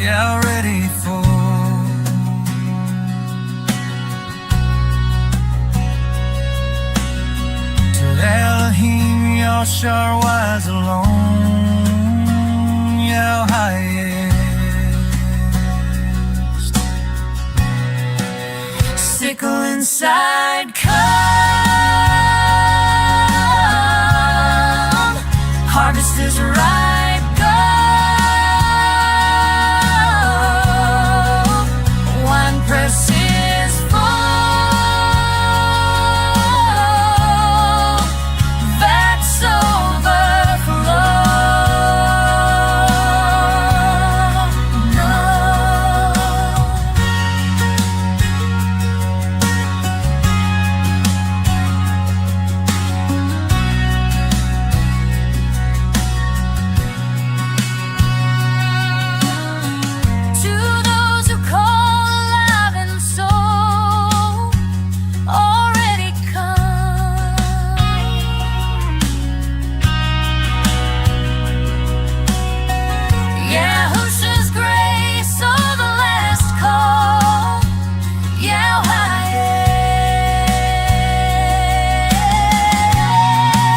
yeah, ready for. Till Elohim, Yashar was alone, yeah, highest. Sickle inside, come. Harvest is ripe, go. Wine press is full. Vats overflow. No. To those who call alive and soul, already come. Yahusha's grace, oh, the last call. Yahuah,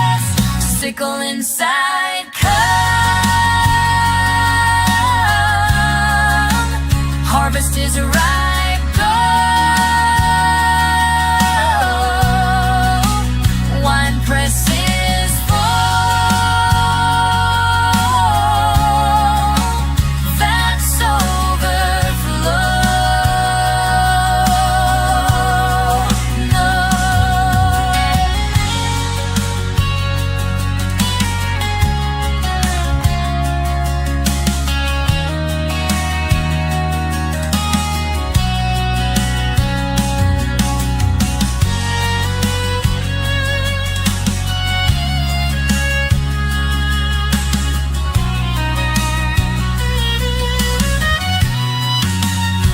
yes. Sickle inside, come. Harvest is ripe, go. Wine press is full. Vats overflow. No.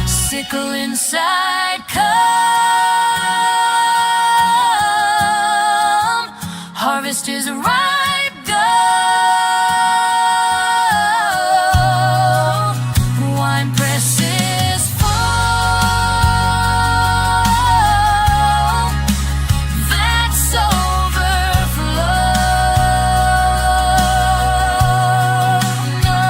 Sickle inside, come. Harvest is ripe, go. Wine press is full. Vats overflow. No.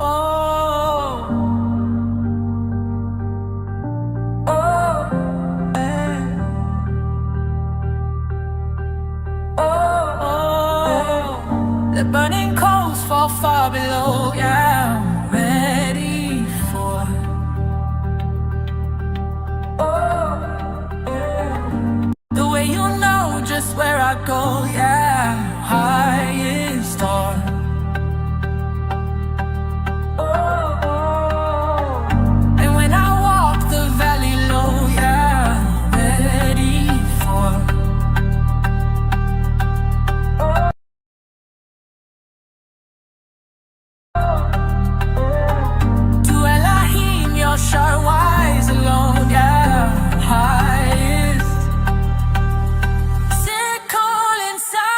Oh, oh, eh. Oh, the burning coals fall far below, yeah, I'm ready for. Oh, yeah. The way you know just where I go, yeah, highest star. And when I walk the valley low, yeah, ready for. To Elohim, Yashar wise alone, yeah, highest. Sickle inside.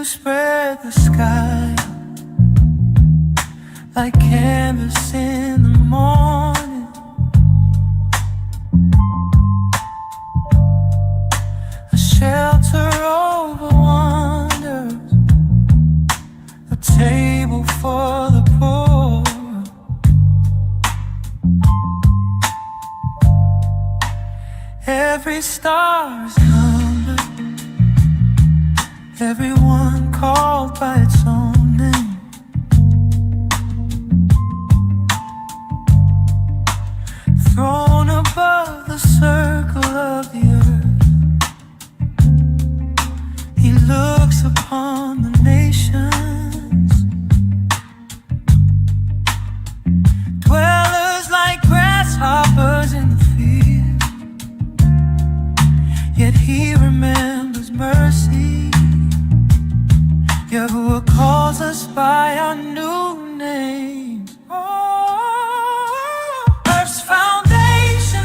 You spread the sky like canvas in the morning. A shelter over wonders, a table for the poor. Every star is numbered, everyone called by its own name. Thrown above the circle of the earth, he looks upon the nations. Dwellers like grasshoppers in the field, yet he remembers mercy. Yahuah calls us by our new names. Oh, earth's foundation,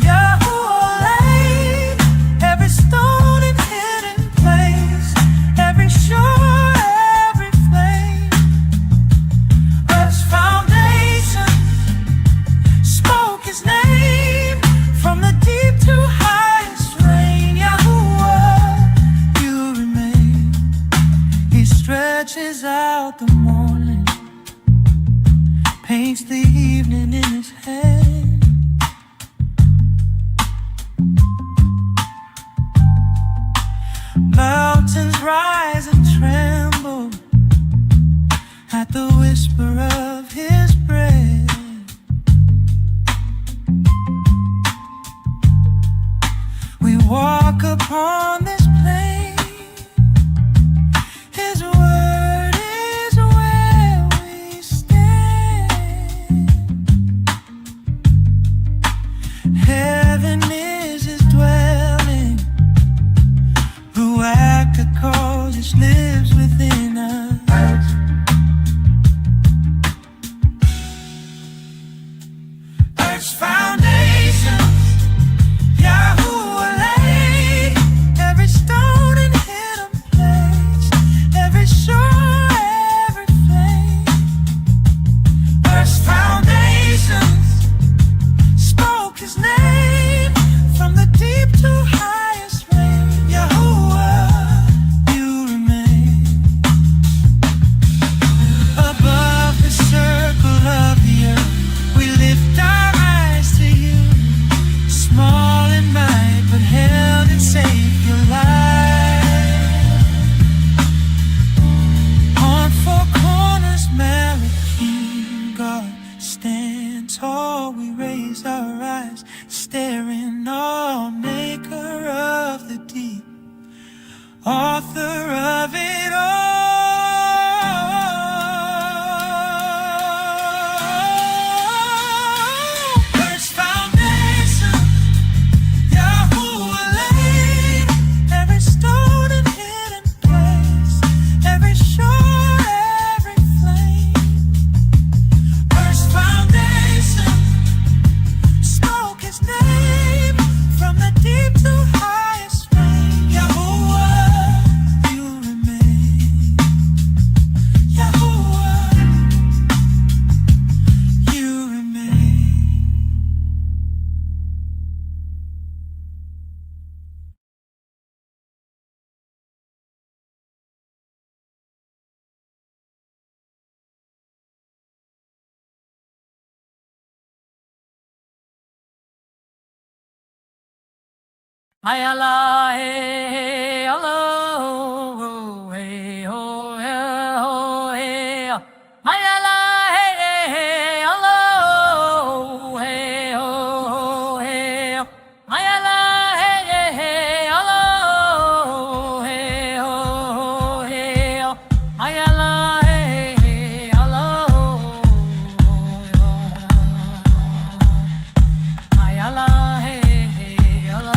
Yahuah laid every stone and hidden place, every shore, every flame. Earth's foundation spoke his name from the deep to highest rain. Yahuah, you remain. He stretches out the morning, paints the evening in his hand. Mountains rise and tremble at the whisper of his breath. We walk upon this plain, his word is where we stand. Heaven is his dwelling, Ruach just lives within us. Earth's foundations, Yahuah laid every stone and hidden place, every shore, every flame. Earth's foundations spoke his name from the deep to highest rain. Yahuah, you remain. Above the circle of the earth, we lift our eyes to you, small in might, but held in Savior light. On four corners, Malachim, God stand tall. We raise our eyes, staring on Maker of the deep, author of it all. Earth's foundation, Yahuah laid every stone and hidden place, every shore, every flame. Earth's foundation spoke his name from the deep to highest rain. Yahuah, you remain. Yahuah, you remain. Ay Allah, hey, Allah, hey, oh, hey, oh, hey. Ay Allah, hey, Allah, hey, oh, hey. Ay Allah, hey, Allah, hey, oh, hey. Ay Allah, hey, Allah, ay Allah, hey, Allah.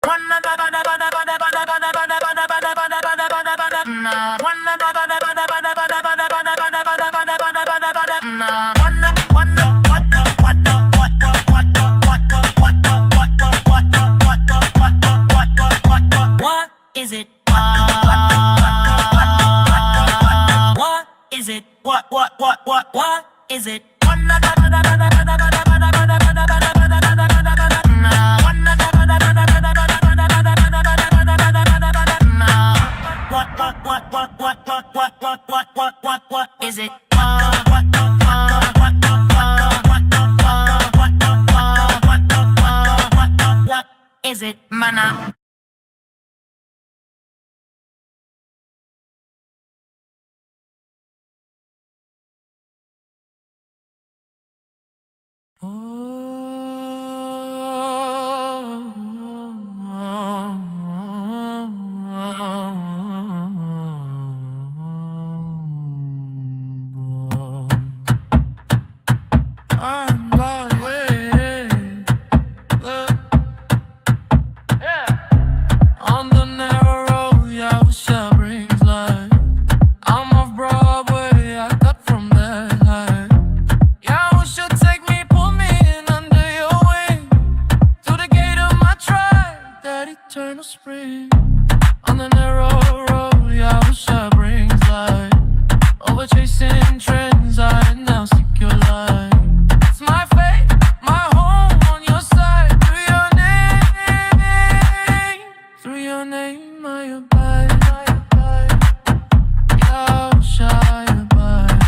What is it? What is it? What is it? What is it? What is it, mana? I'm by the way. On the narrow road, Yahuah brings light. I'm off Broadway, I cut from that height. Yahuah take me, pull me in under your wing, through the gate of my tribe, that eternal spring. On the narrow road, Yahuah brings light. Over chasing trends, I now seek your light. It's my fate, my home on your side. Through your name I abide. Yahuah abide.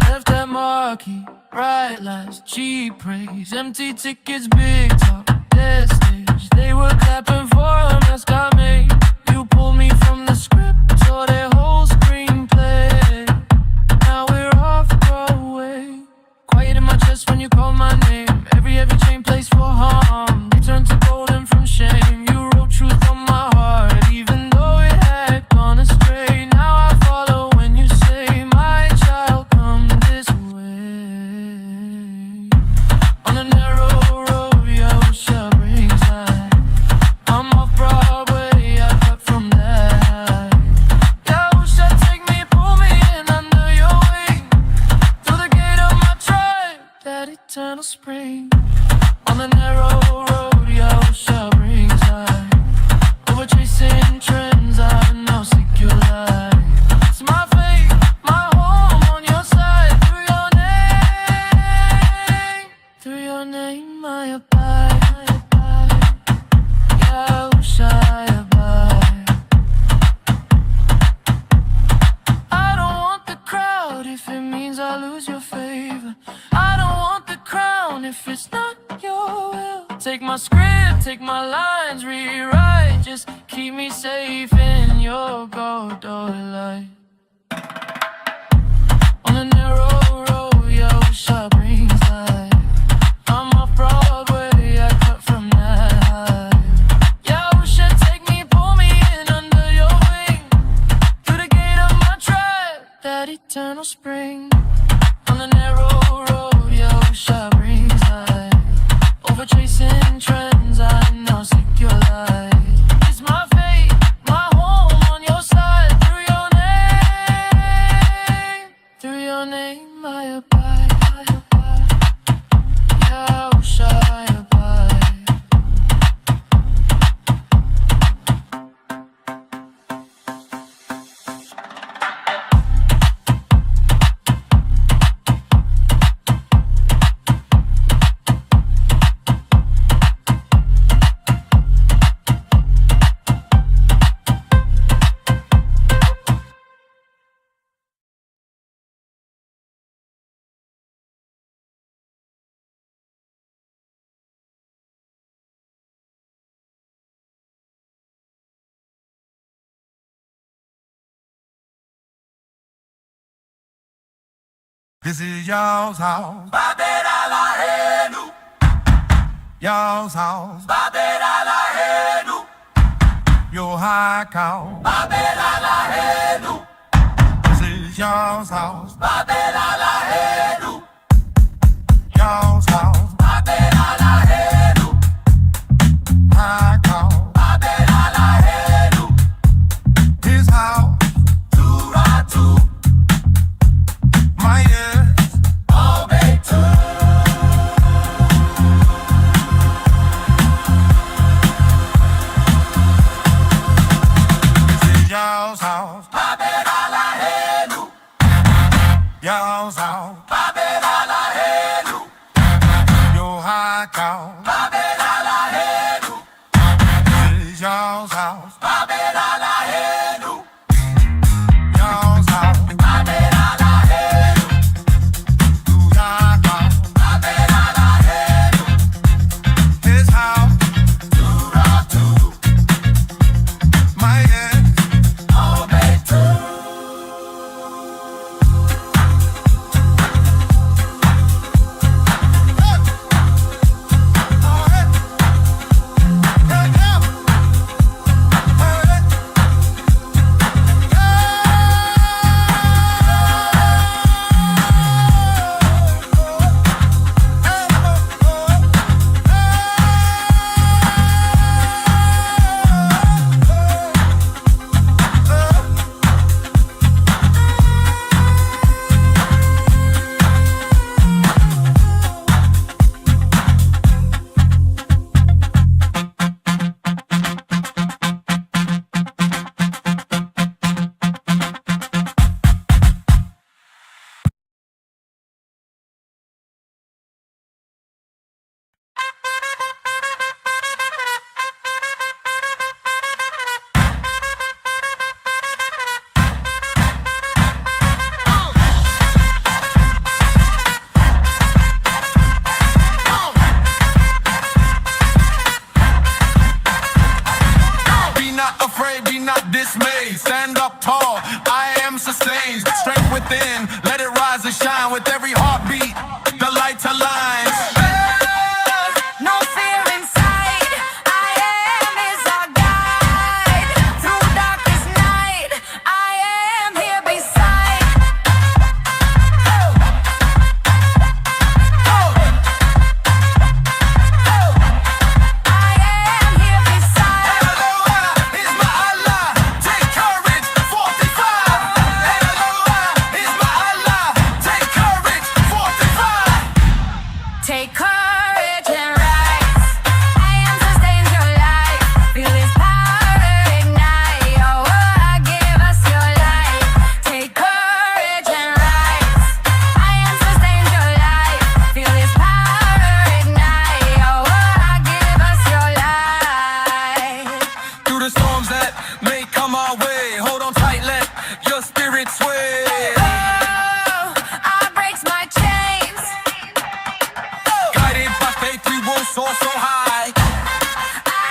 Left that marquee, bright lights, cheap praise, empty tickets, big talk, dead stage. They were clapping for a mess got made. You pulled me from the script, tore their whole screenplay. Now we're off Broadway. Quiet in my chest when you call my name. Every chain plays for harm. They turn to golden from shame. You wrote truth on my heart, even though it had gone astray. Now I follow when you say, my child, come this way. On a narrow road, Yahuah brings light. I'm off Broadway, I cut from that. Yahuah take me, pull me in under your wing, through the gate of my tribe, that eternal spring. On the narrow road, Yahuah brings light. Over chasing trends, I now seek your light. It's my fate, my home on your side. Through your name I abide. Yahuah abide. I don't want the crowd if it means I lose your favor. I don't want the crown if it's not your will. Take my script, take my lines, rewrite. Just keep me safe in your golden light. On the narrow road, Yahuah brings light. I'm off Broadway, I cut from that high. Yahuah take me, pull me in under your wing, through the gate of my tribe, that eternal spring. On the narrow road, Yahuah brings light. Over chasing trends, I now seek your light. It's my fate, my home on your side. Through your name I abide. Yahuah abide. This is y'all's house. Y'all's house. Your high cow. This is y'all's house. Y'all's house. Yos out. Yo high cow. This is y'all's house. Y'all's house. Do y'all house. His house. My ex. Be not dismayed, stand up tall, I am sustained. Strength within, let it rise and shine with every heartbeat, the light aligns. No fear inside, I am is our guide. Through darkest night, I am here beside. I am here beside. Yahuah is my Allah, take courage, fortify. Yahuah is my Allah, take courage, fortify. Take courage and rise. I am sustains your life. Feel His power ignite. Yahuah, give us your light. Take courage and rise. I am sustains your life. Feel His power ignite. Yahuah, give us your light. Through the storms that may come our way, hold on tight, let your spirit sway. Oh, I breaks my chains. Guided by faith, we will soar so high. I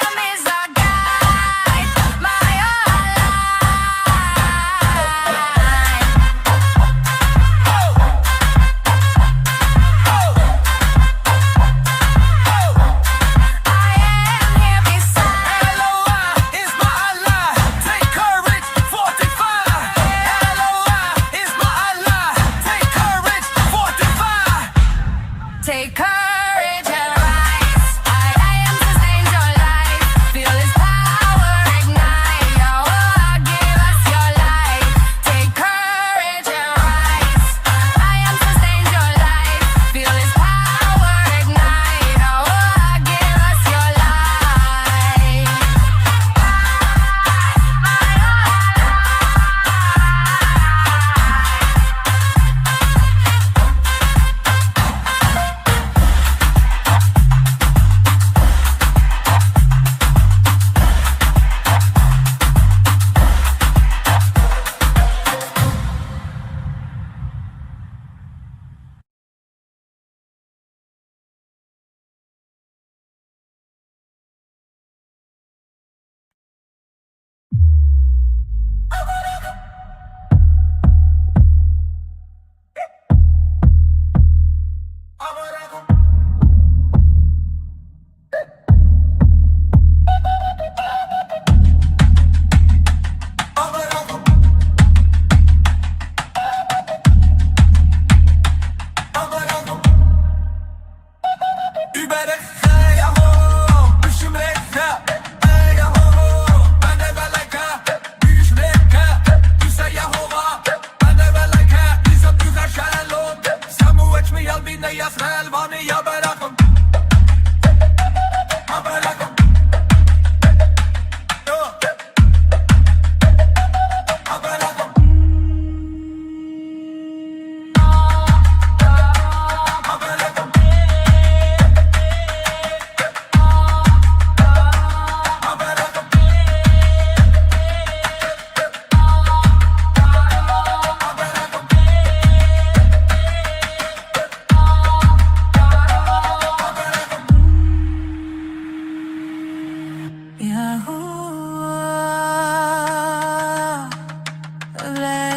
am is our guide. My I am here beside. Yahuah is my Allah, take courage, fortify. Yahuah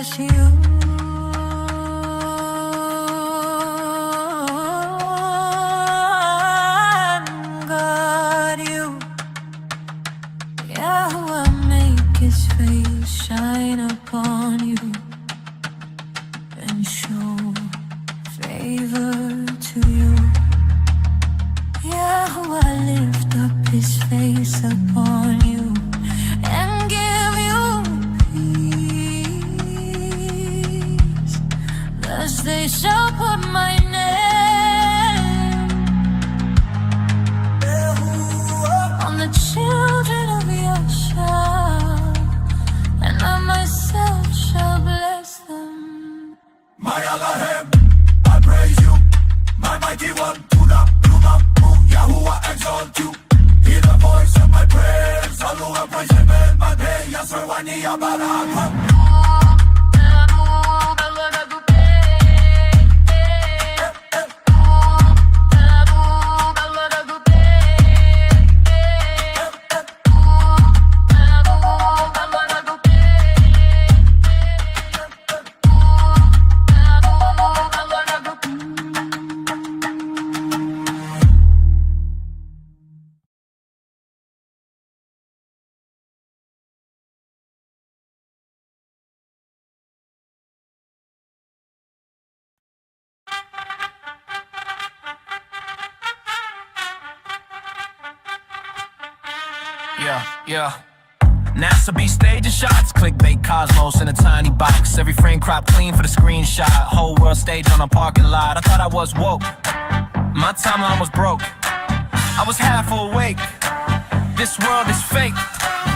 bless you. God, you, Yahuah, make His face shine upon you and show favor to you. Yahuah, lift up His face upon you and give you peace. Thus they shall put my name on the children of Yahuah, and I myself shall bless them. My Elohim, I praise you. My mighty one, TURAH, Yahuah exalt you. Hear the voice of my prayers. Yahuah praise Him in my pain. Yasrwani Yabarak. Yeah. NASA be staging shots, clickbait cosmos in a tiny box. Every frame crop clean for the screenshot. Whole world stage on a parking lot. I thought I was woke. My timeline was broke. I was half awake. This world is fake.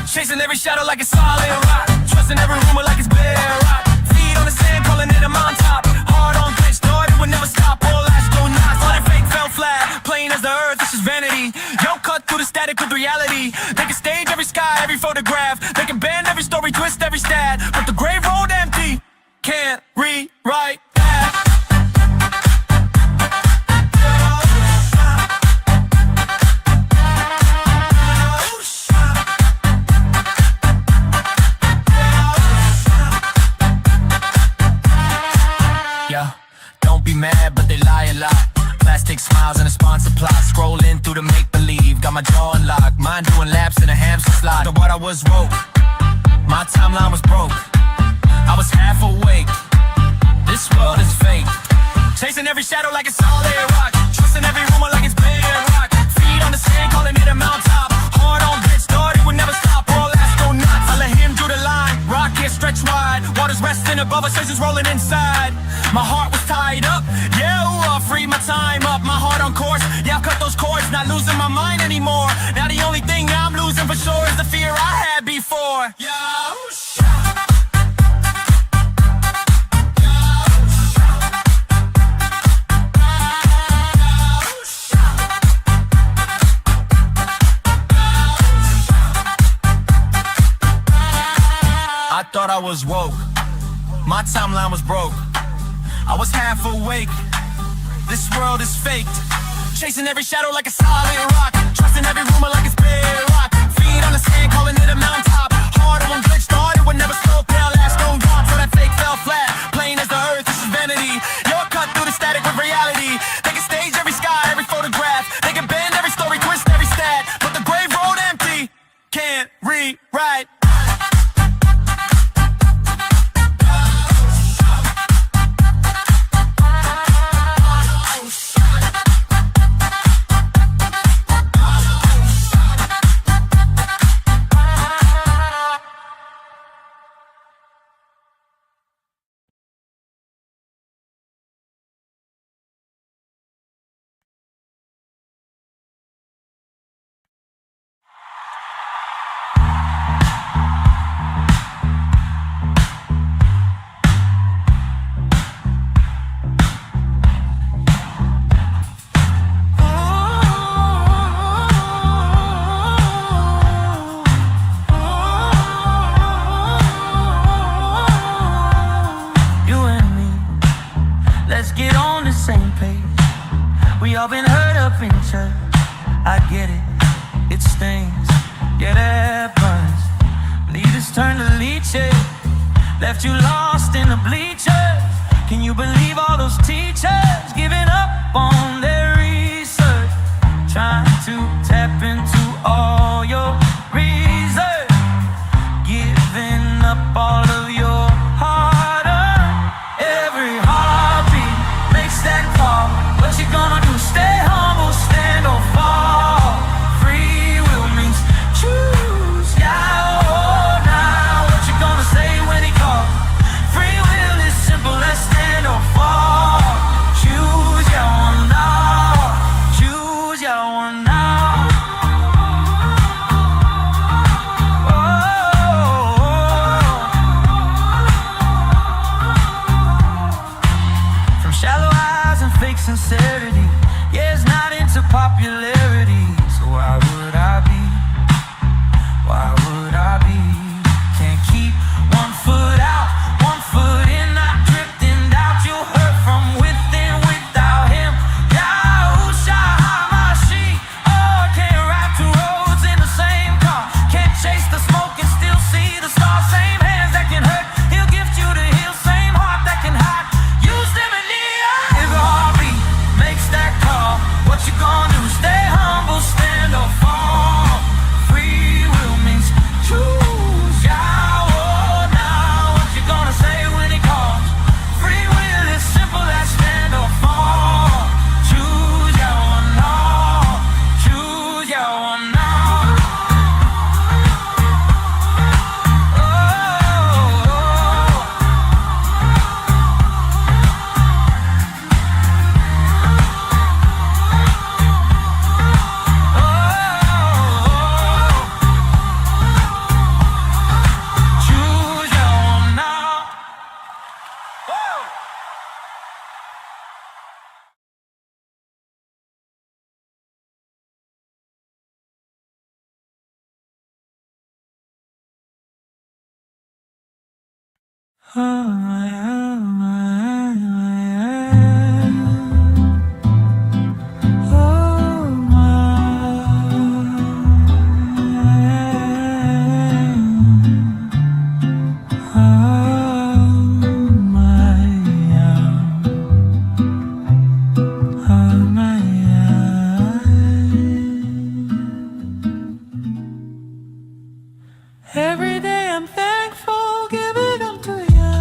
Chasing every shadow like it's solid rock. Trusting every rumor like it's bedrock. Feet on the sand, calling it a mountaintop. Hard on glitch, thought it would never stop. All astronauts, all that fake fell flat. Plain as the earth, this is vanity. Yo, cut through the static with reality. They can stage every sky, every photograph. They can bend every story, twist every stat. But the grave road empty, can't rewrite that. Yeah, don't be mad, but they lie a lot. Plastic smiles and a sponsor plot. Scrolling through the make-believe. Got my jaw unlocked. Mind doing laps in a hamster slot. The what I was woke. My timeline was broke. I was half awake. This world is fake. Chasing every shadow like it's solid rock. Trusting every rumor like it's bedrock. Feet on the sand, calling it a mountaintop. Hard on bitch, thought it would never stop. All astronauts, I let him do the line. Rocket stretch wide. Waters resting above us, oceans rolling inside. My heart was tied up. Yeah, I freed my time up. My heart on course. Yeah, I cut those cords. Not losing my mind anymore. Now the only thing that I'm losing for sure is the fear I had before. I thought I was woke. My timeline was broke. I was half awake. This world is faked. Chasing every shadow like a solid rock. Trusting every rumor like it's bedrock. Feet on the sand, calling it a mountaintop. Hard on glitch, thought it would never slow. Pale ass don't drop, so that fake fell flat. Plain as the earth, this is vanity. You're cut through the static with reality. They can stage every sky, every photograph. They can bend every story, twist every stat. But the grave road empty, can't rewrite. We all been hurt up in church. I get it, it stings. Yeah, that burns. Leaders turn to leeches. left you lost in the bleachers. Can you believe all those teachers giving up on their research, trying to tap into all your reason, giving up all of your hard-earned. Every heartbeat makes that call. What you gonna do? Stay humble, stand or fall. Free will means choose Yahuah now. What you gonna say when he calls? Free will is simple as stand or fall. Choose Yahuah now. Choose Yahuah now. From shallow eyes and fake sincerity, yeah, it's not into popularity. So why would I be? Why would I be? Can't keep one foot out, one foot in, not drifting out. You'll hurt from within without him. Yahuah oh, can't ride two roads in the same car. Can't chase the smoke and still see the stars. Same hands that can hurt, he'll gift you to heal. Same heart that can hide, use them in the eye. Every heartbeat makes that call. What you gonna do? Stay humble, stand or fall. Free will means choose Yahuah now. What you gonna say when he calls? Free will is simple as stand or fall. Choose Yahuah now. Choose Yahuah now. Choose Yahuah now. Every day I'm thankful, give it up to you.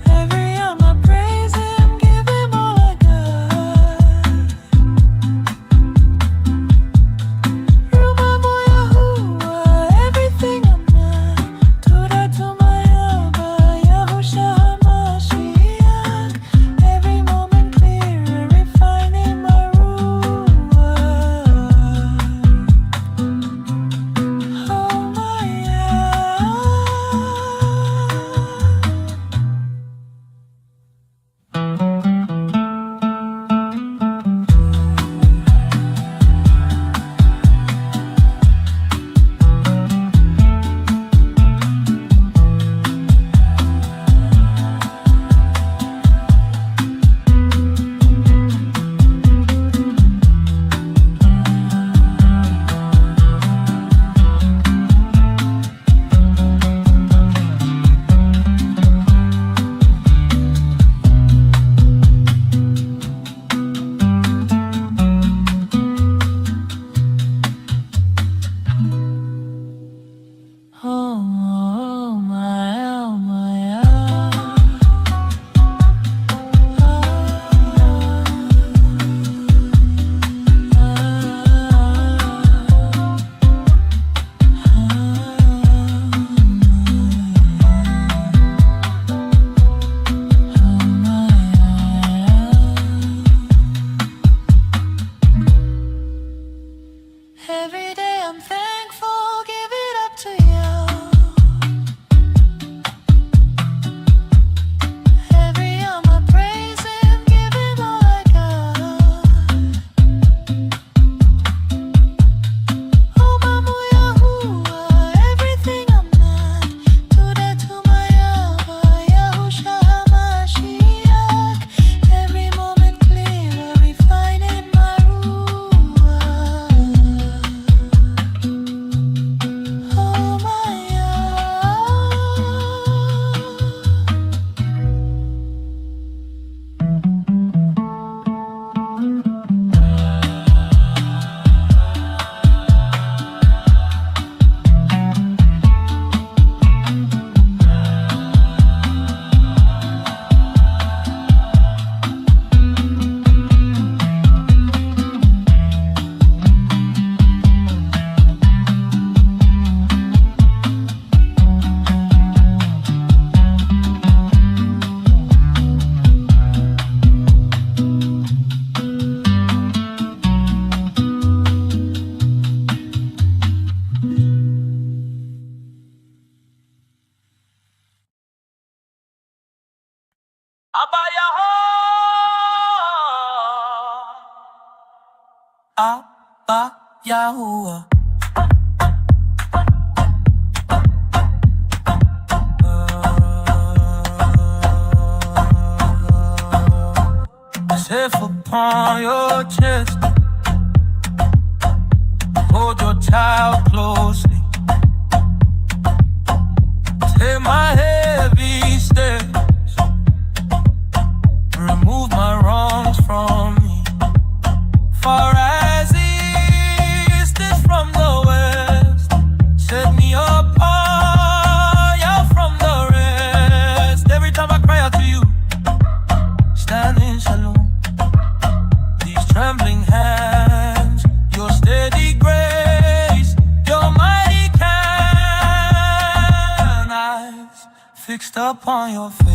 Every hour I praise him, give him all I got. You're my boy Yahuah, everything I'm not. TURAH to my AoY Shabat. Every moment clearer, refining my ruah. Oh my Every day I'm thankful, give it up to you. Abba Yahuah, Abba Yahuah. Safe upon your chest, hold your child closely. Take my heavy steps, remove my wrongs from me. Far as east is from the west, set me apart, yeah, from the rest. Every time I cry out to you, stand in shalom. These trembling hands, your steady grace, your mighty can, eyes fixed upon your face.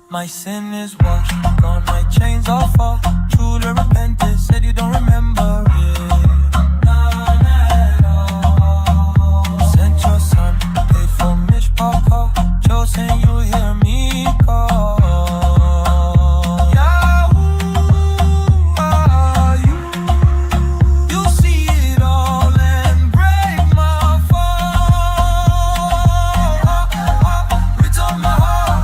My sin is washed, gone, my chains are far. Truly repented, said you don't remember it. None at all. You sent your son, paid for mishpachah, chosen you hear me call. Yahuah, you see it all and break my fall. Return my heart.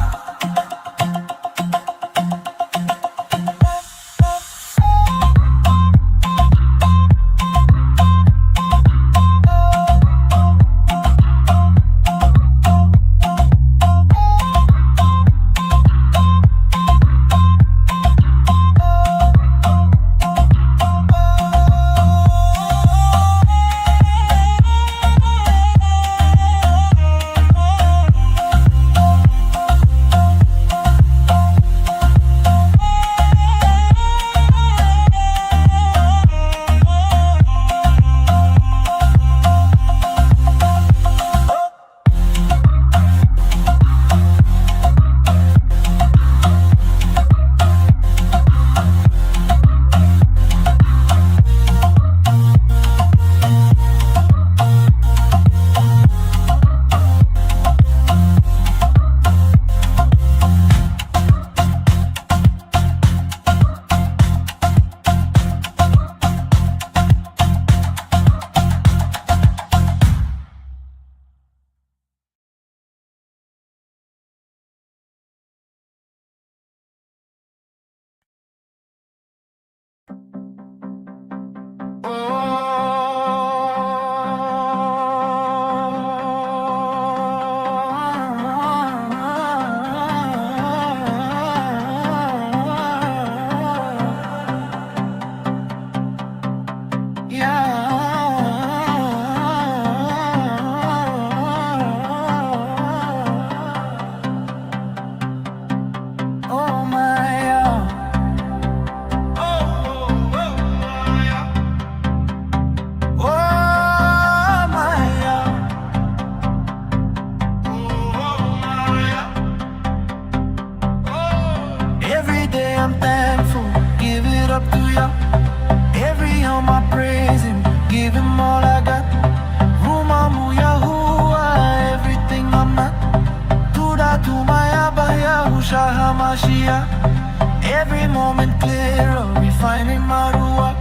Every moment clearer, refining my ruach.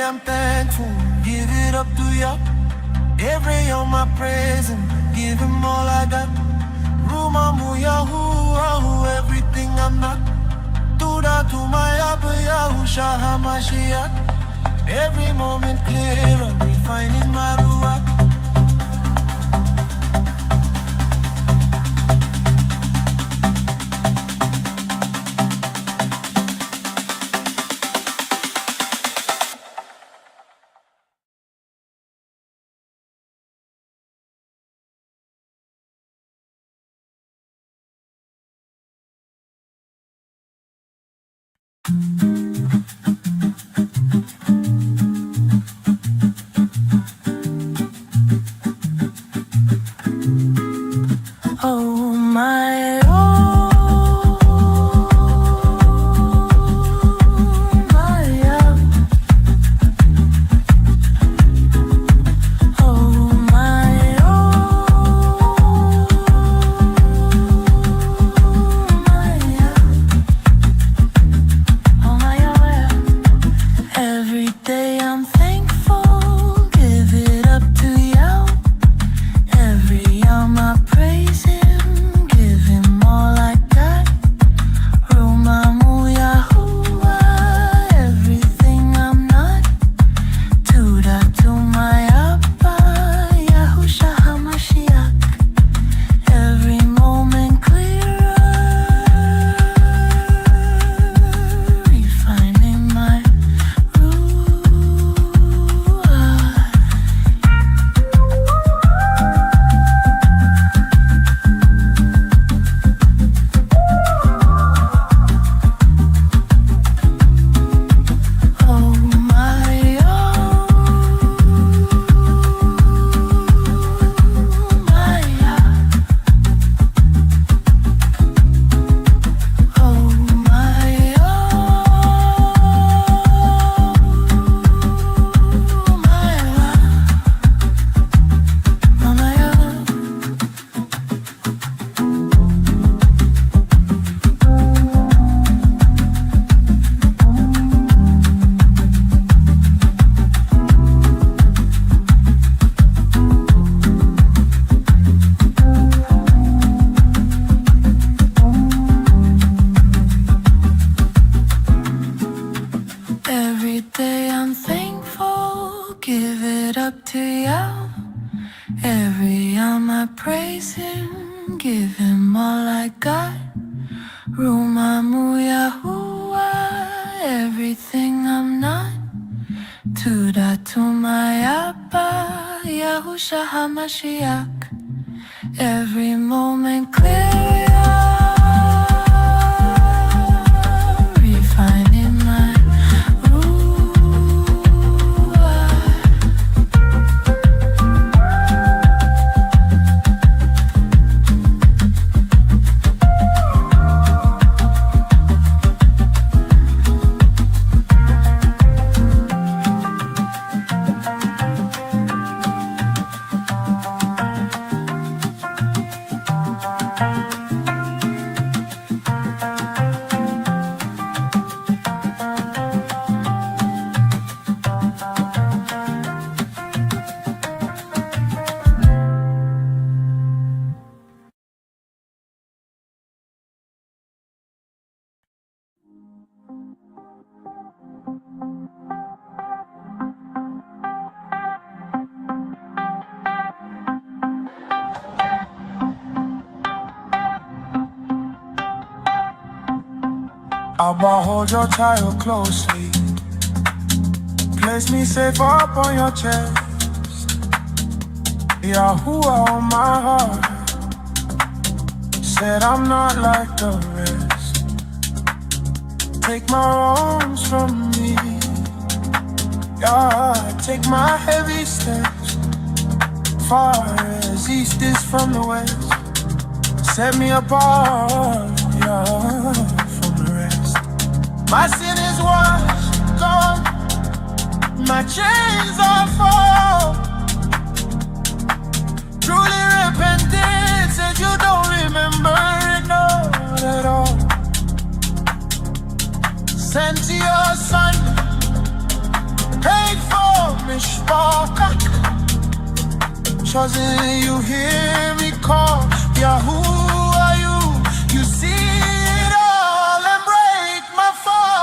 I'm thankful, give it Every yom I praise him, give him all I got. Rumamu Yahuah, everything I'm not. TURAH to my Abba Yahushua HaMashiach. Every moment clearer, refining my ruach. Oh my, oh my, oh my, oh my, every day I'm thankful, give it up to you. Every yom I praise him, give him all I got. Rumamu Yahuah, everything I'm not. TURAH to my Abba, Yahushua HaMashiach. Every moment clearer, refining my ruach. Oh my, every day I'm thankful, give it up to you. Every yom I praise him, give him all I got. Rumamu Yahuah, everything I'm not. TURAH to my Abba, Yahushua HaMashiach. Every moment clearer, refining my Abba, hold your child closely. Place me safe up on your chest. Yahuah on my heart. Said I'm not like the rest. Take my wrongs from me. Yeah, take my heavy steps. Far as east is from the west. Set me apart, yeah, from the rest. My sin is washed, gone. My chains are full. Truly repented, said you don't remember it, not at all. Sent to your son, paid for mishpach. chosen, you hear me call. Yahuah, you see it all and break my fall.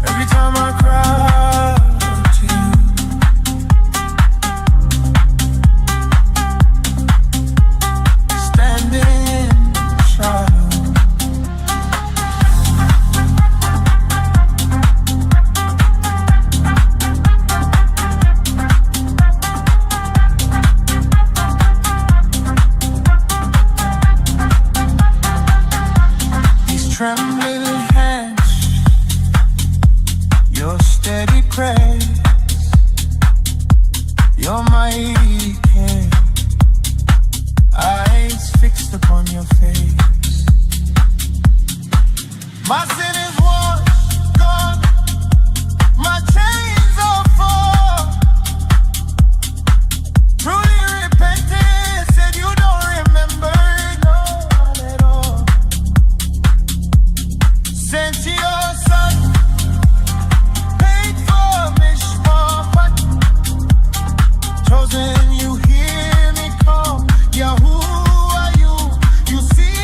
Every time I cry to you, standing in shadow. Trembling hands, your steady press, your mighty care, eyes fixed upon your face. My sin is washed, gone, my chains are fall. Truly repented, said you don't remember, no, not at all. Sent your son, paid for mishpat. Chosen, you hear me call. Yahuah, you see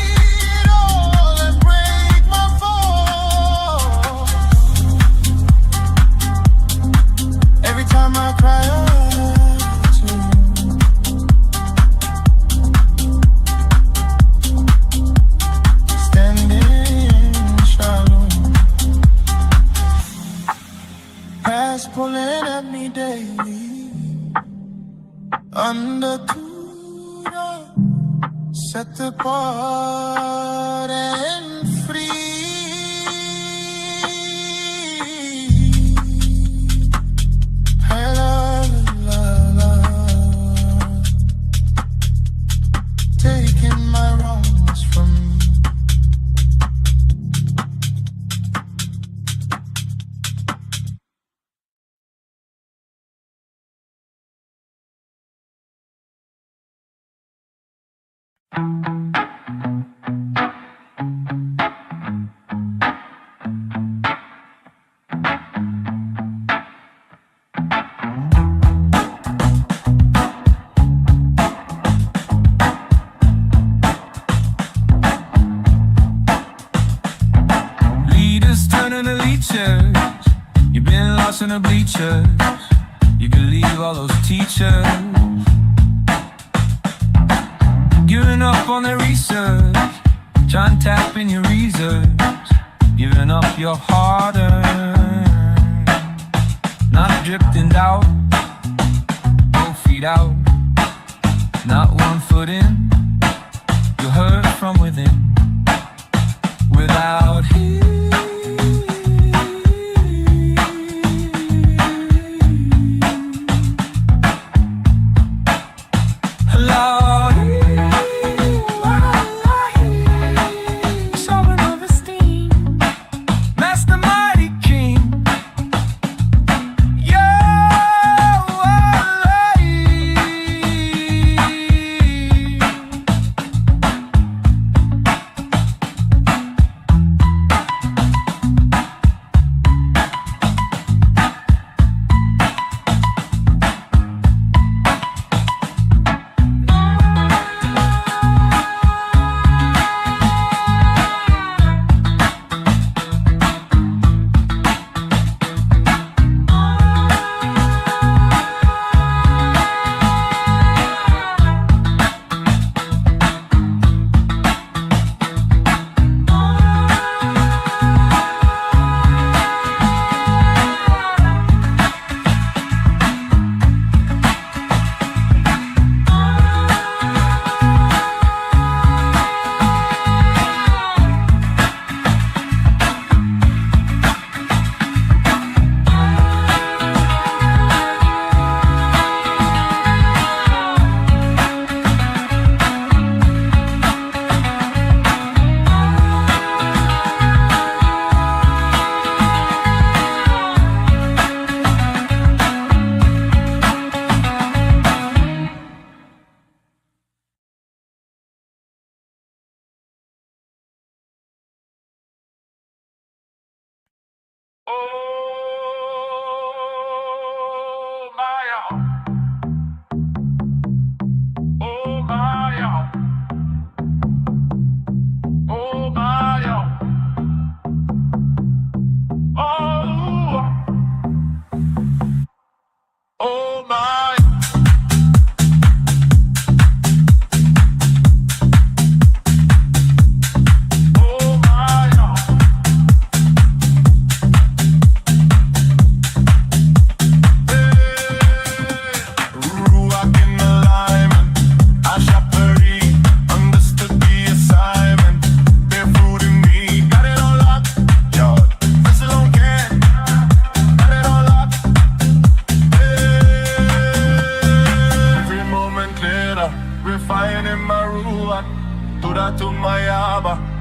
it all and break my fall. Every time I cry out to you, standing shalom, past pulling at me daily. Under TURAH, set apart and free. La, taking my wrongs from me. Leaders turning to leechers. You've been lost in the bleachers. You can leave all those teachers. Giving up on their research, trying to tap in your reserves. Giving up your hard-earned. Not drifting out, both feet out, not 1 foot in. You heard from within, without him.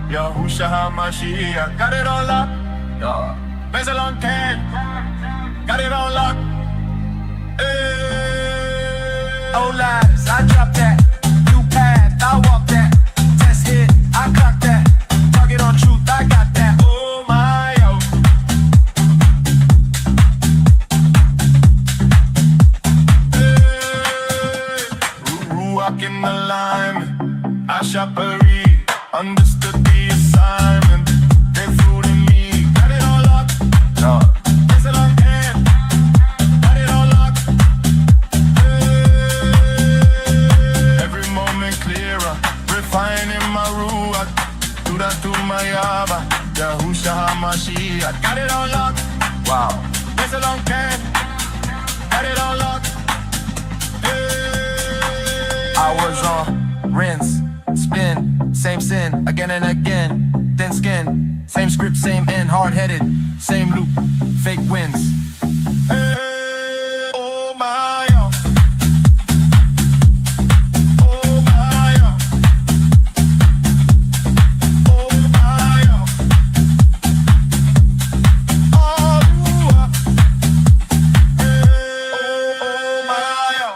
Yahushua HaMashiach. Got it on lock. Best along can. Got it on lock. Old lives, I drop that. New path, I walk that. Test hit, I clock that. Target on truth, I got that. Oh my, oh. Ruach in the lime, I Shabbat. Understood the assignment. They fooling me. Got it all locked. No. Yes, it on hand. Got it all locked. Every moment clearer. Refining my ruach. Do that to my Yahuah. Yahushua HaMashiach. Got it all locked. Wow. Yes, it on hand. Got it all locked. I was on rinse, spin, same sin again and again. Thin skin, same script, same end. Hard-headed, same loop, fake wins. Oh my, oh. Oh my, oh. Oh my, oh. Oh, oh my, oh.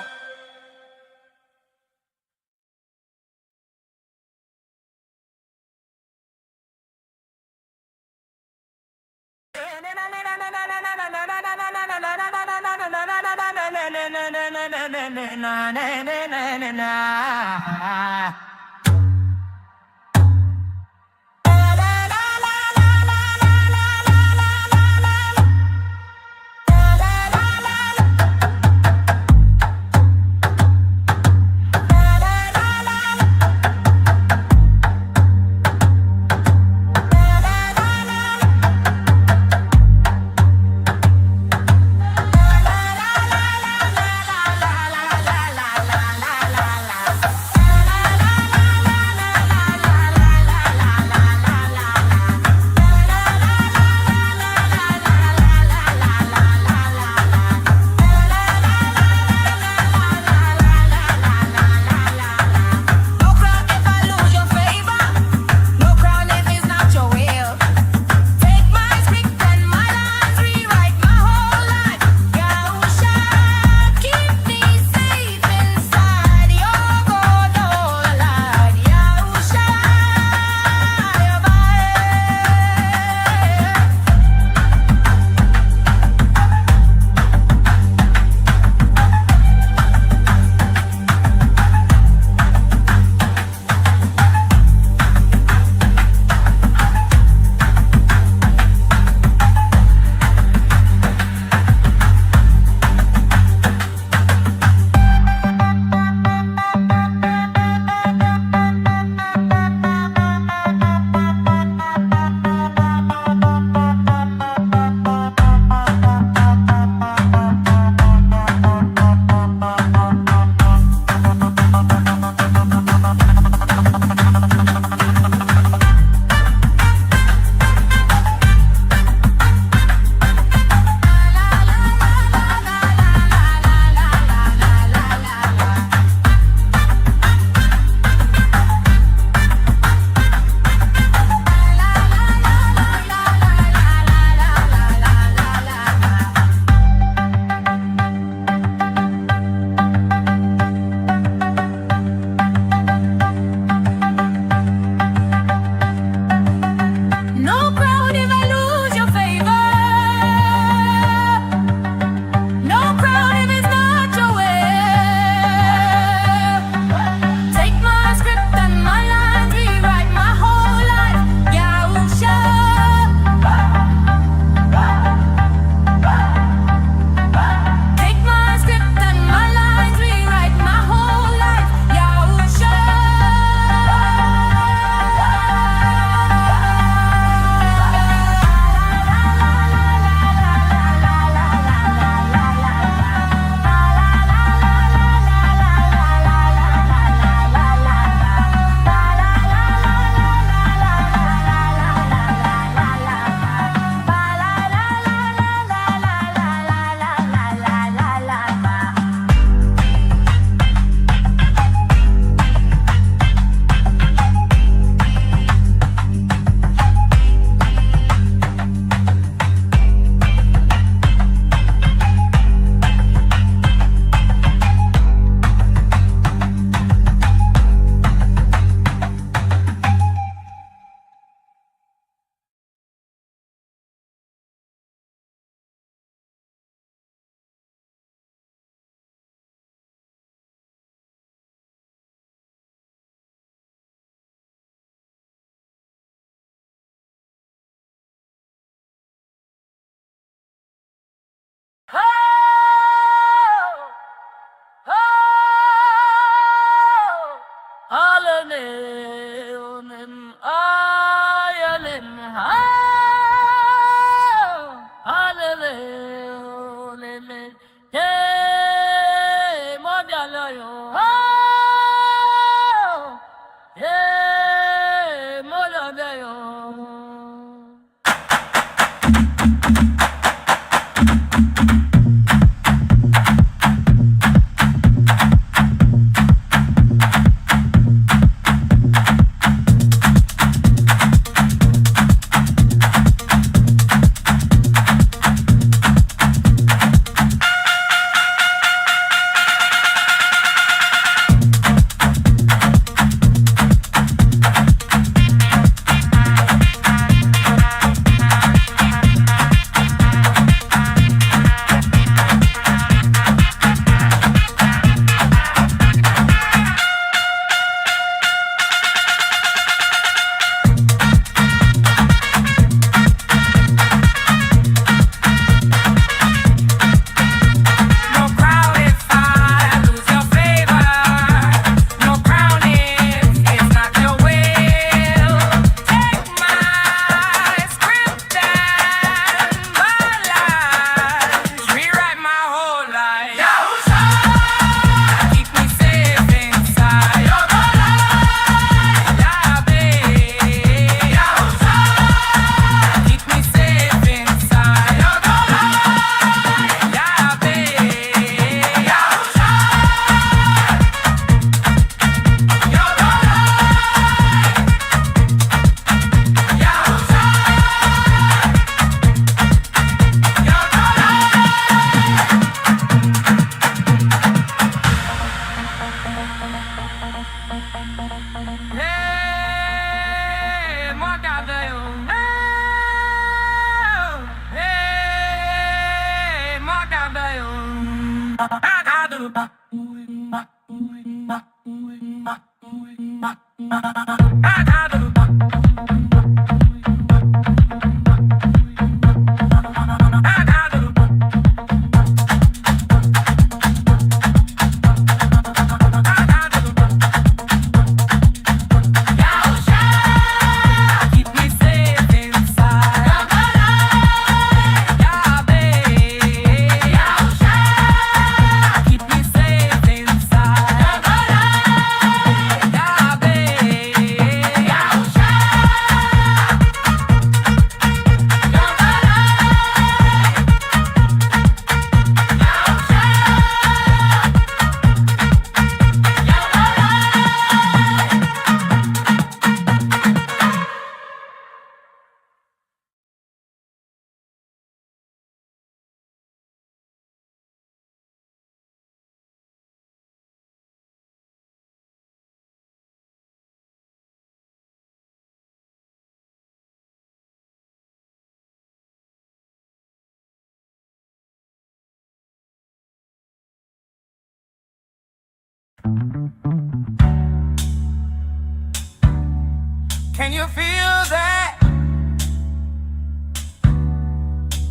Can you feel that?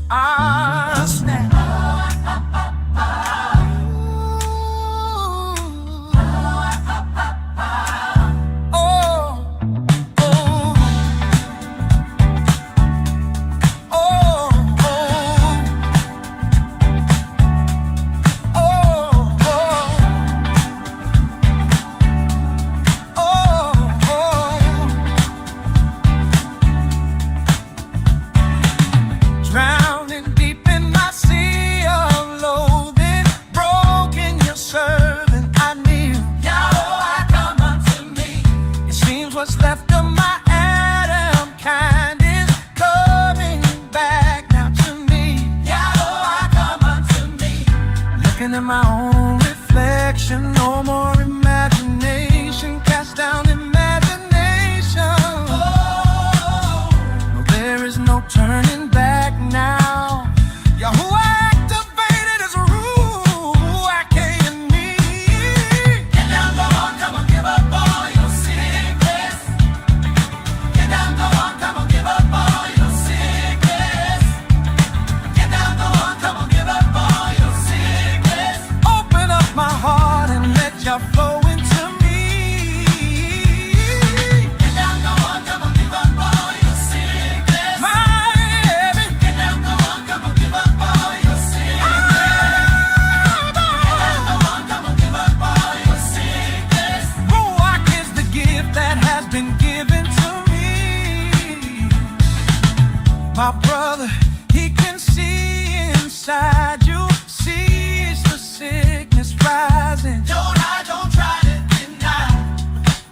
Ah, snap. What's left of my Adam kind is coming back now to me. Yahuah, come unto me. Looking at my own reflection, no more imagination, cast down imagination. No, there is no turning back now. Yahuah activated his ruach in me. Get down, go on, come on, give up all your sickness. Get down, go on, come on, give up all your sickness. Get down, go on, come on, give up all your sickness. Open up my heart and let your My brother, he can see inside you, sees the sickness rising. Don't hide, don't try to deny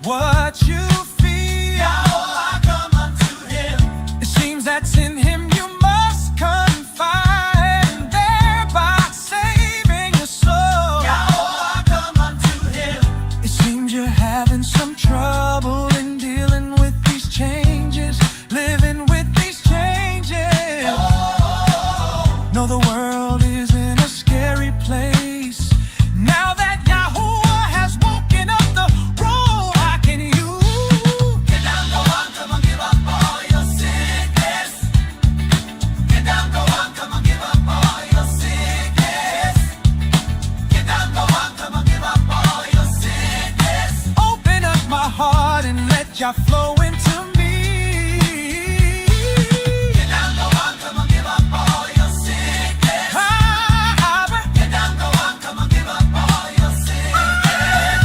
what you feel. Yahuah, come unto him. It seems that's in him you must confide, and thereby saving your soul. Yahuah, come unto him. It seems you're having some trouble in dealing with these changes, living with these changes. No, the world is in a scary place. Now that Yahuah has woken up the road, how can you get down, go on, come on, give up all your sickness. Get down, go on, come on, give up all your sickness. Get down, go on, come on, give up all your sickness. Open up my heart and let Yah flow into me. Get down, go on, come on, give up all your sickness. Get down, go on, come on, give up all your sickness.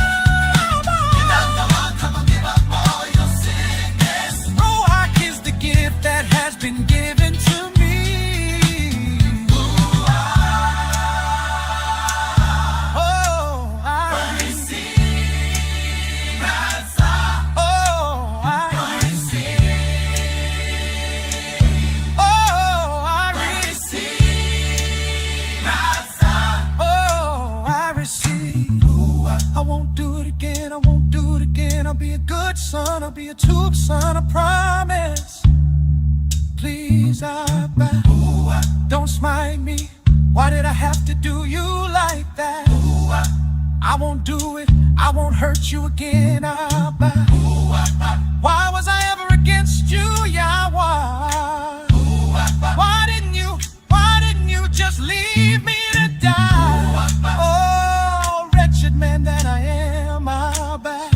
Get down, go on, come on, give up all your sickness. Ruach is the gift that has been given to me. Oh, I receive. Oh, I receive. Oh, I receive. Oh, I receive. I won't do it again, I won't do it again. I'll be a good son, I'll be a true son, I promise. Please, I beg. Don't smite me. Why did I have to do you like that? I won't do it, I won't hurt you again, I beg. Why was I ever against you, Yahuah? Why didn't you just leave me to die? Oh, wretched man that I am, I beg.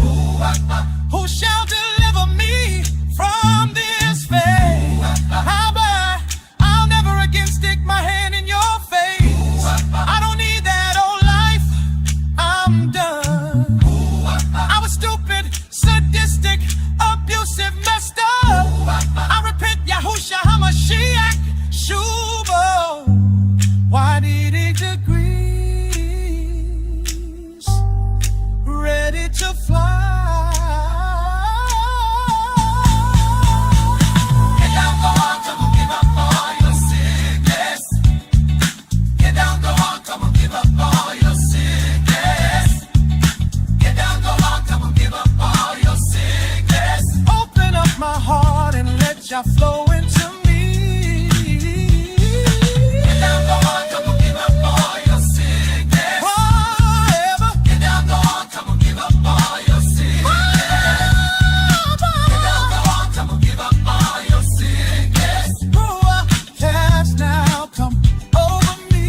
Who shall deliver me from this fate? I beg, I'll never again stick my hand in your face. I don't need that old life, I'm done. I was stupid, sadistic, abusive, messed up. I repent, Yahushua HaMashiach, Shubo. Why did it degrees? Ready to fly. Get down, go on, come on, give up all your sickness. Get down, go on, come on, give up all your sickness. Get down, go on, come on, give up all your sickness. Open up my heart and let Yah flow into me. Get down, go on, come on, give up all your sickness. Forever. Get down, go on, come on, give up all your sickness. Get down, go on, come on, give up all your sickness. Ruach has now come over me.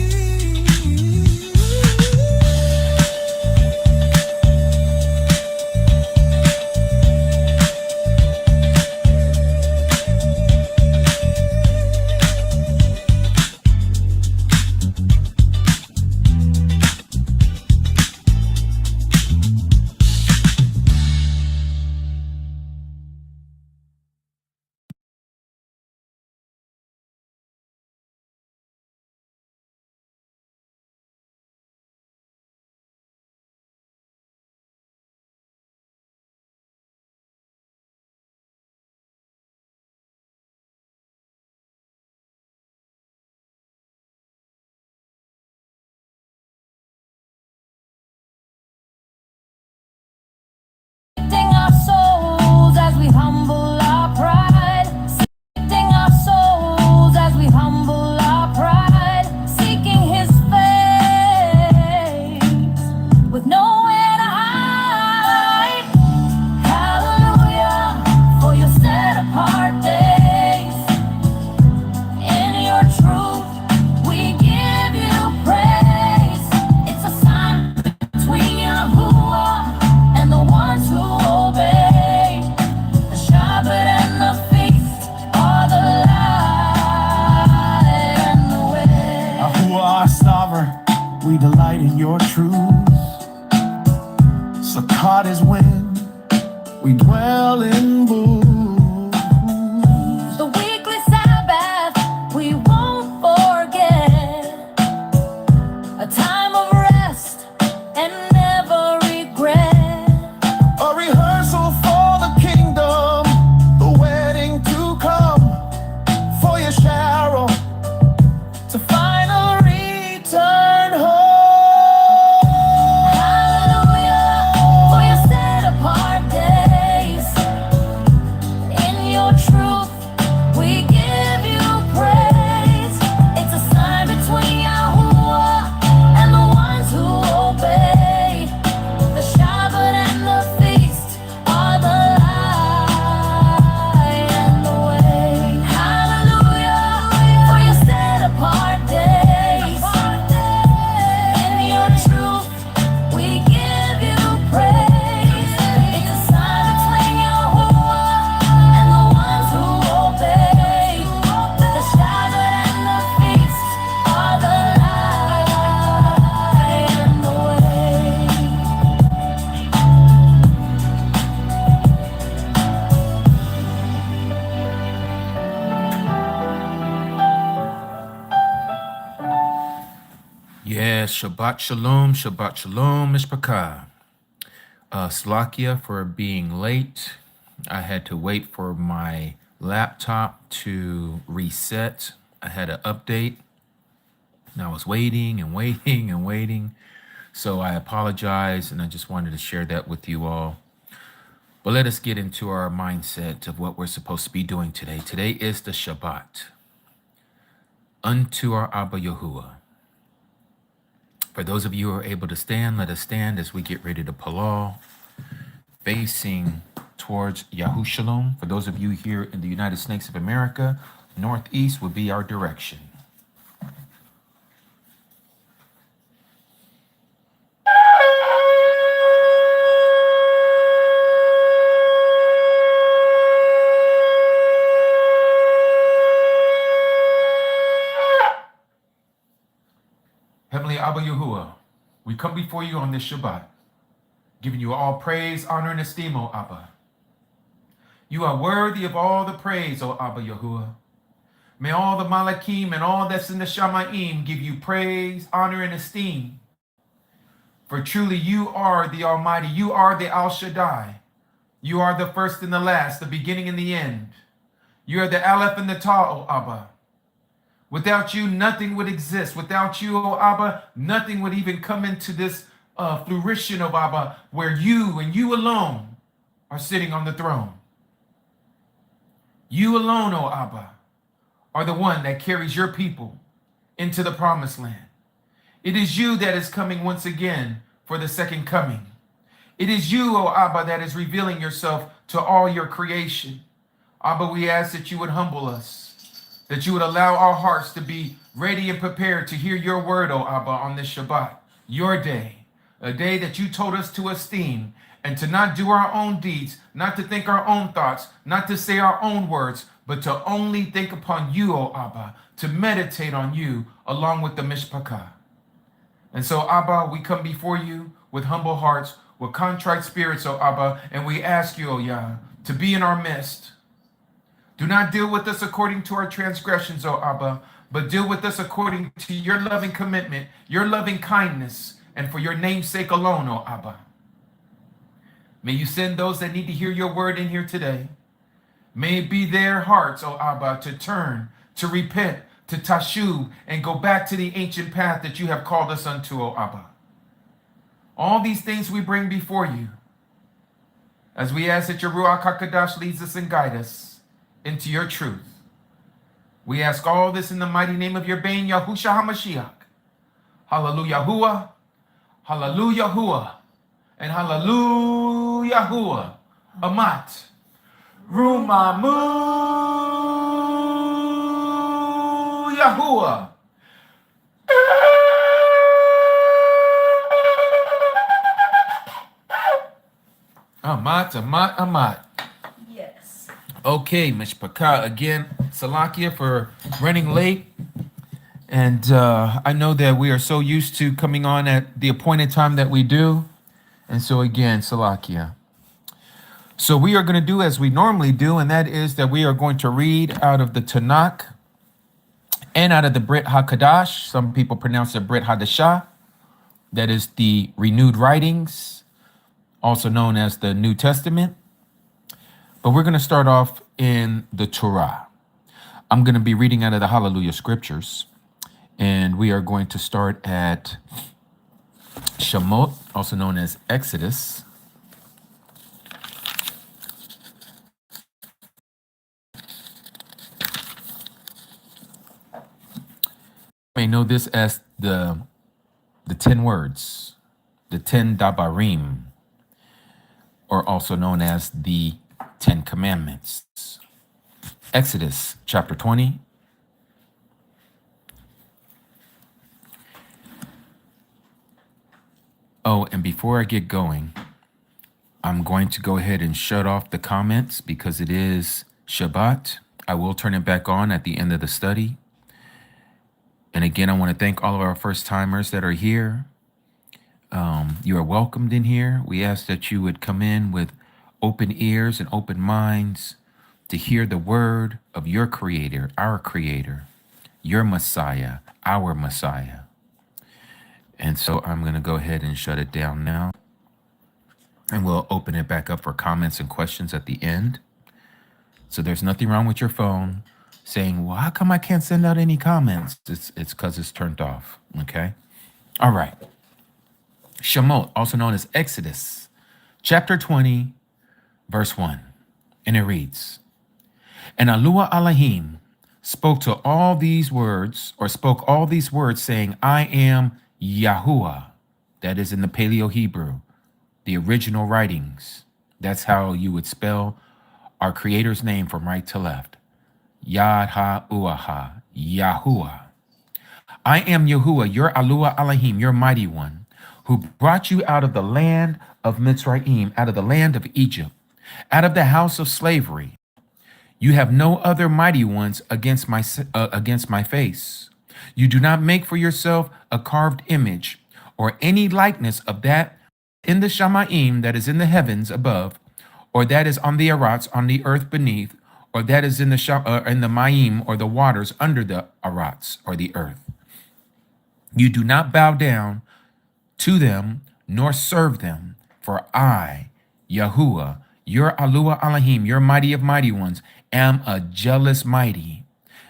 Lifting our souls as we humble our pride. Lifting our souls as we humble our pride. Seeking His face with nowhere to hide. Hallelujah for your set apart days. In your truth we give you praise. It's a sign between Yahuah and the ones who obey. The Shabbat and the feast are the light and the way. Yahuah, our sovereign, we delight in your truth. Sukkot is when we dwell in booths. The weekly Sabbath Yes, Shabbat Shalom, Shabbat Shalom, Mishpachah. Slakia for being late. I had to wait for my laptop to reset. I had an update, and I was waiting and waiting and waiting. So I apologize, and I just wanted to share that with you all. But let us get into our mindset of what we're supposed to be doing today. Today is the Shabbat. Unto our Abba Yahuah. For those of you who are able to stand, let us stand as we get ready to Palal, facing towards Yahushalom. For those of you here in the United States of America, northeast would be our direction. Heavenly Abba Yahuah, we come before you on this Shabbat, giving you all praise, honor, and esteem, O Abba. You are worthy of all the praise, O Abba Yahuah. May all the Malakim and all that's in the Shamaim give you praise, honor, and esteem. For truly you are the Almighty. You are the Al Shaddai. You are the first and the last, the beginning and the end. You are the Aleph and the Ta, O Abba. Without you, nothing would exist. Without you, O Abba, nothing would even come into this fruition of Abba, where you and you alone are sitting on the throne. You alone, O Abba, are the one that carries your people into the promised land. It is you that is coming once again for the second coming. It is you, O Abba, that is revealing yourself to all your creation. Abba, we ask that you would humble us, that you would allow our hearts to be ready and prepared to hear your word, O Abba, on this Shabbat, your day, a day that you told us to esteem and to not do our own deeds, not to think our own thoughts, not to say our own words, but to only think upon you, O Abba, to meditate on you along with the Mishpachah. And so, Abba, we come before you with humble hearts, with contrite spirits, O Abba, and we ask you, O Yah, to be in our midst. Do not deal with us according to our transgressions, O Abba, but deal with us according to your loving commitment, your loving kindness, and for your name's sake alone, O Abba. May you send those that need to hear your word in here today. May it be their hearts, O Abba, to turn, to repent, to tashuv, and go back to the ancient path that you have called us unto, O Abba. All these things we bring before you, as we ask that your Ruach HaKadosh leads us and guide us into your truth. We ask all this in the mighty name of your Bain, Yahusha HaMashiach. Hallelujah, Hallelujah, and Hallelujah, Amat, Rumamu, Yahuah. Amat. Yes. Okay, Mishpachah, again, Salakia for running late. And I know that we are so used to coming on at the appointed time that we do. And so again, Salakia. So we are going to do as we normally do, and that is that we are going to read out of the Tanakh and out of the Brit HaKadash. Some people pronounce it Brit Hadashah. That is the renewed writings, also known as the New Testament. But we're going to start off in the TURAH. I'm going to be reading out of the Hallelujah Scriptures. And we are going to start at Shemot, also known as Exodus. You may know this as the 10 words, the 10 Dabarim, or also known as the 10 Commandments. Exodus chapter 20. Oh, and before I get going, I'm going to go ahead and shut off the comments because it is Shabbat. I will turn it back on at the end of the study. And again, I want to thank all of our first timers that are here. You are welcomed in here. We ask that you would come in with open ears and open minds to hear the word of your Creator, your Messiah, our Messiah. And so I'm going to go ahead and shut it down now. And we'll open it back up for comments and questions at the end. So there's nothing wrong with your phone saying, well, how come I can't send out any comments? It's because it's turned off. Okay. All right. Shemot, also known as Exodus, chapter 20, verse 1. And it reads, and Yahuah Elohim spoke all these words, saying, I am Yahuah. That is in the Paleo Hebrew, the original writings. That's how you would spell our Creator's name from right to left. Yad-ha-uah-ha, Yahuah. I am Yahuah, your Yahuah Elohim, your mighty one, who brought you out of the land of Mitzrayim, out of the land of Egypt, out of the house of slavery. You have no other mighty ones against my face. You do not make for yourself a carved image or any likeness of that in the Shamaim, that is in the heavens above, or that is on the Arats, on the earth beneath, or that is in the Maim, or the waters under the Arats, or the earth. You do not bow down to them, nor serve them, for I, Yahuah, your Yahuah Elohim, your mighty of mighty ones, am a jealous mighty,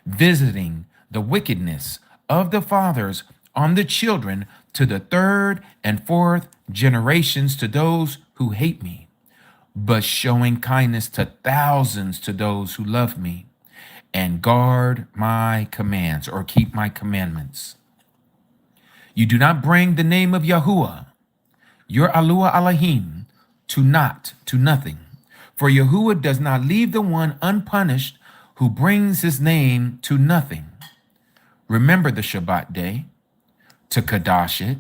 visiting the wickedness of the fathers on the children to the third and fourth generations to those who hate me, but showing kindness to thousands to those who love me and guard my commands, or keep my commandments. You do not bring the name of Yahuah, your Yahuah Elohim, to nothing. For Yahuah does not leave the one unpunished who brings his name to nothing. Remember the Shabbat day, to Kadash it.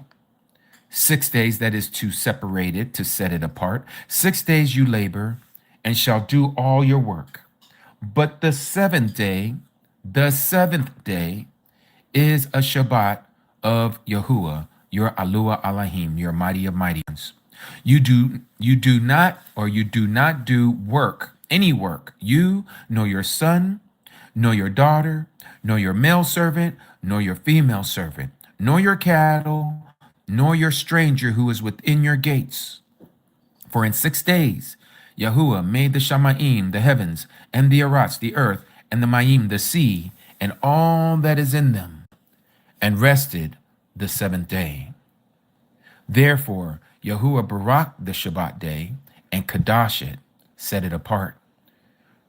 6 days, that is to separate it, to set it apart. 6 days you labor and shall do all your work. But the seventh day is a Shabbat of Yahuah, your Yahuah Elohim, your mighty of mighty ones. You do not do work, any work, you, nor your son, nor your daughter, nor your male servant, nor your female servant, nor your cattle, nor your stranger who is within your gates. For in 6 days Yahuah made the Shamaim, the heavens, and the Arats, the earth, and the Maim, the sea, and all that is in them, and rested the seventh day. Therefore Yahuah barak the Shabbat day, and Kadash it, set it apart.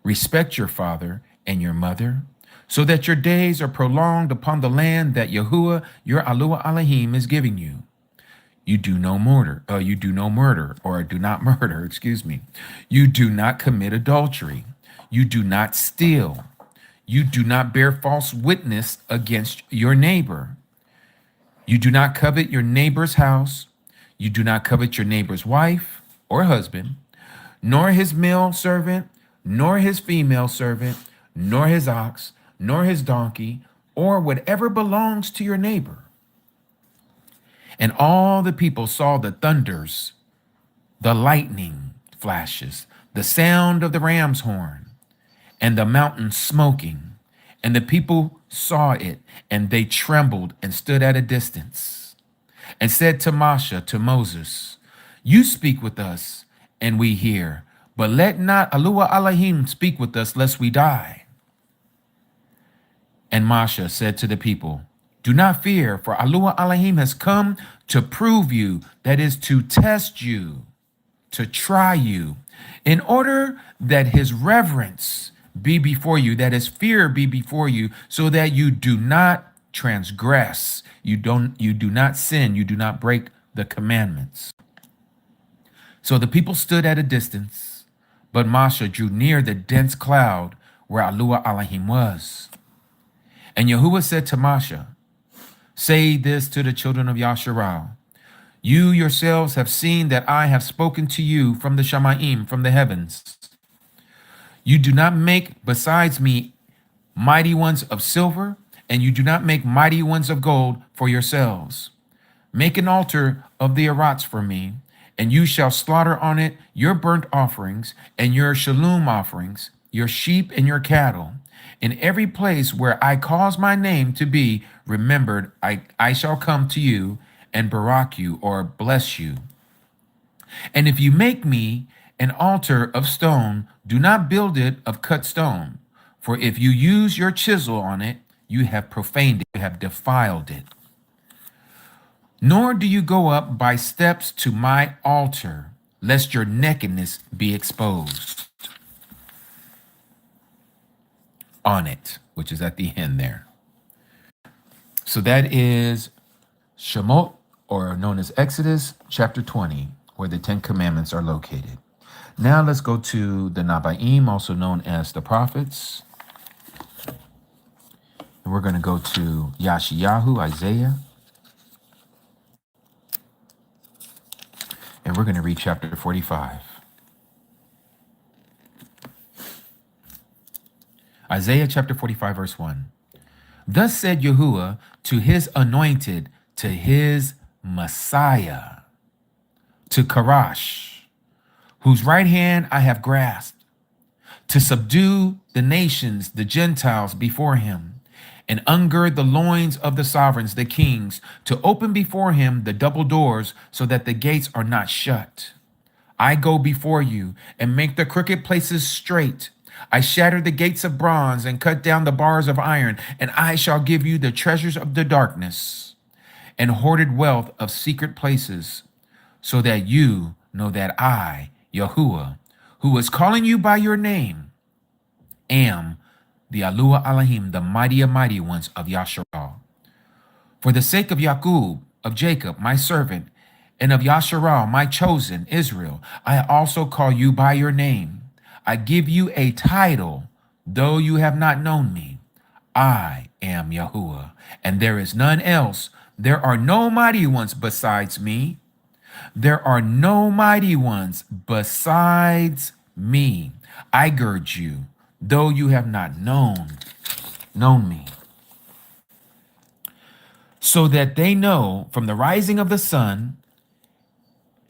Respect your father and your mother, so that your days are prolonged upon the land that Yahuah, your Yahuah Elohim, is giving you. You do not murder. You do not murder. You do not commit adultery. You do not steal. You do not bear false witness against your neighbor. You do not covet your neighbor's house. You do not covet your neighbor's wife or husband, nor his male servant, nor his female servant, nor his ox, nor his donkey, or whatever belongs to your neighbor. And all the people saw the thunders, the lightning flashes, the sound of the ram's horn, and the mountain smoking. And the people saw it, and they trembled and stood at a distance, and said to Moses, you speak with us, and we hear, but let not Yahuah Elohim speak with us, lest we die. And Moshe said to the people, do not fear, for Yahuah Elohim has come to prove you, that is to test you, to try you, in order that his reverence be before you, that his fear be before you, so that you do not transgress, you do not sin, you do not break the commandments. So the people stood at a distance, but Moshe drew near the dense cloud where Yahuah Elohim was. And Yahuah said to Moshe, say this to the children of Yasharal. You yourselves have seen that I have spoken to you from the Shamaim, from the heavens. You do not make besides me mighty ones of silver, and you do not make mighty ones of gold for yourselves. Make an altar of the Arats for me, and you shall slaughter on it your burnt offerings and your shalom offerings, your sheep and your cattle. In every place where I cause my name to be remembered, I shall come to you, and barak you or bless you. And if you make me an altar of stone, do not build it of cut stone. For if you use your chisel on it, you have profaned it, you have defiled it. Nor do you go up by steps to my altar, lest your nakedness be exposed on it, which is at the end there. So that is Shemot, or known as Exodus, chapter 20, where the 10 commandments are located. Now let's go to the Nabaim, also known as the prophets. And we're going to go to Yashayahu, Isaiah. And we're going to read chapter 45. Isaiah chapter 45, verse 1. Thus said Yahuah to his anointed, to his Messiah, to Karash, whose right hand I have grasped, to subdue the nations, the Gentiles before him, and ungird the loins of the sovereigns, the kings, to open before him the double doors so that the gates are not shut. I go before you and make the crooked places straight. I shatter the gates of bronze and cut down the bars of iron, and I shall give you the treasures of the darkness and hoarded wealth of secret places, so that you know that I, Yahuah, who is calling you by your name, am the Alua Alahim, the mighty of mighty ones of Yasharal. For the sake of Yaqub, of Jacob, my servant, and of Yasharal, my chosen, Israel, I also call you by your name. I give you a title, though you have not known me. I am Yahuah, and there is none else. There are no mighty ones besides me. There are no mighty ones besides me. I gird you, though you have not known me, so that they know from the rising of the sun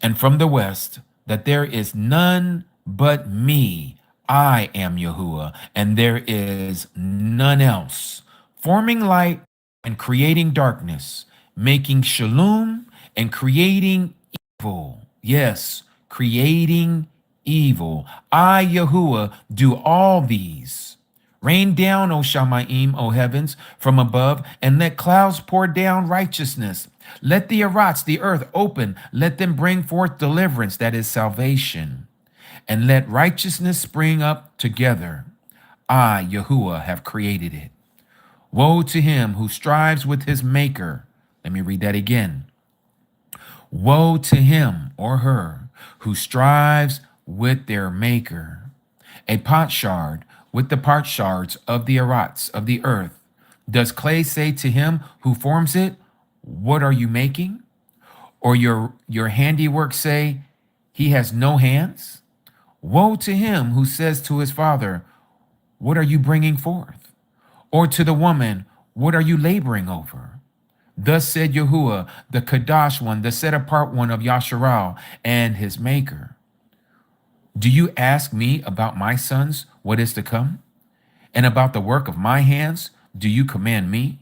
and from the west that there is none but me. I am Yahuah, and there is none else, forming light and creating darkness, making shalom and creating evil. Yes, creating evil. I, Yahuah, do all these. Rain down, O Shamayim, O heavens, from above, and let clouds pour down righteousness. Let the Arats, the earth, open. Let them bring forth deliverance, that is salvation. And let righteousness spring up together. I, Yahuah, have created it. Woe to him who strives with his maker. Let me read that again. Woe to him or her who strives with their maker. A potsherd with the potsherds of the Arats of the earth. Does clay say to him who forms it, what are you making? Or your handiwork say, he has no hands? Woe to him who says to his father, what are you bringing forth? Or to the woman, what are you laboring over? Thus said Yahuah, the Kadash one, the set apart one of Yasharal and his maker. Do you ask me about my sons, what is to come? And about the work of my hands, do you command me?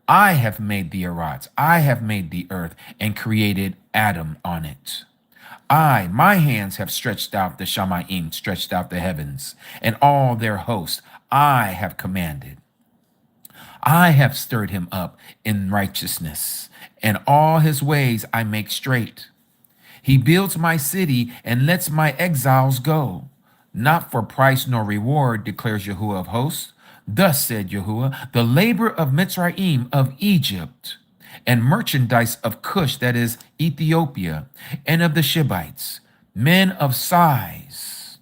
I have made the Arats, I have made the earth and created Adam on it. I, my hands have stretched out the Shamayim, stretched out the heavens, and all their hosts I have commanded. I have stirred him up in righteousness, and all his ways I make straight. He builds my city and lets my exiles go, not for price nor reward, declares Yahuah of hosts. Thus said Yahuah, the labor of Mitzrayim of Egypt, and merchandise of Cush, that is Ethiopia, and of the Shibites, men of size,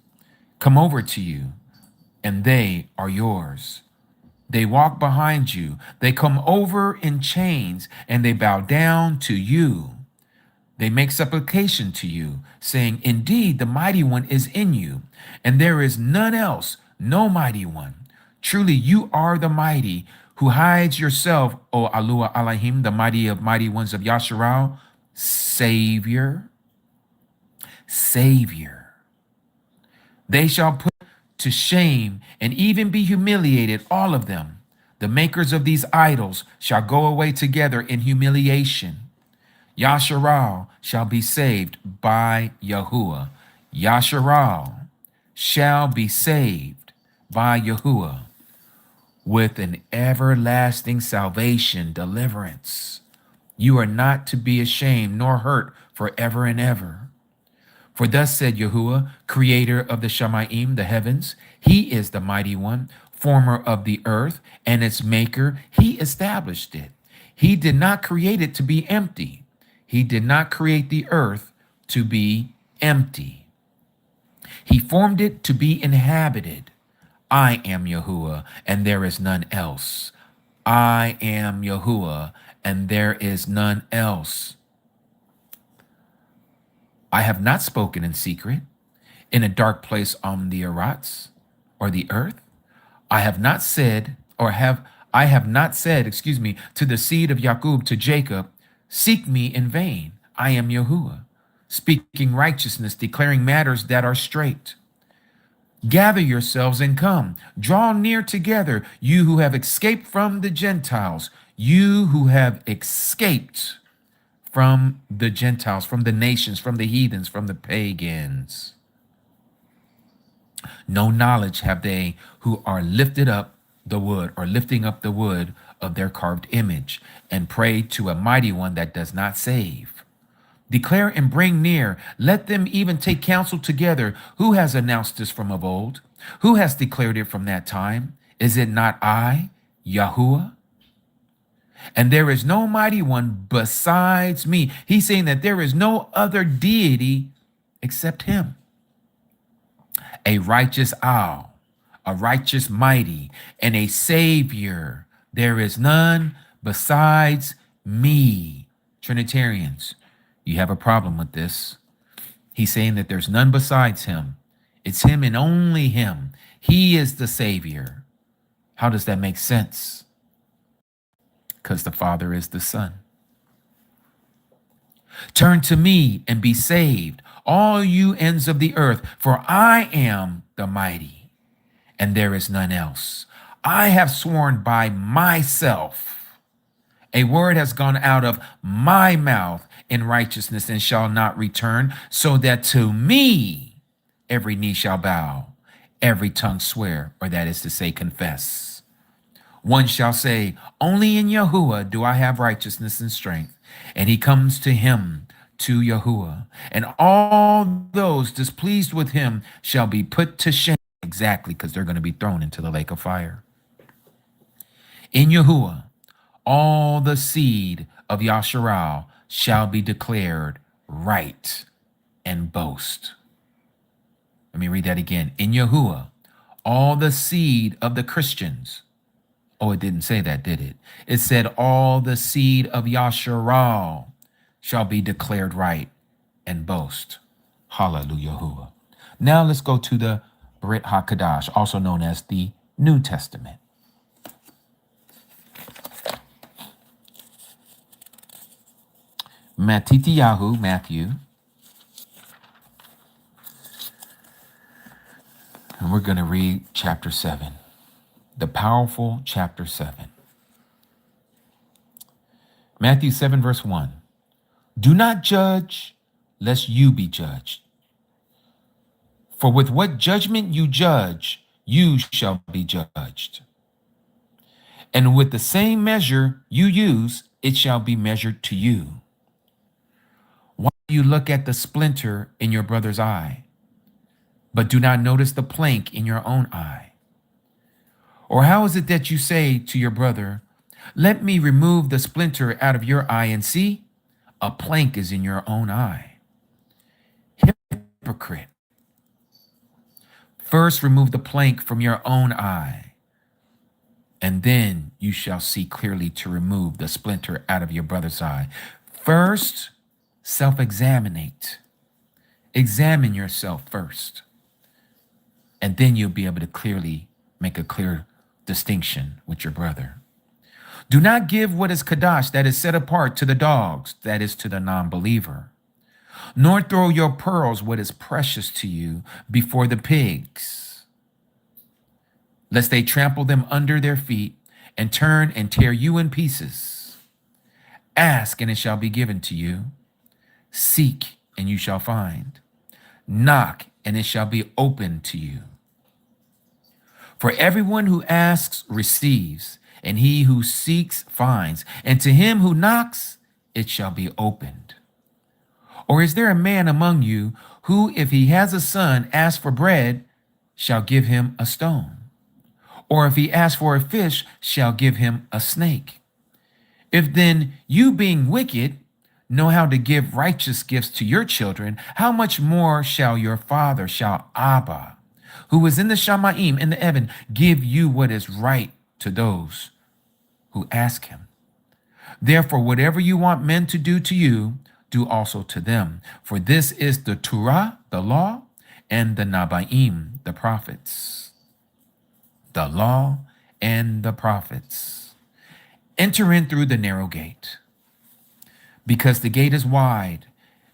come over to you, and they are yours. They walk behind you. They come over in chains, and they bow down to you. They make supplication to you, saying, indeed, the mighty one is in you, and there is none else, no mighty one. Truly, you are the mighty, who hides yourself, O Alua Alahim, the mighty of mighty ones of Yasharal, Savior, Savior. They shall put to shame and even be humiliated, all of them. The makers of these idols shall go away together in humiliation. Yasharal shall be saved by Yahuah. Yasharal shall be saved by Yahuah with an everlasting salvation, deliverance. You are not to be ashamed nor hurt forever and ever. For thus said Yahuah, creator of the Shamayim, the heavens, he is the mighty one, former of the earth, and its maker. He established it. He did not create it to be empty. He did not create the earth to be empty. He formed it to be inhabited. I am Yahuah, and there is none else. I am Yahuah, and there is none else. I have not spoken in secret, in a dark place on the Arats, or the earth. I have not said, to the seed of Jacob, to Jacob, seek me in vain. I am Yahuah, speaking righteousness, declaring matters that are straight. Gather yourselves and come. Draw near together, you who have escaped from the Gentiles, you who have escaped from the Gentiles, from the nations, from the heathens, from the pagans. No knowledge have they who are lifted up the wood, or lifting up the wood of their carved image, and pray to a mighty one that does not save. Declare and bring near, let them even take counsel together. Who has announced this from of old? Who has declared it from that time? Is it not I, Yahuah? And there is no mighty one besides me. He's saying that there is no other deity except him. A righteous owl, a righteous mighty, and a savior. There is none besides me. Trinitarians, you have a problem with this. He's saying that there's none besides him. It's him and only him. He is the savior. How does that make sense? Because the Father is the Son. Turn to me and be saved, all you ends of the earth, for I am the mighty, and there is none else. I have sworn by myself. A word has gone out of my mouth in righteousness and shall not return, so that to me every knee shall bow, every tongue swear, or that is to say, confess. One shall say, only in Yahuah do I have righteousness and strength. And he comes to him, to Yahuah. And all those displeased with him shall be put to shame. Exactly, because they're going to be thrown into the lake of fire. In Yahuah, all the seed of Yasharal shall be declared right and boast. Let me read that again. In Yahuah, all the seed of the Christians. Oh, it didn't say that, did it? It said all the seed of Yasharal shall be declared right and boast. Hallelujah. Now let's go to the Brit HaKadosh, also known as the New Testament. Matityahu, Matthew. And we're going to read chapter 7. The powerful chapter 7. Matthew 7, verse 1. Do not judge, lest you be judged. For with what judgment you judge, you shall be judged. And with the same measure you use, it shall be measured to you. Why do you look at the splinter in your brother's eye, but do not notice the plank in your own eye? Or how is it that you say to your brother, let me remove the splinter out of your eye, and see, a plank is in your own eye? Hypocrite. First remove the plank from your own eye, and then you shall see clearly to remove the splinter out of your brother's eye. First, self-examinate. Examine yourself first, and then you'll be able to clearly make a clear distinction with your brother. Do not give what is kadosh, that is set apart, to the dogs, that is to the non-believer. Nor throw your pearls, what is precious to you, before the pigs, lest they trample them under their feet and turn and tear you in pieces. Ask, and it shall be given to you. Seek, and you shall find. Knock, and it shall be opened to you. For everyone who asks receives, and he who seeks finds, and to him who knocks it shall be opened. Or is there a man among you who, if he has a son, asks for bread, shall give him a stone? Or if he asks for a fish, shall give him a snake? If then you, being wicked, know how to give righteous gifts to your children, how much more shall your Father, shall Abba, who is in the Shamaim, in the heaven, give you what is right to those who ask him? Therefore, whatever you want men to do to you, do also to them. For this is the TURAH, the law, and the Nabaim, the prophets. The law and the prophets. Enter in through the narrow gate, because the gate is wide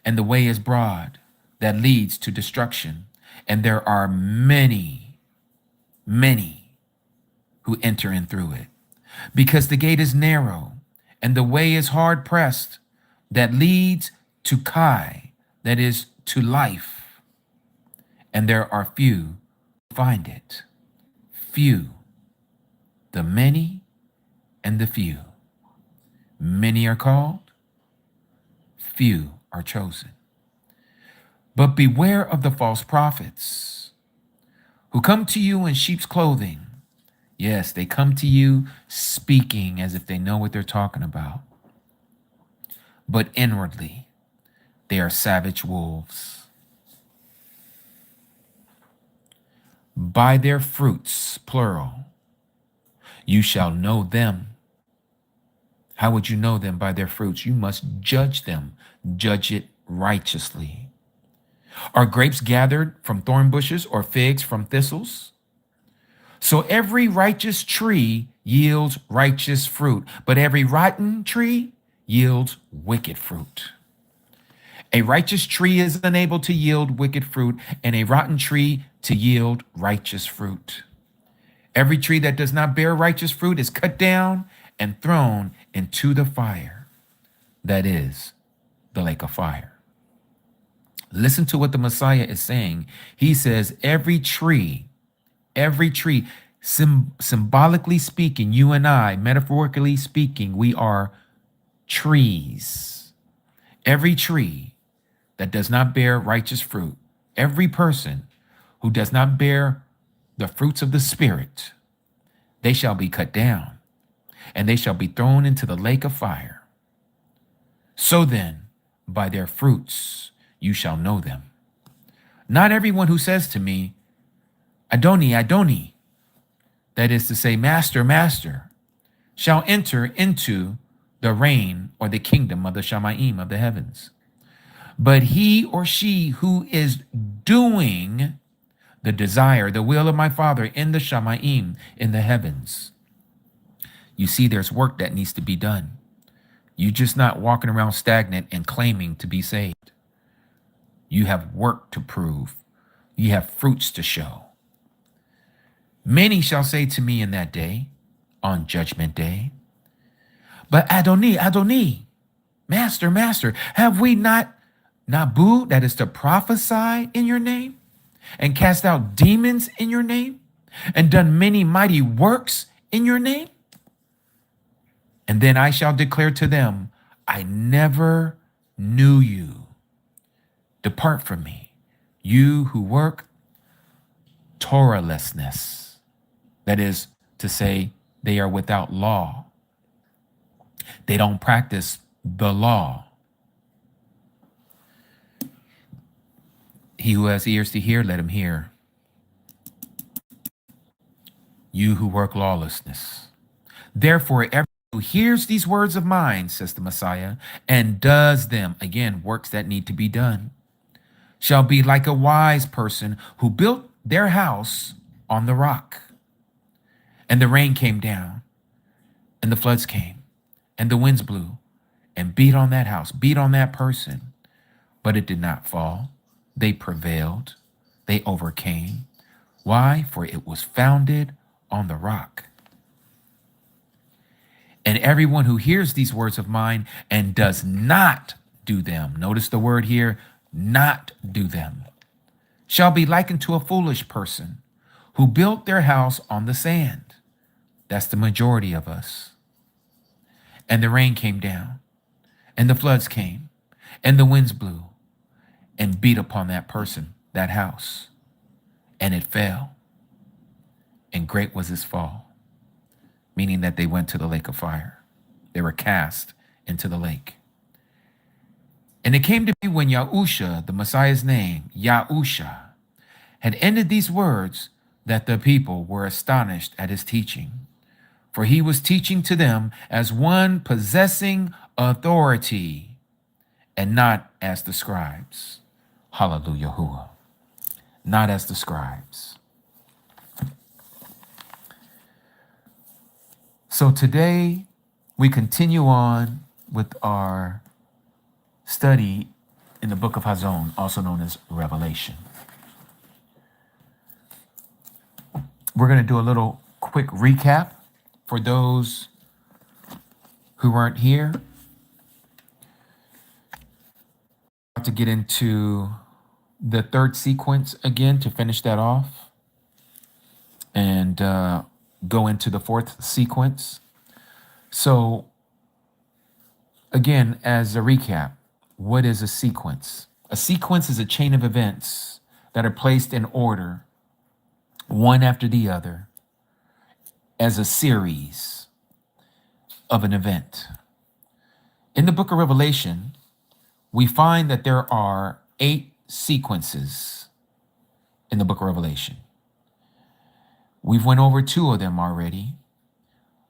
and the way is broad that leads to destruction, and there are many, many who enter in through it. Because the gate is narrow and the way is hard pressed that leads to Kai, that is to life, and there are few who find it. Few, the many and the few. Many are called, few are chosen. But beware of the false prophets who come to you in sheep's clothing. Yes, they come to you speaking as if they know what they're talking about. But inwardly, they are savage wolves. By their fruits, plural, you shall know them. How would you know them? By their fruits. You must judge them. Judge it righteously. Are grapes gathered from thorn bushes or figs from thistles? So every righteous tree yields righteous fruit, but every rotten tree yields wicked fruit. A righteous tree is unable to yield wicked fruit, and a rotten tree to yield righteous fruit. Every tree that does not bear righteous fruit is cut down and thrown into the fire, that is, the lake of fire. Listen to what the Messiah is saying. He says, every tree, symbolically speaking, you and I, metaphorically speaking, we are trees. Every tree that does not bear righteous fruit, every person who does not bear the fruits of the Spirit, they shall be cut down, and they shall be thrown into the lake of fire. So then, by their fruits you shall know them. Not everyone who says to me, Adoni, Adoni, that is to say, Master, Master, shall enter into the reign or the kingdom of the Shamaim of the heavens, but he or she who is doing the desire, the will of my Father in the Shamaim, in the heavens. You see, there's work that needs to be done. You're just not walking around stagnant and claiming to be saved. You have work to prove. You have fruits to show. Many shall say to me in that day, on judgment day, but Adoni, Adoni, Master, Master, have we not Nabu, that is to prophesy in your name, and cast out demons in your name, and done many mighty works in your name? And then I shall declare to them, I never knew you. Depart from me, you who work Torahlessness. That is to say, they are without law. They don't practice the law. He who has ears to hear, let him hear. You who work lawlessness. Therefore, everyone who hears these words of mine, says the Messiah, and does them, again, works that need to be done, shall be like a wise person who built their house on the rock. And the rain came down, and the floods came, and the winds blew, and beat on that house, beat on that person, but it did not fall. They prevailed. They overcame. Why? For it was founded on the rock. And And everyone who hears these words of mine and does not do them, notice the word here, not do them, shall be likened to a foolish person who built their house on the sand. That's the majority of us. And the rain came down, and the floods came, and the winds blew and beat upon that person, that house, and it fell. And great was its fall, meaning that they went to the lake of fire. They were cast into the lake. And it came to be when Yahusha, the Messiah's name, Yahusha, had ended these words that the people were astonished at his teaching. For he was teaching to them as one possessing authority and not as the scribes. Hallelujah. Yahuah. Not as the scribes. So today we continue on with our study in the book of Hazon, also known as Revelation. We're going to do a little quick recap for those who weren't here. To get into the third sequence again to finish that off and go into the fourth sequence. So again, as a recap, what is a sequence? A sequence is a chain of events that are placed in order, one after the other, as a series of an event. In the book of Revelation, we find that there are 8 sequences in the book of Revelation. We've went over 2 of them already.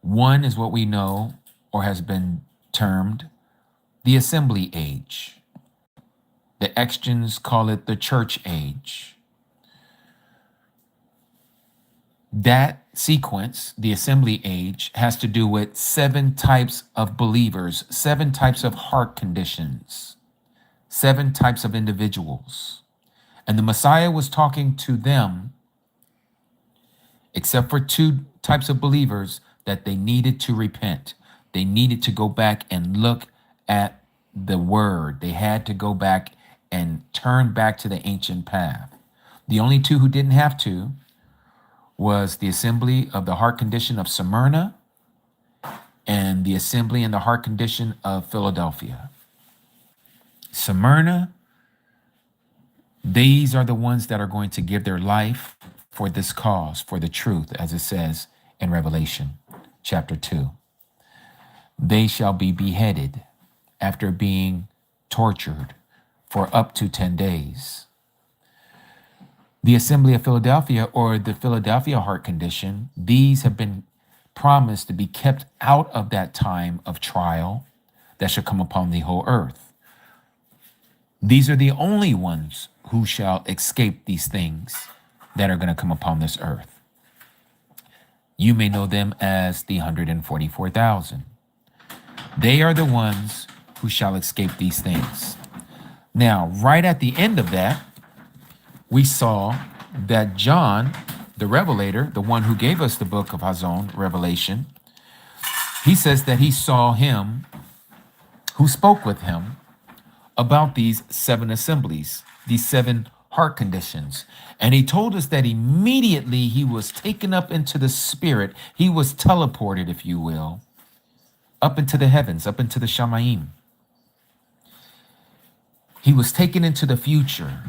One is what we know or has been termed the assembly age. The extions call it the church age. That sequence, the assembly age, has to do with 7 types of believers, 7 types of heart conditions, 7 types of individuals. And the Messiah was talking to them, except for 2 types of believers, that they needed to repent. They needed to go back and look at the word. They had to go back and turn back to the ancient path. The only 2 who didn't have to was the assembly of the heart condition of Smyrna and the assembly and the heart condition of Philadelphia. Smyrna, these are the ones that are going to give their life for this cause, for the truth, as it says in Revelation chapter 2. They shall be beheaded after being tortured for up to 10 days. The assembly of Philadelphia, or the Philadelphia heart condition, these have been promised to be kept out of that time of trial that shall come upon the whole earth. These are the only ones who shall escape these things that are going to come upon this earth. You may know them as the 144,000. They are the ones who shall escape these things. Now, right at the end of that, we saw that John, the Revelator, the one who gave us the book of Hazon, Revelation, he says that he saw him who spoke with him about these 7 assemblies, these 7 heart conditions. And he told us that immediately he was taken up into the spirit. He was teleported, if you will, up into the heavens, up into the Shamayim. He was taken into the future.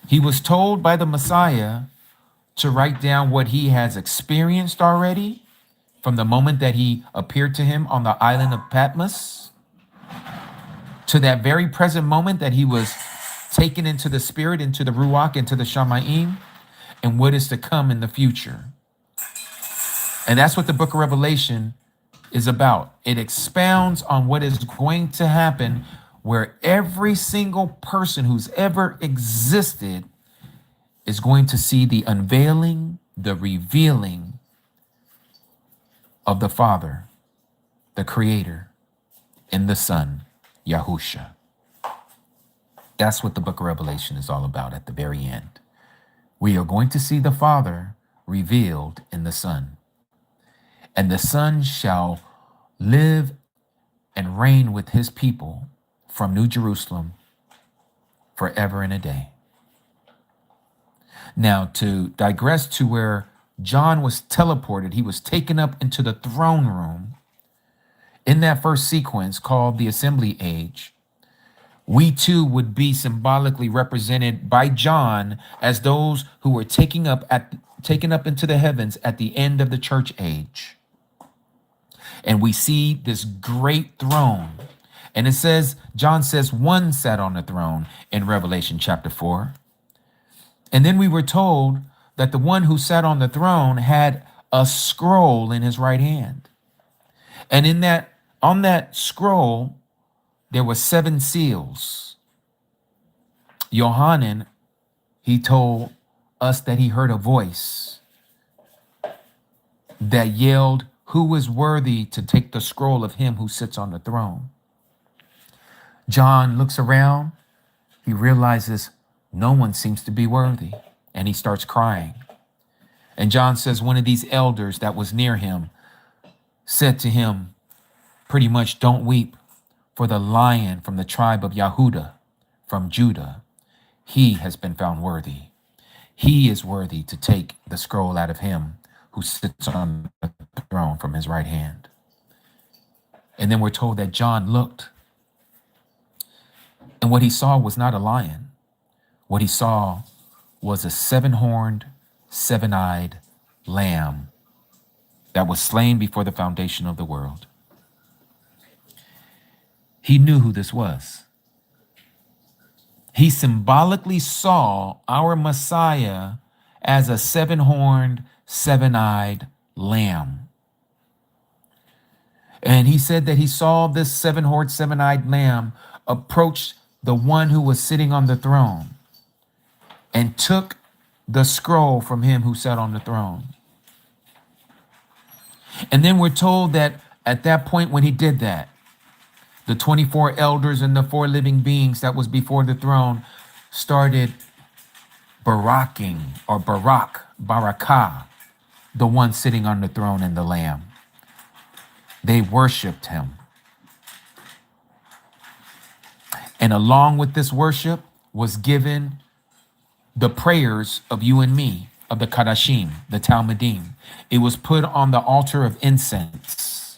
He was told by the Messiah to write down what he has experienced already from the moment that he appeared to him on the island of Patmos to that very present moment that he was taken into the spirit, into the Ruach, into the Shamayim, and what is to come in the future. And that's what the book of Revelation is about. It expounds on what is going to happen, where every single person who's ever existed is going to see the unveiling, the revealing of the Father, the Creator, and the Son, Yahusha. That's what the book of Revelation is all about at the very end. We are going to see the Father revealed in the Son. And the Son shall live and reign with his people from New Jerusalem forever and a day. Now, to digress to where John was teleported, he was taken up into the throne room in that first sequence called the assembly age. We too would be symbolically represented by John as those who were taken up into the heavens at the end of the church age. And we see this great throne. And it says, John says, one sat on the throne in Revelation chapter 4. And then we were told that the one who sat on the throne had a scroll in his right hand. And on that scroll, there were 7 seals. Yohanan, he told us that he heard a voice that yelled, "Who is worthy to take the scroll of him who sits on the throne?" John looks around. He realizes no one seems to be worthy, and he starts crying. And John says one of these elders that was near him said to him, pretty much, "Don't weep, for the Lion from the tribe of Yahudah, from Judah, he has been found worthy. He is worthy to take the scroll out of him who sits on the throne from his right hand." And then we're told that John looked, and what he saw was not a lion. What he saw was a 7-horned, 7-eyed lamb that was slain before the foundation of the world. He knew who this was. He symbolically saw our Messiah as a 7-horned, 7-eyed lamb. And he said that he saw this 7-horned, 7-eyed lamb approach the one who was sitting on the throne and took the scroll from him who sat on the throne. And then we're told that at that point when he did that, the 24 elders and the 4 living beings that was before the throne started barakah, the one sitting on the throne and the lamb. They worshiped him. And along with this worship was given the prayers of you and me, of the Kadashim, the Talmudim. It was put on the altar of incense.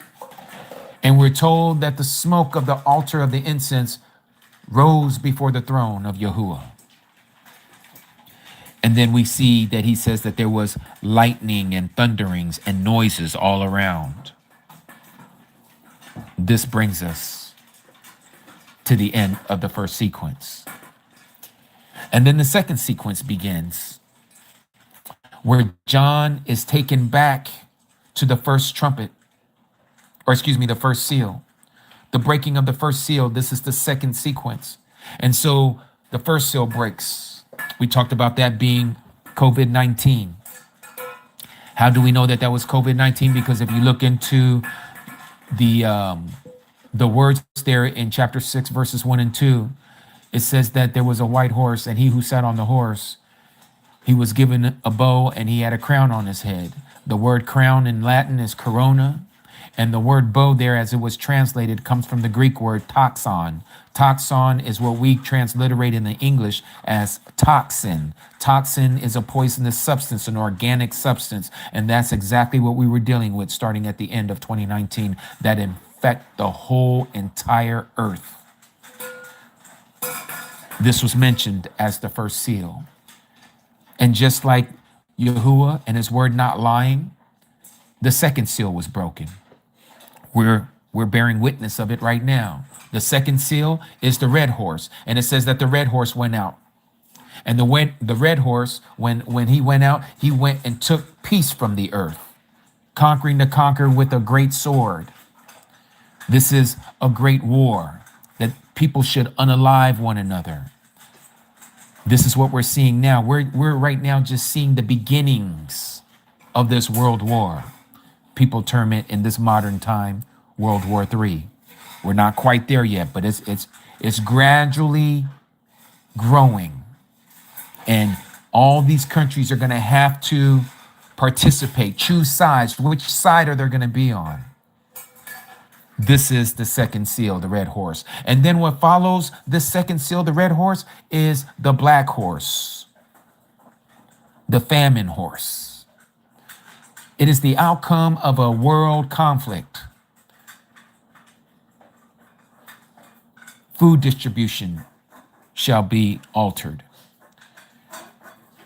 And we're told that the smoke of the altar of the incense rose before the throne of Yahuah. And then we see that he says that there was lightning and thunderings and noises all around. This brings us to the end of the first sequence. And then the second sequence begins, where John is taken back to the first trumpet, the first seal. The breaking of the first seal, this is the second sequence. And so the first seal breaks. We talked about that being COVID-19. How do we know that that was COVID-19? Because if you look into the words there in chapter 6, verses 1 and 2, it says that there was a white horse, and he who sat on the horse, he was given a bow and he had a crown on his head. The word crown in Latin is corona. And the word bow there, as it was translated, comes from the Greek word toxon. Toxon is what we transliterate in the English as toxin. Toxin is a poisonous substance, an organic substance. And that's exactly what we were dealing with starting at the end of 2019, that infect the whole entire earth. This was mentioned as the first seal. And just like Yahuah and his word not lying, the second seal was broken. We're bearing witness of it right now. The second seal is the red horse. And it says that the red horse went out. And the red horse, when he went out, he went and took peace from the earth, conquering the conqueror with a great sword. This is a great war that people should unalive one another. This is what we're seeing now. We're right now just seeing the beginnings of this world war. People term it in this modern time World War III. We're not quite there yet, but it's gradually growing. And all these countries are going to have to participate, choose sides. Which side are they going to be on? This is the second seal, the red horse. And then what follows this second seal, the red horse, is the black horse, the famine horse. It is the outcome of a world conflict. Food distribution shall be altered.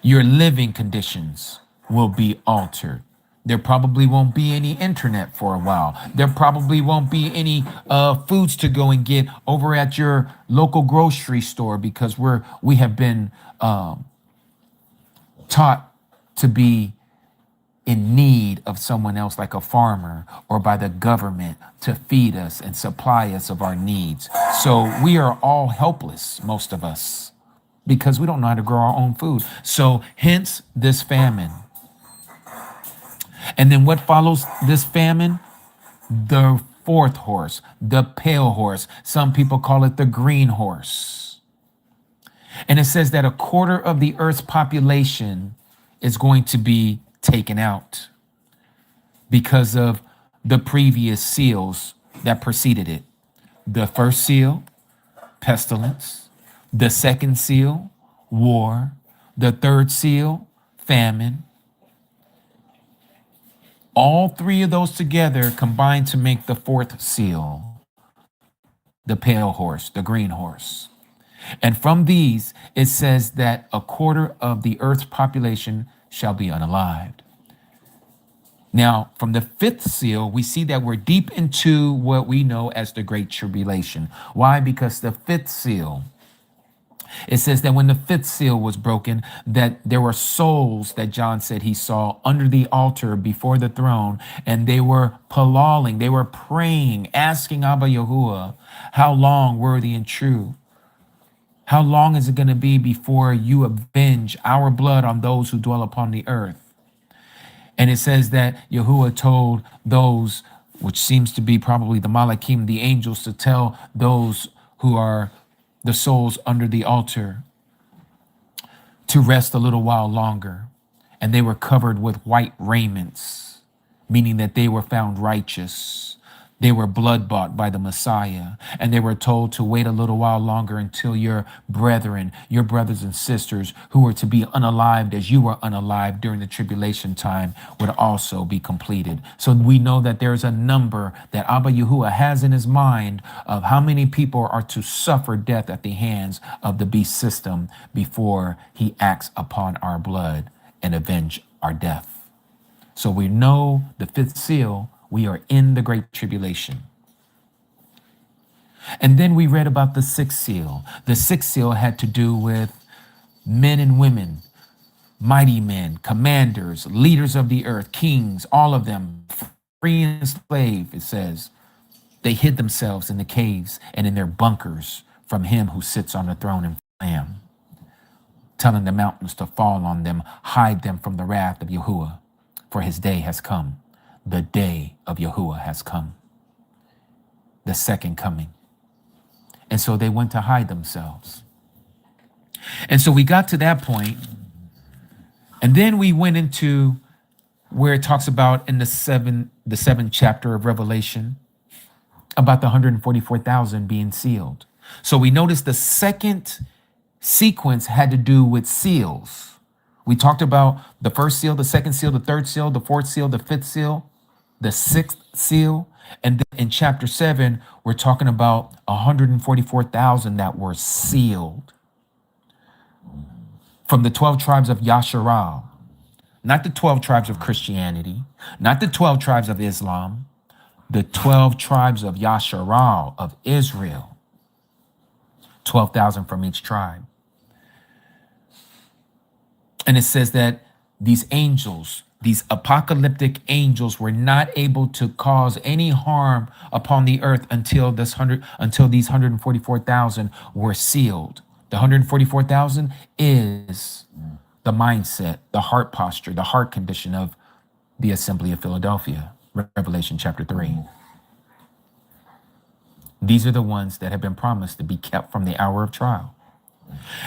Your living conditions will be altered. There probably won't be any internet for a while. There probably won't be any foods to go and get over at your local grocery store, because we have been taught to be in need of someone else, like a farmer, or by the government, to feed us and supply us of our needs. So we are all helpless, most of us, because we don't know how to grow our own food. So hence this famine. And then what follows this famine? The fourth horse, the pale horse. Some people call it the green horse. And it says that a quarter of the earth's population is going to be taken out because of the previous seals that preceded it. The first seal, pestilence. The second seal, war. The third seal, famine. All three of those together combine to make the fourth seal, the pale horse, the green horse. And from these, it says that a quarter of the earth's population shall be unalived. Now, from the fifth seal, we see that we're deep into what we know as the Great Tribulation. Why? Because the fifth seal, it says that when the fifth seal was broken, that there were souls that John said he saw under the altar before the throne, and they were palaling, they were praying, asking Abba Yahuah, how long, worthy and true? How long is it going to be before you avenge our blood on those who dwell upon the earth? And it says that Yahuah told those, which seems to be probably the Malachim, the angels, to tell those who are the souls under the altar to rest a little while longer. And they were covered with white raiments, meaning that they were found righteous. They were blood bought by the Messiah, and they were told to wait a little while longer until your brethren, your brothers and sisters who were to be unalived as you were unalived during the tribulation time would also be completed. So we know that there's a number that Abba Yahuah has in his mind of how many people are to suffer death at the hands of the beast system before he acts upon our blood and avenge our death. So we know the fifth seal, we are in the Great Tribulation. And then we read about the sixth seal. The sixth seal had to do with men and women, mighty men, commanders, leaders of the earth, kings, all of them, free and slave, it says. They hid themselves in the caves and in their bunkers from him who sits on the throne and Lamb, telling the mountains to fall on them, hide them from the wrath of Yahuah, for his day has come. The day of Yahuah has come, the second coming. And so they went to hide themselves. And so we got to that point, and then we went into where it talks about in the seventh chapter of Revelation about the 144,000 being sealed. So we noticed the second sequence had to do with seals. We talked about the first seal, the second seal, the third seal, the fourth seal, the fifth seal, the sixth seal. And then in chapter 7, we're talking about 144,000 that were sealed from the 12 tribes of Yasharal, not the 12 tribes of Christianity, not the 12 tribes of Islam, the 12 tribes of Yasharal of Israel, 12,000 from each tribe. And it says that these angels, these apocalyptic angels, were not able to cause any harm upon the earth until these 144,000 were sealed. The 144,000 is the mindset, the heart posture, the heart condition of the Assembly of Philadelphia, Revelation chapter 3. These are the ones that have been promised to be kept from the hour of trial.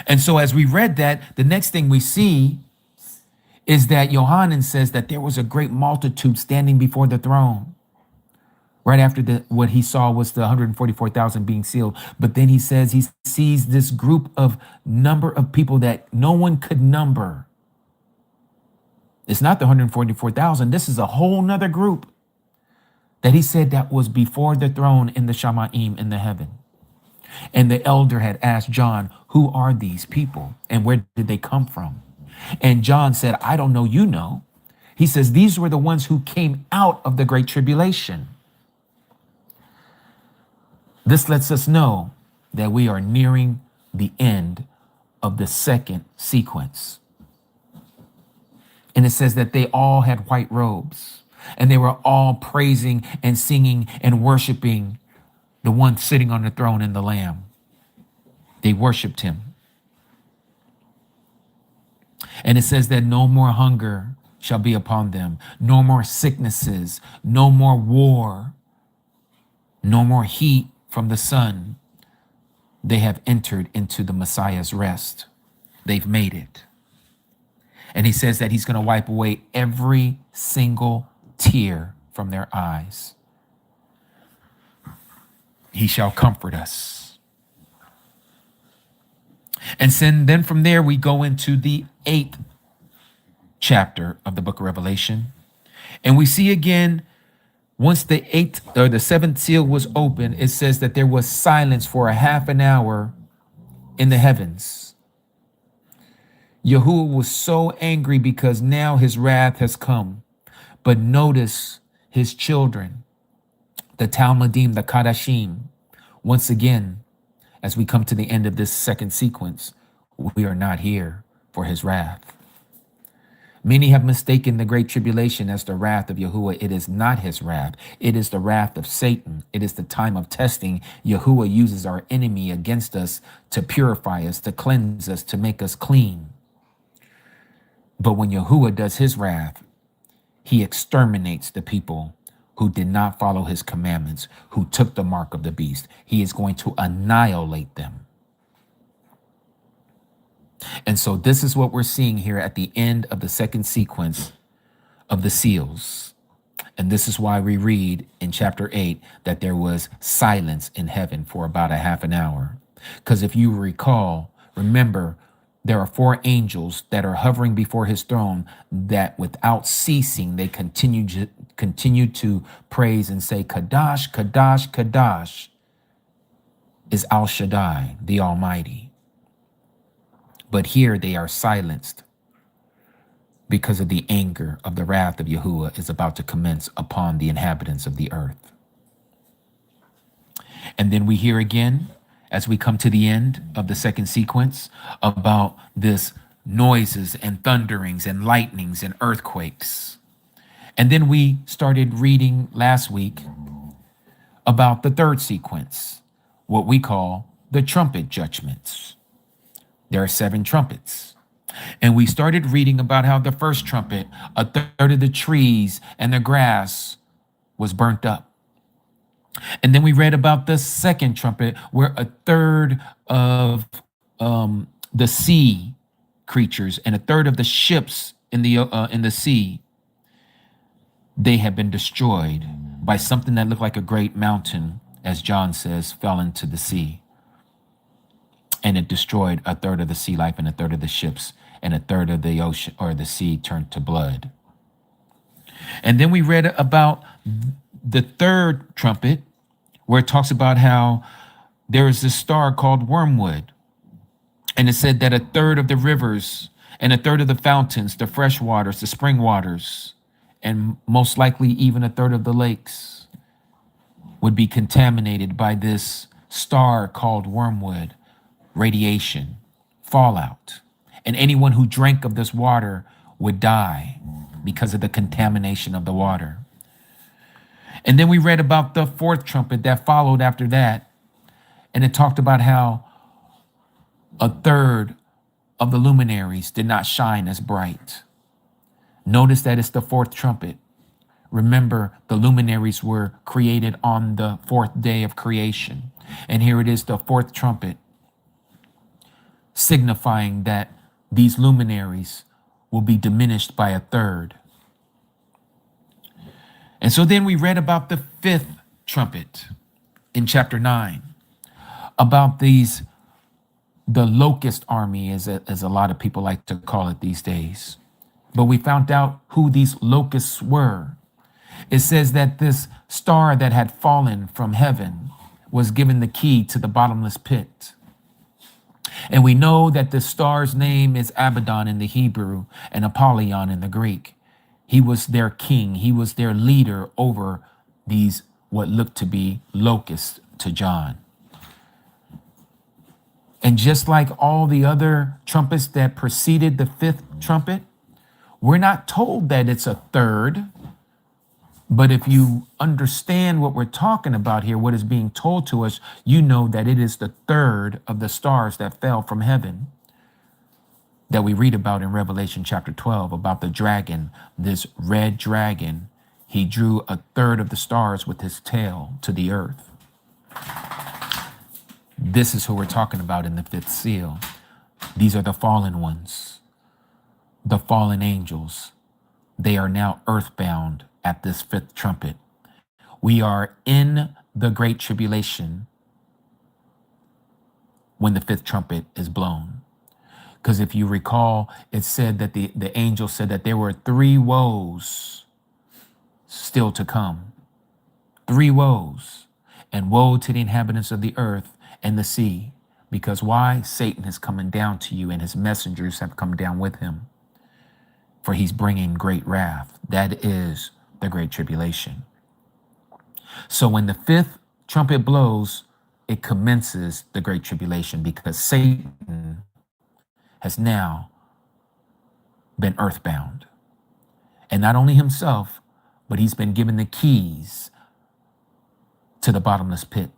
And so as we read that, the next thing we see is that Yohanan says that there was a great multitude standing before the throne, Right after what he saw was the 144,000 being sealed. But then he says he sees this group of number of people that no one could number. It's not the 144,000. This is a whole nother group that he said that was before the throne in the Shamaim in the heaven. And the elder had asked John, who are these people and where did they come from? And John said, I don't know, you know. He says, these were the ones who came out of the great tribulation. This lets us know that we are nearing the end of the second sequence. And it says that they all had white robes and they were all praising and singing and worshiping the one sitting on the throne and the Lamb. They worshiped him. And it says that no more hunger shall be upon them, no more sicknesses, no more war, no more heat from the sun. They have entered into the Messiah's rest. They've made it. And he says that he's going to wipe away every single tear from their eyes. He shall comfort us. And then from there, we go into the 8th chapter of the book of Revelation. And we see again, once the 8th or the 7th seal was opened, it says that there was silence for a half an hour in the heavens. Yahuah was so angry because now his wrath has come. But notice his children, the Talmudim, the Kadashim. Once again, as we come to the end of this second sequence, we are not here for his wrath. Many have mistaken the great tribulation as the wrath of Yahuah. It is not his wrath. It is the wrath of Satan. It is the time of testing. Yahuah uses our enemy against us to purify us, to cleanse us, to make us clean. But when Yahuah does his wrath, he exterminates the people who did not follow his commandments, who took the mark of the beast. He is going to annihilate them. And so this is what we're seeing here at the end of the second sequence of the seals. And this is why we read in chapter 8 that there was silence in heaven for about a half an hour. Because if you recall, remember, there are 4 angels that are hovering before his throne that without ceasing, they continue to praise and say, Kadash, Kadash, Kadash is Al Shaddai, the Almighty. But here they are silenced because of the anger of the wrath of Yahuah is about to commence upon the inhabitants of the earth. And then we hear again, as we come to the end of the second sequence, about this noises and thunderings and lightnings and earthquakes. And then we started reading last week about the third sequence, what we call the trumpet judgments. There are 7 trumpets. And we started reading about how the first trumpet, a third of the trees and the grass was burnt up. And then we read about the second trumpet, where a third of the sea creatures and a third of the ships in the sea, they have been destroyed by something that looked like a great mountain, as John says, fell into the sea. And it destroyed a third of the sea life and a third of the ships, and a third of the ocean or the sea turned to blood. And then we read about the third trumpet, where it talks about how there is this star called wormwood. And it said that a third of the rivers and a third of the fountains, the fresh waters, the spring waters, and most likely even a third of the lakes would be contaminated by this star called wormwood. Radiation, fallout, and anyone who drank of this water would die because of the contamination of the water. And then we read about the fourth trumpet that followed after that, and it talked about how a third of the luminaries did not shine as bright. Notice that it's the fourth trumpet. Remember, the luminaries were created on the 4th day of creation. And here it is, the fourth trumpet, signifying that these luminaries will be diminished by a third. And so then we read about the 5th trumpet in chapter 9 about the locust army, as a lot of people like to call it these days. But we found out who these locusts were. It says that this star that had fallen from heaven was given the key to the bottomless pit. And we know that the star's name is Abaddon in the Hebrew and Apollyon in the Greek. He was their king. He was their leader over these, what looked to be locusts to John. And just like all the other trumpets that preceded the fifth trumpet, we're not told that it's a third. But if you understand what we're talking about here, what is being told to us, you know that it is the third of the stars that fell from heaven that we read about in Revelation chapter 12, about the dragon, this red dragon. He drew a third of the stars with his tail to the earth. This is who we're talking about in the fifth seal. These are the fallen ones, the fallen angels. They are now earthbound at this fifth trumpet. We are in the great tribulation when the fifth trumpet is blown. Because if you recall, it said that the angel said that there were 3 woes still to come. 3 woes. And woe to the inhabitants of the earth and the sea. Because why? Satan is coming down to you, and his messengers have come down with him. For he's bringing great wrath. That is the great tribulation. So when the fifth trumpet blows, it commences the great tribulation, because Satan has now been earthbound. And not only himself, but he's been given the keys to the bottomless pit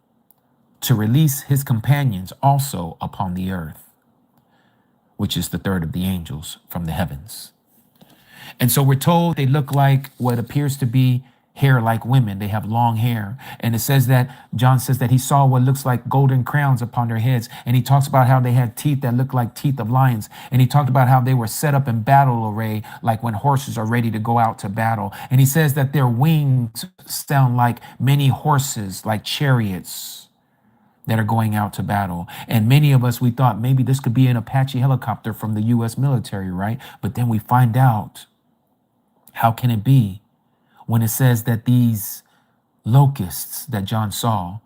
to release his companions also upon the earth, which is the third of the angels from the heavens. And so we're told they look like what appears to be hair like women. They have long hair. And it says that John says that he saw what looks like golden crowns upon their heads. And he talks about how they had teeth that looked like teeth of lions. And he talked about how they were set up in battle array, like when horses are ready to go out to battle. And he says that their wings sound like many horses, like chariots that are going out to battle. And many of us, we thought maybe this could be an Apache helicopter from the U.S. military, right? But then we find out, how can it be when it says that these locusts that John saw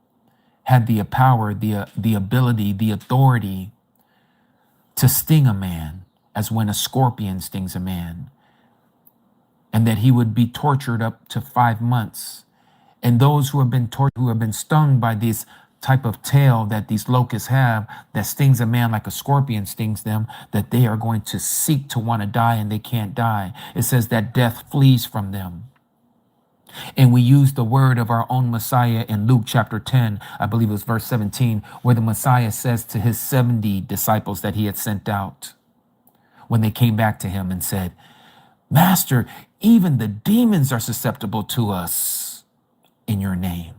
had the power, the ability, the authority to sting a man as when a scorpion stings a man, and that he would be tortured up to 5 months. And those who have been tortured, who have been stung by this type of tail that these locusts have, that stings a man like a scorpion stings them, that they are going to seek to want to die and they can't die. It says that death flees from them. And we use the word of our own Messiah in Luke chapter 10, I believe it was verse 17, where the Messiah says to his 70 disciples that he had sent out, when they came back to him and said, Master, even the demons are susceptible to us in your name.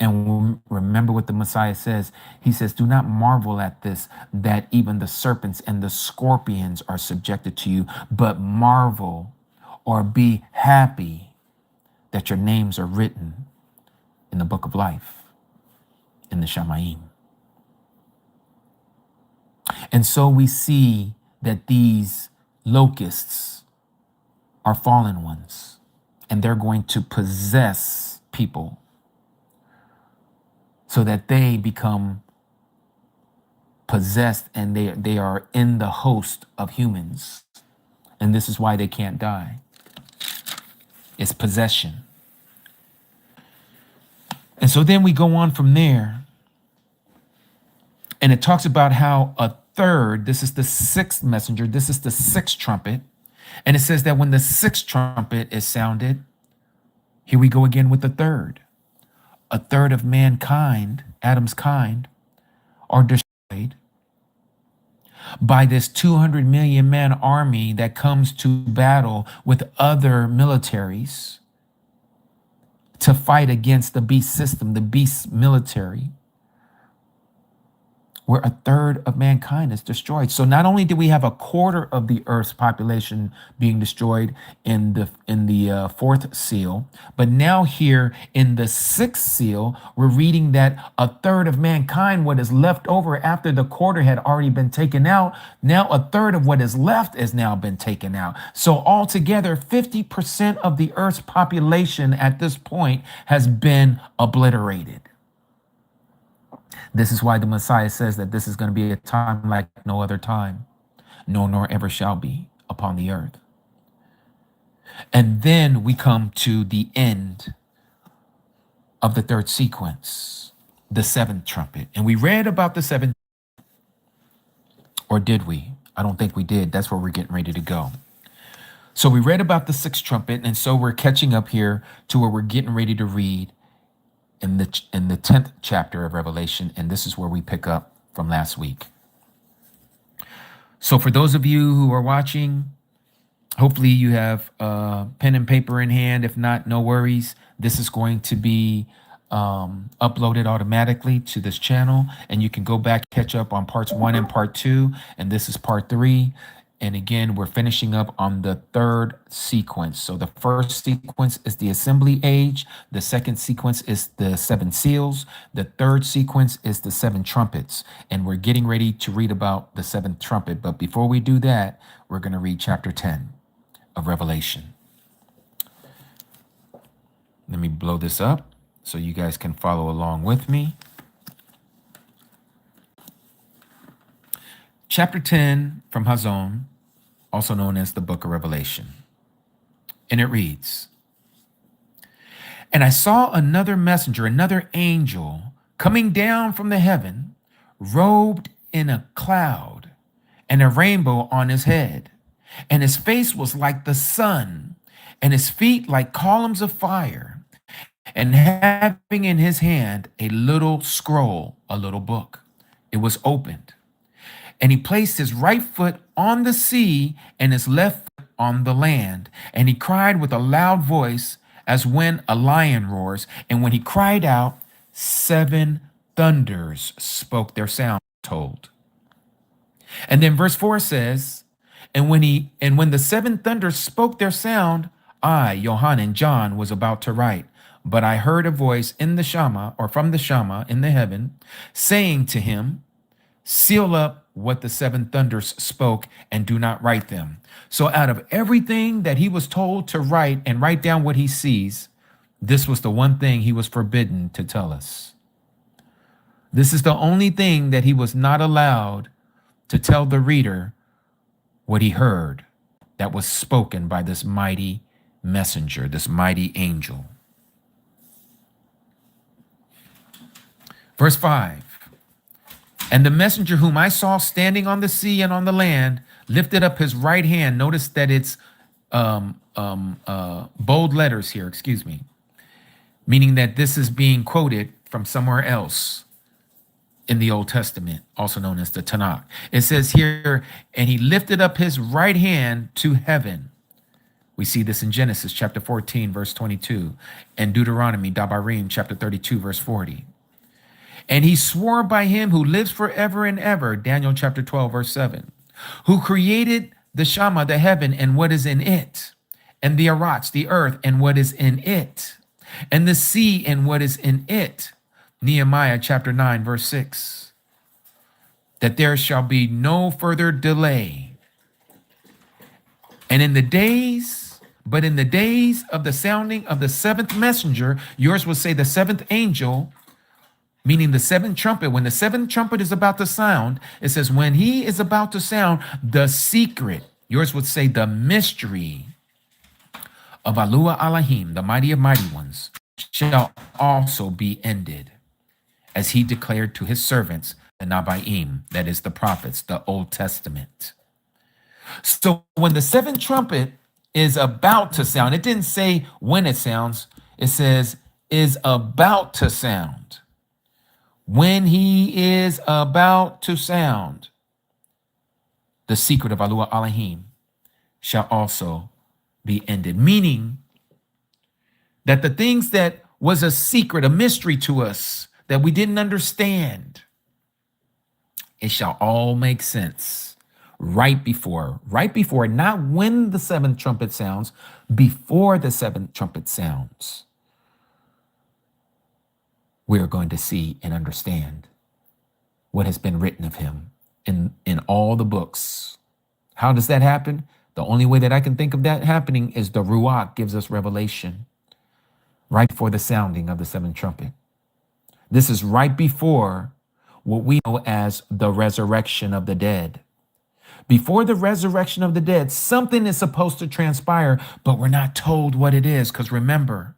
And remember what the Messiah says. He says, do not marvel at this, that even the serpents and the scorpions are subjected to you, but marvel or be happy that your names are written in the book of life, in the Shamayim. And so we see that these locusts are fallen ones, and they're going to possess people so that they become possessed, and they are in the host of humans. And this is why they can't die. It's possession. And so then we go on from there, and it talks about how a third, this is the sixth messenger, this is the sixth trumpet. And it says that when the sixth trumpet is sounded, here we go again with the third. A third of mankind, Adam's kind, are destroyed by this 200 million man army that comes to battle with other militaries to fight against the beast system, the beast military, where a third of mankind is destroyed. So not only do we have a quarter of the earth's population being destroyed in the fourth seal, but now here in the sixth seal, we're reading that a third of mankind, what is left over after the quarter had already been taken out, now a third of what is left has now been taken out. So altogether, 50% of the earth's population at this point has been obliterated. This is why the Messiah says that this is going to be a time like no other time, no, nor ever shall be upon the earth. And then we come to the end of the third sequence, the seventh trumpet. And we read about the seventh, or did we? I don't think we did. That's where we're getting ready to go. So we read about the sixth trumpet, and so we're catching up here to where we're getting ready to read in the 10th chapter of Revelation, and this is where we pick up from last week. So for those of you who are watching, hopefully you have pen and paper in hand. If not, no worries. This is going to be uploaded automatically to this channel, and you can go back, catch up on parts 1 and part 2, and this is part 3. And again, we're finishing up on the third sequence. So the first sequence is the assembly age. The second sequence is the 7 seals. The third sequence is the 7 trumpets. And we're getting ready to read about the 7th trumpet. But before we do that, we're going to read chapter 10 of Revelation. Let me blow this up so you guys can follow along with me. Chapter 10 from Hazon, also known as the Book of Revelation. And it reads, "And I saw another messenger, another angel, coming down from the heaven, robed in a cloud, and a rainbow on his head. And his face was like the sun, and his feet like columns of fire, and having in his hand a little scroll, a little book. It was opened. And he placed his right foot on the sea and his left foot on the land. And he cried with a loud voice as when a lion roars. And when he cried out, 7 thunders spoke their sound, told." And then verse 4 says, and when the 7 thunders spoke their sound, I, Yohanan, John, was about to write. But I heard a voice in the Shama, or from the Shama in the heaven, saying to him, "Seal up what the 7 thunders spoke and do not write them." So out of everything that he was told to write and write down what he sees, this was the one thing he was forbidden to tell us. This is the only thing that he was not allowed to tell the reader what he heard that was spoken by this mighty messenger, this mighty angel. Verse 5. "And the messenger whom I saw standing on the sea and on the land lifted up his right hand." Notice that it's bold letters here, meaning that this is being quoted from somewhere else in the Old Testament, also known as the Tanakh. It says here, and he lifted up his right hand to heaven. We see this in Genesis chapter 14, verse 22, and Deuteronomy, Dabarim, chapter 32, verse 40. "And he swore by him who lives forever and ever," Daniel chapter 12, verse 7, "who created the Shama, the heaven, and what is in it, and the Arats, the earth, and what is in it, and the sea, and what is in it," Nehemiah chapter 9, verse 6, "that there shall be no further delay. And in the days of the sounding of the 7th messenger," yours will say the 7th angel, meaning the 7th trumpet. When the 7th trumpet is about to sound, it says, when he is about to sound, the secret, yours would say the mystery of Yahuah Elohim, the mighty of mighty ones, shall also be ended, as he declared to his servants, the Nabaim, that is the prophets, the Old Testament. So when the 7th trumpet is about to sound, it didn't say when it sounds, it says is about to sound. When he is about to sound, the secret of Yahuah Elohim shall also be ended. Meaning that the things that was a secret, a mystery to us, that we didn't understand, It shall all make sense right before, not when the seventh trumpet sounds, before the seventh trumpet sounds. We are going to see and understand what has been written of him in all the books. How does that happen? The only way that I can think of that happening is the Ruach gives us revelation right before the sounding of the seventh trumpet. This is right before what we know as the resurrection of the dead. Before the resurrection of the dead, something is supposed to transpire, but we're not told what it is. Because remember,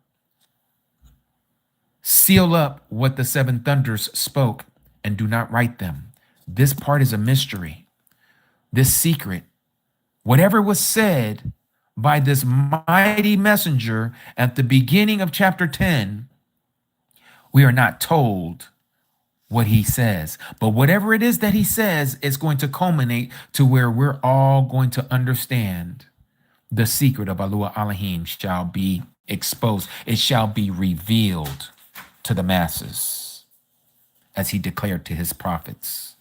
seal up what the seven thunders spoke and do not write them. This part is a mystery. This secret, whatever was said by this mighty messenger at the beginning of chapter 10, we are not told what he says. But whatever it is that he says is going to culminate to where we're all going to understand the secret of Yahuah Elohim shall be exposed. It shall be revealed to the masses as he declared to his prophets.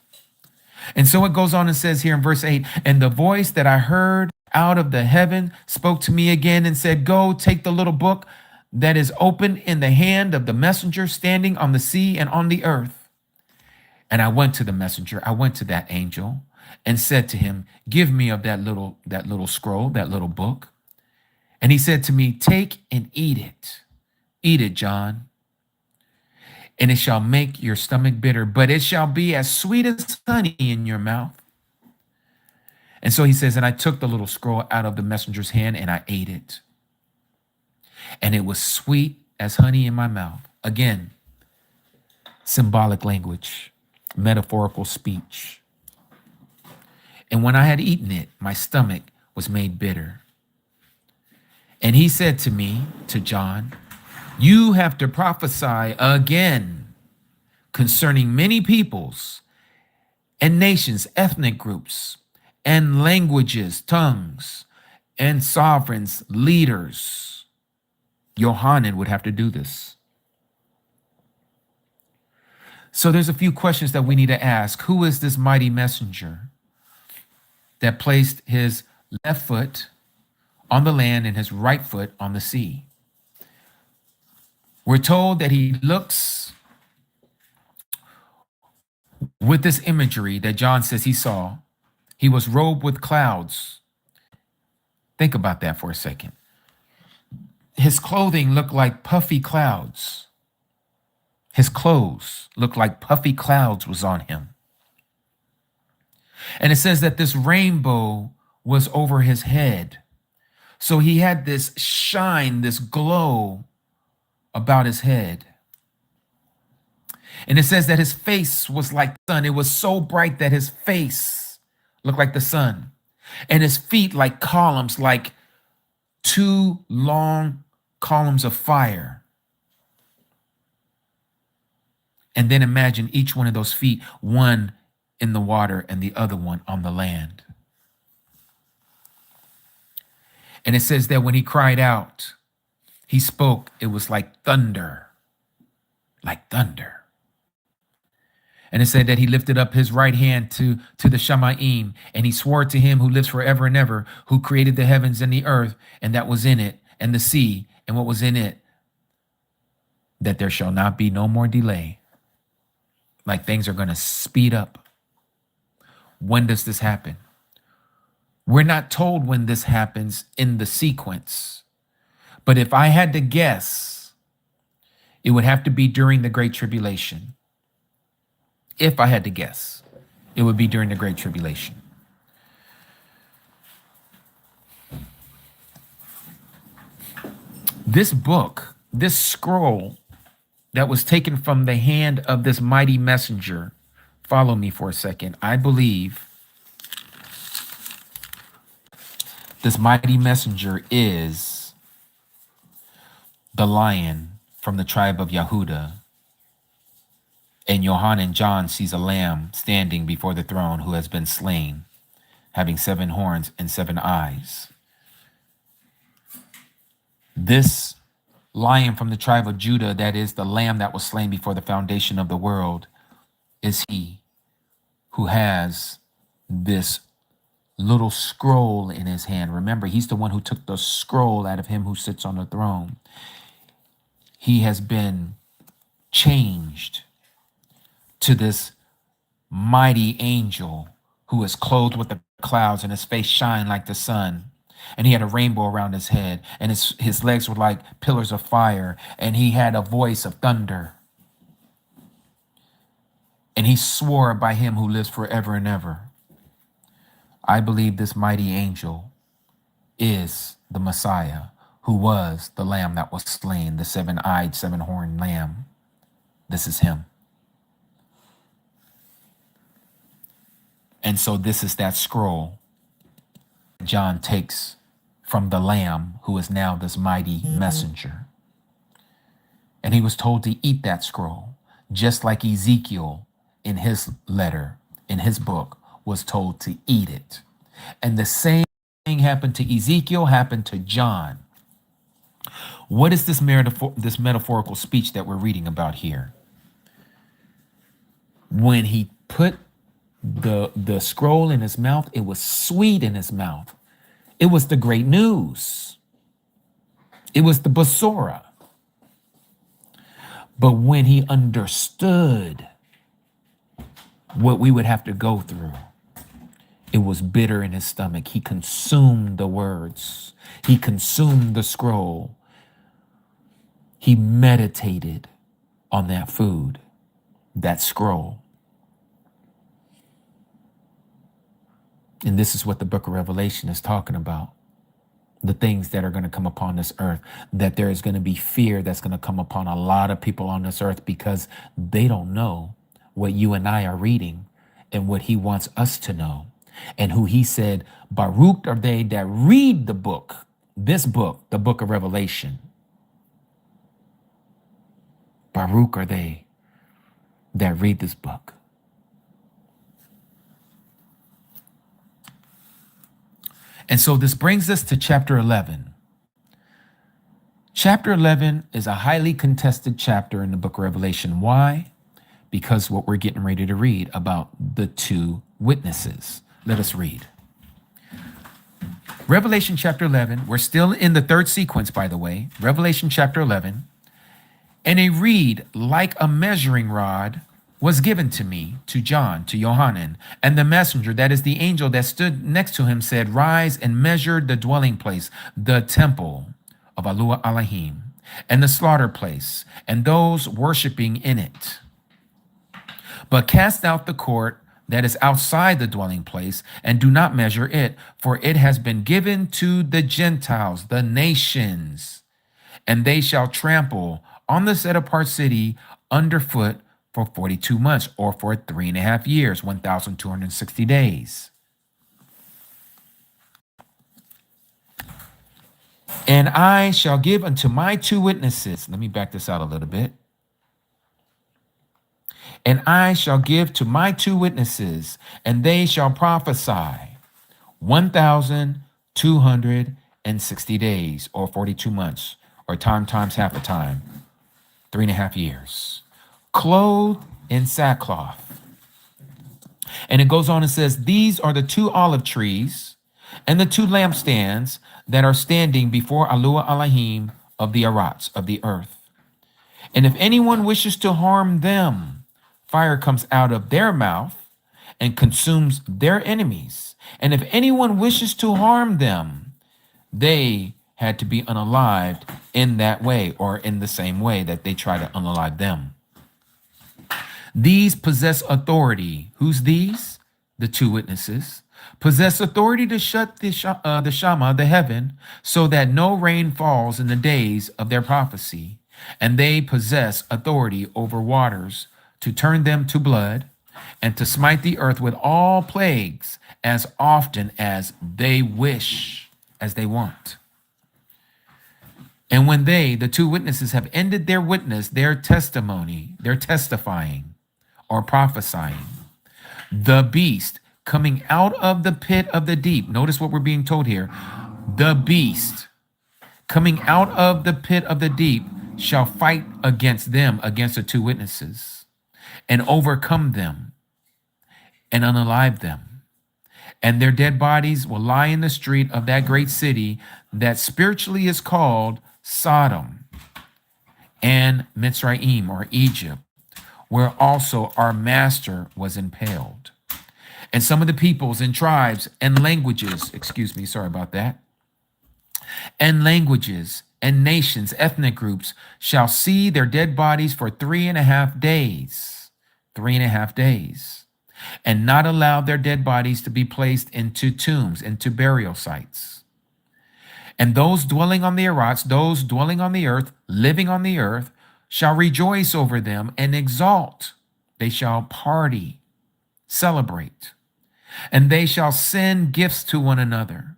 And so it goes on and says here in verse 8, and the voice that I heard out of the heaven spoke to me again and said, go take the little book that is open in the hand of the messenger standing on the sea and on the earth. And I went to the messenger, I went to that angel and said to him, give me of that little scroll, that little book. And he said to me, take and eat it. Eat it, John. And it shall make your stomach bitter, but it shall be as sweet as honey in your mouth. And so he says, and I took the little scroll out of the messenger's hand and I ate it. And it was sweet as honey in my mouth. Again, symbolic language, metaphorical speech. And when I had eaten it, my stomach was made bitter. And he said to me, to John, you have to prophesy again concerning many peoples and nations, ethnic groups, and languages, tongues, and sovereigns, leaders. Yohanan would have to do this. So there's a few questions that we need to ask. Who is this mighty messenger that placed his left foot on the land and his right foot on the sea? We're told that he looks with this imagery that John says he saw. He was robed with clouds. Think about that for a second. His clothing looked like puffy clouds. His clothes looked like puffy clouds was on him. And it says that this rainbow was over his head. So he had this shine, this glow about his head. And it says that his face was like the sun. It was so bright that his face looked like the sun. And his feet like columns, like two long columns of fire. And then imagine each one of those feet, one in the water and the other one on the land. And it says that when he cried out, he spoke, it was like thunder, like thunder. And it said that he lifted up his right hand to the Shamaim, and he swore to him who lives forever and ever, who created the heavens and the earth, and that was in it, and the sea, and what was in it, that there shall not be no more delay. Like things are going to speed up. When does this happen? We're not told when this happens in the sequence. But if I had to guess, it would have to be during the Great Tribulation. If I had to guess, it would be during the Great Tribulation. This book, this scroll that was taken from the hand of this mighty messenger, follow me for a second. I believe this mighty messenger is the lion from the tribe of Yehudah. And Yohanan John sees a lamb standing before the throne who has been slain, having 7 horns and 7 eyes. This lion from the tribe of Judah, that is the lamb that was slain before the foundation of the world, is he who has this little scroll in his hand. Remember, he's the one who took the scroll out of him who sits on the throne. He has been changed to this mighty angel who is clothed with the clouds and his face shine like the sun. And he had a rainbow around his head, and his legs were like pillars of fire, and he had a voice of thunder. And he swore by him who lives forever and ever. I believe this mighty angel is the Messiah, who was the lamb that was slain, the seven-eyed, seven-horned lamb. This is him. And so this is that scroll John takes from the lamb, who is now this mighty messenger. And he was told to eat that scroll, just like Ezekiel in his letter, in his book, was told to eat it. And the same thing happened to Ezekiel, happened to John. What is this metaphorical speech that we're reading about here? When he put the scroll in his mouth, it was sweet in his mouth. It was the great news. It was the Basora. But when he understood what we would have to go through, it was bitter in his stomach. He consumed the words. He consumed the scroll. He meditated on that food, that scroll. And this is what the book of Revelation is talking about. The things that are going to come upon this earth, that there is going to be fear that's going to come upon a lot of people on this earth because they don't know what you and I are reading and what he wants us to know. And who he said, Baruch are they that read the book, this book, the book of Revelation. Baruch are they that read this book. And so this brings us to chapter 11. Chapter 11 is a highly contested chapter in the book of Revelation. Why? Because what we're getting ready to read about the two witnesses. Let us read. Revelation chapter 11. We're still in the third sequence, by the way. Revelation chapter 11. And a reed like a measuring rod was given to me, to John, to Yohanan, and the messenger, that is the angel that stood next to him, said, Rise and measure the dwelling place, the temple of Yahuah Elohim, and the slaughter place, and those worshiping in it. But cast out the court that is outside the dwelling place, and do not measure it, for it has been given to the Gentiles, the nations, and they shall trample on the set apart city underfoot for 42 months, or for 3.5 years, 1,260 days. And I shall give unto my two witnesses, let me back this out a little bit. And I shall give to my two witnesses, and they shall prophesy 1,260 days, or 42 months, or time times half a time, 3.5 years. Clothed in sackcloth. And it goes on and says, These are the two olive trees and the two lampstands that are standing before Yahuah Elohim of the Arats, of the earth. And if anyone wishes to harm them, fire comes out of their mouth and consumes their enemies. And if anyone wishes to harm them, they had to be unalived in that way, or in the same way that they try to unalive them. These possess authority. Who's these? The two witnesses. Possess authority to shut the Shama, the heaven, so that no rain falls in the days of their prophecy. And they possess authority over waters to turn them to blood, and to smite the earth with all plagues as often as they wish, as they want. And when they, the two witnesses, have ended their witness, their testimony, their testifying, or prophesying, the beast coming out of the pit of the deep. Notice what we're being told here. The beast coming out of the pit of the deep shall fight against them, against the two witnesses, and overcome them. and unalive them. And their dead bodies will lie in the street of that great city that spiritually is called Sodom and Mitzrayim, or Egypt, where also our master was impaled. And some of the peoples and tribes and languages, sorry about that, and languages and nations, ethnic groups, shall see their dead bodies for 3.5 days, 3.5 days, and not allow their dead bodies to be placed into tombs, into burial sites. And those dwelling on the Arats, those dwelling on the earth, living on the earth, shall rejoice over them and exalt. They shall party, celebrate, and they shall send gifts to one another,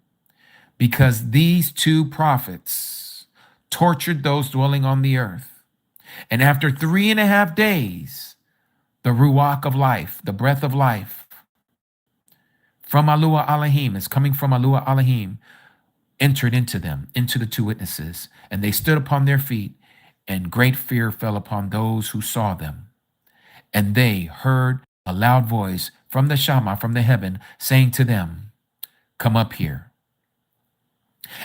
because these two prophets tortured those dwelling on the earth. And after 3.5 days, the ruach of life, the breath of life, from Yahuah Elohim, is coming from Yahuah Elohim, entered into them, into the two witnesses, and they stood upon their feet, and great fear fell upon those who saw them. And they heard a loud voice from the Shama, from the heaven, saying to them, come up here.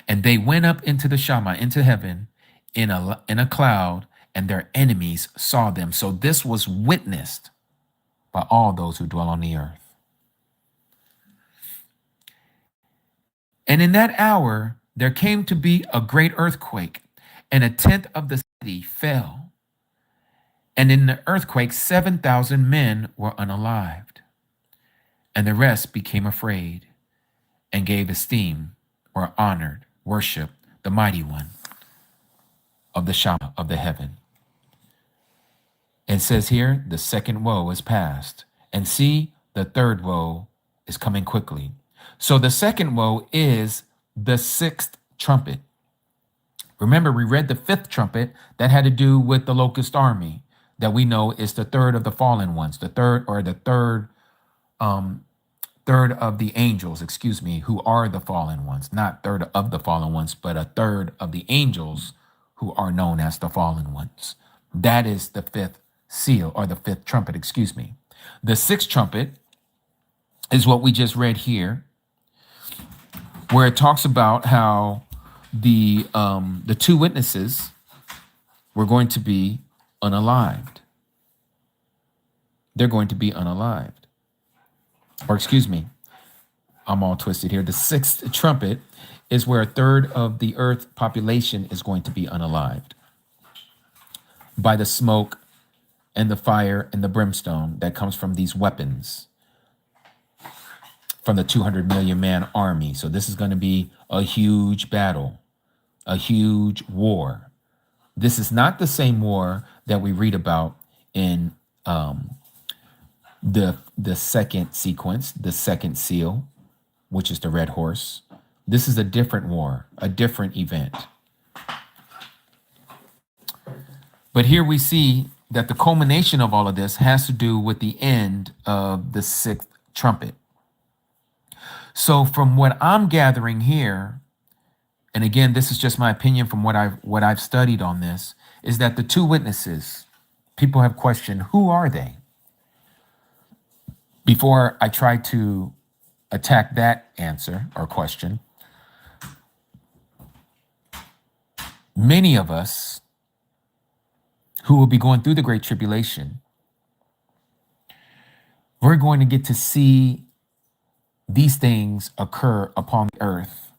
And they went up into the Shama, into heaven, in a cloud, and their enemies saw them. So this was witnessed by all those who dwell on the earth. And in that hour, there came to be a great earthquake, and 1/10 of the city fell. And in the earthquake, 7,000 men were unalived. And the rest became afraid and gave esteem, or honored, worship the mighty one of the Shama, of the heaven. It says here, the second woe is past. And see, the third woe is coming quickly. So the second woe is the 6th trumpet. Remember, we read the 5th trumpet that had to do with the locust army, that we know is the third of the fallen ones, the third of the angels, who are the fallen ones, not third of the fallen ones, but a third of the angels who are known as the fallen ones. That is the 5th seal, or the 5th trumpet, The 6th trumpet is what we just read here, where it talks about how the two witnesses were going to be unalived. They're going to be unalived. Or I'm all twisted here. The 6th trumpet is where 1/3 of the earth population is going to be unalived by the smoke and the fire and the brimstone that comes from these weapons from the 200 million man army. So this is going to be a huge battle, a huge war. This is not the same war that we read about in the second sequence, the second seal, which is the red horse. This is a different war, a different event. But here we see that the culmination of all of this has to do with the end of the 6th trumpet. So from what I'm gathering here, and again, this is just my opinion from what I've studied on this, is that the two witnesses, people have questioned, who are they? Before I try to attack that answer or question, many of us who will be going through the Great Tribulation, we're going to get to see these things occur upon the earth.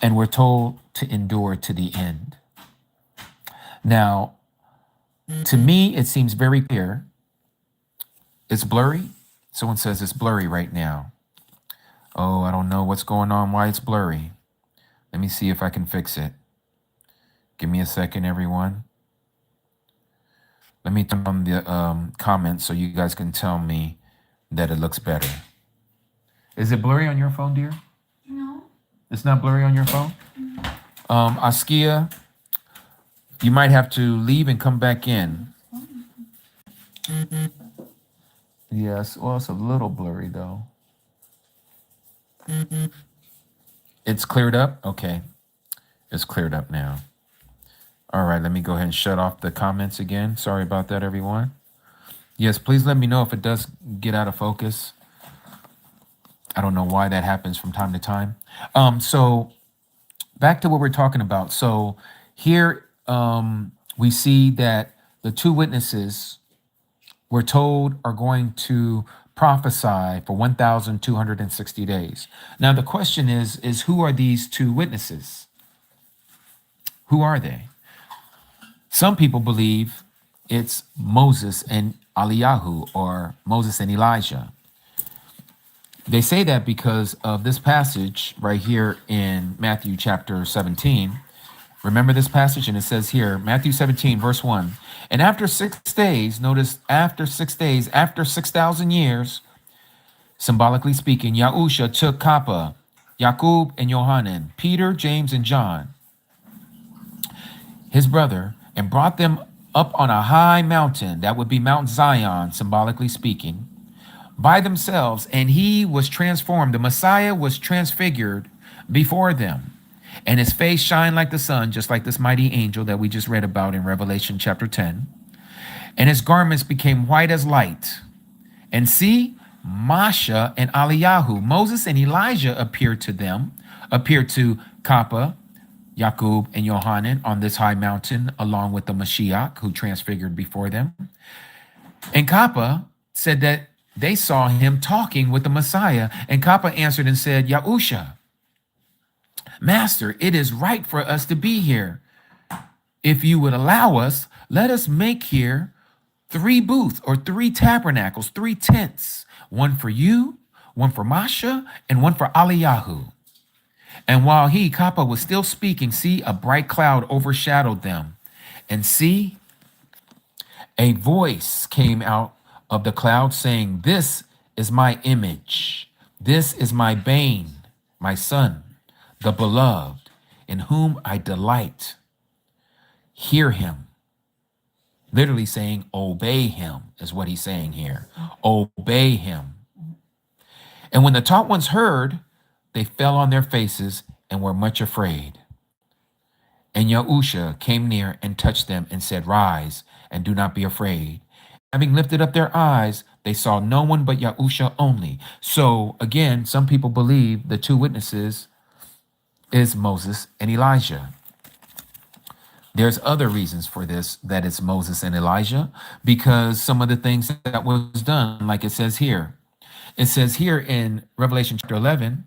And we're told to endure to the end. Now, to me, it seems very clear. It's blurry. Someone says it's blurry right now. Oh, I don't know what's going on, why it's blurry. Let me see if I can fix it. Give me a second, everyone. Let me turn on the comments so you guys can tell me that it looks better. Is it blurry on your phone, dear? No. It's not blurry on your phone? Askia, you might have to leave and come back in. Yes, well, it's a little blurry, though. It's cleared up? Okay. It's cleared up now. All right, let me go ahead and shut off the comments again. Sorry about that, everyone. Yes, please let me know if it does get out of focus. I don't know why that happens from time to time. So back to what we're talking about. So here we see that the two witnesses we're told are going to prophesy for 1,260 days. Now the question is who are these two witnesses? Who are they? Some people believe it's Moses and Eliyahu, or Moses and Elijah. They say that because of this passage right here in Matthew chapter 17. Remember this passage? And it says here, Matthew 17, verse 1. And after 6 days, notice after 6 days, after 6,000 years, symbolically speaking, Yahusha took Kappa, Yaqub and Yohanan, Peter, James, and John, his brother, and brought them up on a high mountain, that would be Mount Zion, symbolically speaking, by themselves, and he was transformed. The Messiah was transfigured before them, and his face shined like the sun, just like this mighty angel that we just read about in Revelation chapter 10. And his garments became white as light. And see, Masha and Eliyahu, Moses and Elijah appeared to Kappa, Yaqub, and Yohanan on this high mountain, along with the Mashiach, who transfigured before them. And Kappa said that they saw him talking with the Messiah. And Kappa answered and said, Yahusha, Master, it is right for us to be here. If you would allow us, let us make here 3 booths, or 3 tabernacles, 3 tents, one for you, one for Masha, and one for Eliyahu. And while he, Kappa, was still speaking, see, a bright cloud overshadowed them. And see, a voice came out of the cloud saying, this is my image. This is my bane, my son, the beloved, in whom I delight. Hear him. Literally saying, obey him is what he's saying here. Obey him. And when the taught ones heard, they fell on their faces and were much afraid. And Yahusha came near and touched them and said, rise and do not be afraid. Having lifted up their eyes, they saw no one but Yahusha only. So again, some people believe the two witnesses is Moses and Elijah. There's other reasons for this, that it's Moses and Elijah, because some of the things that was done, like it says here. It says here in Revelation chapter 11,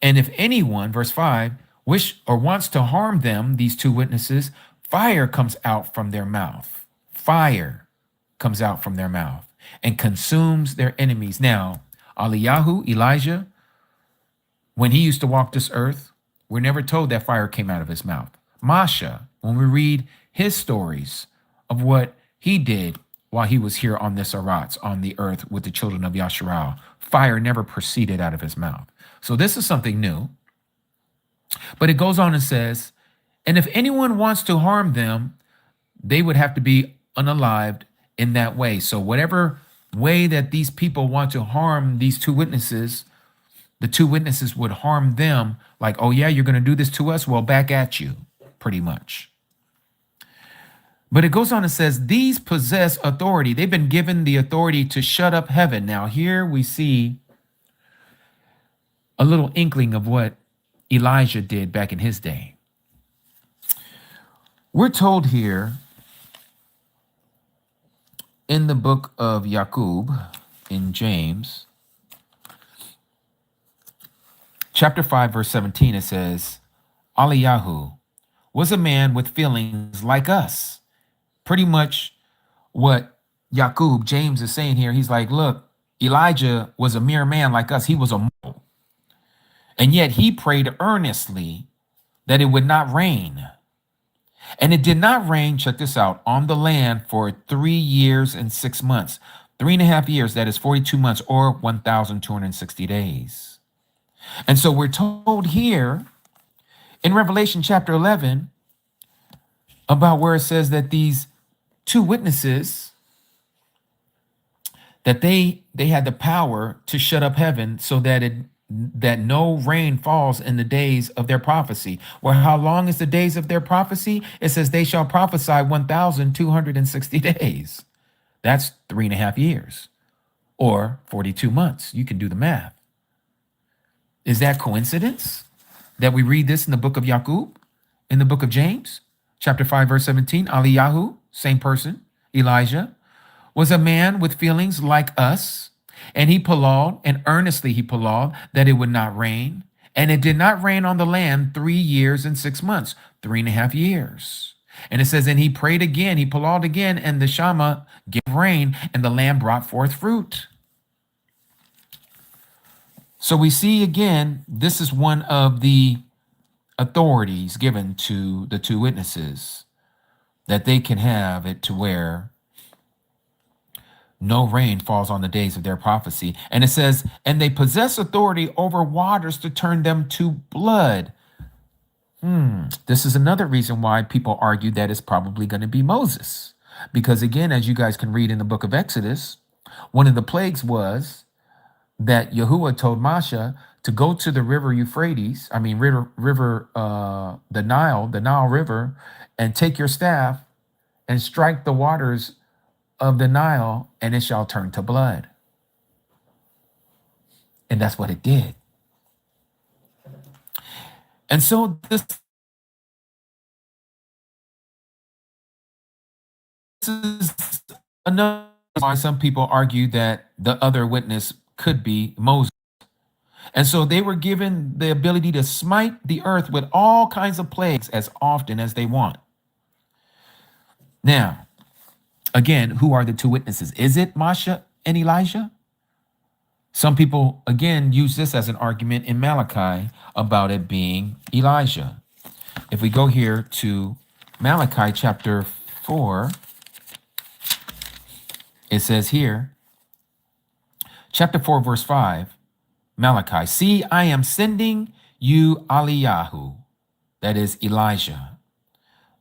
and if anyone, verse 5, wish or wants to harm them, these two witnesses, fire comes out from their mouth. Fire comes out from their mouth and consumes their enemies. Now, Eliyahu, Elijah, when he used to walk this earth, we're never told that fire came out of his mouth. Masha, when we read his stories of what he did while he was here on this Aratz, on the earth with the children of Yasharal, fire never proceeded out of his mouth. So this is something new. But it goes on and says, and if anyone wants to harm them, they would have to be unalived in that way. So whatever way that these people want to harm these two witnesses, the two witnesses would harm them like, oh yeah, you're going to do this to us? Well, back at you, pretty much. But it goes on and says, these possess authority. They've been given the authority to shut up heaven. Now here we see a little inkling of what Elijah did back in his day. We're told here in the book of Yaqub, in James, chapter 5, verse 17, it says, Eliyahu was a man with feelings like us. Pretty much what Yaqub, James, is saying here. He's like, look, Elijah was a mere man like us. He was a mortal. And yet he prayed earnestly that it would not rain. And it did not rain, check this out, on the land for 3 years and 6 months. 3.5 years, that is 42 months, or 1,260 days. And so we're told here in Revelation chapter 11 about where it says that these two witnesses, that they had the power to shut up heaven so that no rain falls in the days of their prophecy. Well, how long is the days of their prophecy? It says they shall prophesy 1,260 days. That's 3.5 years or 42 months. You can do the math. Is that coincidence that we read this in the book of Yaqub, in the book of James, chapter 5, verse 17? Eliyahu, same person, Elijah, was a man with feelings like us, and he palawed, and earnestly he palawed that it would not rain. And it did not rain on the land 3 years and 6 months, 3.5 years. And it says, and he prayed again, he palawed again, and the Shama gave rain, and the land brought forth fruit. So we see again, this is one of the authorities given to the two witnesses, that they can have it to where no rain falls on the days of their prophecy. And it says, and they possess authority over waters to turn them to blood. This is another reason why people argue that it's probably going to be Moses. Because again, as you guys can read in the book of Exodus, one of the plagues was that Yahuah told Moshe to go to the river Euphrates, the Nile River, and take your staff and strike the waters of the Nile, and it shall turn to blood. And that's what it did. And so this is another why some people argue that the other witness could be Moses. And so they were given the ability to smite the earth with all kinds of plagues as often as they want. Now, again, who are the two witnesses? Is it Moshe and Elijah? Some people, again, use this as an argument in Malachi about it being Elijah. If we go here to Malachi chapter 4, it says here, chapter 4, verse 5, Malachi, see, I am sending you Eliyahu, that is Elijah,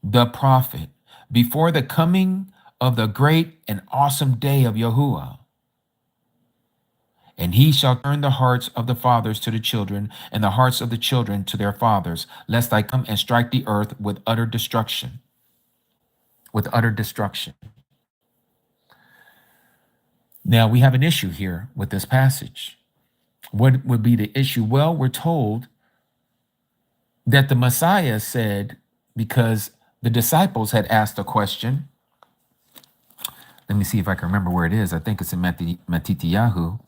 the prophet, before the coming of the great and awesome day of Yahuah. And he shall turn the hearts of the fathers to the children, and the hearts of the children to their fathers, lest I come and strike the earth with utter destruction. With utter destruction. Now, we have an issue here with this passage. What would be the issue? Well, we're told that the Messiah said, because the disciples had asked a question. Let me see if I can remember where it is. I think it's in Matityahu.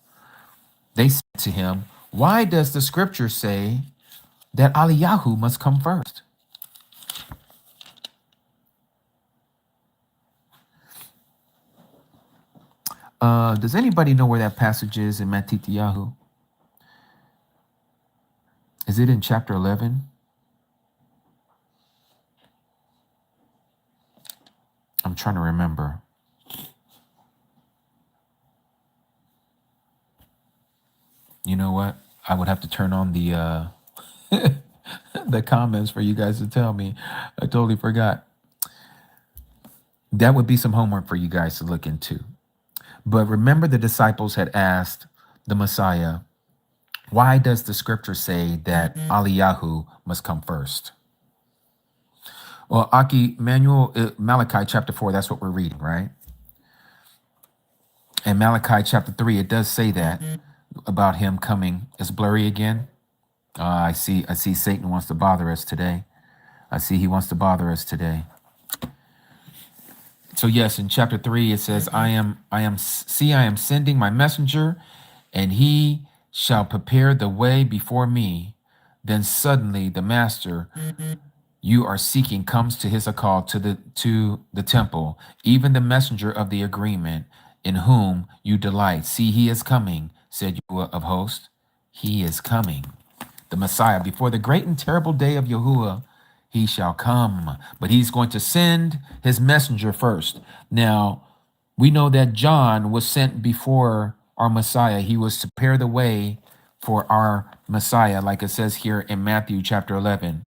They said to him, why does the scripture say that Eliyahu must come first? Does anybody know where that passage is in Matityahu? Is it in chapter 11? I'm trying to remember. You know what? I would have to turn on the the comments for you guys to tell me. I totally forgot. That would be some homework for you guys to look into. But remember, the disciples had asked the Messiah, why does the scripture say that Eliyahu must come first? Well, Malachi chapter 4, that's what we're reading, right? And Malachi chapter 3, it does say that about him coming. It's blurry again. I see Satan wants to bother us today. I see he wants to bother us today. So yes, in chapter 3, it says, I am sending my messenger, and he shall prepare the way before me. Then suddenly the master you are seeking comes to his call to the temple, even the messenger of the agreement, in whom you delight. See, he is coming, said Yahuah of hosts. He is coming. The Messiah, before the great and terrible day of Yahuah, he shall come. But he's going to send his messenger first. Now, we know that John was sent before our Messiah. He was to prepare the way for our Messiah, like it says here in Matthew chapter 11.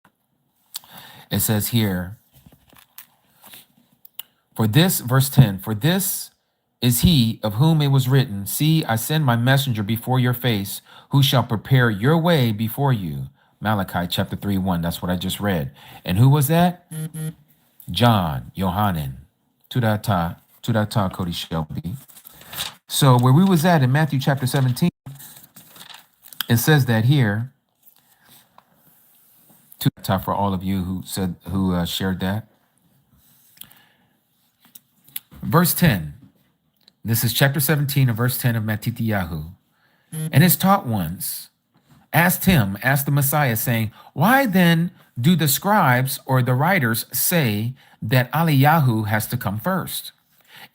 It says here, for this, verse 10, for this is he of whom it was written, see, I send my messenger before your face, who shall prepare your way before you. Malachi chapter 3:1. That's what I just read. And who was that? John, Yohanan, TURAH, TURAH Cody Shelby. So where we was at in Matthew chapter 17, it says that here, TURAH for all of you who shared that. Verse 10. This is chapter 17 and verse 10 of Yahuah. And his taught ones asked the Messiah, saying, why then do the scribes or the writers say that Eliyahu has to come first?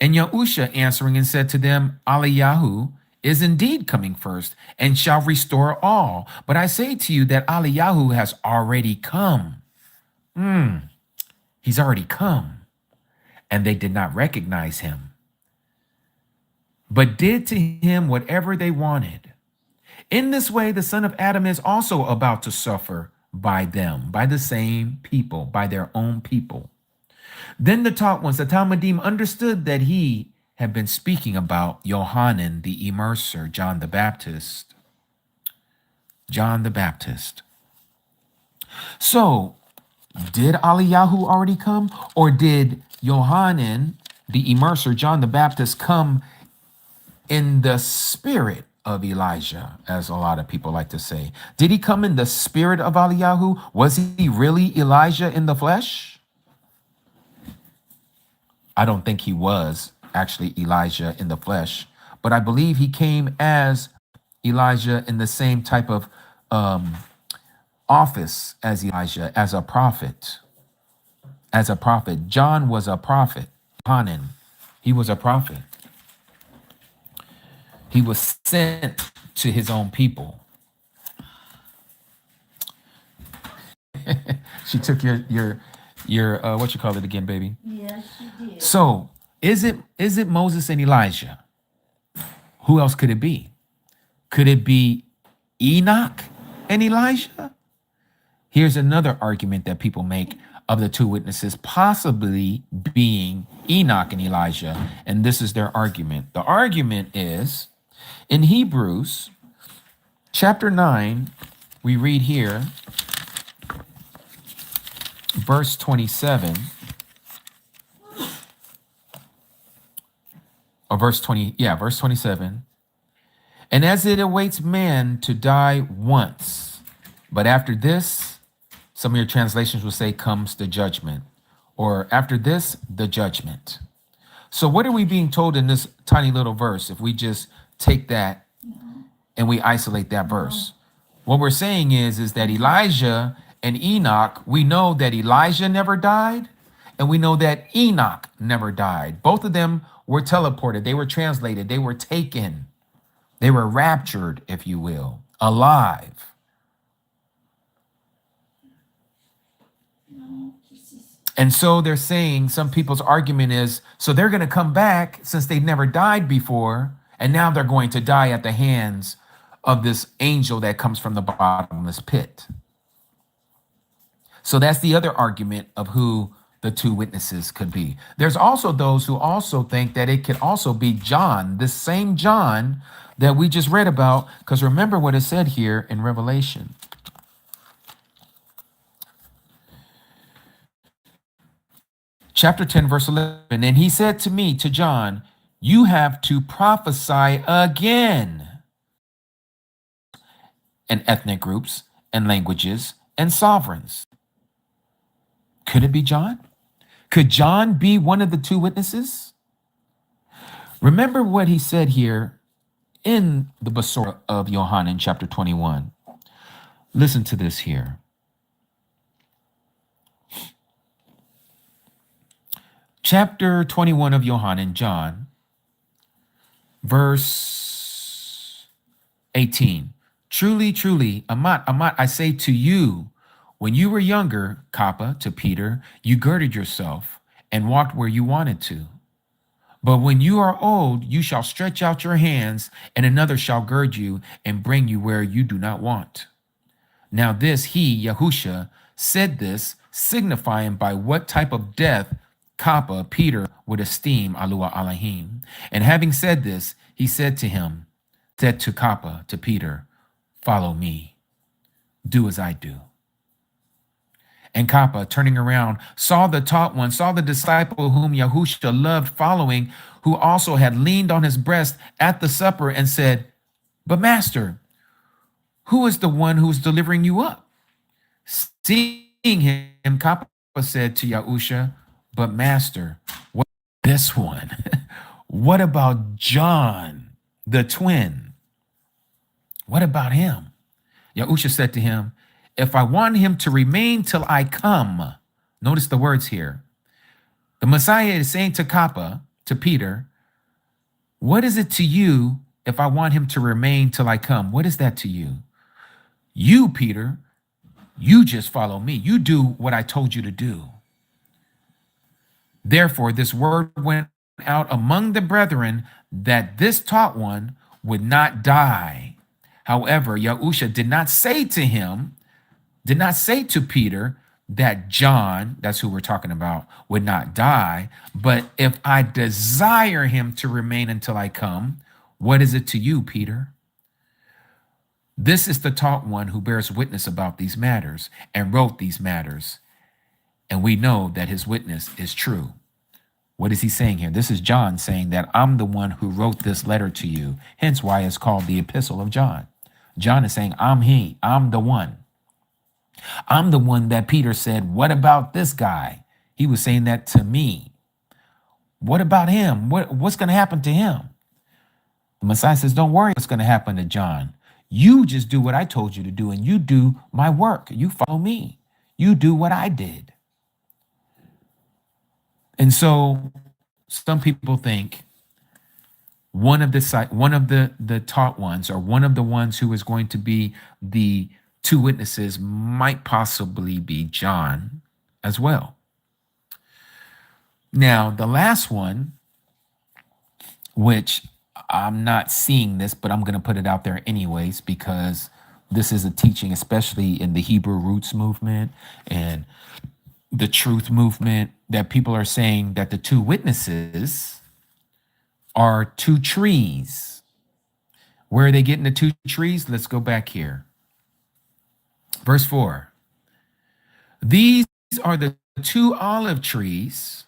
And Yahusha answering and said to them, Eliyahu is indeed coming first and shall restore all. But I say to you that Eliyahu has already come. He's already come. And they did not recognize him, but did to him whatever they wanted. In this way, the son of Adam is also about to suffer by them, by the same people, by their own people. Then the taught ones, the Talmudim, understood that he had been speaking about Yohanan the Immerser, John the Baptist. John the Baptist. So, did Eliyahu already come, or did Yohanan the Immerser, John the Baptist, come in the spirit of Elijah, as a lot of people like to say? Did he come in the spirit of Eliyahu? Was he really Elijah in the flesh? I don't think he was actually Elijah in the flesh, but I believe he came as Elijah in the same type of office as Elijah, as a prophet. As a prophet. John was a prophet. Hanan, he was a prophet. He was sent to his own people. She took your what you call it again, baby? Yes, she did. So is it Moses and Elijah? Who else could it be? Could it be Enoch and Elijah? Here's another argument that people make of the two witnesses possibly being Enoch and Elijah, and this is their argument. The argument is, in Hebrews chapter 9, we read here, verse 27, or verse 27. And as it awaits man to die once, but after this, some of your translations will say, comes the judgment, or after this, the judgment. So what are we being told in this tiny little verse if we just take that and we isolate that verse? What we're saying is that Elijah and Enoch, we know that Elijah never died, and we know that Enoch never died. Both of them were teleported. They were translated. They were taken. They were raptured, if you will, alive. And so they're saying, some people's argument is, so they're going to come back since they've never died before, and now they're going to die at the hands of this angel that comes from the bottomless pit. So that's the other argument of who the two witnesses could be. There's also those who also think that it could also be John, this same John that we just read about, because remember what it said here in Revelation. Chapter 10, verse 11, and he said to me, to John, you have to prophesy again, and ethnic groups and languages and sovereigns. Could it be John? Could John be one of the two witnesses? Remember what he said here in the Basora of Yohanan, chapter 21. Listen to this here. Chapter 21 of Yohanan, John, verse 18. Truly, truly, Amat, I say to you, when you were younger, Kappa, to Peter, you girded yourself and walked where you wanted to. But when you are old, you shall stretch out your hands, and another shall gird you and bring you where you do not want. Now this, he, Yahusha, said this, signifying by what type of death Kappa, Peter, would esteem Yahuah Elohim. And having said this, he said to Kappa, to Peter, follow me, do as I do. And Kappa, turning around, saw the taught one, saw the disciple whom Yahusha loved following, who also had leaned on his breast at the supper and said, "But master, who is the one who is delivering you up?" Seeing him, Kappa said to Yahusha, "But master, what this one? What about John, the twin? What about him?" Yahusha said to him, "If I want him to remain till I come," notice the words here. The Messiah is saying to Kappa, to Peter, "What is it to you if I want him to remain till I come? What is that to you? You, Peter, you just follow me. You do what I told you to do." Therefore, this word went out among the brethren that this taught one would not die. However, Yahusha did not say to Peter that John, that's who we're talking about, would not die. But if I desire him to remain until I come, what is it to you, Peter? This is the taught one who bears witness about these matters and wrote these matters. And we know that his witness is true. What is he saying here? This is John saying that I'm the one who wrote this letter to you. Hence why it's called the Epistle of John. John is saying, I'm the one. I'm the one that Peter said, "What about this guy?" He was saying that to me. What about him? What's going to happen to him? The Messiah says, don't worry what's going to happen to John. You just do what I told you to do, and you do my work. You follow me. You do what I did. And so some people think one of the taught ones, or one of the ones who is going to be the two witnesses, might possibly be John as well. Now, the last one, which I'm not seeing this, but I'm going to put it out there anyways, because this is a teaching, especially in the Hebrew roots movement and the truth movement, that people are saying that the two witnesses are two trees. Where are they getting the two trees? Let's go back here. Verse 4. These are the two olive trees.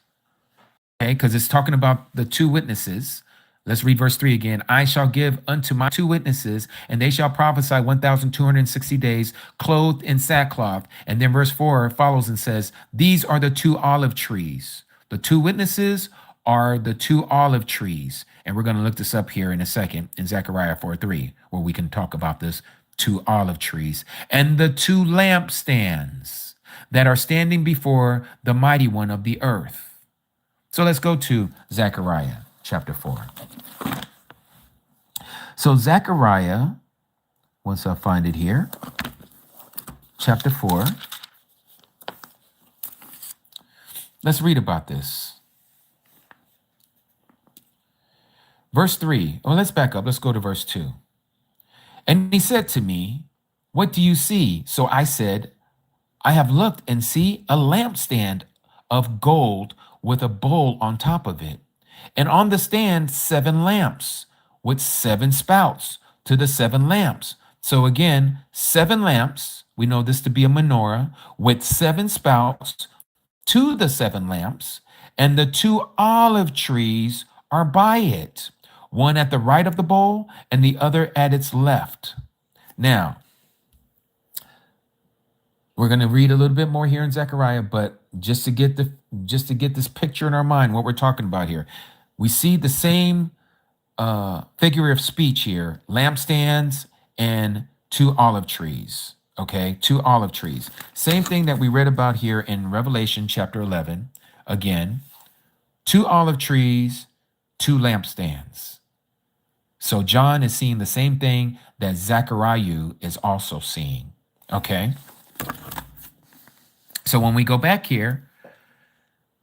Okay, because it's talking about the two witnesses. Let's read verse 3 again. "I shall give unto my two witnesses, and they shall prophesy 1,260 days, clothed in sackcloth." And then verse 4 follows and says, "These are the two olive trees." The two witnesses are the two olive trees. And we're going to look this up here in a second in Zechariah 4:3, where we can talk about this two olive trees. "And the two lampstands that are standing before the mighty one of the earth." So let's go to Zechariah chapter 4. So Zechariah, once I find it here, chapter 4. Let's read about this. Verse 3. Oh, let's back up. Let's go to verse 2. "And he said to me, What do you see?" So I said, "I have looked, and see a lampstand of gold with a bowl on top of it. And on the stand, 7 lamps with 7 spouts to the 7 lamps." So again, 7 lamps, we know this to be a menorah, with 7 spouts to the 7 lamps, and the 2 olive trees are by it, one at the right of the bowl and the other at its left. Now, we're going to read a little bit more here in Zechariah, but just to get this picture in our mind, what we're talking about here, we see the same figure of speech here: lampstands and 2 olive trees. Okay, 2 olive trees. Same thing that we read about here in Revelation chapter 11. Again, 2 olive trees, 2 lampstands. So John is seeing the same thing that Zechariah is also seeing. Okay. So when we go back here,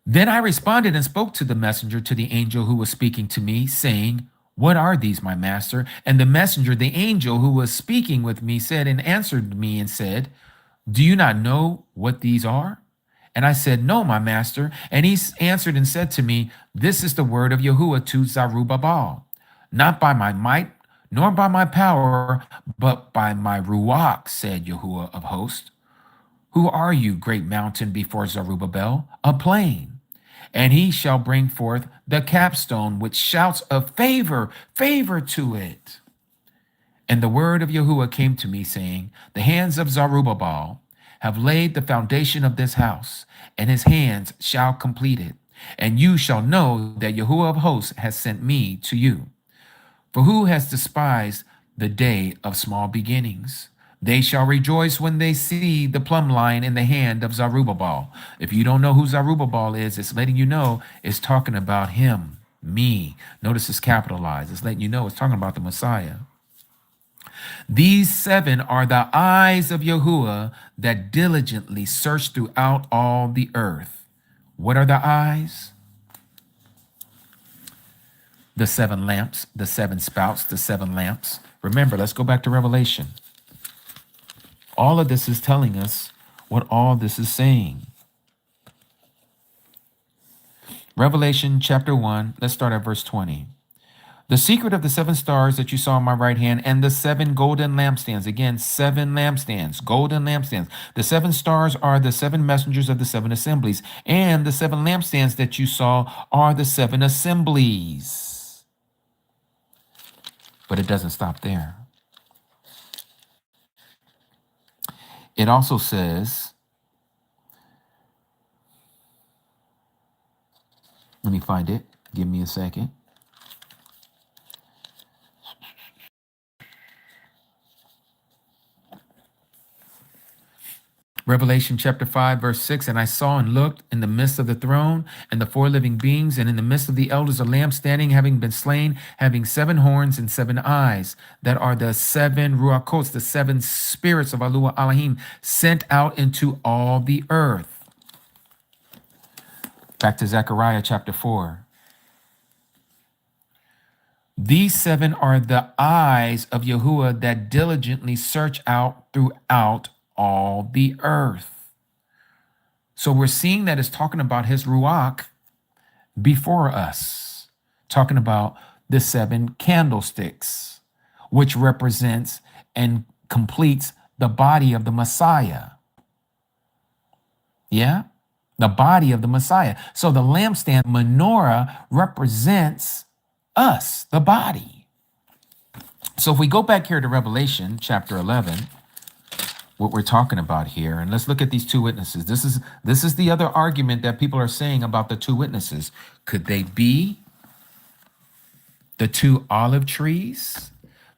"Then I responded and spoke to the messenger, to the angel who was speaking to me, saying, What are these, my master? And the messenger, the angel who was speaking with me, said and answered me and said, Do you not know what these are? And I said, No, my master. And he answered and said to me, This is the word of Yahuah to Zerubbabel, not by my might, nor by my power, but by my ruach, said Yahuah of hosts. Who are you, great mountain before Zerubbabel? A plain. And he shall bring forth the capstone with shouts of favor, favor to it. And the word of Yahuah came to me, saying, the hands of Zerubbabel have laid the foundation of this house, and his hands shall complete it. And you shall know that Yahuah of hosts has sent me to you. For who has despised the day of small beginnings? They shall rejoice when they see the plumb line in the hand of Zerubbabel. If you don't know who Zerubbabel is, it's letting you know it's talking about him, me. Notice it's capitalized. It's letting you know it's talking about the Messiah. These 7 are the eyes of Yahuah that diligently search throughout all the earth. What are the eyes? The 7 lamps, the 7 spouts, the 7 lamps. Remember, let's go back to Revelation. All of this is telling us what all this is saying. Revelation chapter 1, let's start at verse 20. The secret of the 7 stars that you saw on my right hand and the 7 golden lampstands. Again, 7 lampstands, golden lampstands. The 7 stars are the 7 messengers of the 7 assemblies. And the 7 lampstands that you saw are the 7 assemblies. But it doesn't stop there. It also says, let me find it. Give me a second. Revelation chapter 5, verse 6, and I saw and looked in the midst of the throne and the 4 living beings, and in the midst of the elders a lamb standing, having been slain, having 7 horns and 7 eyes, that are the 7 ruachos, the 7 spirits of Yahuah Elohim, sent out into all the earth. Back to Zechariah chapter 4. These 7 are the eyes of Yahuah that diligently search out throughout all the earth. So we're seeing that it's talking about his ruach before us, talking about the 7 candlesticks, which represents and completes the body of the Messiah. Yeah, the body of the Messiah. So the lampstand menorah represents us, the body. So if we go back here to Revelation chapter 11, what we're talking about here, and let's look at these 2 witnesses. This is the other argument that people are saying about the 2 witnesses. Could they be the 2 olive trees?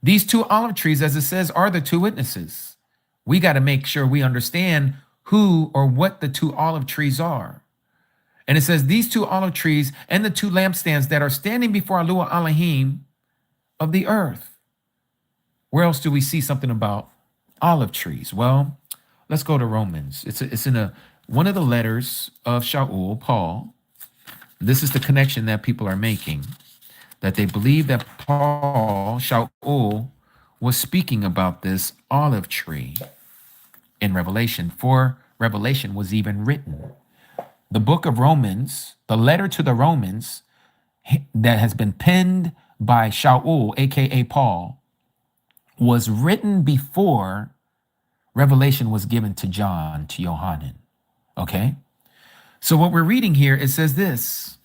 These 2 olive trees, as it says, are the 2 witnesses. We got to make sure we understand who or what the 2 olive trees are. And it says these 2 olive trees and the 2 lampstands that are standing before Yahuah Elohim of the earth. Where else do we see something about olive trees? Well, let's go to Romans. It's in one of the letters of Shaul, Paul. This is the connection that people are making, that they believe that Paul, Shaul, was speaking about this olive tree in Revelation, for Revelation was even written. The book of Romans, the letter to the Romans that has been penned by Shaul, aka Paul, was written before Revelation was given to John, to Yohanan. Okay? So what we're reading here, it says this.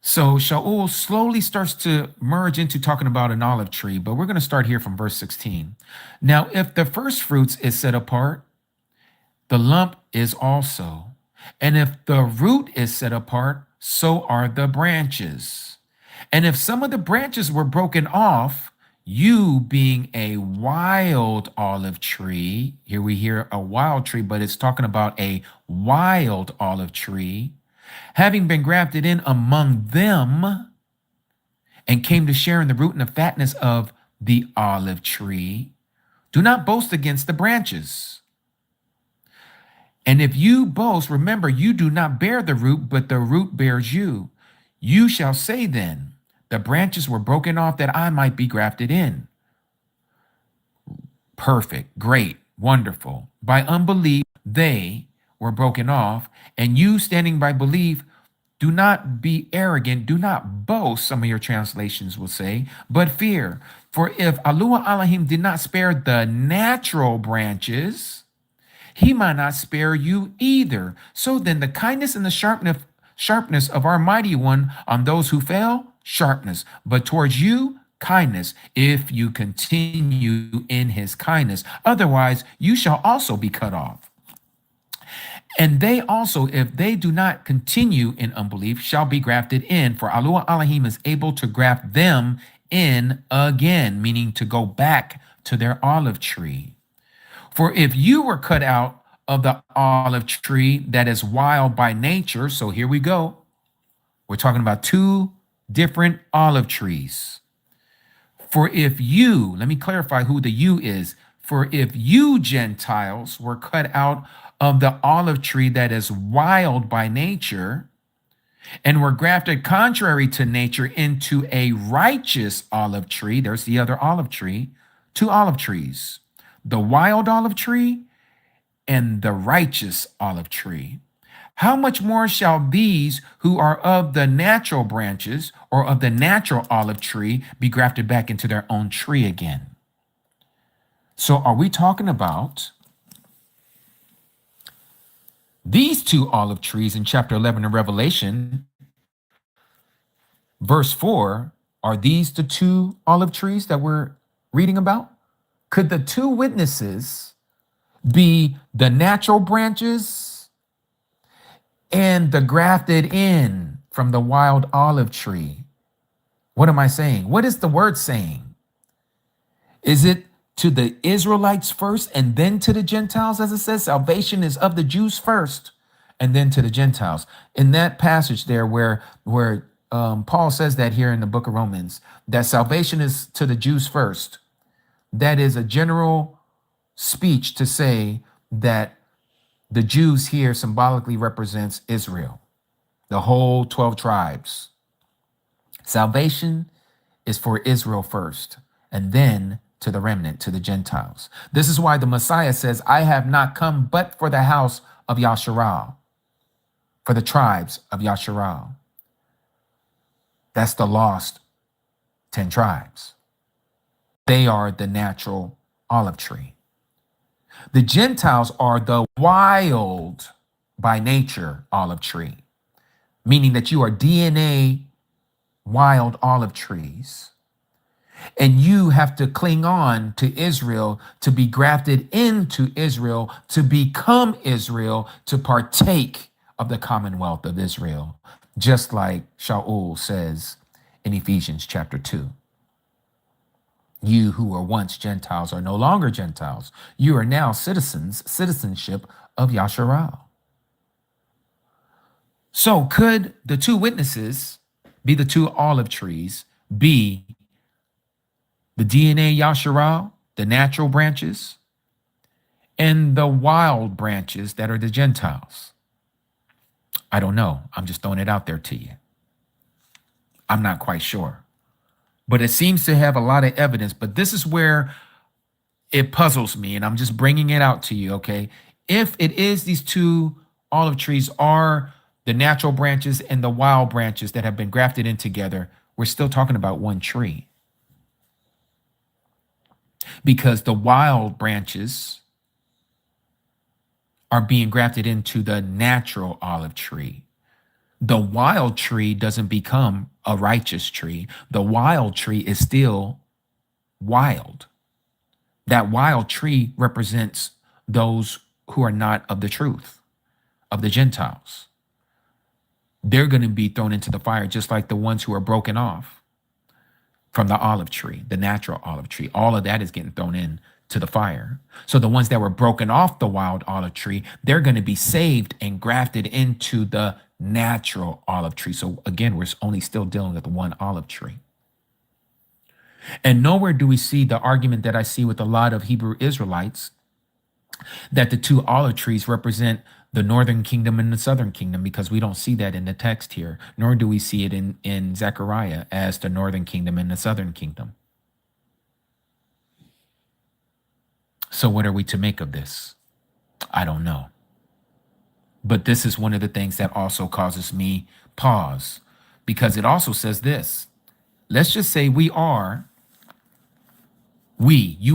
So Shaul slowly starts to merge into talking about an olive tree, but we're going to start here from verse 16. Now, if the first fruits is set apart, the lump is also. And if the root is set apart, so are the branches. And if some of the branches were broken off, you being a wild olive tree, here we hear a wild tree, but it's talking about a wild olive tree, having been grafted in among them, and came to share in the root and the fatness of the olive tree, do not boast against the branches. And if you boast, remember, you do not bear the root, but the root bears you. You shall say then, the branches were broken off that I might be grafted in. Perfect, great, wonderful. By unbelief, they were broken off, and you standing by belief Do not be arrogant. Do not boast, some of your translations will say, but fear. For if Yahuah Elohim did not spare the natural branches, he might not spare you either. So then the kindness and the sharpness of our mighty one on those who fell, sharpness, but towards you, kindness, if you continue in his kindness. Otherwise, you shall also be cut off. And they also, if they do not continue in unbelief, shall be grafted in, for Yahuah Elohim is able to graft them in again, meaning to go back to their olive tree. For if you were cut out of the olive tree that is wild by nature, so here we go. We're talking about two different olive trees. For if you, let me clarify who the you is. For if you Gentiles were cut out of the olive tree that is wild by nature, and were grafted contrary to nature into a righteous olive tree, there's the other olive tree, two olive trees, the wild olive tree and the righteous olive tree. How much more shall these who are of the natural branches or of the natural olive tree be grafted back into their own tree again? So are we talking about these two olive trees in chapter 11 of Revelation, verse 4? Are these the two olive trees that we're reading about? Could the two witnesses be the natural branches and the grafted in from the wild olive tree? What am I saying? What is the word saying? Is it to the Israelites first and then to the Gentiles? As it says, salvation is of the Jews first and then to the Gentiles. In that passage there where Paul says that here in the book of Romans, that salvation is to the Jews first, that is a general speech to say that the Jews here symbolically represents Israel, the whole 12 tribes. Salvation is for Israel first, and then to the remnant, to the Gentiles. This is why the Messiah says, I have not come but for the house of Yasharal, for the tribes of Yasharal. That's the lost 10 tribes. They are the natural olive tree. The Gentiles are the wild by nature olive tree, meaning that you are DNA wild olive trees. And you have to cling on to Israel, to be grafted into Israel, to become Israel, to partake of the commonwealth of Israel, just like Shaul says in Ephesians chapter 2. You who were once Gentiles are no longer Gentiles. You are now citizenship of Yasharal. So could the two witnesses be the two olive trees, be the DNA Yasharal, the natural branches, and the wild branches that are the Gentiles? I don't know. I'm just throwing it out there to you. I'm not quite sure. But it seems to have a lot of evidence. But this is where it puzzles me, and I'm just bringing it out to you, okay? If it is these two olive trees are the natural branches and the wild branches that have been grafted in together, we're still talking about one tree. Because the wild branches are being grafted into the natural olive tree. The wild tree doesn't become a righteous tree. The wild tree is still wild. That wild tree represents those who are not of the truth, of the Gentiles. They're going to be thrown into the fire just like the ones who are broken off from the olive tree, the natural olive tree. All of that is getting thrown in to the fire. So the ones that were broken off the wild olive tree, they're going to be saved and grafted into the natural olive tree. So again, we're only still dealing with one olive tree. And nowhere do we see the argument that I see with a lot of Hebrew Israelites that the two olive trees represent the northern kingdom and the southern kingdom, because we don't see that in the text here, nor do we see it in Zechariah as the northern kingdom and the southern kingdom. So what are we to make of this? I don't know. But this is one of the things that also causes me pause, because it also says this. Let's just say you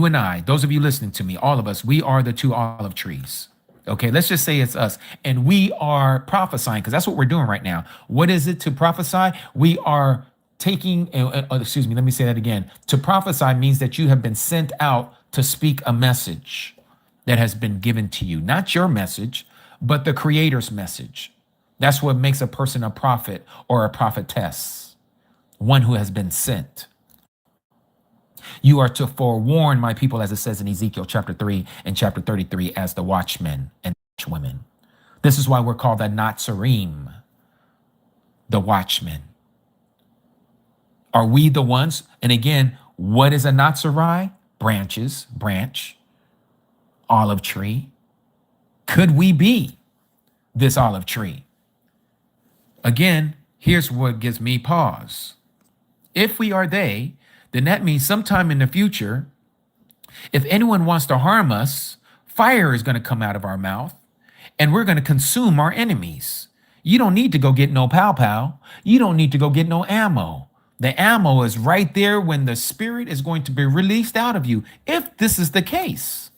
and I, those of you listening to me, all of us, we are the two olive trees. Okay, let's just say it's us. And we are prophesying, because that's what we're doing right now. What is it to prophesy? We are taking, excuse me, let me say that again. To prophesy means that you have been sent out to speak a message that has been given to you. Not your message, but the Creator's message. That's what makes a person a prophet or a prophetess, one who has been sent. You are to forewarn my people, as it says in Ezekiel chapter 3 and chapter 33, as the watchmen and watchwomen. This is why we're called the Nazarene, the watchmen. Are we the ones? And again, what is a Nazarene? Branch, olive tree. Could we be this olive tree? Again, here's what gives me pause. If we are they, then that means sometime in the future, if anyone wants to harm us, fire is going to come out of our mouth and we're going to consume our enemies. You don't need to go get no pow. You don't need to go get no ammo. The ammo is right there when the spirit is going to be released out of you, if this is the case.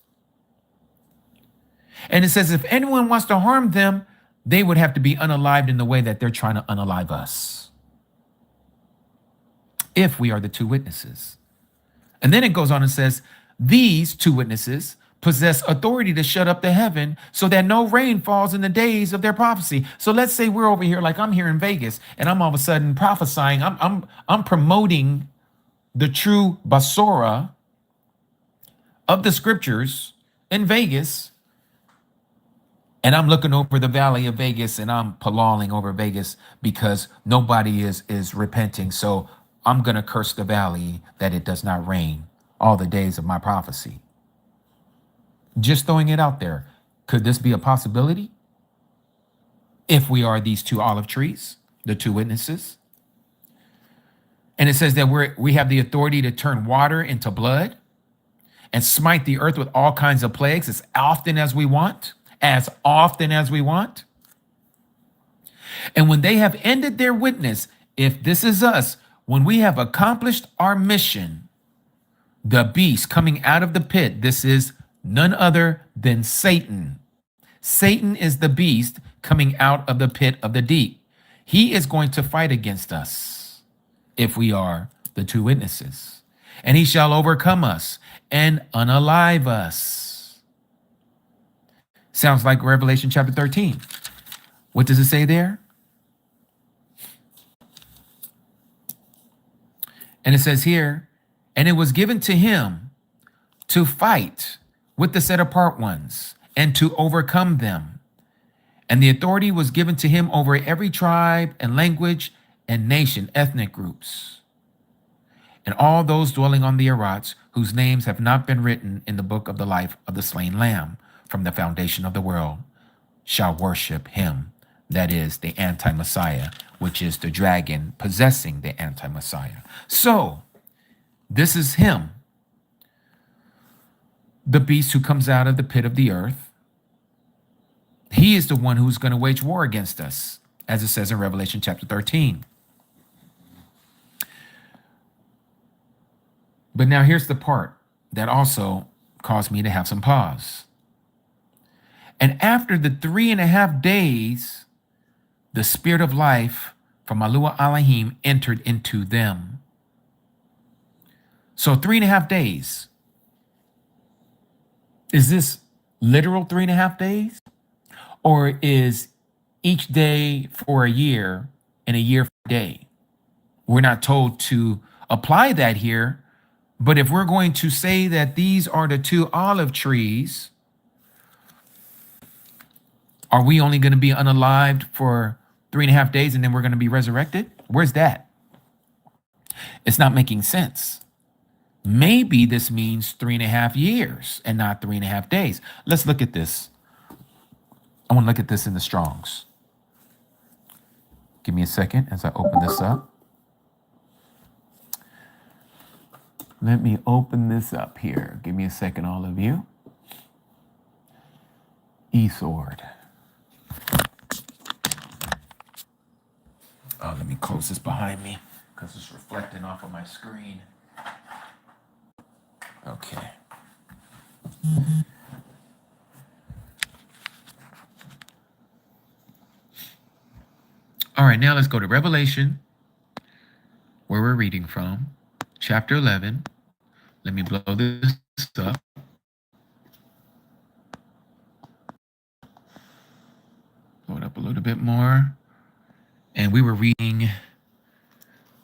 And it says, if anyone wants to harm them, they would have to be unalived in the way that they're trying to unalive us, if we are the two witnesses. And then it goes on and says, these two witnesses possess authority to shut up the heaven so that no rain falls in the days of their prophecy. So let's say we're over here, like I'm here in Vegas, and I'm all of a sudden prophesying. I'm promoting the true basora of the scriptures in Vegas. And I'm looking over the valley of Vegas and I'm palawing over Vegas because nobody is repenting. So I'm going to curse the valley that it does not rain all the days of my prophecy. Just throwing it out there. Could this be a possibility? If we are these two olive trees, the two witnesses. And it says that we have the authority to turn water into blood and smite the earth with all kinds of plagues as often as we want. As often as we want. And when they have ended their witness, if this is us, when we have accomplished our mission, the beast coming out of the pit, this is none other than Satan. Satan is the beast coming out of the pit of the deep. He is going to fight against us if we are the two witnesses. And he shall overcome us and unalive us. Sounds like Revelation chapter 13. What does it say there? And it says here, and it was given to him to fight with the set apart ones and to overcome them. And the authority was given to him over every tribe and language and nation, ethnic groups, and all those dwelling on the Arats whose names have not been written in the book of the life of the slain lamb from the foundation of the world shall worship him, that is the anti-Messiah, which is the dragon possessing the anti-Messiah. So this is him, the beast who comes out of the pit of the earth. He is the one who's going to wage war against us, as it says in Revelation chapter 13. But now here's the part that also caused me to have some pause. And after the 3.5 days, the spirit of life from Yahuah Elohim entered into them. So 3.5 days. Is this literal 3.5 days? Or is each day for a year and a year for a day? We're not told to apply that here. But if we're going to say that these are the two olive trees, are we only going to be unalived for 3.5 days and then we're going to be resurrected? Where's that? It's not making sense. Maybe this means 3.5 years and not 3.5 days. Let's look at this. I want to look at this in the Strongs. Give me a second as I open this up. Let me open this up here. Give me a second, all of you. E-sword. Oh, let me close this behind me because it's reflecting off of my screen. Okay. All right, now let's go to Revelation, where we're reading from, chapter 11. Let me blow this up. Blow it up a little bit more. And we were reading,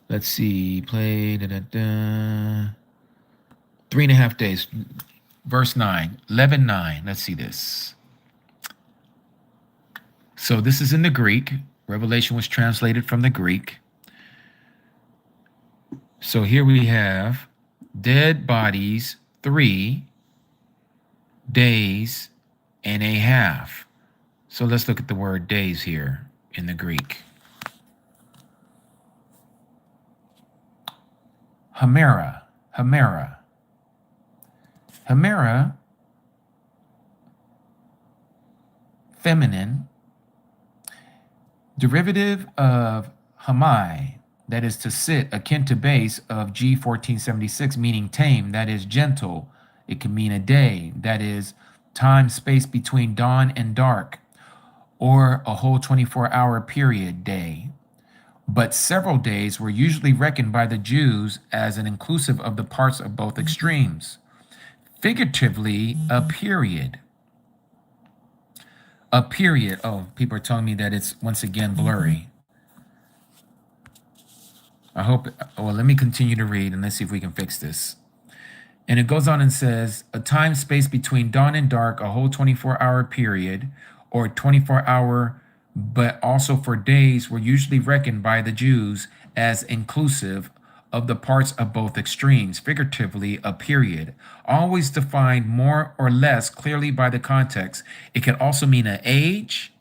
let's see, play, 3.5 days. Verse 9, 11:9. Let's see this. So this is in the Greek. Revelation was translated from the Greek. So here we have dead bodies, 3 days and a half. So let's look at the word days here in the Greek. Hemera, Hemera. Hemera, feminine, derivative of hamai, that is to sit, akin to base of G1476, meaning tame, that is gentle. It can mean a day, that is time, space between dawn and dark, or a whole 24-hour period, day. But several days were usually reckoned by the Jews as an inclusive of the parts of both extremes. Figuratively, a period. A period. Oh, people are telling me that it's once again blurry. I hope, well, let me continue to read and let's see if we can fix this. And it goes on and says, a time space between dawn and dark, a whole 24-hour period, or 24-hour, but also for days, were usually reckoned by the Jews as inclusive of the parts of both extremes, figuratively a period, always defined more or less clearly by the context. It can also mean an age,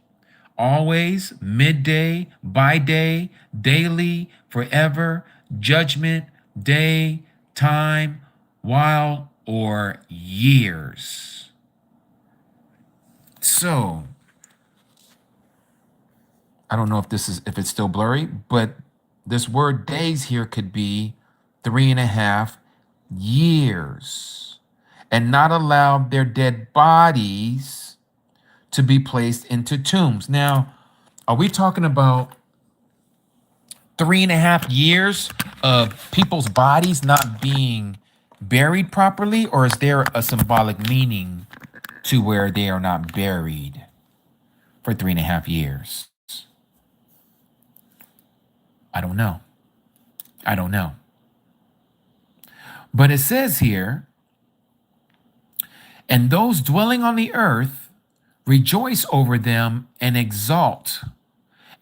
always, midday, by day, daily, forever, judgment, day, time, while, or years. So, I don't know if it's still blurry, but this word days here could be 3.5 years, and not allowed their dead bodies to be placed into tombs. Now, are we talking about 3.5 years of people's bodies not being buried properly, or is there a symbolic meaning to where they are not buried for 3.5 years? I don't know. I don't know. But it says here, and those dwelling on the earth rejoice over them and exalt,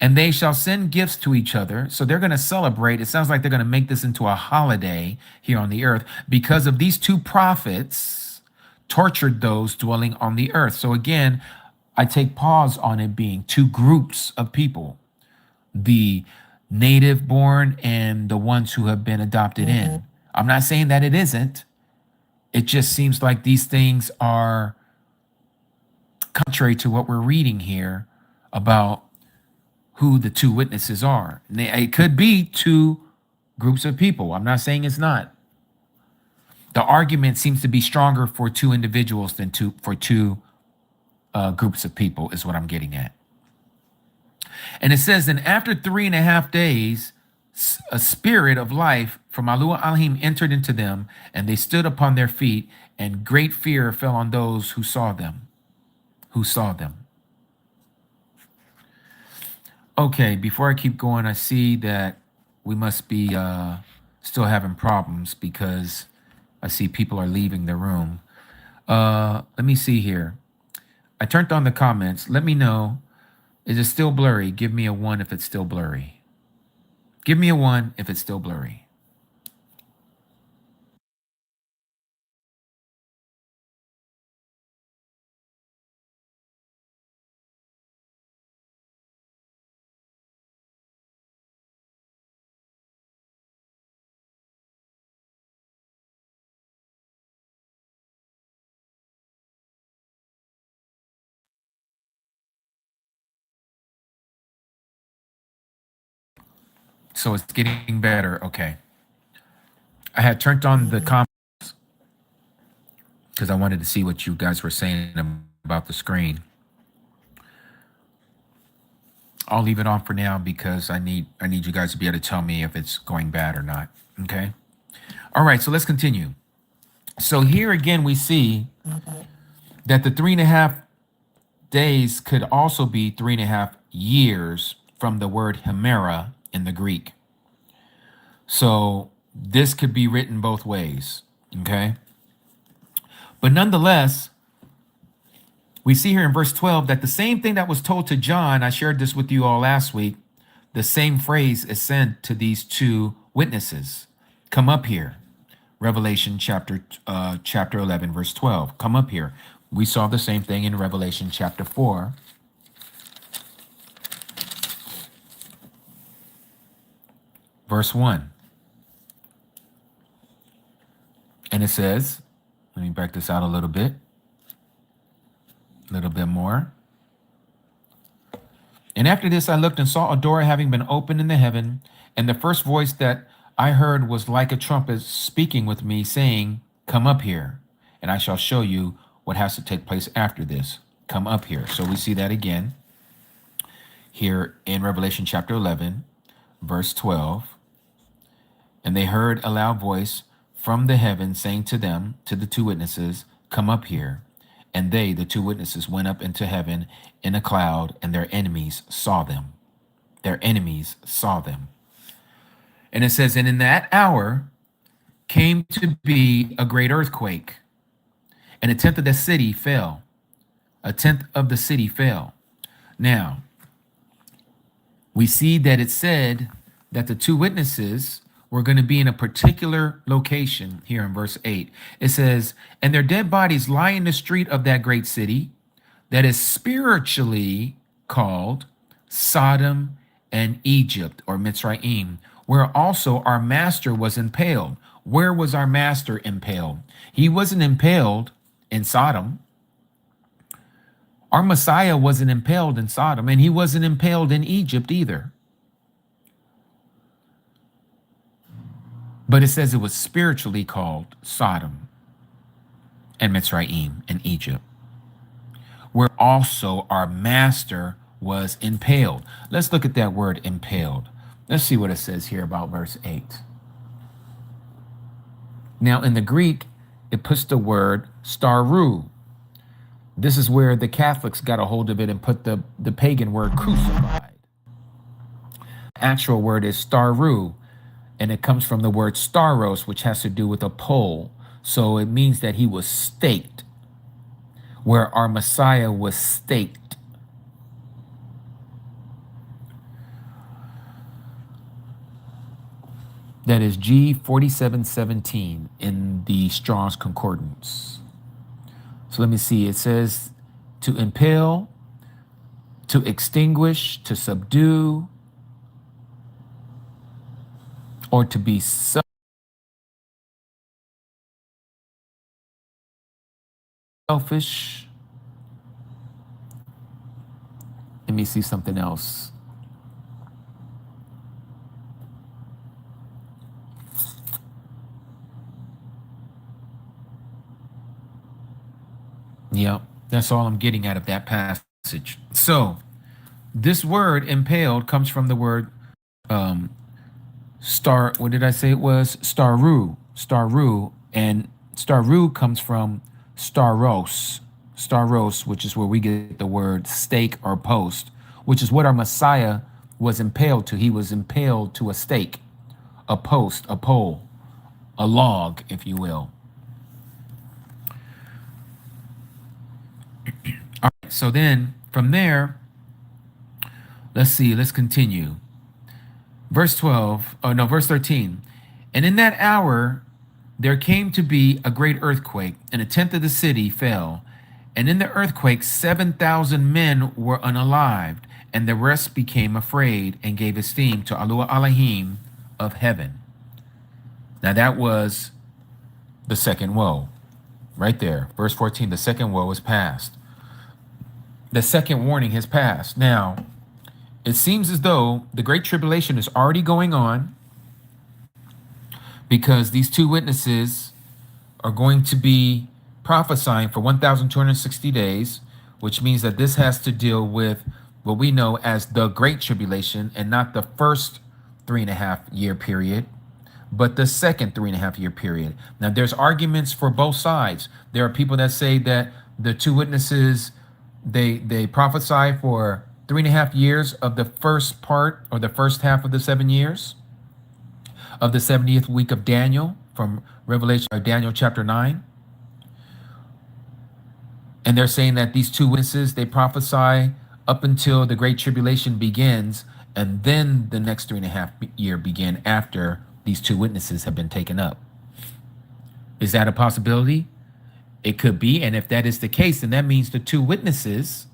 and they shall send gifts to each other. So they're going to celebrate. It sounds like they're going to make this into a holiday here on the earth because of these two prophets tortured those dwelling on the earth. So again, I take pause on it being two groups of people, the native born and the ones who have been adopted in. I'm not saying that it isn't. It just seems like these things are contrary to what we're reading here about who the two witnesses are. It could be two groups of people. I'm not saying it's not. The argument seems to be stronger for two individuals than for two groups of people, is what I'm getting at. And it says, and after 3.5 days, a spirit of life from Yahuah Elohim entered into them, and they stood upon their feet, and great fear fell on those who saw them. Okay, before I keep going, I see that we must be still having problems because I see people are leaving the room. Let me see here. I turned on the comments. Let me know. Is it still blurry? Give me a 1 if it's still blurry. Give me a 1 if it's still blurry. So it's getting better. Okay. I had turned on the comments because I wanted to see what you guys were saying about the screen. I'll leave it on for now because I need you guys to be able to tell me if it's going bad or not. Okay. All right. So let's continue. So here again, we see that the 3.5 days could also be 3.5 years from the word hemera in the Greek. So this could be written both ways. Okay. But nonetheless, we see here in verse 12 that the same thing that was told to John, I shared this with you all last week, the same phrase is sent to these two witnesses. Come up here. Revelation chapter 11, verse 12. Come up here. We saw the same thing in Revelation chapter 4. Verse 1. And it says, let me back this out a little bit more. And after this, I looked and saw a door having been opened in the heaven. And the first voice that I heard was like a trumpet speaking with me, saying, come up here, and I shall show you what has to take place after this. Come up here. So we see that again here in Revelation chapter 11, verse 12. And they heard a loud voice from the heaven saying to them, to the two witnesses, come up here. And they, the two witnesses, went up into heaven in a cloud, and their enemies saw them. Their enemies saw them. And it says, and in that hour came to be a great earthquake, and 1/10 of the city fell. 1/10 of the city fell. Now, we see that it said that the two witnesses were going to be in a particular location here in verse 8. It says, and their dead bodies lie in the street of that great city that is spiritually called Sodom and Egypt, or Mitzrayim, where also our master was impaled. Where was our master impaled? He wasn't impaled in Sodom. Our Messiah wasn't impaled in Sodom, and he wasn't impaled in Egypt either. But it says it was spiritually called Sodom and Mitzrayim and Egypt, where also our master was impaled. Let's look at that word impaled. Let's see what it says here about verse 8. Now in the Greek, it puts the word staru. This is where the Catholics got a hold of it and put the pagan word crucified. Actual word is staru, and it comes from the word staros, which has to do with a pole. So it means that he was staked, where our Messiah was staked. That is G4717 in the Strong's Concordance. So let me see. It says to impale, to extinguish, to subdue, or to be selfish. Let me see something else. Yep, that's all I'm getting out of that passage. So this word impaled comes from the word what did I say it was? Staru, and staru comes from staros, which is where we get the word stake or post, which is what our Messiah was impaled to. He was impaled to a stake, a post, a pole, a log, if you will. All right, so then from there, let's continue. Verse 13. And in that hour, there came to be a great earthquake, and 1/10 of the city fell. And in the earthquake, 7,000 men were unalived, and the rest became afraid and gave esteem to Yahuah Elohim of heaven. Now that was the second woe. Right there. Verse 14, the second woe is past. The second warning has passed. Now, it seems as though the Great Tribulation is already going on, because these two witnesses are going to be prophesying for 1,260 days, which means that this has to deal with what we know as the Great Tribulation, and not the first 3.5 year period, but the second 3.5 year period. Now, there's arguments for both sides. There are people that say that the two witnesses, they prophesy for 3.5 years of the first part, or the first half of the 7 years of the 70th week of Daniel, from Revelation, or Daniel chapter 9. And they're saying that these two witnesses, they prophesy up until the Great Tribulation begins, and then the next 3.5 year begin after these two witnesses have been taken up. Is that a possibility? It could be. And if that is the case, then that means the two witnesses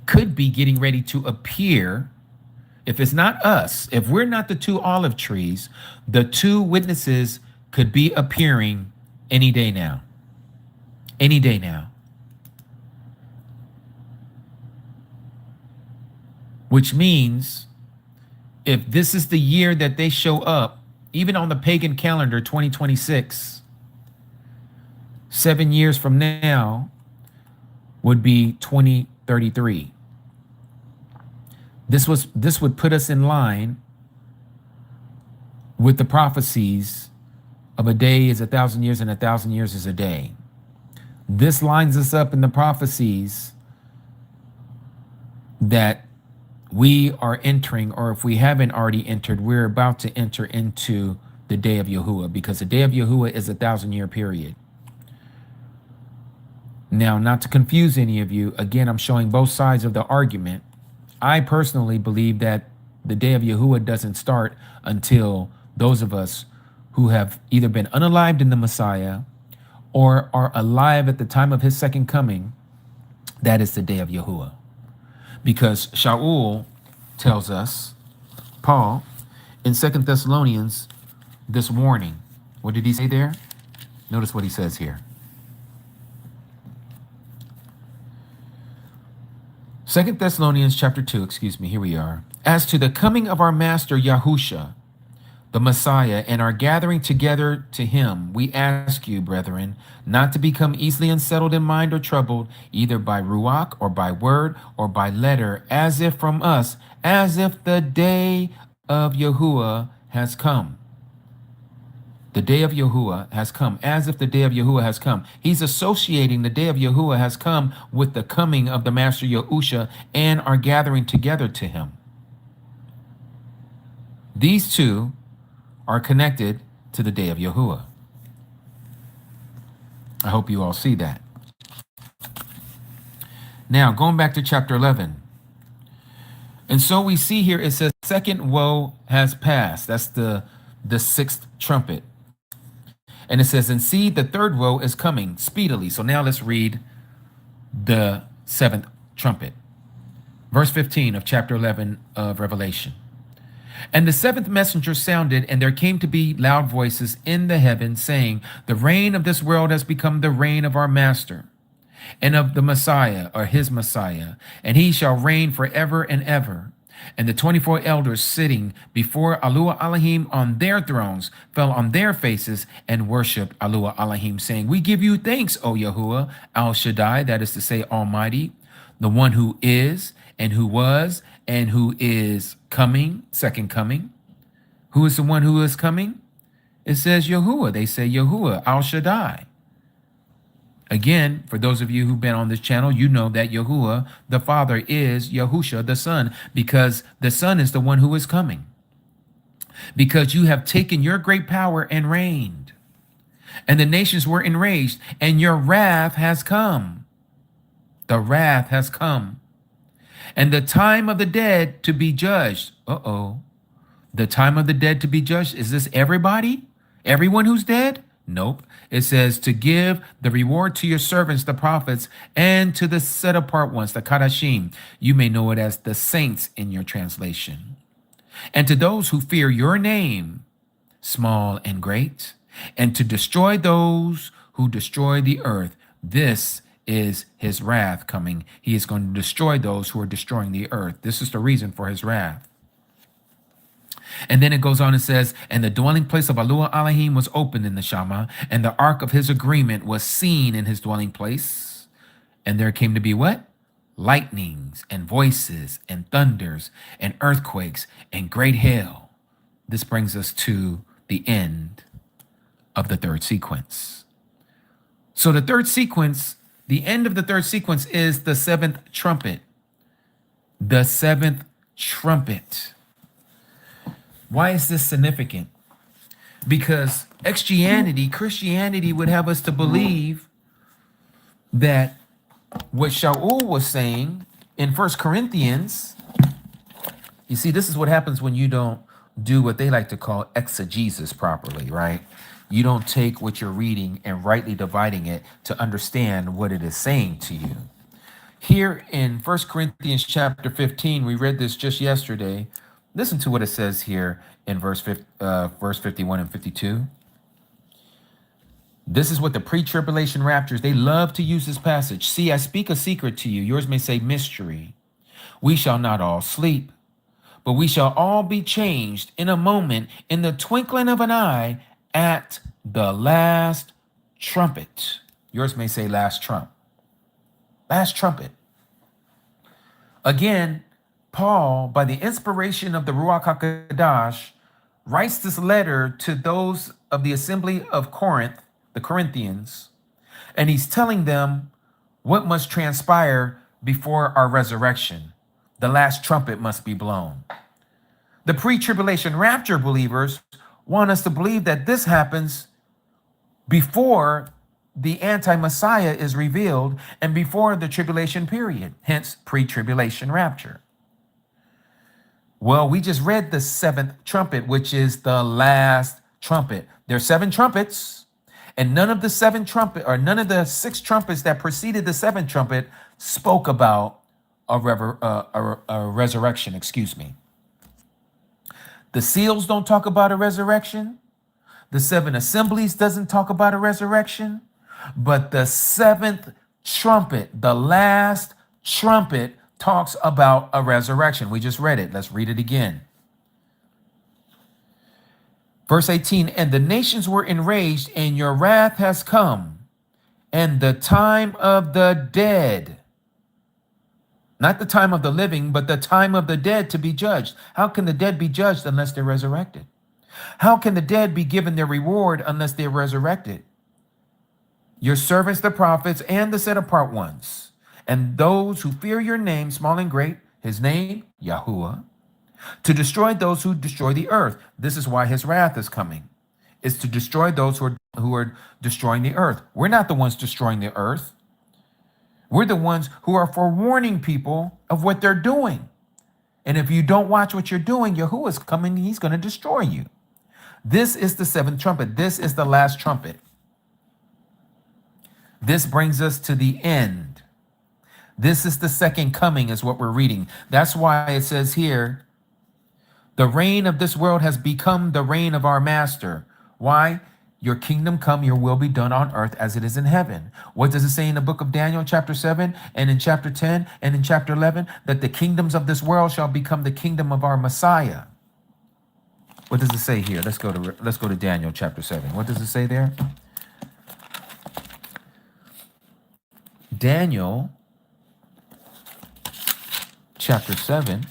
could be getting ready to appear. If it's not us, if we're not the two olive trees, the two witnesses could be appearing any day now. Any day now. Which means if this is the year that they show up, even on the pagan calendar, 2026, 7 years from now would be 2033. This would put us in line with the prophecies of a day is 1,000 years and 1,000 years is a day. This lines us up in the prophecies that we are entering, or if we haven't already entered, we're about to enter into the day of Yahuah, because the day of Yahuah is a 1,000-year period. Now, not to confuse any of you, again, I'm showing both sides of the argument. I personally believe that the day of Yahuah doesn't start until those of us who have either been unalived in the Messiah or are alive at the time of his second coming, that is the day of Yahuah. Because Shaul tells us, Paul, in 2 Thessalonians, this warning. What did he say there? Notice what he says here. 2 Thessalonians chapter 2, here we are. As to the coming of our master Yahusha, the Messiah, and our gathering together to him, we ask you, brethren, not to become easily unsettled in mind or troubled, either by ruach or by word or by letter, as if from us, as if the day of Yahuah has come. The day of Yahuah has come, as if the day of Yahuah has come. He's associating the day of Yahuah has come with the coming of the Master Yahusha and our gathering together to him. These two are connected to the day of Yahuah. I hope you all see that. Now, going back to chapter 11. And so we see here, it says, second woe has passed. That's the sixth trumpet. And it says, and see, the third woe is coming speedily. So now let's read the seventh trumpet. Verse 15 of chapter 11 of Revelation. And the seventh messenger sounded, and there came to be loud voices in the heavens, saying, the reign of this world has become the reign of our master, and of the Messiah, or his Messiah, and he shall reign forever and ever. And the 24 elders sitting before Yahuah Elohim on their thrones fell on their faces and worshipped Yahuah Elohim, saying, we give you thanks, O Yahuah Al Shaddai, that is to say, Almighty, the one who is, and who was, and who is coming, second coming. Who is the one who is coming? It says Yahuah. They say Yahuah Al Shaddai. Again, for those of you who've been on this channel, you know that Yahuah, the Father, is Yahusha, the Son, because the Son is the one who is coming. Because you have taken your great power and reigned, and the nations were enraged, and your wrath has come. The wrath has come. And the time of the dead to be judged. The time of the dead to be judged. Is this everybody? Everyone who's dead? Nope. It says to give the reward to your servants, the prophets, and to the set apart ones, the Kadashim. You may know it as the saints in your translation. And to those who fear your name, small and great, and to destroy those who destroy the earth. This is his wrath coming. He is going to destroy those who are destroying the earth. This is the reason for his wrath. And then it goes on and says, and the dwelling place of Yahuah Elohim was opened in the Shama, and the ark of his agreement was seen in his dwelling place. And there came to be what? Lightnings and voices and thunders and earthquakes and great hail. This brings us to the end of the third sequence. So the third sequence, the end of the third sequence is the seventh trumpet. The seventh trumpet. Why is this significant? Because Christianity would have us to believe that what Shaul was saying in 1 Corinthians, you see, this is what happens when you don't do what they like to call exegesis properly, right? You don't take what you're reading and rightly dividing it to understand what it is saying to you. Here in 1 Corinthians chapter 15, we read this just yesterday. Listen to what it says here in verse 51 and 52. This is what the pre-tribulation raptures, they love to use this passage. See, I speak a secret to you. Yours may say mystery. We shall not all sleep, but we shall all be changed in a moment, in the twinkling of an eye, at the last trumpet. Yours may say last trump. Last trumpet. Again, Paul, by the inspiration of the Ruach HaKodesh, writes this letter to those of the assembly of Corinth, the Corinthians, and he's telling them what must transpire before our resurrection. The last trumpet must be blown. The pre-tribulation rapture believers want us to believe that this happens before the anti-Messiah is revealed and before the tribulation period, hence pre-tribulation rapture. Well, we just read the seventh trumpet, which is the last trumpet. There are seven trumpets, and none of the six trumpets that preceded the seventh trumpet spoke about a resurrection, excuse me. The seals don't talk about a resurrection. The seven assemblies doesn't talk about a resurrection. But the seventh trumpet, the last trumpet, talks about a resurrection. We just read it. Let's read it again. Verse 18, and the nations were enraged, and your wrath has come, and the time of the dead, not the time of the living, but the time of the dead to be judged. How can the dead be judged unless they're resurrected? How can the dead be given their reward unless they're resurrected? Your servants, the prophets, and the set-apart ones, and those who fear your name, small and great, his name, Yahuah, to destroy those who destroy the earth. This is why his wrath is coming. It's to destroy those who are destroying the earth. We're not the ones destroying the earth. We're the ones who are forewarning people of what they're doing. And if you don't watch what you're doing, Yahuah is coming, he's going to destroy you. This is the seventh trumpet. This is the last trumpet. This brings us to the end. This is the second coming, is what we're reading. That's why it says here, the reign of this world has become the reign of our master. Why? Your kingdom come, your will be done on earth as it is in heaven. What does it say in the book of Daniel, chapter 7, and in chapter 10, and in chapter 11? That the kingdoms of this world shall become the kingdom of our Messiah. What does it say here? Let's go to Daniel, chapter 7. What does it say there? Daniel, chapter 7.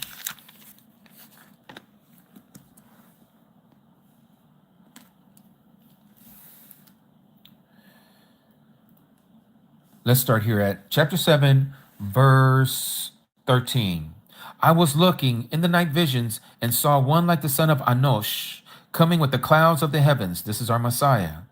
Let's start here at chapter 7, verse 13. I was looking in the night visions and saw one like the son of Anosh coming with the clouds of the heavens. This is our Messiah.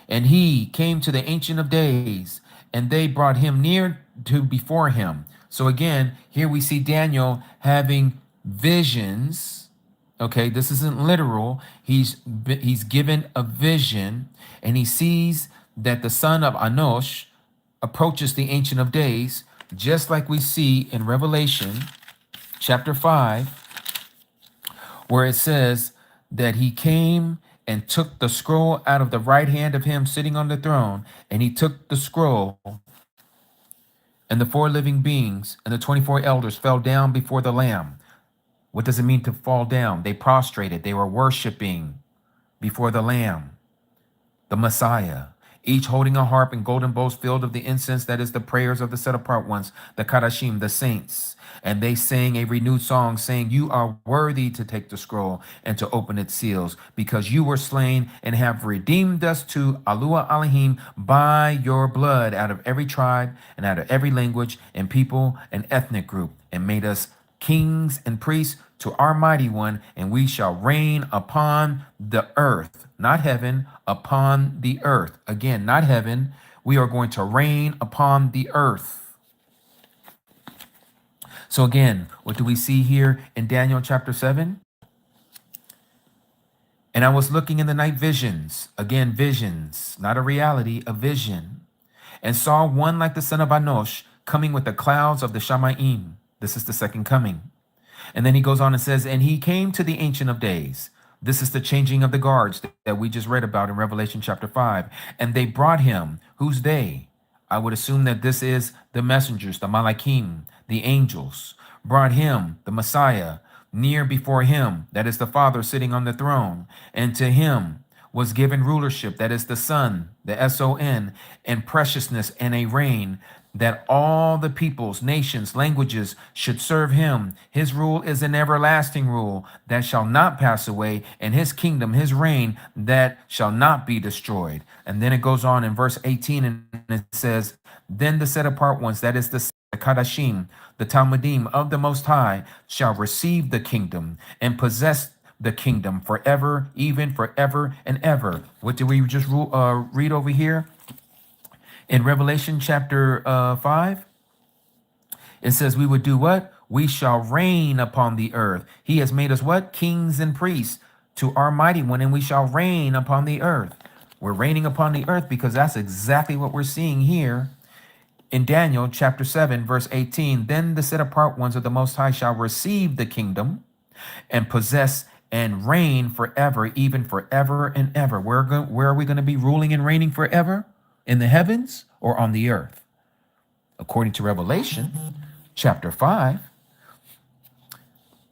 And he came to the Ancient of Days, and they brought him near to before him. So again, here we see Daniel having visions. Okay, this isn't literal. He's given a vision, and he sees that the son of Anosh approaches the Ancient of Days, just like we see in Revelation chapter 5, where it says that he came and took the scroll out of the right hand of him sitting on the throne, and he took the scroll And the four living beings and the 24 elders fell down before the Lamb. What does it mean to fall down? They prostrated. They were worshiping before the Lamb, the Messiah, each holding a harp and golden bowls filled of the incense that is the prayers of the set apart ones, the Kadashim, the saints. And they sang a renewed song, saying, "You are worthy to take the scroll and to open its seals, because you were slain and have redeemed us to Alua Elohim by your blood out of every tribe and out of every language and people and ethnic group, and made us kings and priests to our mighty one, and we shall reign upon the earth," not heaven, upon the earth. Again, not heaven. We are going to reign upon the earth. So again, what do we see here in Daniel chapter 7? "And I was looking in the night visions," again, visions, not a reality, a vision, "and saw one like the son of Anosh coming with the clouds of the Shamaim." This is the second coming. And then he goes on and says, "And he came to the Ancient of Days." This is the changing of the guards that we just read about in Revelation chapter 5. "And they brought him," who's they? I would assume that this is the messengers, the Malachim, the angels, "brought him," the Messiah, "near before him," that is the Father sitting on the throne, "and to him was given rulership," that is the Son, the SON, "and preciousness and a reign, that all the peoples, nations, languages should serve him. His rule is an everlasting rule that shall not pass away, and his kingdom, his reign, that shall not be destroyed." And then it goes on in verse 18, and it says, "Then the set apart ones, that is the Kadashim, the Talmudim of the Most High, shall receive the kingdom and possess the kingdom forever, even forever and ever." What did we just read over here? In Revelation chapter 5, it says we would do what? "We shall reign upon the earth." He has made us what? Kings and priests to our mighty one, and we shall reign upon the earth. We're reigning upon the earth because that's exactly what we're seeing here in Daniel chapter 7, verse 18. "Then the set apart ones of the Most High shall receive the kingdom and possess and reign forever, even forever and ever." Where are we going to be ruling and reigning forever? In the heavens or on the earth? According to Revelation chapter 5,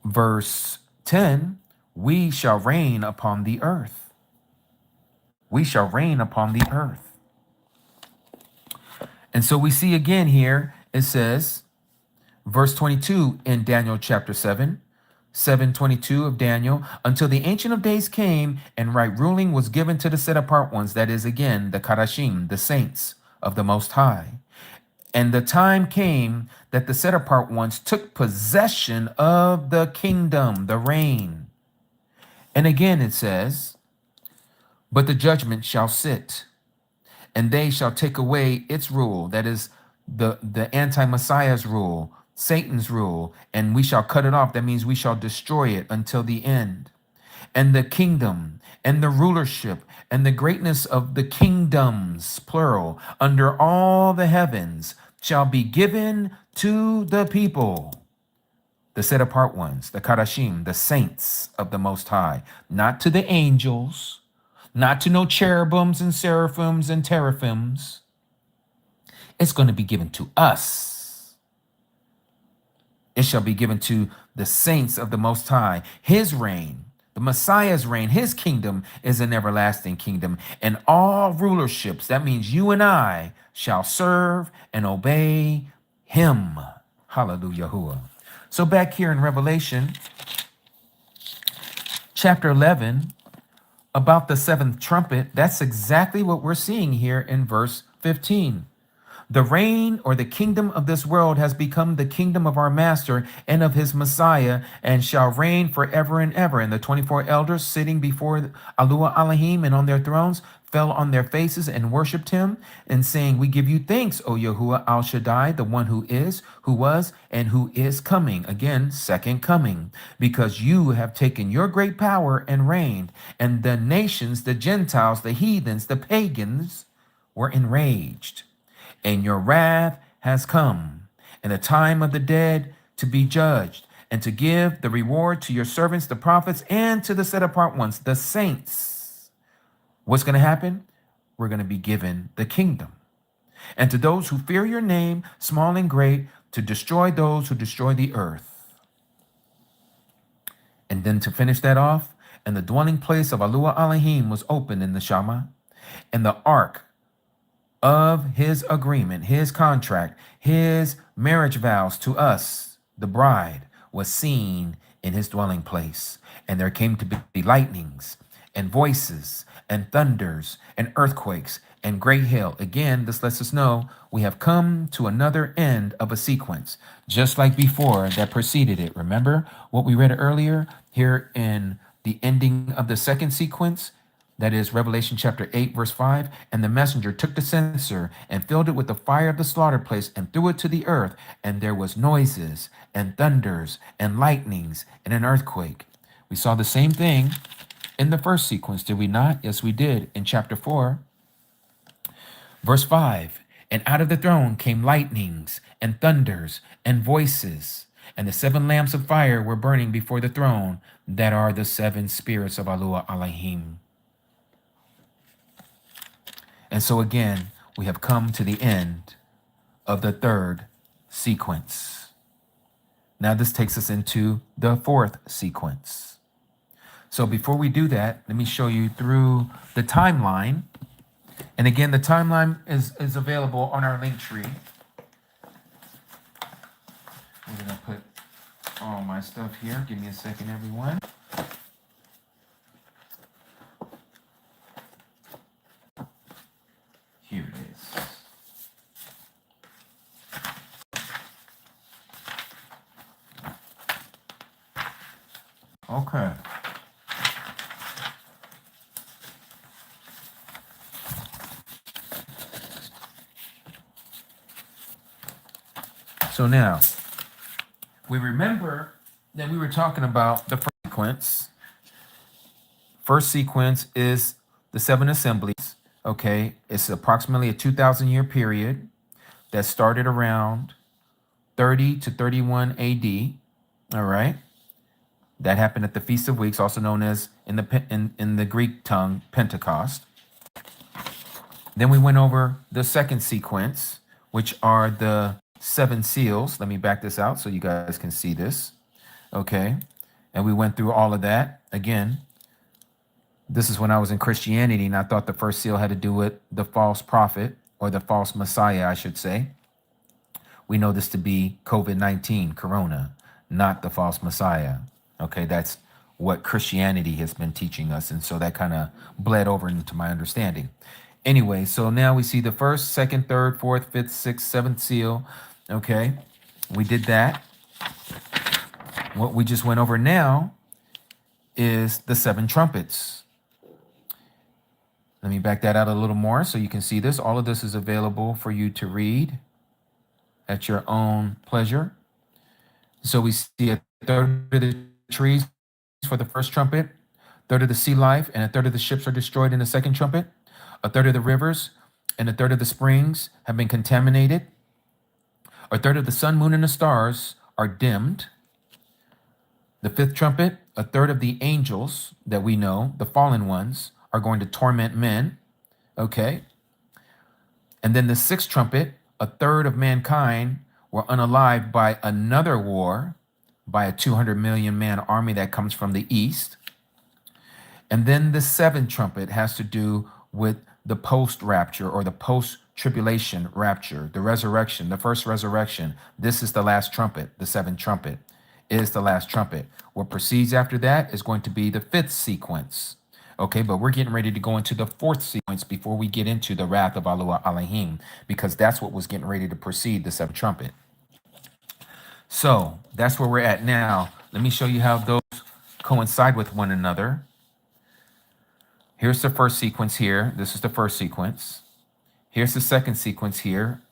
verse 10, we shall reign upon the earth. We shall reign upon the earth. And so we see again here, it says, verse 22 in Daniel chapter 7, 7:22 of Daniel, "Until the Ancient of Days came, and right ruling was given to the set apart ones," that is again the Kadashim, the saints of the Most High. "And the time came that the set apart ones took possession of the kingdom," the reign. And again it says, "But the judgment shall sit, and they shall take away its rule," that is the anti-Messiah's rule, Satan's rule, "and we shall cut it off." That means we shall destroy it until the end. "And the kingdom and the rulership and the greatness of the kingdoms," plural, "under all the heavens shall be given to the people," the set apart ones, the Kadashim, the saints of the Most High, not to the angels, not to no cherubims and seraphims and teraphims. It's going to be given to us. "It shall be given to the saints of the Most High. His reign," the Messiah's reign, his kingdom is an everlasting kingdom. "And all rulerships," that means you and I, "shall serve and obey him." Hallelujah. Yahuah. So back here in Revelation chapter 11, about the seventh trumpet, that's exactly what we're seeing here in verse 15. "The reign or the kingdom of this world has become the kingdom of our master and of his Messiah, and shall reign forever and ever." And the 24 elders sitting before Alua Elohim and on their thrones fell on their faces and worshipped him, and saying, "We give you thanks, O Yahuah Al Shaddai, the one who is, who was, and who is coming." Again, second coming. "Because you have taken your great power and reigned, and the nations, the Gentiles, the heathens, the pagans were enraged. And your wrath has come, and the time of the dead to be judged, and to give the reward to your servants, the prophets, and to the set apart ones, the saints." What's going to happen? We're going to be given the kingdom. And to those who fear your name, small and great, to destroy those who destroy the earth. And then to finish that off, and the dwelling place of Yahuah Elohim was opened in the Shama, and the ark of his agreement, his contract, his marriage vows to us, the bride, was seen in his dwelling place. And there came to be lightnings and voices and thunders and earthquakes and great hail. Again, this lets us know we have come to another end of a sequence, just like before that preceded it. Remember what we read earlier here in the ending of the second sequence? That is Revelation chapter 8, verse 5. And the messenger took the censer and filled it with the fire of the slaughter place and threw it to the earth. And there was noises and thunders and lightnings and an earthquake. We saw the same thing in the first sequence, did we not? Yes, we did. In chapter 4, verse 5. And out of the throne came lightnings and thunders and voices. And the 7 lamps of fire were burning before the throne, that are the 7 spirits of Yahuah Elohim. And so again, we have come to the end of the third sequence. Now this takes us into the fourth sequence. So before we do that, let me show you through the timeline. And again, the timeline is available on our link tree. I'm going to put all my stuff here. Give me a second, everyone. Here it is. Okay. So now, we remember that we were talking about the first sequence. First sequence is the 7 assemblies. Okay, it's approximately a 2,000 year period that started around 30 to 31 AD. All right, that happened at the Feast of Weeks, also known as in the Greek tongue Pentecost. Then we went over the second sequence, which are the 7 seals. Let me back this out so you guys can see this. Okay, and we went through all of that again. This is when I was in Christianity, and I thought the first seal had to do with the false prophet, or the false Messiah, I should say. We know this to be COVID-19, Corona, not the false Messiah. Okay, that's what Christianity has been teaching us, and so that kind of bled over into my understanding. Anyway, so now we see the first, second, third, fourth, fifth, sixth, seventh seal. Okay, we did that. What we just went over now is the 7 trumpets. Let me back that out a little more so you can see this. All of this is available for you to read at your own pleasure. So we see a third of the trees for the first trumpet, a third of the sea life, and a third of the ships are destroyed in the second trumpet. A third of the rivers and a third of the springs have been contaminated. A third of the sun, moon, and the stars are dimmed. The 5th trumpet, a third of the angels that we know, the fallen ones, are going to torment men. Okay. And then the 6th trumpet, a third of mankind were unalived by another war, by a 200 million man army that comes from the east. And then the 7th trumpet has to do with the post-rapture, or the post-tribulation rapture, the resurrection, the first resurrection. This is the last trumpet. The 7th trumpet is the last trumpet. What proceeds after that is going to be the 5th sequence. Okay, but we're getting ready to go into the 4th sequence before we get into the wrath of Yahuah Elohim, because that's what was getting ready to precede the 7th trumpet. So that's where we're at now. Let me show you how those coincide with one another. Here's the first sequence here. This is the first sequence. Here's the second sequence here.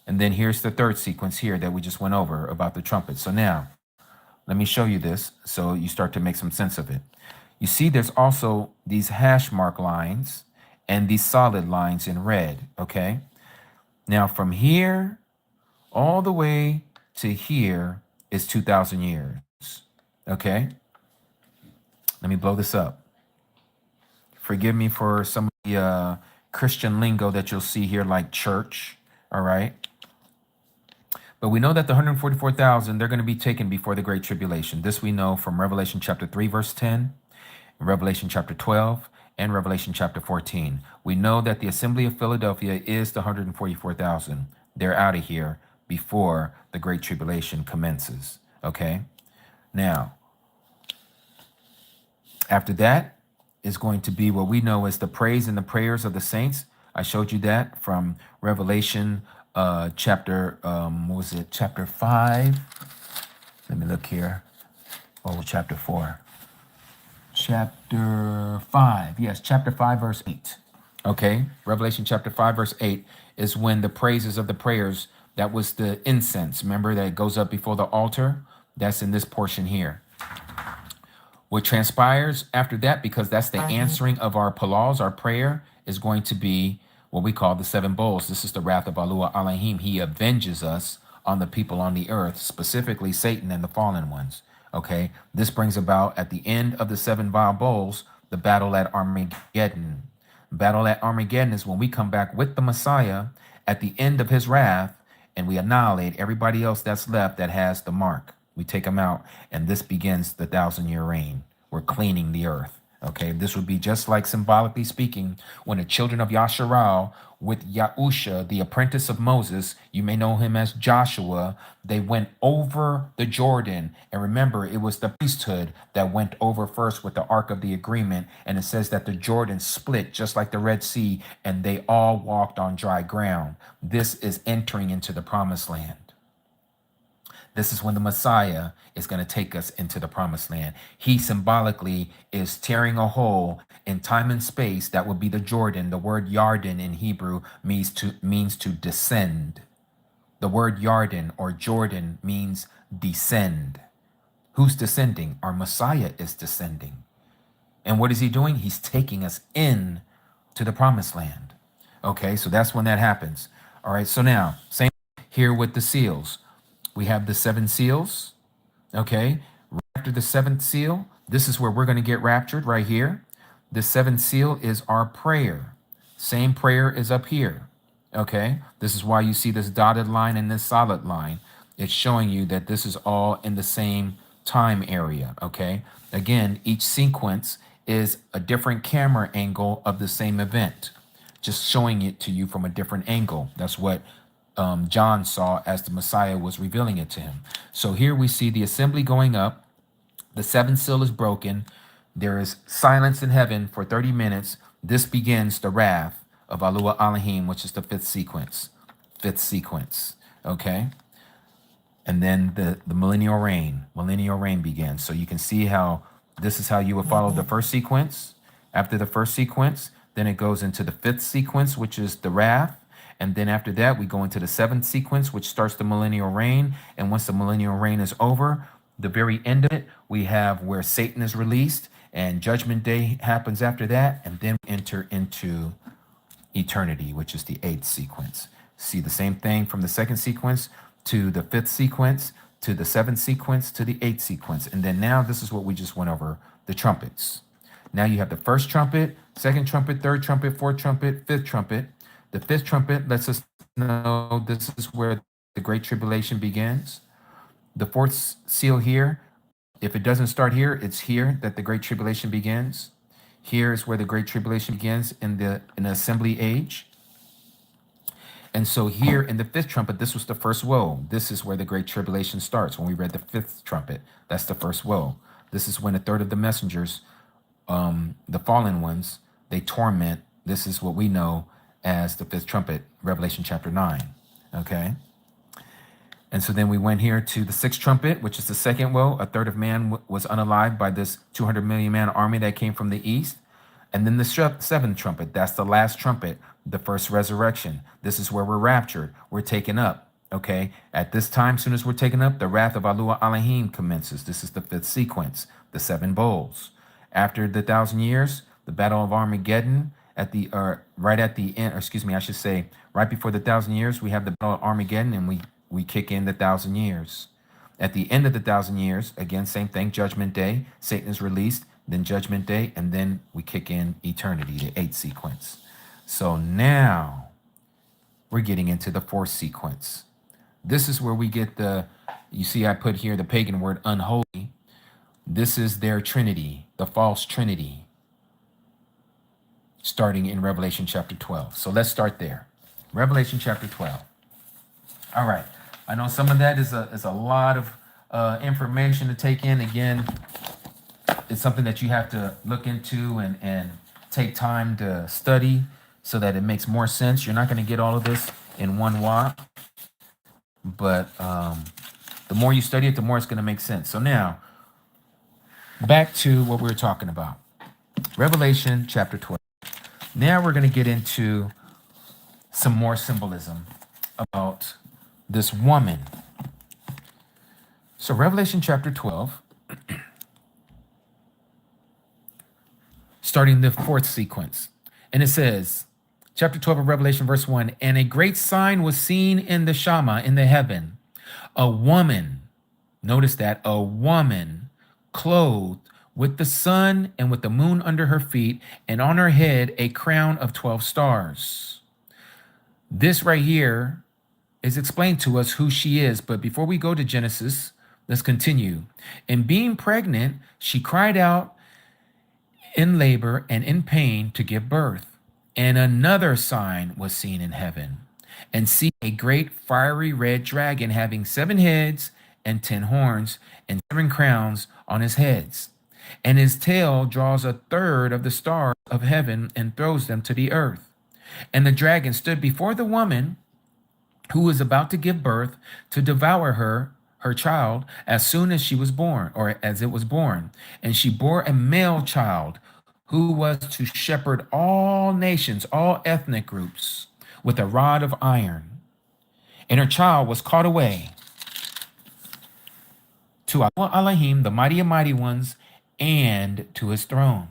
And then here's the third sequence here that we just went over about the trumpet. So now, let me show you this so you start to make some sense of it. You see there's also these hash mark lines and these solid lines in red, okay? Now from here all the way to here is 2,000 years, okay? Let me blow this up. Forgive me for some of the Christian lingo that you'll see here, like church. All right. But we know that the 144,000, they're going to be taken before the Great Tribulation. This we know from Revelation chapter 3, verse 10, Revelation chapter 12, and Revelation chapter 14. We know that the Assembly of Philadelphia is the 144,000. They're out of here before the Great Tribulation commences. Okay? Now, after that is going to be what we know as the praise and the prayers of the saints. I showed you that from Revelation chapter, what was it? Chapter 5. Let me look here. Oh, chapter 4. Chapter 5. Yes, chapter 5, verse 8. Okay, Revelation chapter 5, verse 8 is when the praises of the prayers, that was the incense. Remember that it goes up before the altar? That's in this portion here. What transpires after that, because that's the answering of our palals, our prayer, is going to be what we call the seven bowls. This is the wrath of Yahuah Elohim. He avenges us on the people on the earth, specifically Satan and the fallen ones. Okay, this brings about at the end of the seven vial bowls, the battle at Armageddon. Battle at Armageddon is when we come back with the Messiah at the end of his wrath, and we annihilate everybody else that's left that has the mark. We take them out, and this begins the 1,000-year reign. We're cleaning the earth. Okay, this would be just like, symbolically speaking, when the children of Yasharal with Yahusha, the apprentice of Moses, you may know him as Joshua, they went over the Jordan. And remember, it was the priesthood that went over first with the Ark of the Agreement. And it says that the Jordan split just like the Red Sea, and they all walked on dry ground. This is entering into the promised land. This is when the Messiah is going to take us into the promised land. He symbolically is tearing a hole in time and space. That would be the Jordan. The word Yarden in Hebrew means to descend. The word Yarden or Jordan means descend. Who's descending? Our Messiah is descending. And what is he doing? He's taking us in to the promised land. Okay, so that's when that happens. All right, so now, same here with the seals. We have the seven seals, okay? Right after the seventh seal, this is where we're going to get raptured right here. The seventh seal is our prayer. Same prayer is up here, okay? This is why you see this dotted line and this solid line. It's showing you that this is all in the same time area, okay? Again, each sequence is a different camera angle of the same event, just showing it to you from a different angle. That's what John saw as the Messiah was revealing it to him. So here we see the assembly going up. The seventh seal is broken. There is silence in heaven for 30 minutes. This begins the wrath of Yahuah Elohim, which is the fifth sequence. Okay? And then the millennial reign begins. So you can see how this is how you would follow the first sequence. After the first sequence, then it goes into the fifth sequence, which is the wrath. And then after that, we go into the seventh sequence, which starts the millennial reign. And once the millennial reign is over, the very end of it, we have where Satan is released and Judgment Day happens after that. And then we enter into eternity, which is the eighth sequence. See the same thing from the second sequence to the fifth sequence to the seventh sequence to the eighth sequence. And then now this is what we just went over, the trumpets. Now you have the first trumpet, second trumpet, third trumpet, fourth trumpet, fifth trumpet. The fifth trumpet lets us know this is where the Great Tribulation begins. The fourth seal here, if it doesn't start here, it's here that the Great Tribulation begins. Here is where the Great Tribulation begins in the assembly age. And so here in the fifth trumpet, this was the first woe. This is where the Great Tribulation starts. When we read the fifth trumpet, that's the first woe. This is when a third of the messengers, the fallen ones, they torment. This is what we know as the fifth trumpet, Revelation chapter 9, okay? And so then we went here to the sixth trumpet, which is the second woe. A third of man was unalived by this 200 million man army that came from the east. And then the seventh trumpet, that's the last trumpet, the first resurrection. This is where we're raptured, we're taken up, okay? At this time, soon as we're taken up, the wrath of Yahuah Elohim commences. This is the fifth sequence, the seven bowls. After the 1,000 years, the battle of Armageddon, right at the end, or excuse me, I should say, right before the 1,000 years, we have the battle of Armageddon, and we kick in the 1,000 years. At the end of the 1,000 years, again, same thing, Judgment Day, Satan is released, then Judgment Day, and then we kick in eternity, the eighth sequence. So now we're getting into the fourth sequence. This is where we get you see I put here the pagan word unholy. This is their trinity, the false trinity, starting in Revelation chapter 12. So let's start there. Revelation chapter 12. All right. I know some of that is a lot of information to take in. Again, it's something that you have to look into and take time to study so that it makes more sense. You're not going to get all of this in one walk, but the more you study it, the more it's going to make sense. So now, back to what we were talking about. Revelation chapter 12. Now we're going to get into some more symbolism about this woman. So Revelation chapter 12, starting the fourth sequence. And it says, chapter 12 of Revelation, verse 1, and a great sign was seen in the Shama, in the heaven, a woman, notice that, a woman clothed with the sun and with the moon under her feet, and on her head a crown of 12 stars. This right here is explained to us who she is. But before we go to Genesis, let's continue. And being pregnant, she cried out in labor and in pain to give birth. And another sign was seen in heaven. And see a great fiery red dragon having 7 heads and 10 horns and 7 crowns on his heads. And his tail draws 1/3 of the stars of heaven and throws them to the earth. And the dragon stood before the woman who was about to give birth to devour her child as soon as she was born, or as it was born. And she bore a male child who was to shepherd all nations, all ethnic groups, with a rod of iron. And her child was caught away to Elohim, the mighty of mighty ones, and to his throne.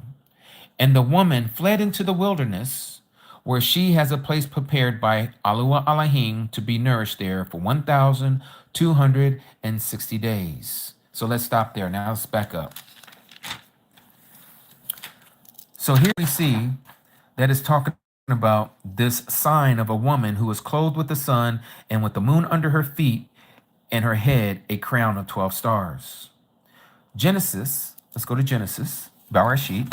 And the woman fled into the wilderness, where she has a place prepared by Yahuah Elohim to be nourished there for 1,260 days. So let's stop there. Now let's back up. So here we see that it's talking about this sign of a woman who is clothed with the sun and with the moon under her feet, and her head a crown of 12 stars. Genesis, let's go to Genesis, Bereshit,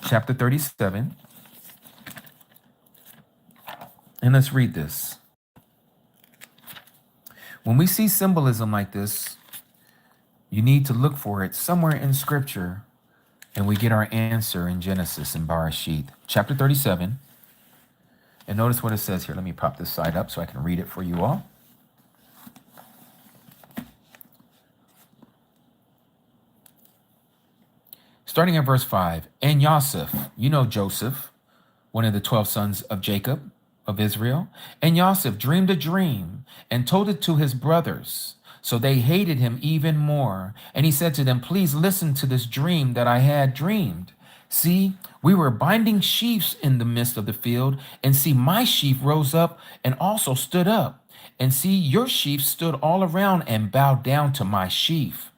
chapter 37. And let's read this. When we see symbolism like this, you need to look for it somewhere in Scripture, and we get our answer in Genesis and Bereshit, chapter 37. And notice what it says here. Let me pop this side up so I can read it for you all. Starting at verse 5, and Yosef, you know Joseph, one of the 12 sons of Jacob, of Israel. And Yosef dreamed a dream and told it to his brothers. So they hated him even more. And he said to them, please listen to this dream that I had dreamed. See, we were binding sheaves in the midst of the field, and see, my sheaf rose up and also stood up. And see, your sheaf stood all around and bowed down to my sheaf.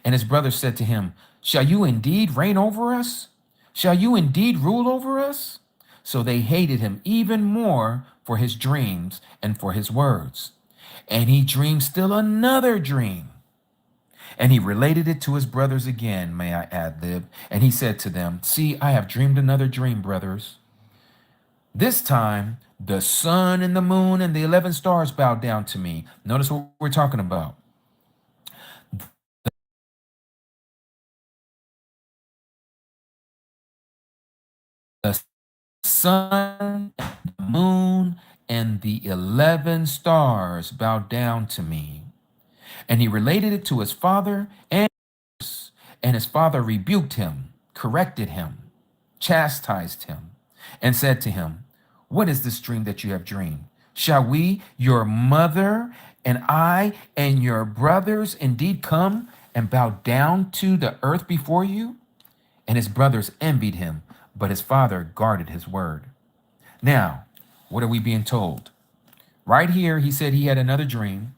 And his brothers said to him, shall you indeed reign over us? Shall you indeed rule over us? So they hated him even more for his dreams and for his words. And he dreamed still another dream. And he related it to his brothers again, may I ad-lib. And he said to them, see, I have dreamed another dream, brothers. This time, the sun and the moon and the 11 stars bowed down to me. Notice what we're talking about. The sun, the moon, and the 11 stars bowed down to me. And he related it to his father, and his father rebuked him, corrected him, chastised him, and said to him, what is this dream that you have dreamed? Shall we, your mother, and I, and your brothers indeed come and bow down to the earth before you? And his brothers envied him, but his father guarded his word. Now, what are we being told? Right here, he said he had another dream.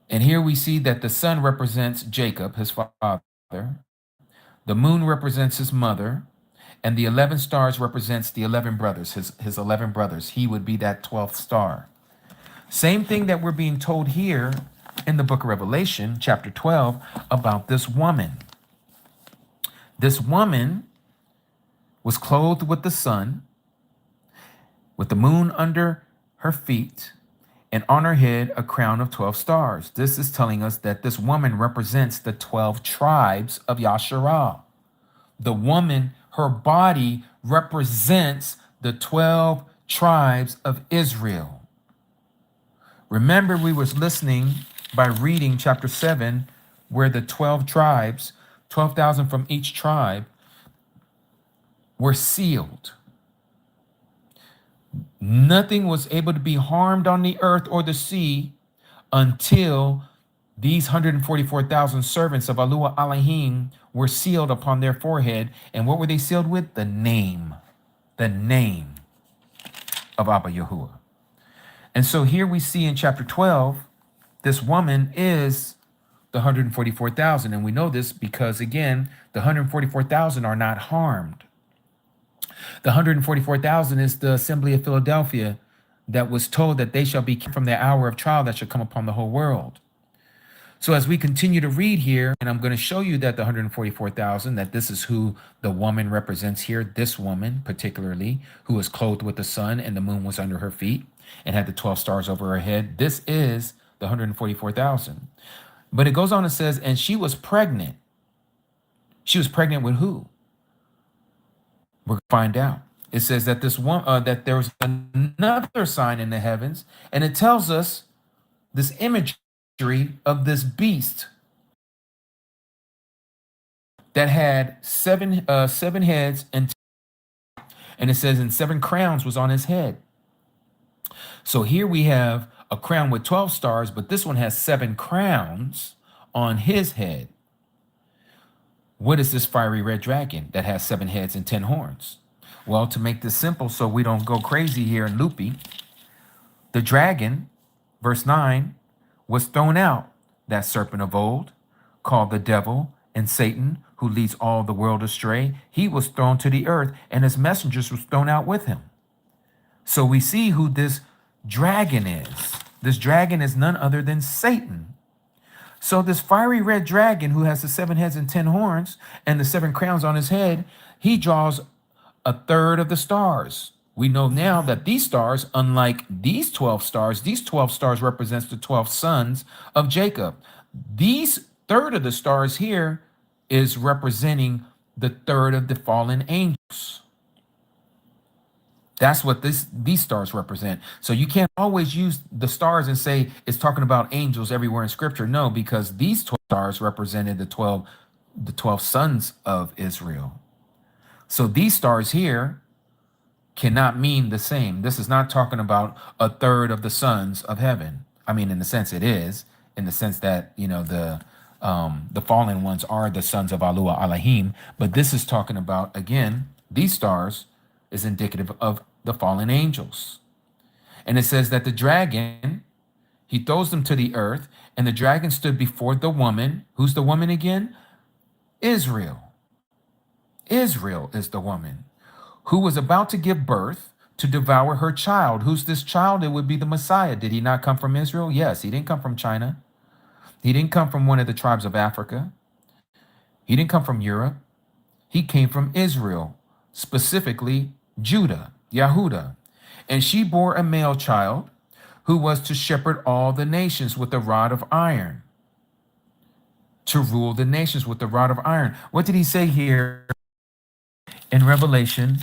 And here we see that the sun represents Jacob, his father. The moon represents his mother. And the 11 stars represents the 11 brothers, his 11 brothers. He would be that 12th star. Same thing that we're being told here in the book of Revelation, chapter 12, about this woman. This woman was clothed with the sun, with the moon under her feet, and on her head a crown of 12 stars. This is telling us that this woman represents the 12 tribes of Yasharah. The woman, her body represents the 12 tribes of Israel. Remember, we was listening by reading chapter 7, where the 12 tribes, 12,000 from each tribe, were sealed. Nothing was able to be harmed on the earth or the sea until these 144,000 servants of Yahuah Elohim were sealed upon their forehead. And what were they sealed with? The name of Abba Yahuwah. And so here we see in chapter 12, this woman is the 144,000. And we know this because, again, the 144,000 are not harmed. The 144,000 is the assembly of Philadelphia that was told that they shall be kept from the hour of trial that shall come upon the whole world. So as we continue to read here, and I'm going to show you that the 144,000, that this is who the woman represents here, this woman particularly, who was clothed with the sun and the moon was under her feet and had the 12 stars over her head. This is the 144,000. But it goes on and says, and she was pregnant. She was pregnant with who? We're going to find out. It says that this one, that there was another sign in the heavens, and it tells us this imagery of this beast that had seven heads, and it says, and 7 crowns was on his head. So here we have a crown with 12 stars, but this one has 7 crowns on his head. What is this fiery red dragon that has 7 heads and 10 horns? Well, to make this simple so we don't go crazy here and loopy, the dragon, verse 9, was thrown out, that serpent of old, called the devil and Satan, who leads all the world astray. He was thrown to the earth, and his messengers was thrown out with him. So we see who this dragon is. This dragon is none other than Satan. So this fiery red dragon, who has the 7 heads and 10 horns and the 7 crowns on his head, he draws a third of the stars. We know now that these stars, unlike these 12 stars represents the 12 sons of Jacob. These third of the stars here is representing the third of the fallen angels. That's what these stars represent. So you can't always use the stars and say it's talking about angels everywhere in scripture. No, because these 12 stars represented the 12 sons of Israel. So these stars here cannot mean the same. This is not talking about a third of the sons of heaven. I mean, in a sense it is, in the sense that, you know, the fallen ones are the sons of Yahuah Elohim, but this is talking about, again, these stars is indicative of the fallen angels. And it says that the dragon, he throws them to the earth, and the dragon stood before the woman. Who's the woman again? Israel. Israel is the woman who was about to give birth to devour her child. Who's this child? It would be the Messiah. Did he not come from Israel? Yes, he didn't come from China. He didn't come from one of the tribes of Africa. He didn't come from Europe. He came from Israel, specifically Judah, Yahudah. And she bore a male child who was to shepherd all the nations with a rod of iron. To rule the nations with the rod of iron. What did he say here in Revelation?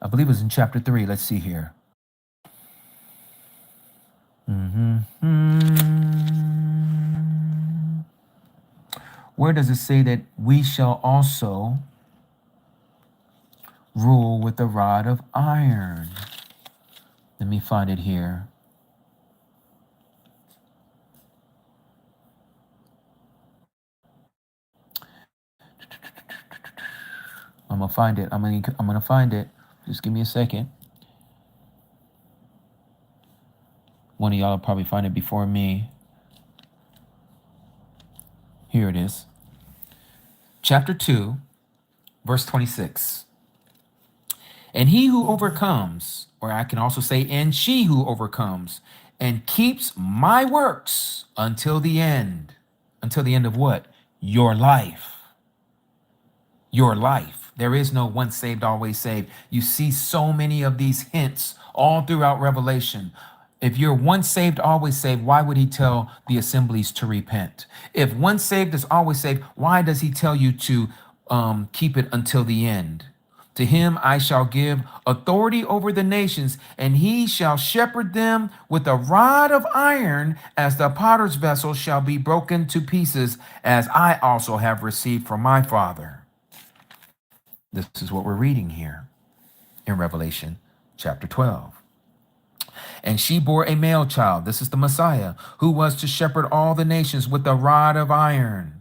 I believe it was in chapter 3. Let's see here. Where does it say that we shall also rule with a rod of iron? Let me find it here. I'm gonna find it. I'm gonna find it. Just give me a second. One of y'all will probably find it before me. Here it is. Chapter 2, verse 26. And he who overcomes, or I can also say, and she who overcomes, and keeps my works until the end. Until the end of what? Your life. Your life. There is no once saved, always saved. You see so many of these hints all throughout Revelation. If you're once saved, always saved, why would he tell the assemblies to repent? If once saved is always saved, why does he tell you to keep it until the end? To him I shall give authority over the nations, and he shall shepherd them with a rod of iron, as the potter's vessel shall be broken to pieces, as I also have received from my Father. This is what we're reading here in Revelation chapter 12. And she bore a male child, this is the Messiah, who was to shepherd all the nations with a rod of iron.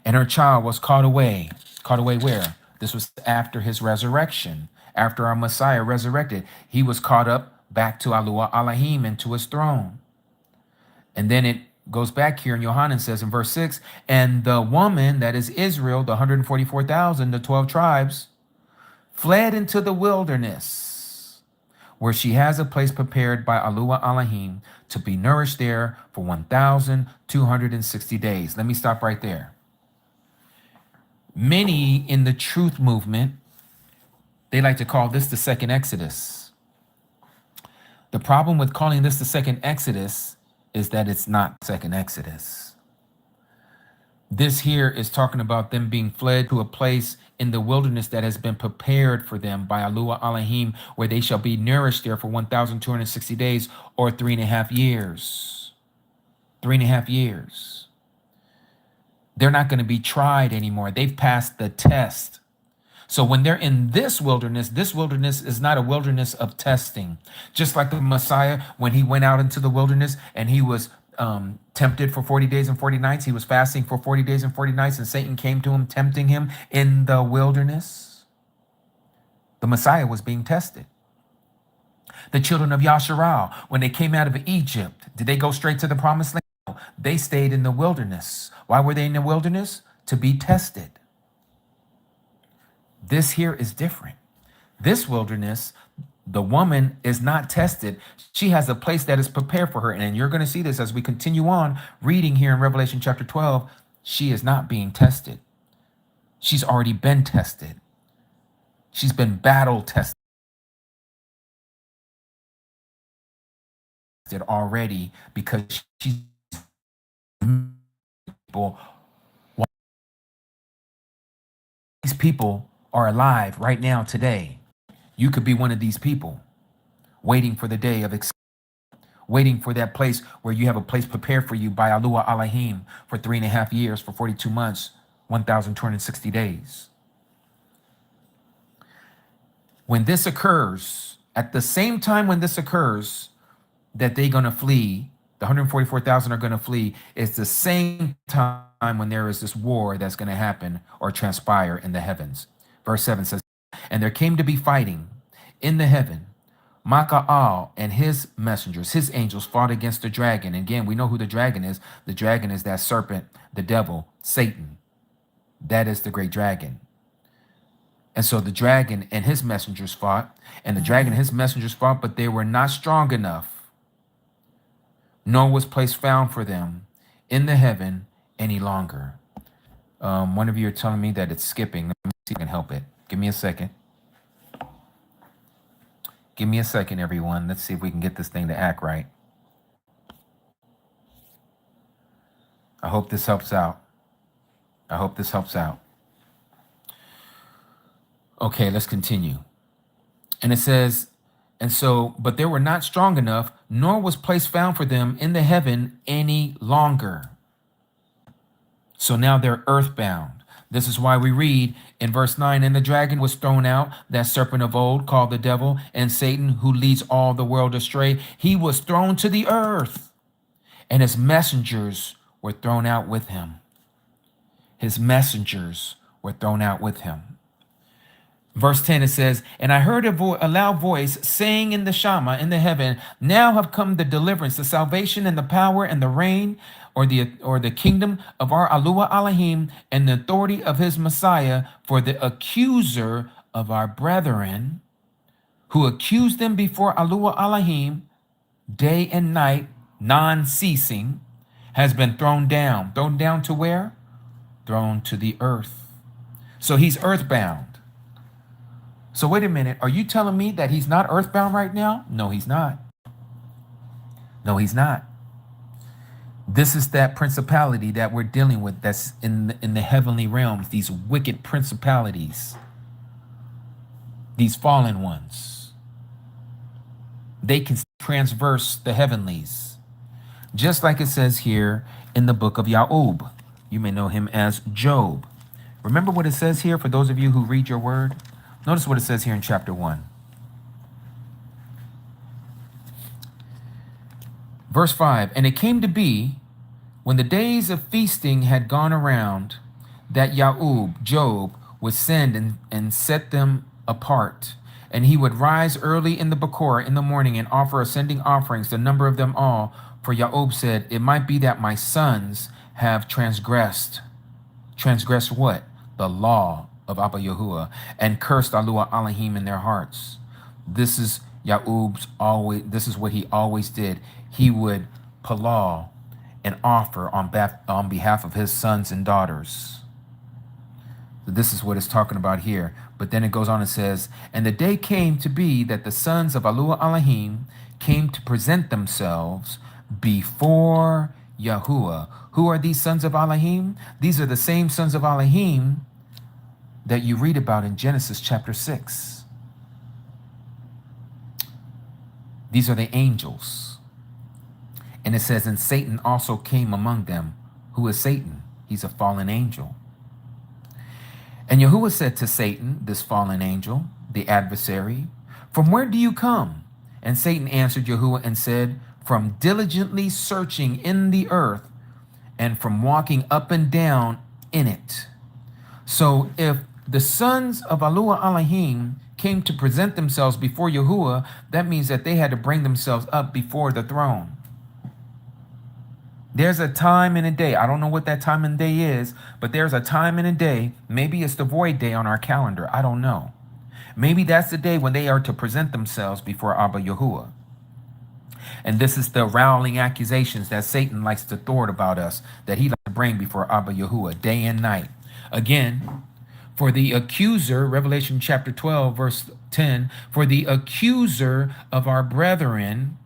And her child was caught away. Caught away where? This was after his resurrection. After our Messiah resurrected, he was caught up back to Yahuah Elohim and to his throne. And then it goes back here, and Yohanan says in verse 6, and the woman, that is Israel, the 144,000, the 12 tribes, fled into the wilderness, where she has a place prepared by Yahuah Elohim to be nourished there for 1,260 days. Let me stop right there. Many in the truth movement, they like to call this the second Exodus. The problem with calling this the second Exodus is that it's not second Exodus. This here is talking about them being fled to a place in the wilderness that has been prepared for them by Yahuah Elohim, where they shall be nourished there for 1,260 days, or 3.5 years. 3.5 years. They're not going to be tried anymore. They've passed the test. So when they're in this wilderness is not a wilderness of testing. Just like the Messiah, when he went out into the wilderness and he was tempted for 40 days and 40 nights. He was fasting for 40 days and 40 nights, and Satan came to him, tempting him in the wilderness. The Messiah was being tested. The children of Yasharal, when they came out of Egypt, did they go straight to the promised land? No, they stayed in the wilderness. Why were they in the wilderness? To be tested. This here is different. This wilderness, the woman is not tested. She has a place that is prepared for her. And you're going to see this as we continue on reading here in Revelation chapter 12. She is not being tested. She's already been tested. She's been battle tested already, because she's people. These people are alive right now today. You could be one of these people waiting for the day of waiting for that place where you have a place prepared for you by Yahuah Elohim for 3.5 years, for 42 months, 1,260 days. When this occurs, at the same time when this occurs, that they're going to flee, the 144,000 are going to flee, it's the same time when there is this war that's going to happen or transpire in the heavens. Verse 7 says, and there came to be fighting in the heaven. Maka'al and his messengers, his angels, fought against the dragon. And again, we know who the dragon is. The dragon is that serpent, the devil, Satan. That is the great dragon. And so the dragon and his messengers fought, and the dragon and his messengers fought, but they were not strong enough, nor was place found for them in the heaven any longer. One of you are telling me that it's skipping. Let me see if I can help it. Give me a second. Give me a second, everyone. Let's see if we can get this thing to act right. I hope this helps out. I hope this helps out. Okay, let's continue. And it says, and so, but they were not strong enough, nor was place found for them in the heaven any longer. So now they're earthbound. This is why we read in verse 9, and the dragon was thrown out, that serpent of old called the devil and Satan, who leads all the world astray. He was thrown to the earth, and his messengers were thrown out with him. His messengers were thrown out with him. Verse 10, it says, and I heard a loud voice saying in the Shama, in the heaven, now have come the deliverance, the salvation, and the power, and the reign, or the kingdom of our Yahuah Elohim, and the authority of his Messiah, for the accuser of our brethren, who accused them before Yahuah Elohim day and night, non-ceasing, has been thrown down. Thrown down to where? Thrown to the earth. So he's earthbound. So wait a minute. Are you telling me that he's not earthbound right now? No, he's not. No, he's not. This is that principality that we're dealing with that's in the heavenly realms, these wicked principalities, these fallen ones. They can transverse the heavenlies. Just like it says here in the book of Yahuah. You may know him as Job. Remember what it says here for those of you who read your word? Notice what it says here in chapter 1. Verse 5, and it came to be, when the days of feasting had gone around, that Yahuah, Job, would send and set them apart. And he would rise early in the Bakor in the morning and offer ascending offerings, the number of them all. For Yahuah said, it might be that my sons have transgressed. Transgressed what? The law of Abba Yahuah, and cursed Yahuah Elohim in their hearts. This is Yahuah's always, this is what he always did. He would palau and offer on behalf of his sons and daughters. This is what it's talking about here. But then it goes on and says, and the day came to be that the sons of Yahuah Elohim came to present themselves before Yahuah. Who are these sons of Elohim? These are the same sons of Elohim that you read about in Genesis chapter 6. These are the angels. And it says, and Satan also came among them. Who is Satan? He's a fallen angel. And Yahuah said to Satan, this fallen angel, the adversary, from where do you come? And Satan answered Yahuah and said, from diligently searching in the earth and from walking up and down in it. So if the sons of Yahuah Elohim came to present themselves before Yahuah, that means that they had to bring themselves up before the throne. There's a time and a day. I don't know what that time and day is, but there's a time and a day. Maybe it's the void day on our calendar. I don't know. Maybe that's the day when they are to present themselves before Abba Yahuah. And this is the rowling accusations that Satan likes to thwart about us, that he likes to bring before Abba Yahuah day and night. Again, for the accuser, Revelation chapter 12, verse 10, for the accuser of our brethren,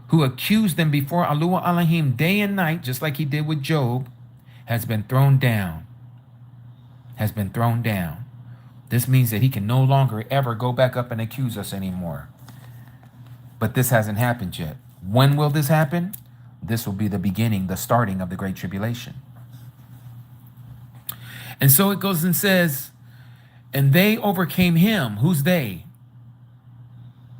who accused them before Yahuah Elohim day and night, just like he did with Job, has been thrown down. Has been thrown down. This means that he can no longer ever go back up and accuse us anymore. But this hasn't happened yet. When will this happen? This will be the beginning, the starting of the Great Tribulation. And so it goes and says, and they overcame him. Who's they?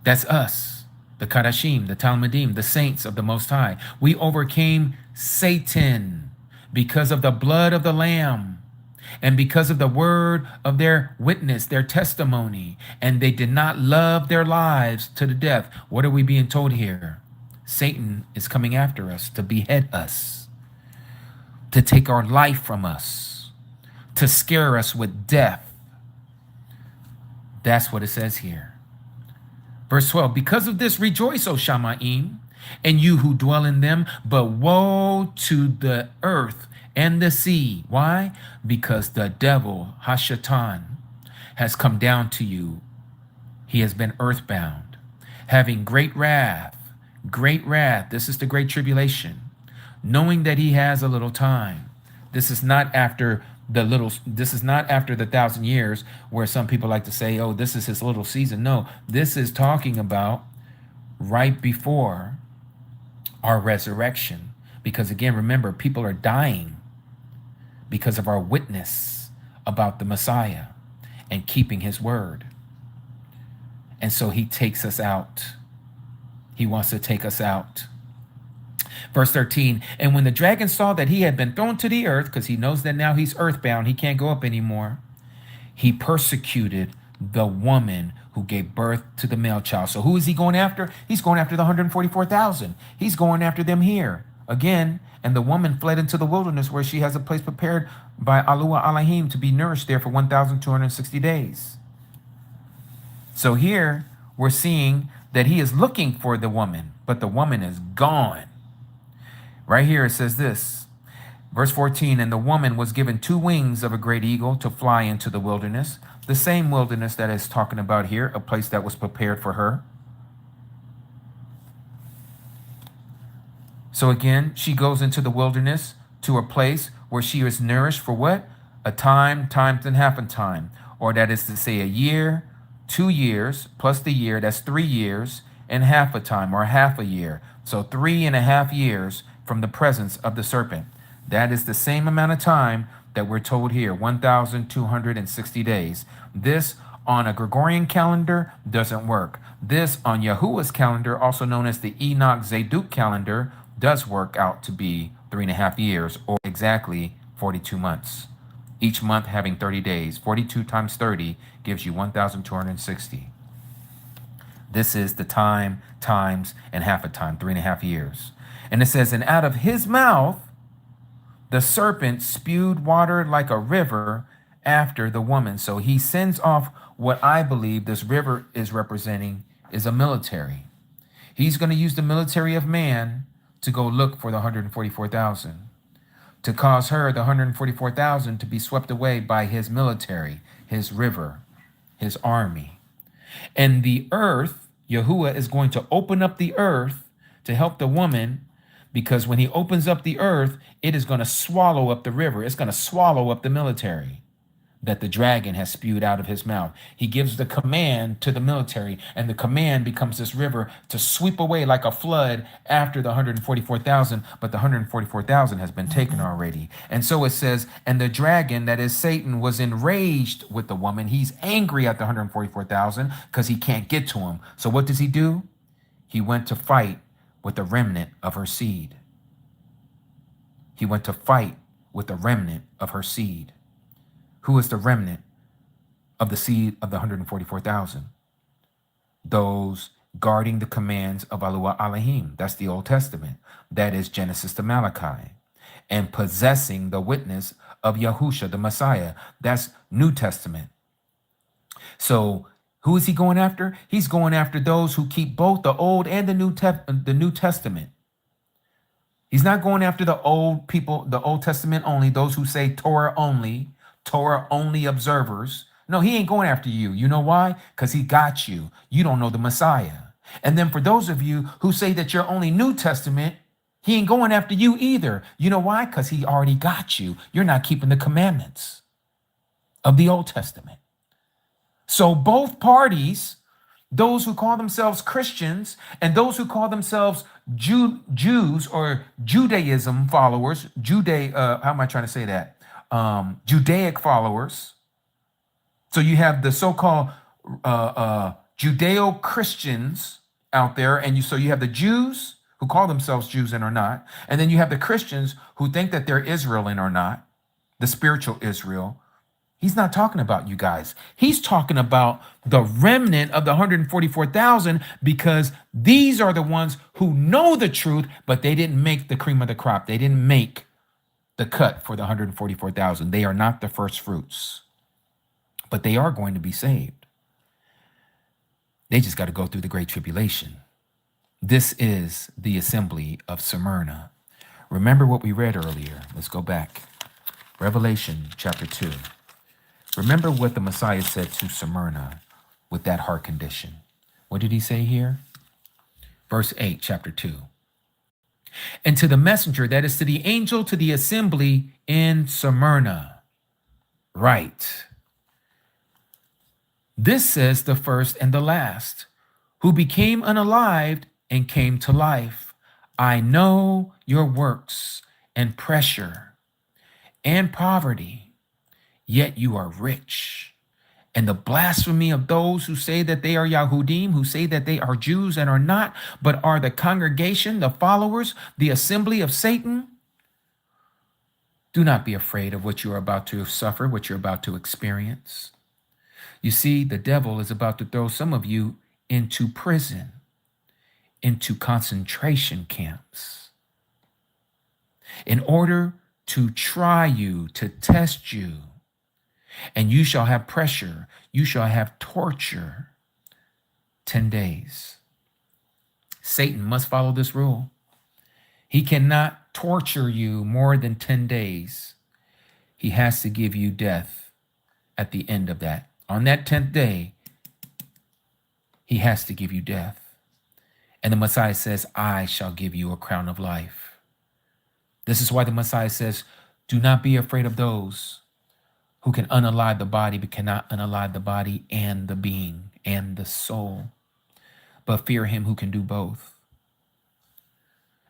That's us. The Kadashim, the Talmudim, the saints of the Most High. We overcame Satan because of the blood of the Lamb and because of the word of their witness, their testimony. And they did not love their lives to the death. What are we being told here? Satan is coming after us to behead us, to take our life from us, to scare us with death. That's what it says here. Verse 12, because of this, rejoice, O Shamaim, and you who dwell in them, but woe to the earth and the sea. Why? Because the devil, Hashatan, has come down to you. He has been earthbound, having great wrath. Great wrath. This is the Great Tribulation, knowing that he has a little time. This is not after this is not after the 1,000 years where some people like to say, oh, this is his little season. No, this is talking about right before our resurrection. Because again, remember, people are dying because of our witness about the Messiah and keeping his word. And so he takes us out. He wants to take us out. Verse 13, and when the dragon saw that he had been thrown to the earth, because he knows that now he's earthbound, he can't go up anymore, he persecuted the woman who gave birth to the male child. So who is he going after? He's going after the 144,000. He's going after them here. Again, and the woman fled into the wilderness where she has a place prepared by Yahuah Elohim to be nourished there for 1,260 days. So here we're seeing that he is looking for the woman, but the woman is gone. Right here it says this, verse 14, and the woman was given 2 wings of a great eagle to fly into the wilderness, the same wilderness that is talking about here, a place that was prepared for her. So again, she goes into the wilderness to a place where she is nourished for what? A time, times and half a time. Or that is to say a year, 2 years, plus the year, that's 3 years, and half a time, or half a year. So 3.5 years from the presence of the serpent. That is the same amount of time that we're told here, 1,260 days. This on a Gregorian calendar doesn't work. This on Yahuah's calendar, also known as the Enoch Zaduk calendar, does work out to be 3.5 years, or exactly 42 months. Each month having 30 days. 42 times 30 gives you 1,260. This is the time, times, and half a time, 3.5 years. And it says, and out of his mouth, the serpent spewed water like a river after the woman. So he sends off what I believe this river is representing is a military. He's going to use the military of man to go look for the 144,000, to cause her, the 144,000, to be swept away by his military, his river, his army. And the earth, Yahuah is going to open up the earth to help the woman, because when he opens up the earth, it is going to swallow up the river. It's going to swallow up the military that the dragon has spewed out of his mouth. He gives the command to the military, and the command becomes this river to sweep away like a flood after the 144,000, but the 144,000 has been taken already. And so it says, and the dragon, that is Satan, was enraged with the woman. He's angry at the 144,000 because he can't get to him. So what does he do? He went to fight with the remnant of her seed. He went to fight with the remnant of her seed. Who is the remnant of the seed of the 144,000? Those guarding the commands of Yahuah Elohim. That's the Old Testament. That is Genesis to Malachi. And possessing the witness of Yahusha, the Messiah. That's New Testament. So who is he going after? He's going after those who keep both the Old and the New Testament. He's not going after the old people, the Old Testament only, those who say Torah only observers. No, he ain't going after you. You know why? Because he got you. You don't know the Messiah. And then for those of you who say that you're only New Testament, he ain't going after you either. You know why? Because he already got you. You're not keeping the commandments of the Old Testament. So both parties, those who call themselves Christians and those who call themselves Jews or Judaism followers, how am I trying to say that? Judaic followers. So you have the so-called Judeo-Christians out there, and so you have the Jews who call themselves Jews and are not, and then you have the Christians who think that they're Israel and are not, the spiritual Israel. He's not talking about you guys. He's talking about the remnant of the 144,000, because these are the ones who know the truth, but they didn't make the cream of the crop. They didn't make the cut for the 144,000. They are not the first fruits, but they are going to be saved. They just got to go through the great tribulation. This is the assembly of Smyrna. Remember what we read earlier. Let's go back. Revelation chapter 2. Remember what the Messiah said to Smyrna with that heart condition. What did he say here? Verse 8, chapter 2. And to the messenger, that is to the angel, to the assembly in Smyrna, write. This says the first and the last, who became unalived and came to life. I know your works and pressure and poverty, yet you are rich. And the blasphemy of those who say that they are Yahudim, who say that they are Jews and are not, but are the congregation, the followers, the assembly of Satan. Do not be afraid of what you are about to suffer, what you're about to experience. You see, the devil is about to throw some of you into prison, into concentration camps, in order to try you, to test you. And you shall have pressure, you shall have torture 10 days. Satan must follow this rule. He cannot torture you more than 10 days. He has to give you death at the end of that. On that 10th day, he has to give you death. And the Messiah says, I shall give you a crown of life. This is why the Messiah says, do not be afraid of those who can unalive the body, but cannot unalive the body and the being and the soul, but fear him who can do both.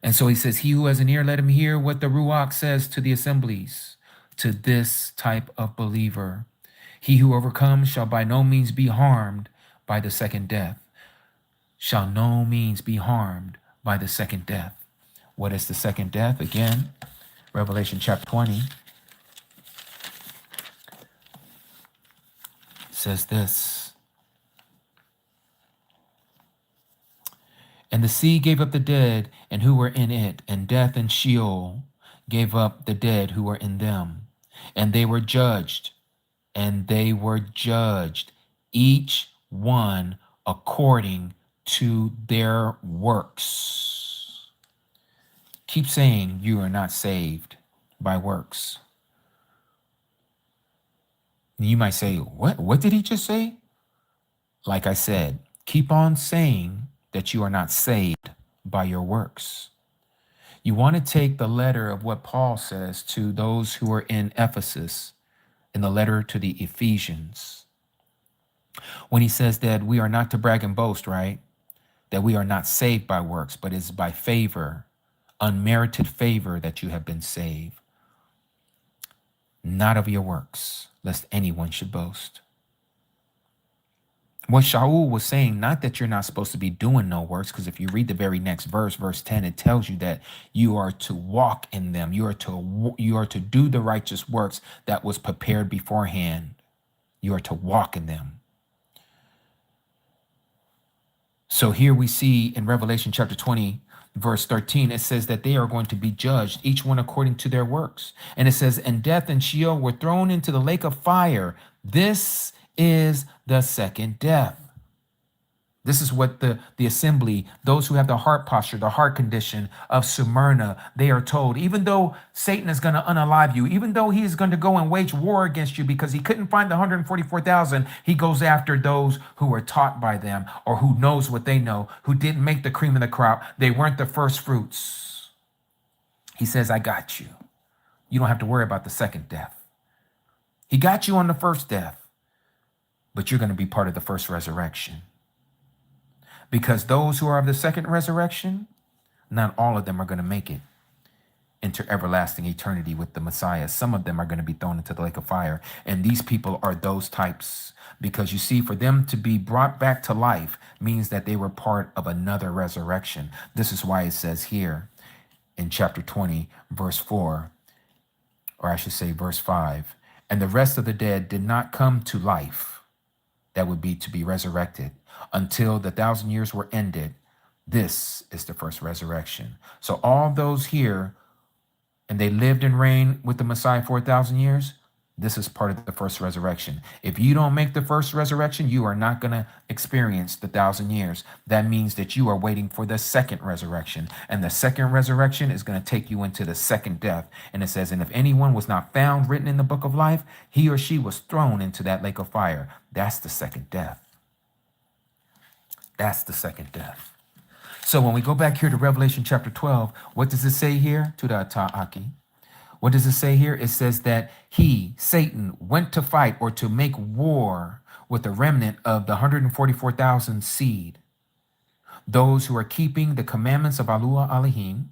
And so he says, he who has an ear, let him hear what the Ruach says to the assemblies, to this type of believer. He who overcomes shall by no means be harmed by the second death. Shall no means be harmed by the second death. What is the second death? Again, Revelation chapter 20 says this. And the sea gave up the dead and who were in it, and death and Sheol gave up the dead who were in them. And they were judged, each one according to their works. Keep saying you are not saved by works. You might say, what did he just say? Like I said, keep on saying that you are not saved by your works. You want to take the letter of what Paul says to those who are in Ephesus, in the letter to the Ephesians, when he says that we are not to brag and boast, right? That we are not saved by works, but it's by favor, unmerited favor that you have been saved. Not of your works, lest anyone should boast. What Shaul was saying, not that you're not supposed to be doing no works, because if you read the very next verse, verse 10, it tells you that you are to walk in them. You are to do the righteous works that was prepared beforehand. You are to walk in them. So here we see in Revelation chapter 20, verse 13, it says that they are going to be judged, each one according to their works. And it says, and death and Sheol were thrown into the lake of fire. This is the second death. This is what the assembly, those who have the heart posture, the heart condition of Smyrna, they are told, even though Satan is going to unalive you, even though he is going to go and wage war against you because he couldn't find the 144,000, he goes after those who are taught by them or who knows what they know, who didn't make the cream of the crop. They weren't the first fruits. He says, I got you. You don't have to worry about the second death. He got you on the first death, but you're going to be part of the first resurrection. Because those who are of the second resurrection, not all of them are going to make it into everlasting eternity with the Messiah. Some of them are going to be thrown into the lake of fire. And these people are those types. Because you see, for them to be brought back to life means that they were part of another resurrection. This is why it says here in chapter 20, verse 4, or I should say verse 5, and the rest of the dead did not come to life. That would be to be resurrected until the 1,000 years were ended. This is the first resurrection. So all those here, and they lived and reigned with the Messiah for 1,000 years, this is part of the first resurrection. If you don't make the first resurrection, you are not going to experience the 1,000 years. That means that you are waiting for the second resurrection. And the second resurrection is going to take you into the second death. And it says, and if anyone was not found written in the book of life, he or she was thrown into that lake of fire. That's the second death. That's the second death. So when we go back here to Revelation chapter 12, what does it say here? TURAH. What does it say here? It says that he, Satan, went to fight or to make war with the remnant of the 144,000 seed, those who are keeping the commandments of Yahuah Elohim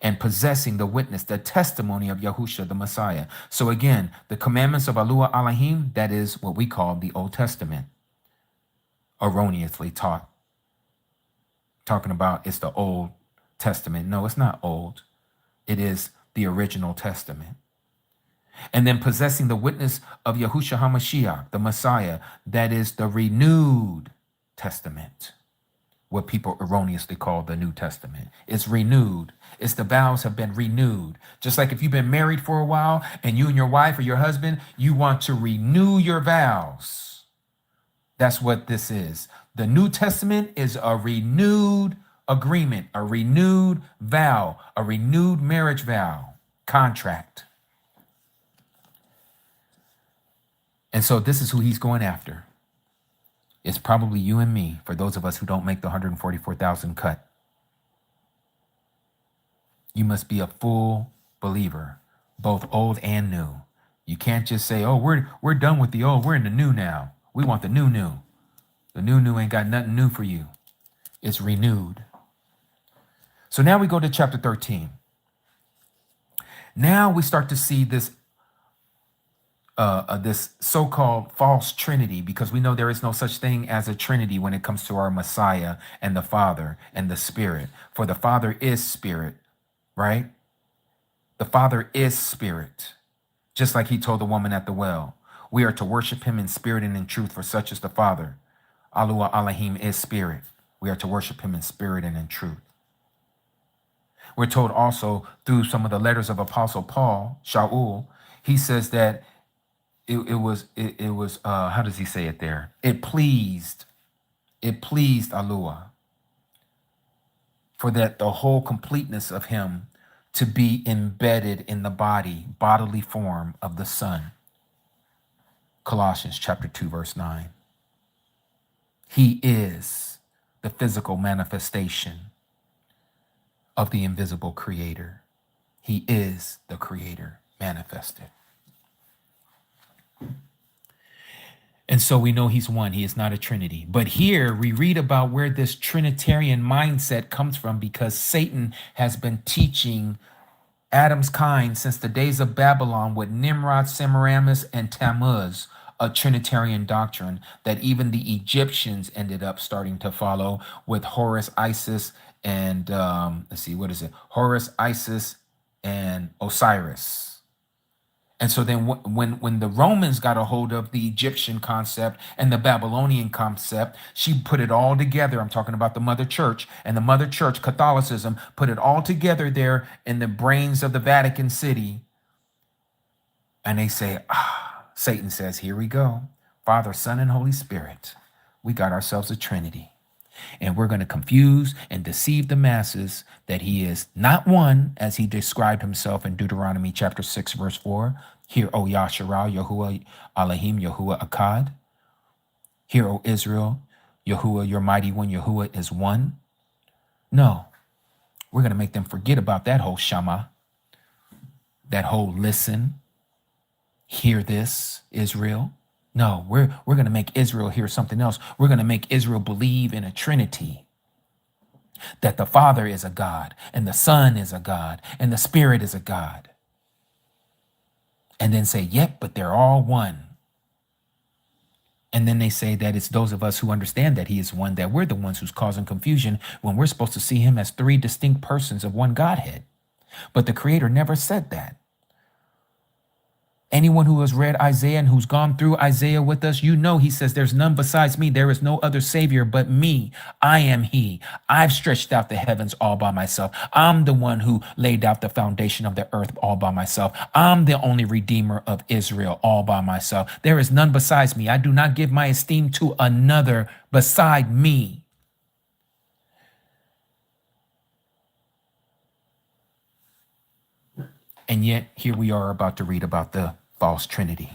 and possessing the witness, the testimony of Yahushua, the Messiah. So again, the commandments of Yahuah Elohim, that is what we call the Old Testament, erroneously taught. Talking about it's the Old Testament. No, it's not old. It is the original Testament. And then possessing the witness of Yahushua HaMashiach, the Messiah, that is the renewed Testament, what people erroneously call the New Testament. It's renewed. It's the vows have been renewed. Just like if you've been married for a while and you and your wife or your husband, you want to renew your vows. That's what this is. The New Testament is a renewed agreement, a renewed vow, a renewed marriage vow, contract. And so this is who he's going after. It's probably you and me, for those of us who don't make the 144,000 cut. You must be a full believer, both old and new. You can't just say, oh, we're done with the old. We're in the new now. We want the new. The new ain't got nothing new for you. It's renewed. So now we go to chapter 13. Now we start to see this this so-called false trinity, because we know there is no such thing as a trinity when it comes to our Messiah and the Father and the Spirit. For the Father is Spirit, right? The Father is Spirit. Just like he told the woman at the well, we are to worship him in spirit and in truth, for such is the Father. Yahuah Elohim is Spirit. We are to worship him in spirit and in truth. We're told also through some of the letters of Apostle Paul, Shaul, he says that it was how does he say it there? It pleased Yahuah for that the whole completeness of him to be embedded in the bodily form of the Son. Colossians chapter 2, verse 9. He is the physical manifestation of the invisible Creator. He is the Creator manifested. And so we know he's one. He is not a trinity. But here we read about where this Trinitarian mindset comes from, because Satan has been teaching Adam's kind since the days of Babylon with Nimrod, Semiramis, and Tammuz, a Trinitarian doctrine that even the Egyptians ended up starting to follow with Horus, Isis, and Horus, Isis, and Osiris. And so then when the Romans got a hold of the Egyptian concept and the Babylonian concept, she put it all together. I'm talking about the Mother Church, and the Mother Church, Catholicism, put it all together there in the brains of the Vatican City. And they say, Satan says, here we go. Father, Son, and Holy Spirit. We got ourselves a Trinity. And we're going to confuse and deceive the masses that he is not one, as he described himself in Deuteronomy chapter 6, verse 4. Hear, O Yasharah, Yahuah Elohim, Yahuah Akkad. Hear, O Israel, Yahuah, your mighty one, Yahuah is one. No, we're going to make them forget about that whole Shama, that whole listen, hear this, Israel. No, we're going to make Israel hear something else. We're going to make Israel believe in a Trinity, that the Father is a God, and the Son is a God, and the Spirit is a God. And then say, yep, but they're all one. And then they say that it's those of us who understand that he is one, that we're the ones who's causing confusion, when we're supposed to see him as three distinct persons of one Godhead. But the Creator never said that. Anyone who has read Isaiah and who's gone through Isaiah with us, you know he says, there's none besides me. There is no other Savior but me. I am he. I've stretched out the heavens all by myself. I'm the one who laid out the foundation of the earth all by myself. I'm the only Redeemer of Israel all by myself. There is none besides me. I do not give my esteem to another beside me. And yet here we are about to read about the false Trinity.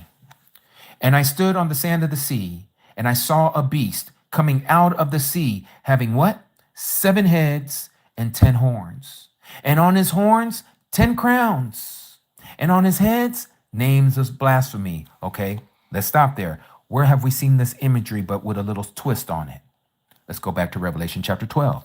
And I stood on the sand of the sea, and I saw a beast coming out of the sea, having what? 7 heads and 10 horns. And on his horns, 10 crowns. And on his heads, names of blasphemy. Okay, let's stop there. Where have we seen this imagery, but with a little twist on it? Let's go back to Revelation chapter 12.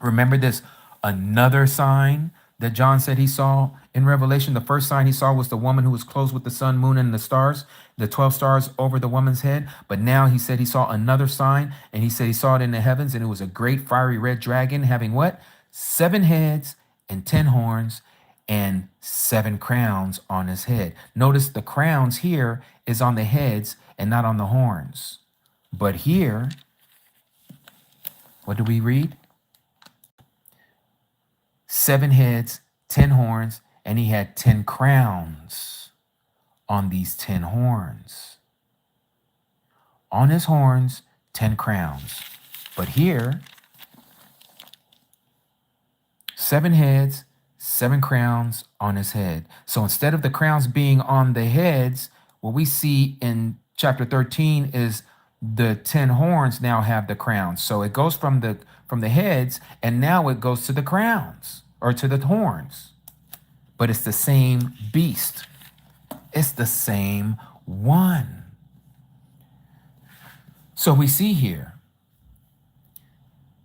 Remember this, another sign that John said he saw in Revelation. The first sign he saw was the woman who was clothed with the sun, moon, and the stars, the 12 stars over the woman's head. But now he said he saw another sign, and he said he saw it in the heavens, and it was a great fiery red dragon having what? 7 heads and 10 horns and 7 crowns on his head. Notice the crowns here is on the heads and not on the horns. But here, what do we read? 7 heads, 10 horns, and he had 10 crowns on these 10 horns. On his horns, 10 crowns. But here, 7 heads, 7 crowns on his head. So instead of the crowns being on the heads, what we see in chapter 13 is the 10 horns now have the crowns. So it goes from the heads, and now it goes to the crowns, or to the horns. But it's the same beast. It's the same one. So we see here,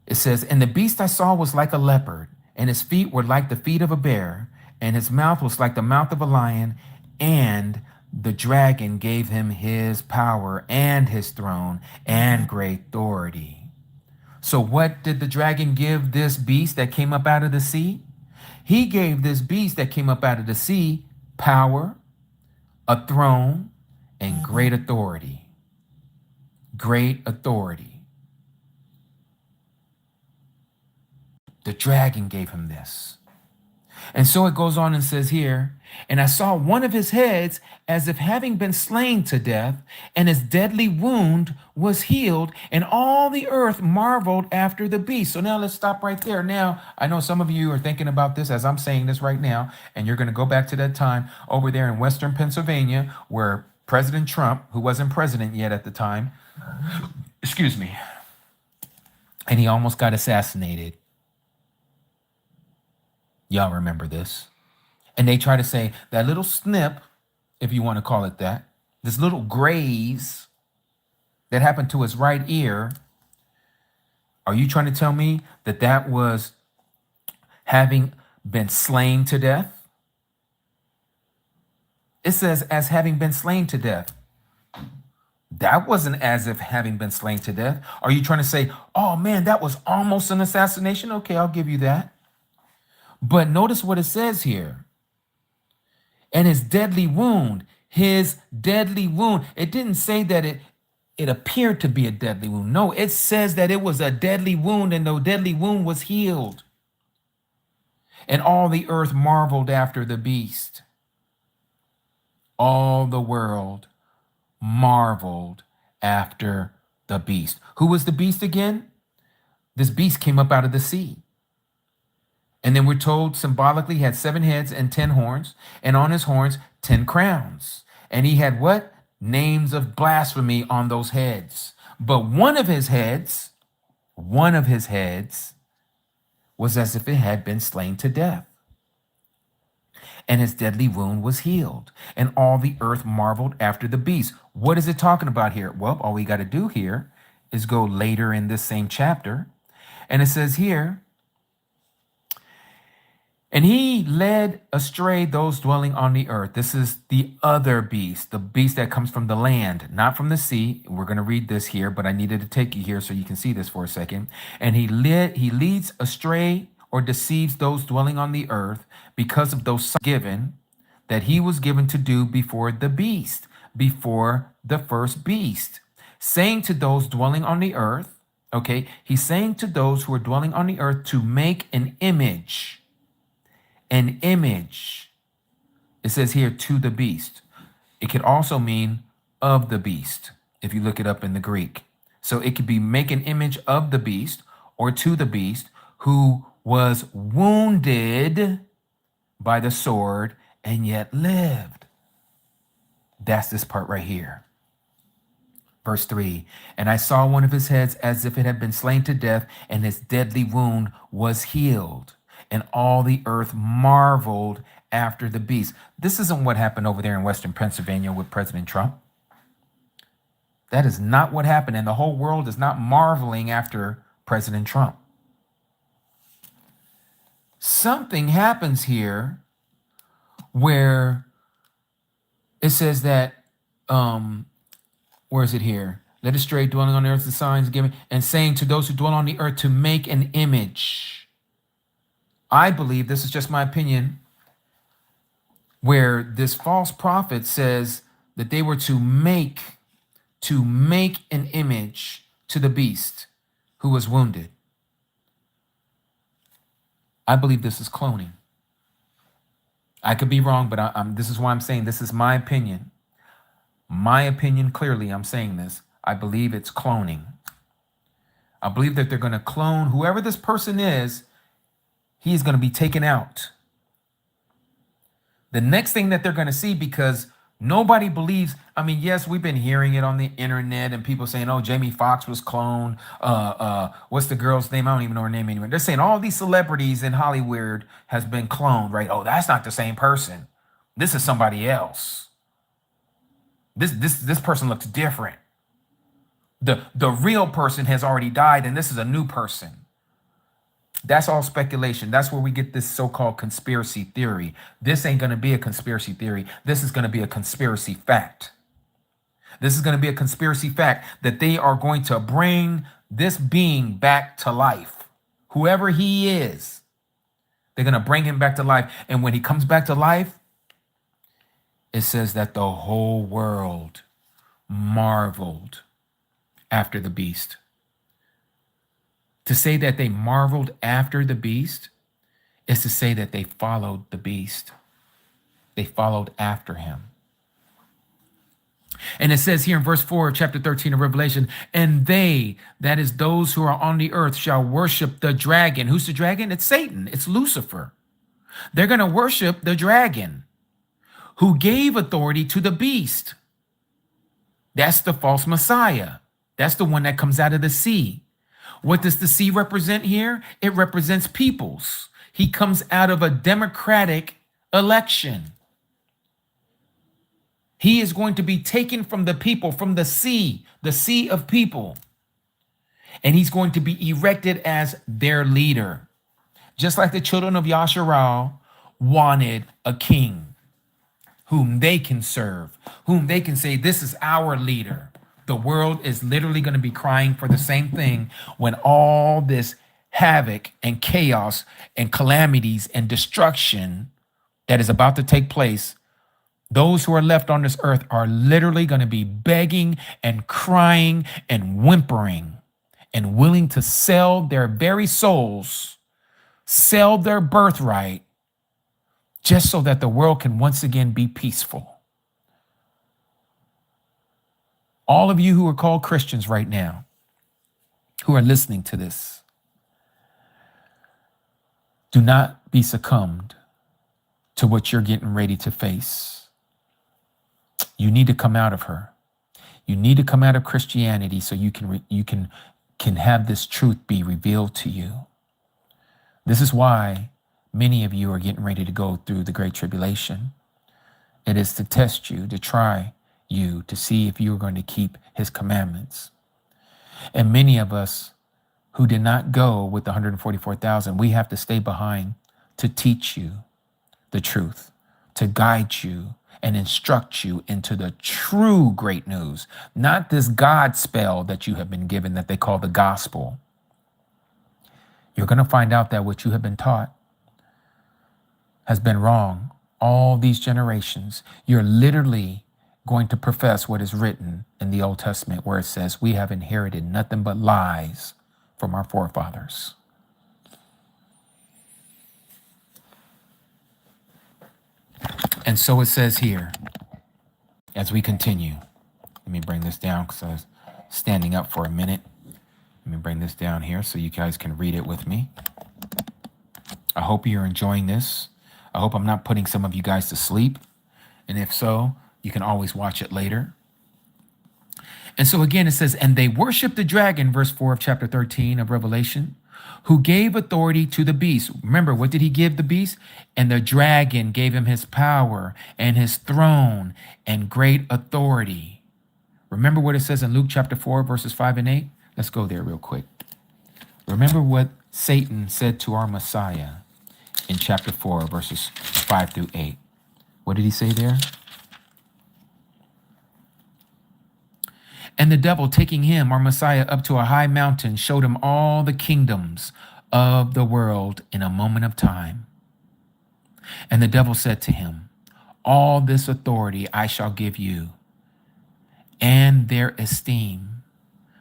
it says, and the beast I saw was like a leopard, and his feet were like the feet of a bear, and his mouth was like the mouth of a lion, and the dragon gave him his power and his throne and great authority. So what did the dragon give this beast that came up out of the sea? He gave this beast that came up out of the sea power, a throne, and great authority. Great authority. The dragon gave him this. And so it goes on and says here, and I saw one of his heads as if having been slain to death, and his deadly wound was healed, and all the earth marveled after the beast. So now let's stop right there. Now, I know some of you are thinking about this as I'm saying this right now, and you're going to go back to that time over there in Western Pennsylvania where President Trump, who wasn't president yet at the time, excuse me, and he almost got assassinated. Y'all remember this. And they try to say that little snip, if you want to call it that, this little graze that happened to his right ear, are you trying to tell me that that was having been slain to death? It says as having been slain to death. That wasn't as if having been slain to death. Are you trying to say, oh man, that was almost an assassination? Okay, I'll give you that. But notice what it says here. And his deadly wound, it didn't say that it appeared to be a deadly wound. No, it says that it was a deadly wound, and the deadly wound was healed. And all the earth marveled after the beast. All the world marveled after the beast. Who was the beast again? This beast came up out of the sea. And then we're told symbolically he had 7 heads and 10 horns, and on his horns 10 crowns. And he had what? Names of blasphemy on those heads. But one of his heads was as if it had been slain to death. And his deadly wound was healed. And all the earth marveled after the beast. What is it talking about here? Well, all we got to do here is go later in this same chapter. And it says here, and he led astray those dwelling on the earth. This is the other beast, the beast that comes from the land, not from the sea. We're going to read this here, but I needed to take you here so you can see this for a second. And he leads astray or deceives those dwelling on the earth because of those given that he was given to do before the beast, before the first beast, saying to those dwelling on the earth, okay, he's saying to those who are dwelling on the earth to make an image. An image. It says here to the beast. It could also mean of the beast if you look it up in the Greek. So it could be make an image of the beast or to the beast who was wounded by the sword and yet lived. That's this part right here. Verse 3, and I saw one of his heads as if it had been slain to death, and his deadly wound was healed. And all the earth marveled after the beast. This isn't what happened over there in Western Pennsylvania with President Trump. That is not what happened. And the whole world is not marveling after President Trump. Something happens here where it says that, where is it here? Let us stray dwelling on the earth the signs given, and saying to those who dwell on the earth to make an image. I believe, this is just my opinion, where this false prophet says that they were to make an image to the beast who was wounded. I believe this is cloning. I could be wrong, but this is why I'm saying this is my opinion. My opinion, clearly, I'm saying this. I believe it's cloning. I believe that they're going to clone whoever this person is. He is going to be taken out. The next thing that they're going to see, because nobody believes, I mean, yes, we've been hearing it on the internet and people saying, oh, Jamie Foxx was cloned. What's the girl's name? I don't even know her name anymore. They're saying all these celebrities in Hollywood has been cloned, right? Oh, that's not the same person. This is somebody else. This person looks different. The real person has already died and this is a new person. That's all speculation. That's where we get this so-called conspiracy theory. This ain't going to be a conspiracy theory. This is going to be a conspiracy fact. This is going to be a conspiracy fact that they are going to bring this being back to life. Whoever he is, they're going to bring him back to life. And when he comes back to life, it says that the whole world marveled after the beast. To say that they marveled after the beast is to say that they followed the beast. They followed after him. And it says here in verse 4 of chapter 13 of Revelation, and they, that is those who are on the earth, shall worship the dragon. Who's the dragon? It's Satan. It's Lucifer. They're going to worship the dragon who gave authority to the beast. That's the false Messiah. That's the one that comes out of the sea. What does the sea represent here? It represents peoples. He comes out of a democratic election. He is going to be taken from the people, from the sea of people. And he's going to be erected as their leader. Just like the children of Yasharal wanted a king whom they can serve, whom they can say, this is our leader. The world is literally going to be crying for the same thing when all this havoc and chaos and calamities and destruction that is about to take place. Those who are left on this earth are literally going to be begging and crying and whimpering and willing to sell their very souls, sell their birthright, just so that the world can once again be peaceful. All of you who are called Christians right now, who are listening to this, do not be succumbed to what you're getting ready to face. You need to come out of her. You need to come out of Christianity so you can have this truth be revealed to you. This is why many of you are getting ready to go through the Great Tribulation. It is to test you, to try you, to see if you are going to keep his commandments. And many of us who did not go with the 144,000, we have to stay behind to teach you the truth, to guide you and instruct you into the true great news, not this God spell that you have been given that they call the gospel. You're going to find out that what you have been taught has been wrong all these generations. You're literally going to profess what is written in the Old Testament, where it says we have inherited nothing but lies from our forefathers. And so it says here, as we continue, let me bring this down because I was standing up for a minute. Let me bring this down here so you guys can read it with me. I hope you're enjoying this. I hope I'm not putting some of you guys to sleep. And if so, you can always watch it later. And so again, it says, and they worship the dragon, verse 4 of chapter 13 of Revelation, who gave authority to the beast. Remember, what did he give the beast? And the dragon gave him his power and his throne and great authority. Remember what it says in Luke chapter 4, verses 5 and 8? Let's go there real quick. Remember what Satan said to our Messiah in chapter 4, verses 5 through 8. What did he say there? And the devil, taking him, our Messiah, up to a high mountain, showed him all the kingdoms of the world in a moment of time. And the devil said to him, all this authority I shall give you, and their esteem,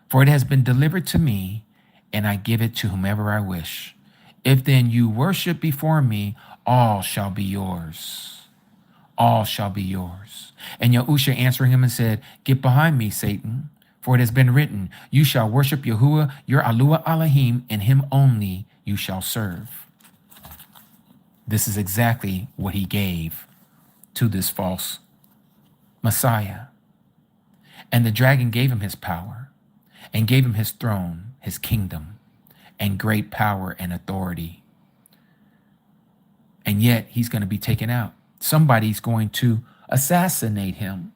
for it has been delivered to me, and I give it to whomever I wish. If then you worship before me, all shall be yours. All shall be yours. And Yahushua answering him and said, get behind me, Satan, For it has been written, you shall worship Yahuah, your Aluah Elohim, and him only you shall serve. This is exactly what he gave to this false Messiah. And the dragon gave him his power and gave him his throne, his kingdom, and great power and authority. And yet he's going to be taken out. Somebody's going to assassinate him.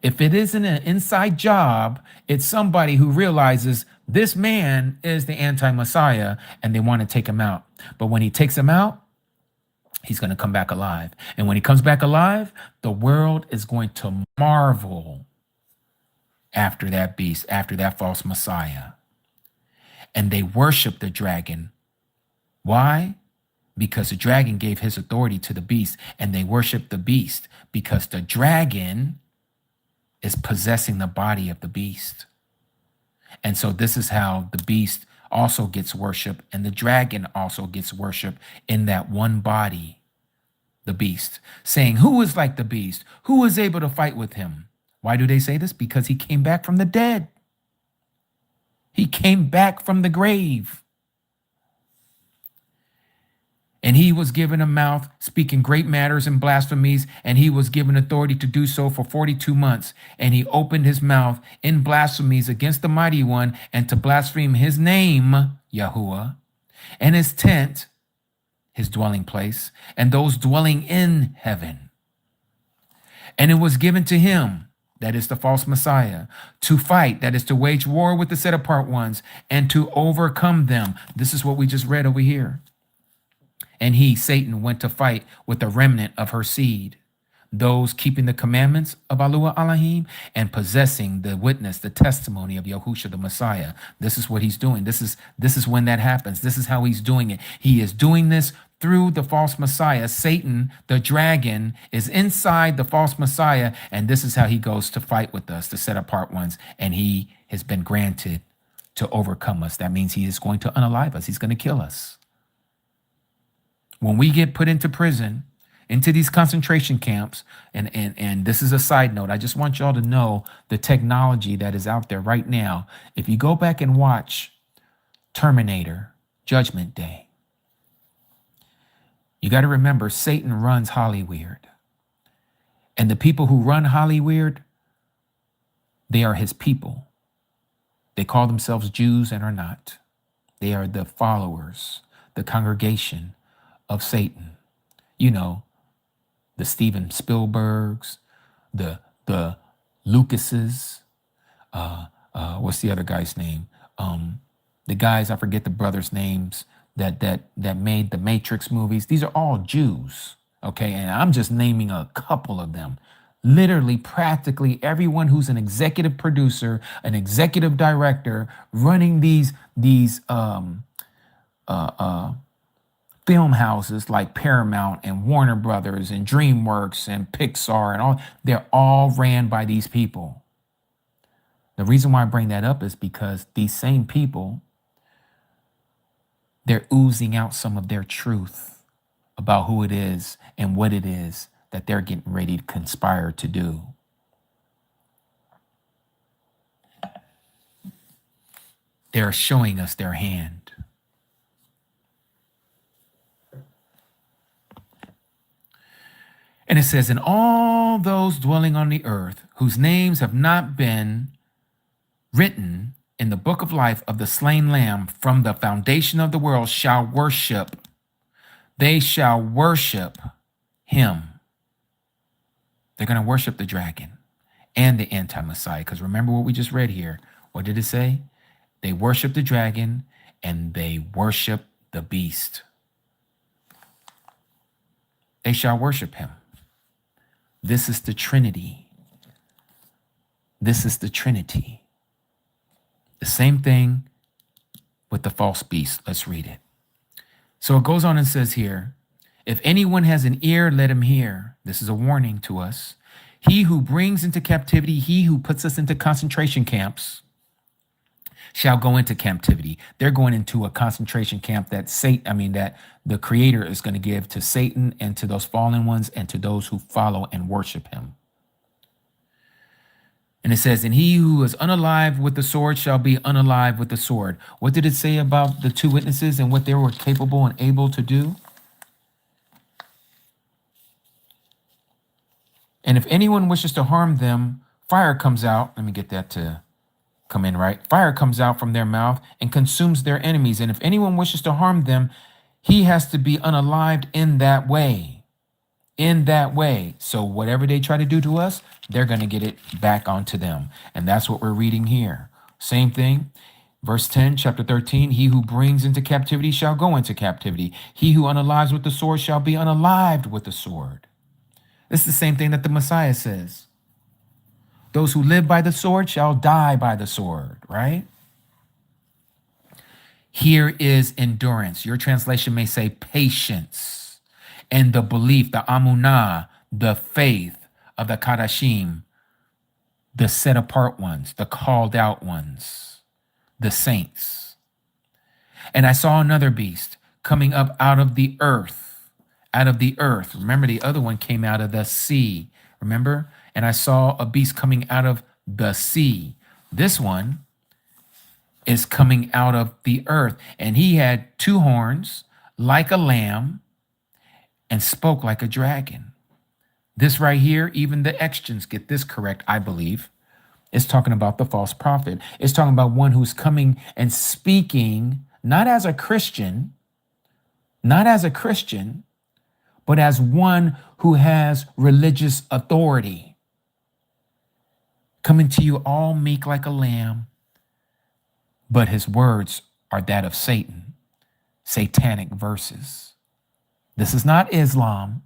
If it isn't an inside job, it's somebody who realizes this man is the anti-Messiah and they want to take him out. But when he takes him out, he's going to come back alive. And when he comes back alive, the world is going to marvel after that beast, after that false Messiah. And they worship the dragon. Why? Because the dragon gave his authority to the beast, and they worship the beast because the dragon is possessing the body of the beast. And so this is how the beast also gets worship, and the dragon also gets worship in that one body, the beast, saying, who is like the beast? Who is able to fight with him? Why do they say this? Because he came back from the dead. He came back from the grave. And he was given a mouth speaking great matters and blasphemies, and he was given authority to do so for 42 months. And he opened his mouth in blasphemies against the mighty one and to blaspheme his name, Yahuah, and his tent, his dwelling place, and those dwelling in heaven. And it was given to him, that is the false Messiah, to fight, that is to wage war with the set apart ones and to overcome them. This is what we just read over here. And he, Satan, went to fight with the remnant of her seed, those keeping the commandments of Aluah Elohim and possessing the witness, the testimony of Yahushua the Messiah. This is what he's doing. This is when that happens. This is how he's doing it. He is doing this through the false Messiah. Satan, the dragon, is inside the false Messiah, and this is how he goes to fight with us, the set apart ones, and he has been granted to overcome us. That means he is going to unalive us. He's going to kill us. When we get put into prison, into these concentration camps, and this is a side note, I just want y'all to know the technology that is out there right now. If you go back and watch Terminator, Judgment Day, you got to remember Satan runs Hollywood. And the people who run Hollywood, they are his people. They call themselves Jews and are not. They are the followers, the congregation of Satan. You know, the Steven Spielbergs, the Lucases, what's the other guy's name? The guys, I forget the brothers' names that made the Matrix movies. These are all Jews, okay? And I'm just naming a couple of them. Literally, practically everyone who's an executive producer, an executive director, running these film houses like Paramount and Warner Brothers and DreamWorks and Pixar and all, they're all ran by these people. The reason why I bring that up is because these same people, they're oozing out some of their truth about who it is and what it is that they're getting ready to conspire to do. They're showing us their hand. And it says, and all those dwelling on the earth whose names have not been written in the book of life of the slain lamb from the foundation of the world shall worship. They shall worship him. They're going to worship the dragon and the anti-Messiah. Because remember what we just read here. What did it say? They worship the dragon and they worship the beast. They shall worship him. This is the Trinity. This is the Trinity. The same thing with the false beast. Let's read it. So it goes on and says here, if anyone has an ear, let him hear. This is a warning to us. He who brings into captivity, he who puts us into concentration camps, shall go into captivity. They're going into a concentration camp that that the Creator is going to give to Satan and to those fallen ones and to those who follow and worship him. And And it says, and he who is unalive with the sword shall be unalive with the sword. What did it say about the two witnesses and what they were capable and able to do? And if anyone wishes to harm them, fire comes out. Let me get that to come in right. Fire comes out from their mouth and consumes their enemies. And if anyone wishes to harm them, he has to be unalived in that way. In that way. So whatever they try to do to us, they're going to get it back onto them. And that's what we're reading here. Same thing. Verse 10, chapter 13, he who brings into captivity shall go into captivity. He who unalives with the sword shall be unalived with the sword. This is the same thing that the Messiah says. Those who live by the sword shall die by the sword, right? Here is endurance. Your translation may say patience and the belief, the amunah, the faith of the kadashim, the set apart ones, the called out ones, the saints. And I saw another beast coming up out of the earth, out of the earth. Remember, the other one came out of the sea. Remember? And I saw a beast coming out of the sea. This one is coming out of the earth. And he had two horns like a lamb and spoke like a dragon. This right here, even the extions get this correct, I believe. It's talking about the false prophet. It's talking about one who's coming and speaking, not as a Christian, but as one who has religious authority. Coming to you all meek like a lamb, but his words are that of Satan, satanic verses. This is not Islam.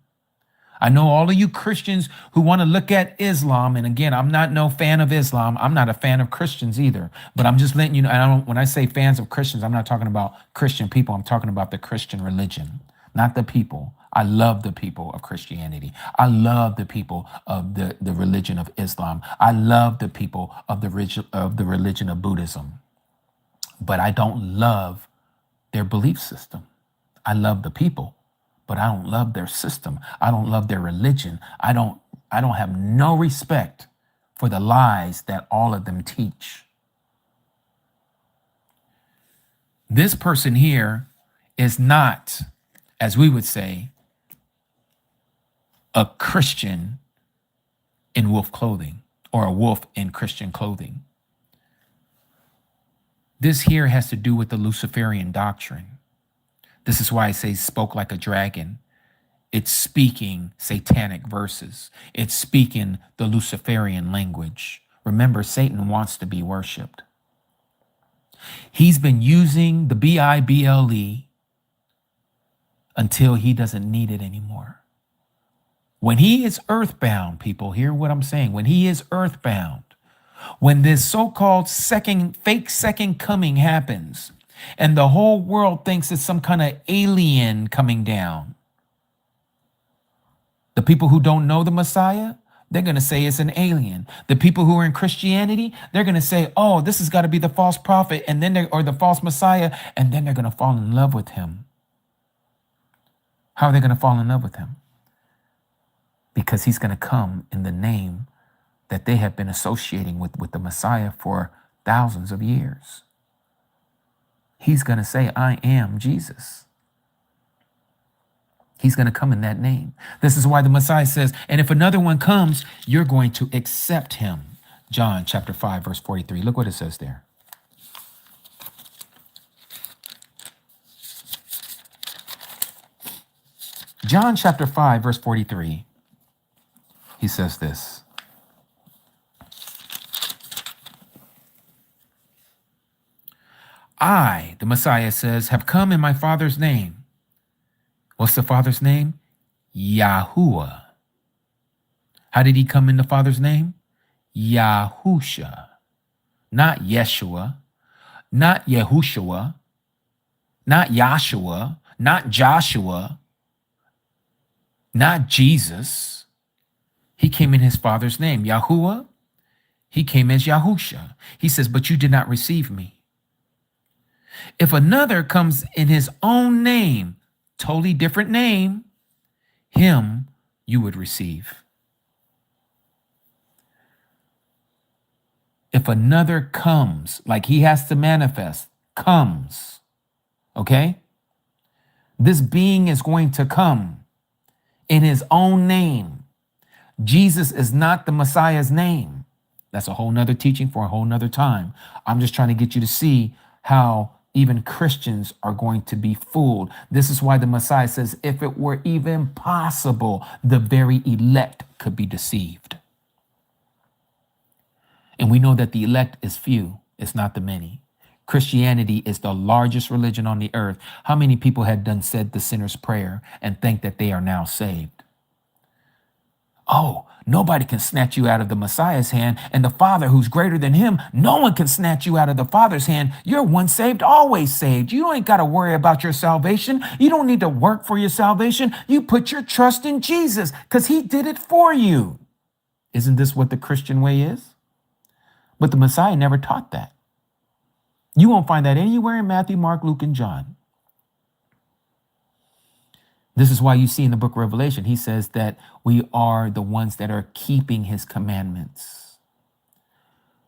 I know all of you Christians who want to look at Islam, and again, I'm not no fan of Islam. I'm not a fan of Christians either, but I'm just letting you know, when I say fans of Christians, I'm not talking about Christian people. I'm talking about the Christian religion, not the people. I love the people of Christianity. I love the people of the religion of Islam. I love the people of the religion of Buddhism, but I don't love their belief system. I love the people, but I don't love their system. I don't love their religion. I don't have no respect for the lies that all of them teach. This person here is not, as we would say, a Christian in wolf clothing or a wolf in Christian clothing. This here has to do with the Luciferian doctrine. This is why I say spoke like a dragon. It's speaking satanic verses. It's speaking the Luciferian language. Remember, Satan wants to be worshiped. He's been using the Bible until he doesn't need it anymore. When he is earthbound, people, hear what I'm saying. When he is earthbound, when this so-called fake second coming happens, and the whole world thinks it's some kind of alien coming down, the people who don't know the Messiah, they're going to say it's an alien. The people who are in Christianity, they're going to say, oh, this has got to be the false prophet, and then or the false Messiah, and then they're going to fall in love with him. How are they going to fall in love with him? Because he's going to come in the name that they have been associating with the Messiah for thousands of years. He's going to say, I am Jesus. He's going to come in that name. This is why the Messiah says, and if another one comes, you're going to accept him. John chapter 5, verse 43. Look what it says there. John chapter 5, verse 43. He says this. I, the Messiah says, have come in my Father's name. What's the Father's name? Yahuah. How did he come in the Father's name? Yahusha. Not Yeshua, not Yahushua, not Yahshua, not Joshua, not Jesus. He came in his Father's name. Yahuah, he came as Yahusha. He says, but you did not receive me. If another comes in his own name, totally different name, him you would receive. If another comes, like he has to manifest, comes, okay? This being is going to come in his own name. Jesus is not the Messiah's name. That's a whole nother teaching for a whole nother time. I'm just trying to get you to see how even Christians are going to be fooled. This is why the Messiah says, if it were even possible, the very elect could be deceived. And we know that the elect is few, it's not the many. Christianity is the largest religion on the earth. How many people had said the sinner's prayer and think that they are now saved? Oh, nobody can snatch you out of the Messiah's hand, and the Father who's greater than him, no one can snatch you out of the Father's hand. You're once saved, always saved. You ain't got to worry about your salvation. You don't need to work for your salvation. You put your trust in Jesus because he did it for you. Isn't this what the Christian way is? But the Messiah never taught that. You won't find that anywhere in Matthew, Mark, Luke, and John. This is why you see in the book of Revelation, he says that we are the ones that are keeping his commandments.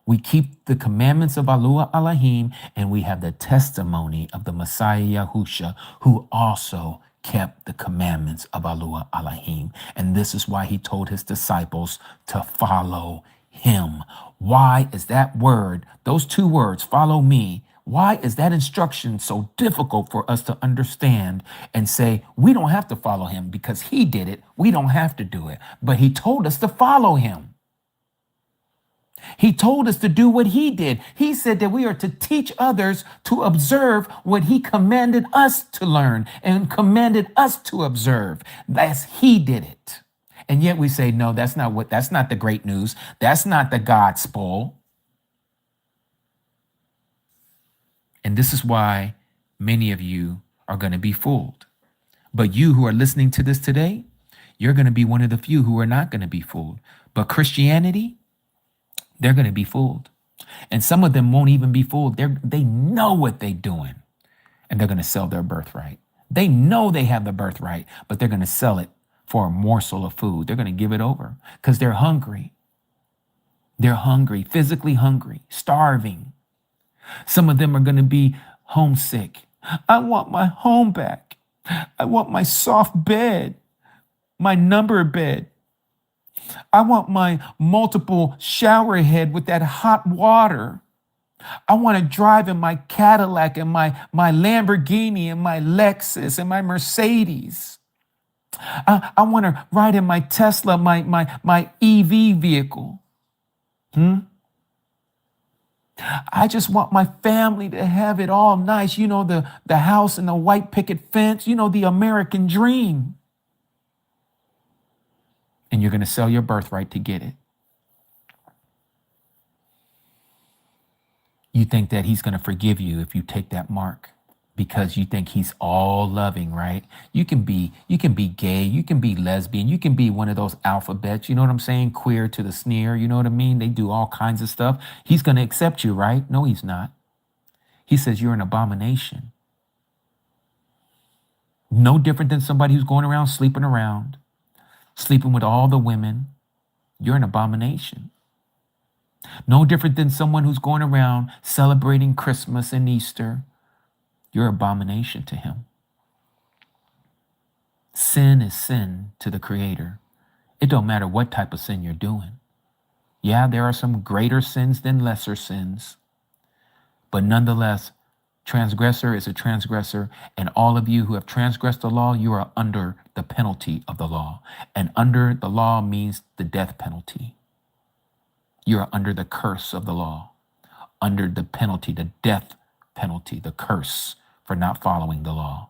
We keep the commandments of Yahuah Elohim, and we have the testimony of the Messiah Yahusha, who also kept the commandments of Yahuah Elohim. And this is why he told his disciples to follow him. Why is that word, those two words, follow me, why is that instruction so difficult for us to understand and say, we don't have to follow him because he did it. We don't have to do it. But he told us to follow him. He told us to do what he did. He said that we are to teach others to observe what he commanded us to learn and commanded us to observe. That's he did it. And yet we say, no, that's not the great news. That's not the gospel. And this is why many of you are going to be fooled. But you who are listening to this today, you're going to be one of the few who are not going to be fooled. But Christianity, they're going to be fooled. And some of them won't even be fooled. They know what they're doing. And they're going to sell their birthright. They know they have the birthright, but they're going to sell it for a morsel of food. They're going to give it over because they're hungry. They're hungry, physically hungry, starving. Some of them are going to be homesick. I want my home back. I want my soft bed, my number bed. I want my multiple shower head with that hot water. I want to drive in my Cadillac and my Lamborghini and my Lexus and my Mercedes. I want to ride in my Tesla, my EV vehicle. I just want my family to have it all nice. You know, the house and the white picket fence, you know, the American dream. And you're going to sell your birthright to get it. You think that he's going to forgive you if you take that mark because you think he's all loving, right? You can be gay, you can be lesbian, you can be one of those alphabets, you know what I'm saying? Queer to the sneer, you know what I mean? They do all kinds of stuff. He's going to accept you, right? No, he's not. He says you're an abomination. No different than somebody who's going around, sleeping with all the women. You're an abomination. No different than someone who's going around celebrating Christmas and Easter. You're an abomination to him. Sin is sin to the Creator. It don't matter what type of sin you're doing. Yeah, there are some greater sins than lesser sins. But nonetheless, transgressor is a transgressor. And all of you who have transgressed the law, you are under the penalty of the law. And under the law means the death penalty. You are under the curse of the law, under the penalty, the death penalty, the curse for not following the law.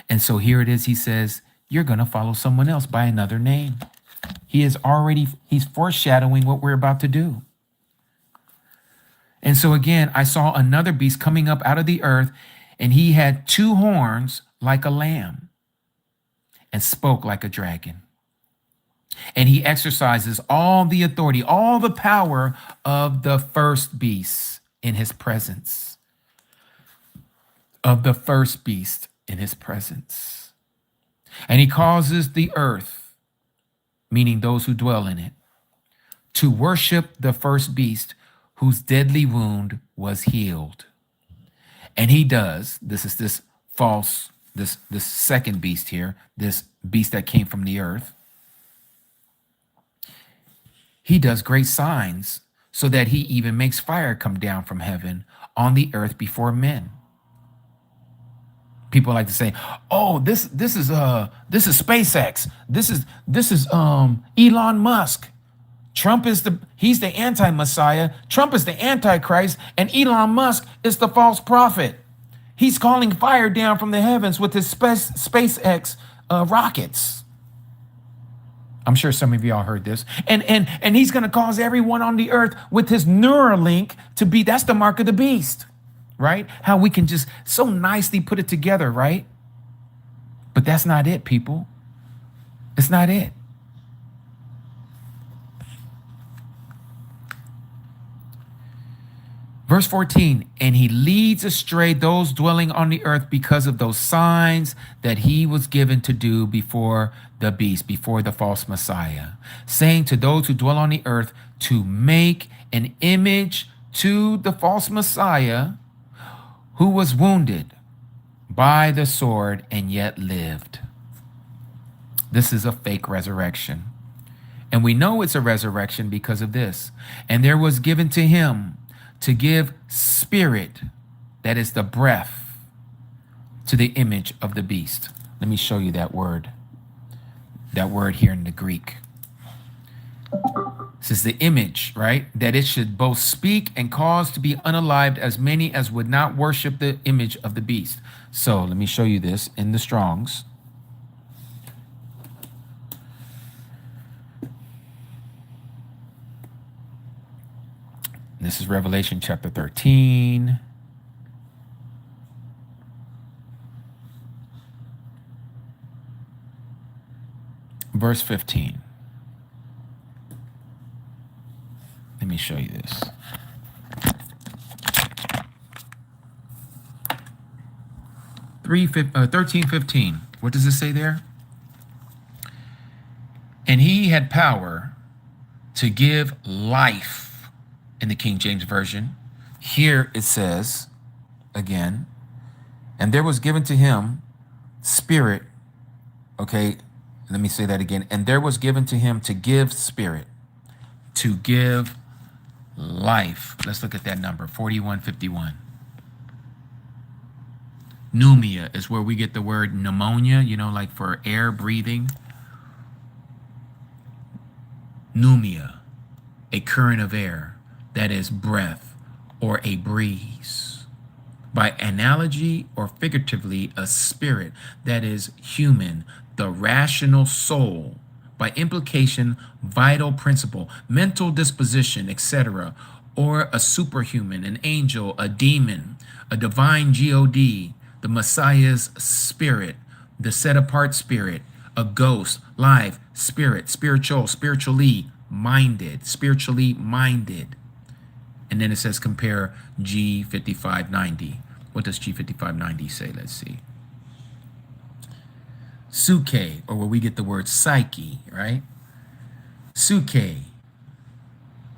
And so here it is, he says, you're going to follow someone else by another name. He's foreshadowing what we're about to do. And so again, I saw another beast coming up out of the earth, and he had two horns like a lamb and spoke like a dragon. And he exercises all the authority, all the power of the first beast in his presence. Of the first beast in his presence. And he causes the earth, meaning those who dwell in it, to worship the first beast whose deadly wound was healed. And he does, this is this false, this second beast here, this beast that came from the earth. He does great signs so that he even makes fire come down from heaven on the earth before men. People like to say, "Oh, this is SpaceX. This is Elon Musk. Trump is he's the anti-Messiah. Trump is the Antichrist, and Elon Musk is the false prophet. He's calling fire down from the heavens with his SpaceX rockets." I'm sure some of y'all heard this. And he's going to cause everyone on the earth with his Neuralink to be, that's the mark of the beast, right? How we can just so nicely put it together, right? But that's not it, people. It's not it. Verse 14, and he leads astray those dwelling on the earth because of those signs that he was given to do before the beast, before the false Messiah, saying to those who dwell on the earth to make an image to the false Messiah who was wounded by the sword and yet lived. This is a fake resurrection. And we know it's a resurrection because of this. And there was given to him to give spirit, that is the breath, to the image of the beast. Let me show you that word here in the Greek. This is the image, right? That it should both speak and cause to be unalived as many as would not worship the image of the beast. So let me show you this in the Strong's. This is Revelation chapter 13. Verse 15. Let me show you this. 13:15. What does it say there? And he had power to give life. In the King James Version, here it says, again, and there was given to him spirit. Okay, let me say that again. And there was given to him to give spirit, to give life. Let's look at that number, 4151. Pneumia is where we get the word pneumonia, like for air breathing. Pneumia, a current of air. That is breath or a breeze. By analogy or figuratively, a spirit that is human, the rational soul. By implication, vital principle, mental disposition, etc. Or a superhuman, an angel, a demon, a divine God, the Messiah's spirit, the set-apart spirit, a ghost, life, spirit, spiritually minded. And then it says compare G5590. What does G5590 say? Let's see. Suke, or where we get the word psyche, right? Suke,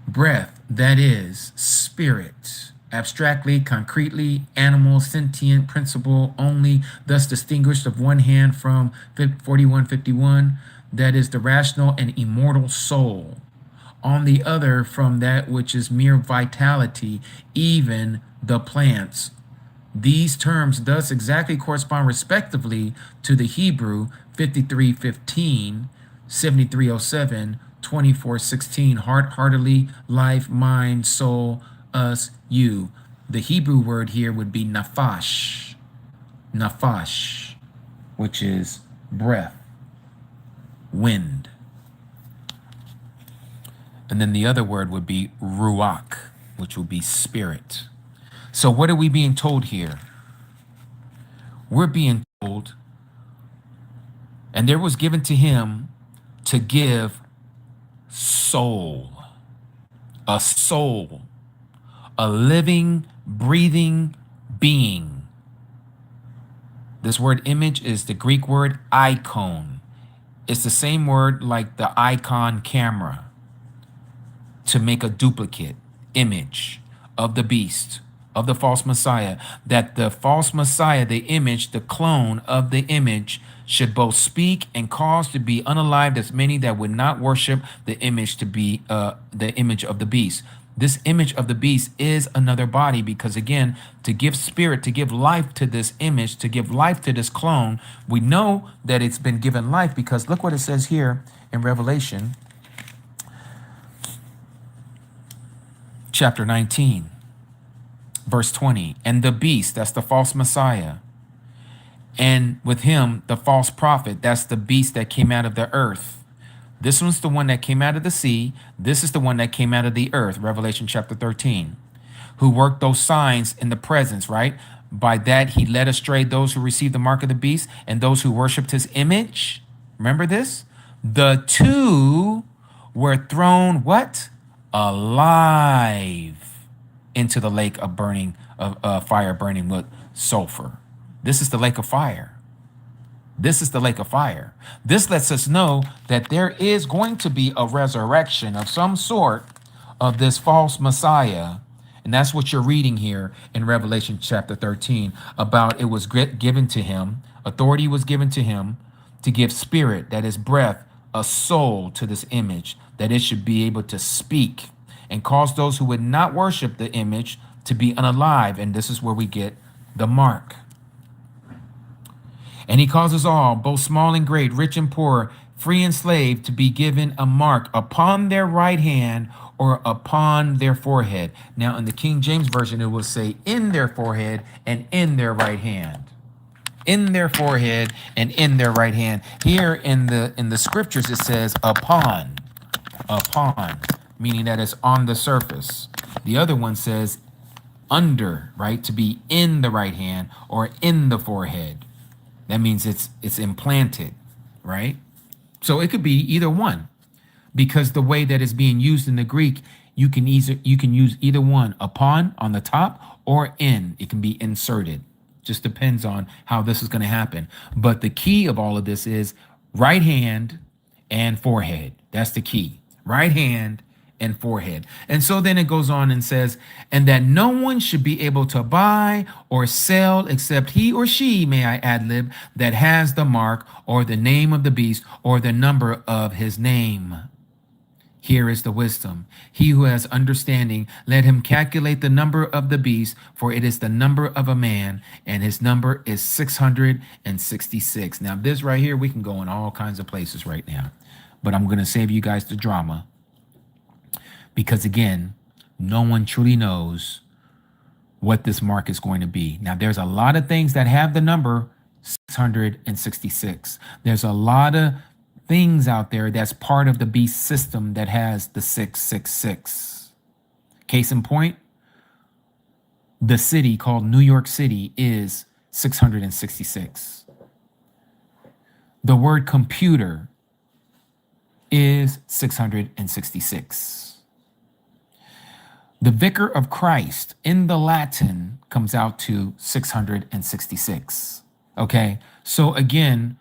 breath, that is spirit. Abstractly, concretely, animal, sentient, principle only, thus distinguished of one hand from 4151, that is the rational and immortal soul. On the other from that which is mere vitality, even the plants. These terms thus exactly correspond respectively to the Hebrew 53:15, 73:07, 24:16, heartily, life, mind, soul, us, you. The Hebrew word here would be nafash, which is breath, wind. And then the other word would be ruach, which would be spirit. So what are we being told here? We're being told, and there was given to him to give soul, a living, breathing being. This word image is the Greek word icon. It's the same word like the icon camera. to make a duplicate image of the beast, of the false Messiah, that the false Messiah, the image, the clone of the image, should both speak and cause to be unalived as many that would not worship the image to be the image of the beast. This image of the beast is another body, because again, to give spirit, to give life to this image, to give life to this clone, we know that it's been given life, because look what it says here in Revelation chapter 19, verse 20. And the beast, that's the false Messiah, and with him the false prophet, that's the beast that came out of the earth. This one's the one that came out of the sea. This is the one that came out of the earth, Revelation chapter 13, who worked those signs in the presence, right? By that he led astray those who received the mark of the beast and those who worshiped his image. Remember this? The two were thrown, what? Alive into the lake of burning, of fire burning with sulfur. This is the lake of fire. This is the lake of fire. This lets us know that there is going to be a resurrection of some sort of this false Messiah. And that's what you're reading here in Revelation chapter 13 about. It was given to him. Authority was given to him to give spirit, that is breath, a soul to this image, that it should be able to speak and cause those who would not worship the image to be unalive. And this is where we get the mark. And he causes all, both small and great, rich and poor, free and slave, to be given a mark upon their right hand or upon their forehead. Now, in the King James Version, it will say in their forehead and in their right hand. In their forehead and in their right hand. Here in the scriptures, it says upon, meaning that it's on the surface. The other one says under, right? To be in the right hand or in the forehead. That means it's implanted, right? So it could be either one, because the way that it's being used in the Greek, you can use either one, upon on the top or in. It can be inserted. Just depends on how this is going to happen. But the key of all of this is right hand and forehead. That's the key. Right hand and forehead. And so then it goes on and says, and that no one should be able to buy or sell except he or she, may I ad lib, that has the mark or the name of the beast or the number of his name. Here is the wisdom. He who has understanding, let him calculate the number of the beast, for it is the number of a man, and his number is 666. Now this right here, we can go in all kinds of places right now, but I'm going to save you guys the drama. Because again, no one truly knows what this mark is going to be. Now, there's a lot of things that have the number 666. There's a lot of things out there that's part of the beast system that has the 666. Case in point, the city called New York City is 666. The word computer is 666. The vicar of Christ in the Latin comes out to 666. Okay, so again,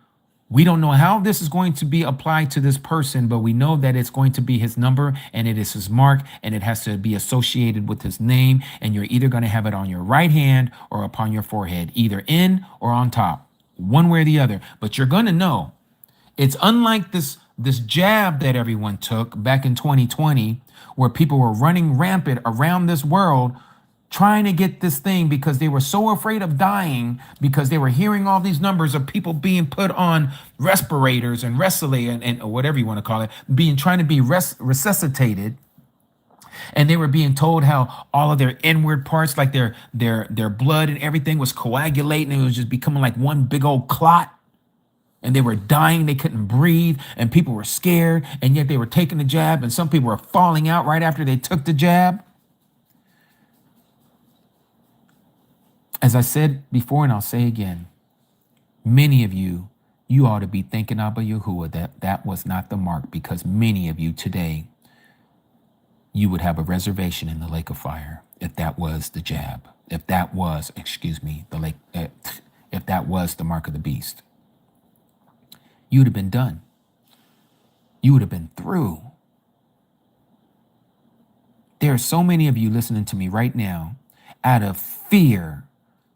we don't know how this is going to be applied to this person, but we know that it's going to be his number and it is his mark and it has to be associated with his name. And you're either going to have it on your right hand or upon your forehead, either in or on top, one way or the other. But you're going to know. It's unlike this jab that everyone took back in 2020, where people were running rampant around this world trying to get this thing because they were so afraid of dying, because they were hearing all these numbers of people being put on respirators and and whatever you want to call it, trying to be resuscitated. And they were being told how all of their inward parts, like their blood and everything, was coagulating. And it was just becoming like one big old clot. And they were dying, they couldn't breathe, and people were scared, and yet they were taking the jab, and some people were falling out right after they took the jab. As I said before, and I'll say again, many of you ought to be thanking Abba Yahuah that was not the mark, because many of you today, you would have a reservation in the lake of fire if that was the jab, if that was, the lake, if that was the mark of the beast. You would have been done. You would have been through. There are so many of you listening to me right now. Out of fear,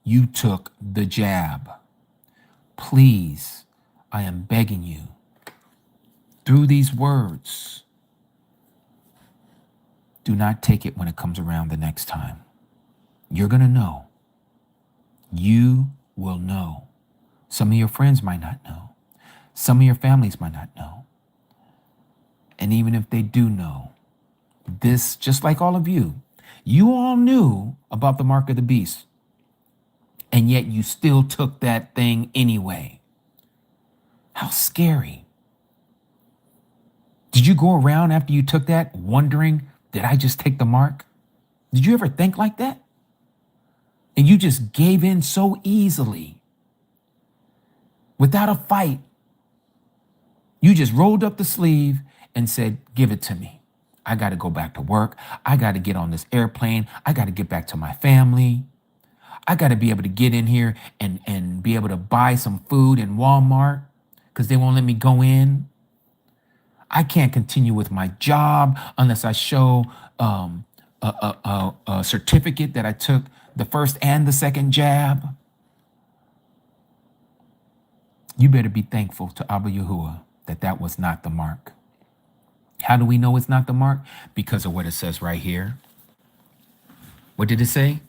you took the jab. Please, I am begging you, through these words, do not take it when it comes around the next time. You're going to know. You will know. Some of your friends might not know. Some of your families might not know. And even if they do know, this, just like all of you all knew about the mark of the beast. And yet you still took that thing anyway. How scary. Did you go around after you took that wondering, did I just take the mark? Did you ever think like that? And you just gave in so easily. Without a fight. You just rolled up the sleeve and said, give it to me. I got to go back to work. I got to get on this airplane. I got to get back to my family. I got to be able to get in here and be able to buy some food in Walmart because they won't let me go in. I can't continue with my job unless I show a certificate that I took the first and the second jab. You better be thankful to Abba Yahuah that was not the mark. How do we know it's not the mark? Because of what it says right here. What did it say?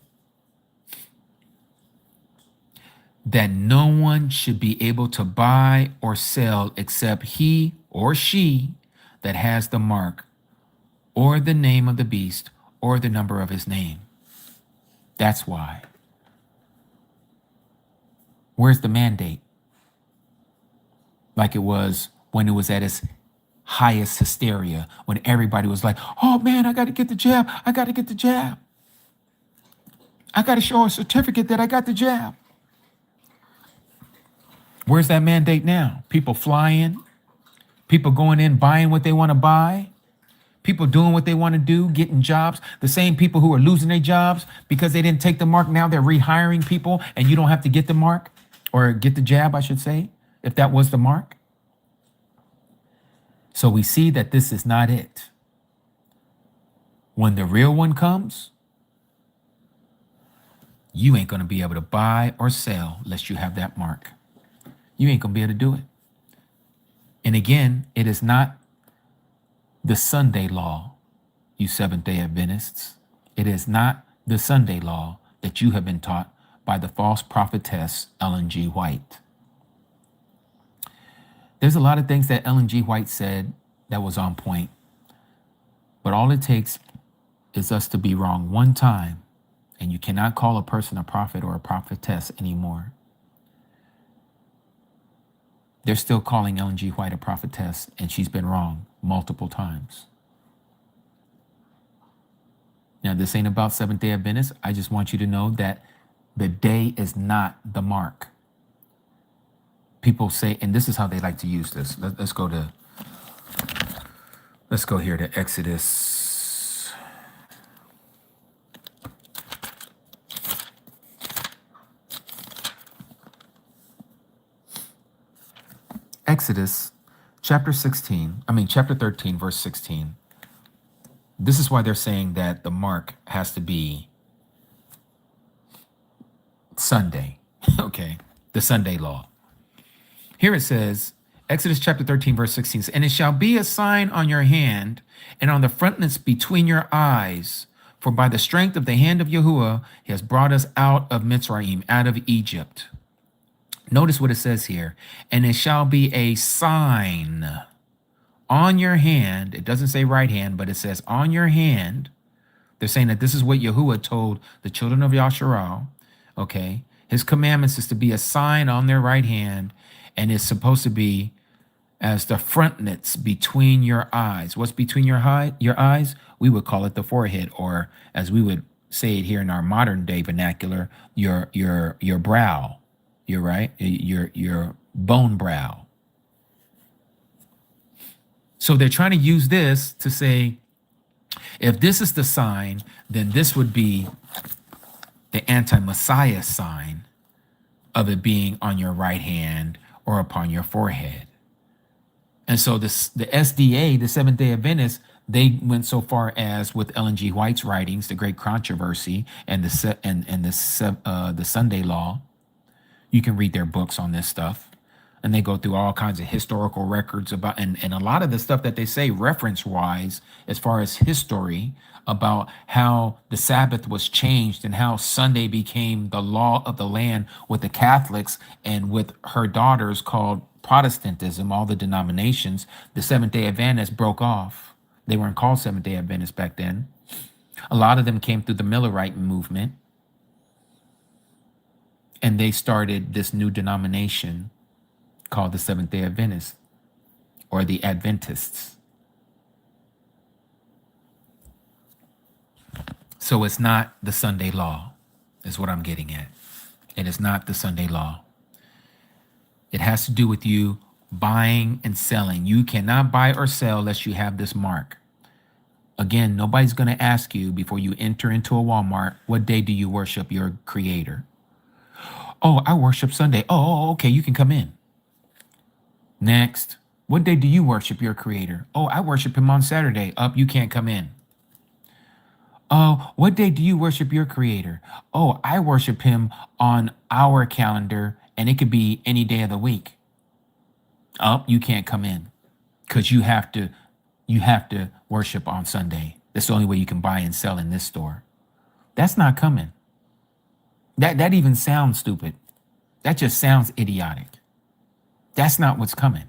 That no one should be able to buy or sell except he or she that has the mark or the name of the beast or the number of his name. That's why. Where's the mandate? Like it was when it was at its highest hysteria, when everybody was like, oh man, I got to get the jab. I got to get the jab. I got to show a certificate that I got the jab. Where's that mandate now? People flying, people going in, buying what they want to buy, people doing what they want to do, getting jobs. The same people who are losing their jobs because they didn't take the mark, now they're rehiring people and you don't have to get the mark or get the jab, I should say, if that was the mark. So we see that this is not it. When the real one comes, you ain't going to be able to buy or sell unless you have that mark. You ain't going to be able to do it. And again, it is not the Sunday law, you Seventh-day Adventists. It is not the Sunday law that you have been taught by the false prophetess Ellen G. White. There's a lot of things that Ellen G. White said that was on point. But all it takes is us to be wrong one time, and you cannot call a person a prophet or a prophetess anymore. They're still calling Ellen G. White a prophetess, and she's been wrong multiple times. Now, this ain't about Seventh-day Adventists. I just want you to know that the day is not the mark. People say, and this is how they like to use this. Let's go here to Exodus. Exodus chapter 13, verse 16. This is why they're saying that the mark has to be Sunday. Okay, the Sunday law. Here it says, Exodus chapter 13, verse 16, and it shall be a sign on your hand and on the frontlets between your eyes, for by the strength of the hand of Yahuah, he has brought us out of Mitzrayim, out of Egypt. Notice what it says here, and it shall be a sign on your hand. It doesn't say right hand, but it says on your hand. They're saying that this is what Yahuah told the children of Yasharal. Okay, his commandments is to be a sign on their right hand, and it's supposed to be as the frontlets between your eyes. What's between your eyes? We would call it the forehead, or as we would say it here in our modern day vernacular, your brow. You're right, your bone brow. So they're trying to use this to say, if this is the sign, then this would be the anti-Messiah sign of it being on your right hand or upon your forehead. And so the SDA, the Seventh-day Adventists, They went so far as with Ellen G. White's writings, The Great Controversy and the Sunday Law. You can read their books on this stuff, and they go through all kinds of historical records about, and a lot of the stuff that they say reference wise, as far as history, about how the Sabbath was changed and how Sunday became the law of the land with the Catholics and with her daughters called Protestantism, all the denominations. The Seventh-day Adventists broke off. They weren't called Seventh-day Adventists back then. A lot of them came through the Millerite movement, and they started this new denomination called the Seventh-day Adventists, or the Adventists. So it's not the Sunday law, is what I'm getting at. It is not the Sunday law. It has to do with you buying and selling. You cannot buy or sell unless you have this mark. Again, nobody's going to ask you before you enter into a Walmart, what day do you worship your creator? Oh, I worship Sunday. Oh, okay, you can come in. Next, what day do you worship your creator? Oh, I worship him on Saturday. Up, you can't come in. Oh, what day do you worship your creator? Oh, I worship him on our calendar, and it could be any day of the week. Up, you can't come in because you have to worship on Sunday. That's the only way you can buy and sell in this store. That's not coming. That even sounds stupid. That just sounds idiotic. That's not what's coming.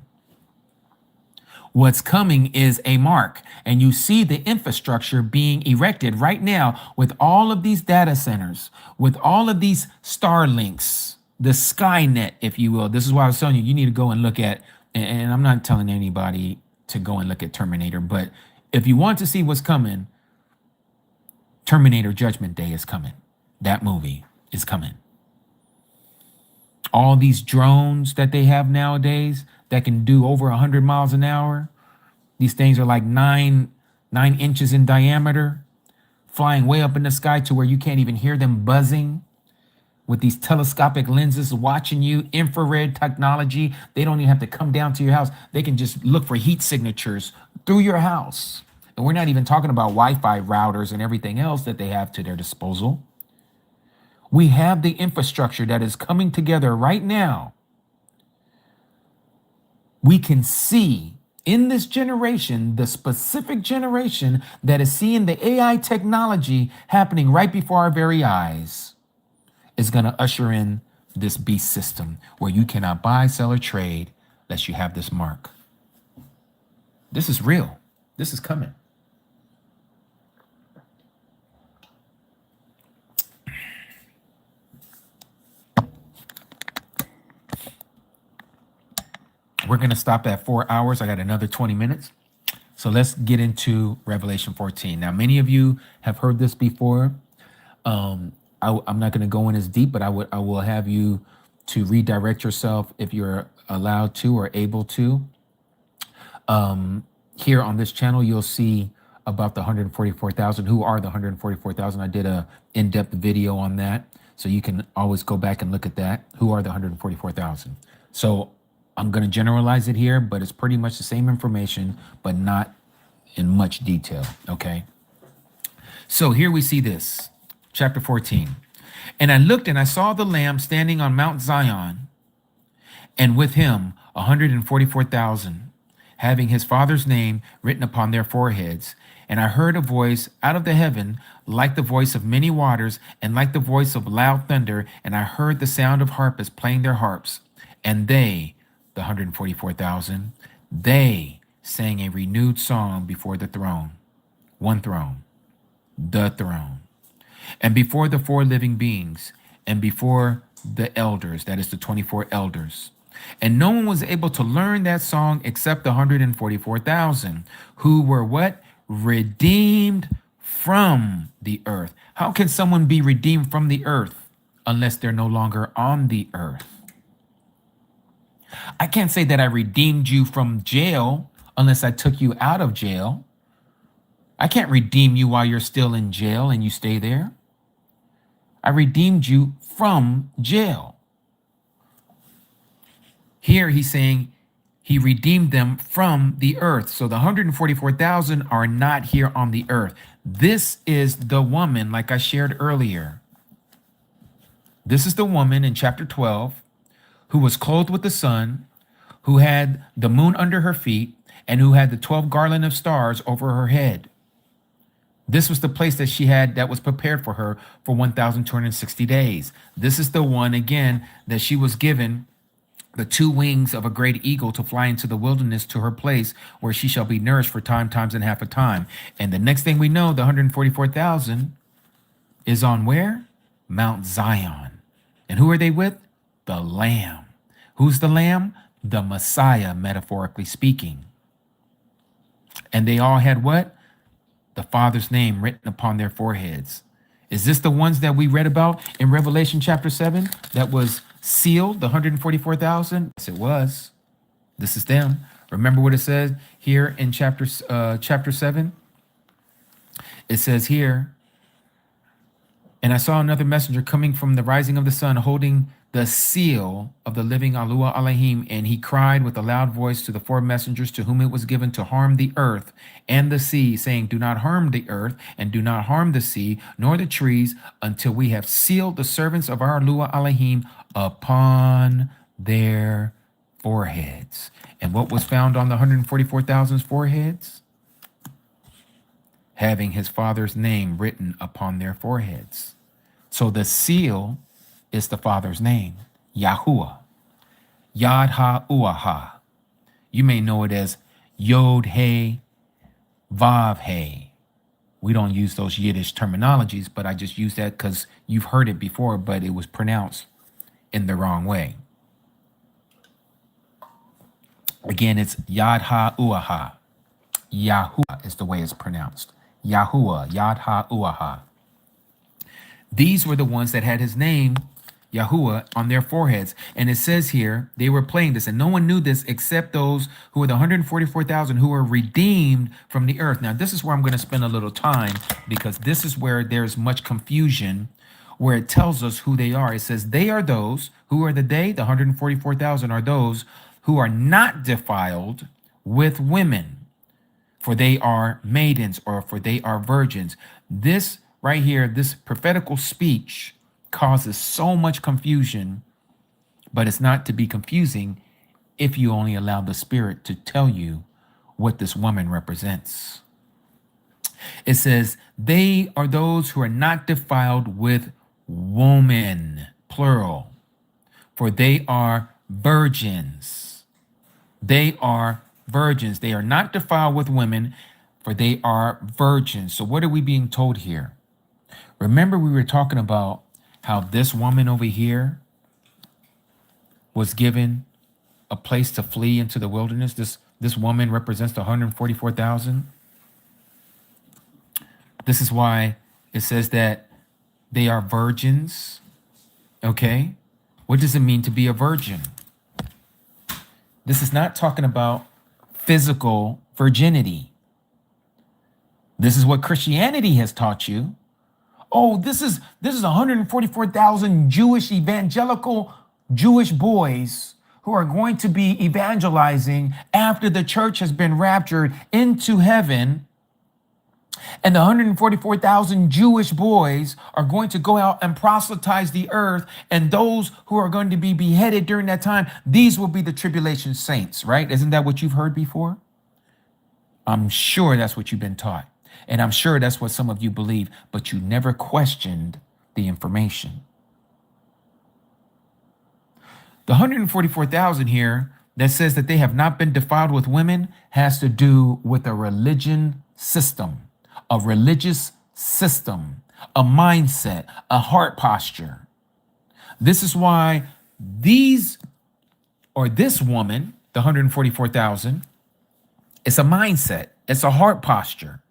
What's coming is a mark, and you see the infrastructure being erected right now with all of these data centers, with all of these Starlinks, the Skynet, if you will. This is why I was telling you, you need to go and look at, and I'm not telling anybody to go and look at Terminator, but if you want to see what's coming, Terminator Judgment Day is coming. That movie is coming. All these drones that they have nowadays that can do over 100 miles an hour. These things are like 9 inches in diameter, flying way up in the sky to where you can't even hear them buzzing, with these telescopic lenses watching you, infrared technology. They don't even have to come down to your house. They can just look for heat signatures through your house. And we're not even talking about Wi-Fi routers and everything else that they have to their disposal. We have the infrastructure that is coming together right now. We can see in this generation, the specific generation that is seeing the AI technology happening right before our very eyes, is going to usher in this beast system where you cannot buy, sell, or trade unless you have this mark. This is real. This is coming. We're going to stop at 4 hours. I got another 20 minutes. So let's get into Revelation 14. Now, many of you have heard this before. I'm not going to go in as deep, but I will have you to redirect yourself if you're allowed to or able to. Here on this channel, you'll see about the 144,000. Who are the 144,000? I did a in-depth video on that, so you can always go back and look at that. Who are the 144,000? So I'm going to generalize it here, but it's pretty much the same information, but not in much detail, okay? So here we see this, chapter 14. And I looked and I saw the Lamb standing on Mount Zion, and with him 144,000, having his Father's name written upon their foreheads. And I heard a voice out of the heaven, like the voice of many waters, and like the voice of loud thunder. And I heard the sound of harpists playing their harps. And they, the 144,000, they sang a renewed song before the throne. One throne, the throne. And before the 4 living beings, and before the elders, that is the 24 elders. And no one was able to learn that song except the 144,000, who were what? Redeemed from the earth. How can someone be redeemed from the earth unless they're no longer on the earth? I can't say that I redeemed you from jail unless I took you out of jail. I can't redeem you while you're still in jail and you stay there. I redeemed you from jail. Here he's saying He redeemed them from the earth. So the 144,000 are not here on the earth. This is the woman, like I shared earlier. This is the woman in chapter 12 who was clothed with the sun, who had the moon under her feet, and who had the 12 garland of stars over her head. This was the place that she had that was prepared for her for 1,260 days. This is the one, again, that she was given the 2 wings of a great eagle to fly into the wilderness to her place where she shall be nourished for times and half a time. And the next thing we know, the 144,000 is on where? Mount Zion. And who are they with? The Lamb. Who's the Lamb? The Messiah, metaphorically speaking. And they all had what? The Father's name written upon their foreheads. Is this the ones that we read about in Revelation chapter 7 that was sealed, the 144,000? Yes, it was. This is them. Remember what it says here in chapter 7? It says here, and I saw another messenger coming from the rising of the sun, holding the seal of the living Yahuah Elohim, and he cried with a loud voice to the 4 messengers to whom it was given to harm the earth and the sea, saying, do not harm the earth and do not harm the sea, nor the trees, until we have sealed the servants of our Yahuah Elohim upon their foreheads. And what was found on the 144,000's foreheads? Having his Father's name written upon their foreheads. So the seal is the Father's name, Yahuah, Yad Ha-Uah. You may know it as Yod He Vav He. We don't use those Yiddish terminologies, but I just use that because you've heard it before, but it was pronounced in the wrong way. Again, it's Yad Ha-Uah. Yahuah is the way it's pronounced. Yahuah, Yad Ha-Uah. These were the ones that had his name, Yahuah, on their foreheads. And it says here, they were playing this, and no one knew this except those who were the 144,000 who were redeemed from the earth. Now, this is where I'm going to spend a little time, because this is where there's much confusion, where it tells us who they are. It says, they are those, who are the they? The 144,000 are those who are not defiled with women, for they are maidens, or for they are virgins. This right here, this prophetical speech causes so much confusion, but it's not to be confusing if you only allow the Spirit to tell you what this woman represents. It says, they are those who are not defiled with woman, plural, for they are virgins. They are virgins. They are not defiled with women, for they are virgins. So what are we being told here? Remember, we were talking about how this woman over here was given a place to flee into the wilderness. This woman represents the 144,000. This is why it says that they are virgins. Okay? What does it mean to be a virgin? This is not talking about physical virginity. This is what Christianity has taught you. Oh, this is 144,000 Jewish evangelical Jewish boys who are going to be evangelizing after the church has been raptured into heaven. And the 144,000 Jewish boys are going to go out and proselytize the earth. And those who are going to be beheaded during that time, these will be the tribulation saints, right? Isn't that what you've heard before? I'm sure that's what you've been taught. And I'm sure that's what some of you believe, but you never questioned the information. The 144,000 here that says that they have not been defiled with women has to do with a religion system, a religious system, a mindset, a heart posture. This is why this woman, the 144,000, it's a mindset. It's a heart posture.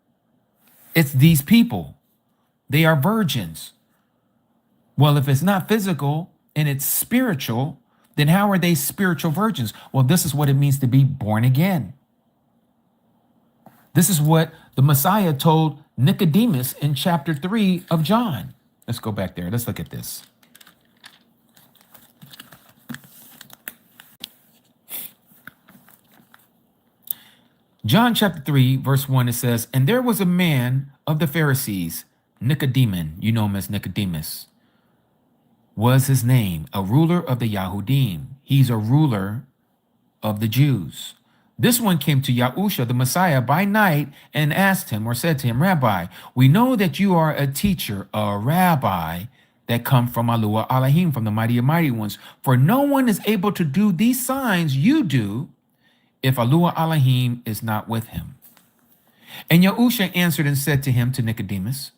It's these people. They are virgins. Well, if it's not physical and it's spiritual, then how are they spiritual virgins? Well, this is what it means to be born again. This is what the Messiah told Nicodemus in chapter 3 of John. Let's go back there. Let's look at this. John chapter 3, verse 1, it says, and there was a man of the Pharisees, Nicodemus, you know him as Nicodemus, was his name, a ruler of the Yahudim. He's a ruler of the Jews. This one came to Yahusha, the Messiah, by night and asked him or said to him, Rabbi, we know that you are a teacher, a rabbi that come from Yahuah Elohim, from the mighty of mighty ones. For no one is able to do these signs you do if Yahuah Elohim is not with him. And Yahusha answered and said to him, to Nicodemus,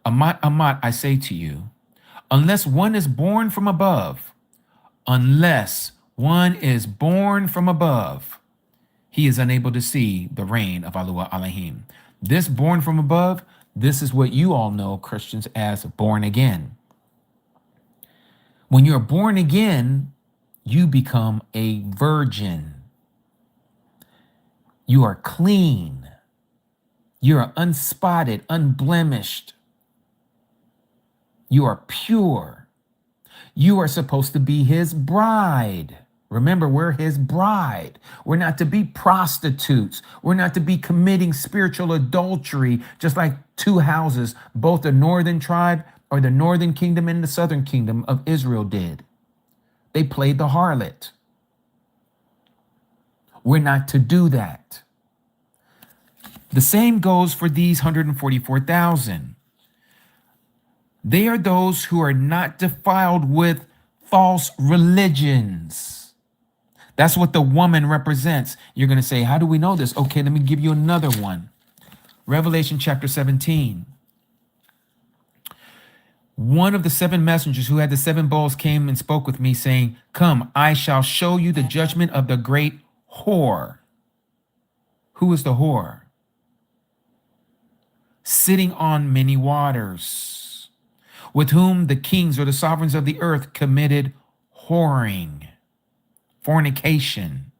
Amat, Amat, I say to you, unless one is born from above, unless one is born from above, he is unable to see the reign of Yahuah Elohim. This born from above, this is what you all know, Christians, as born again. When you're born again, you become a virgin. You are clean. You are unspotted, unblemished. You are pure. You are supposed to be his bride. Remember, we're his bride. We're not to be prostitutes. We're not to be committing spiritual adultery, just like two houses, both the northern tribe or the northern kingdom and the southern kingdom of Israel did. They played the harlot. We're not to do that. The same goes for these 144,000. They are those who are not defiled with false religions. That's what the woman represents. You're going to say, how do we know this? Okay, let me give you another one. Revelation chapter 17. One of the seven messengers who had the seven bowls came and spoke with me, saying, come, I shall show you the judgment of the great whore. Who is the whore? Sitting on many waters, with whom the kings or the sovereigns of the earth committed whoring, fornication.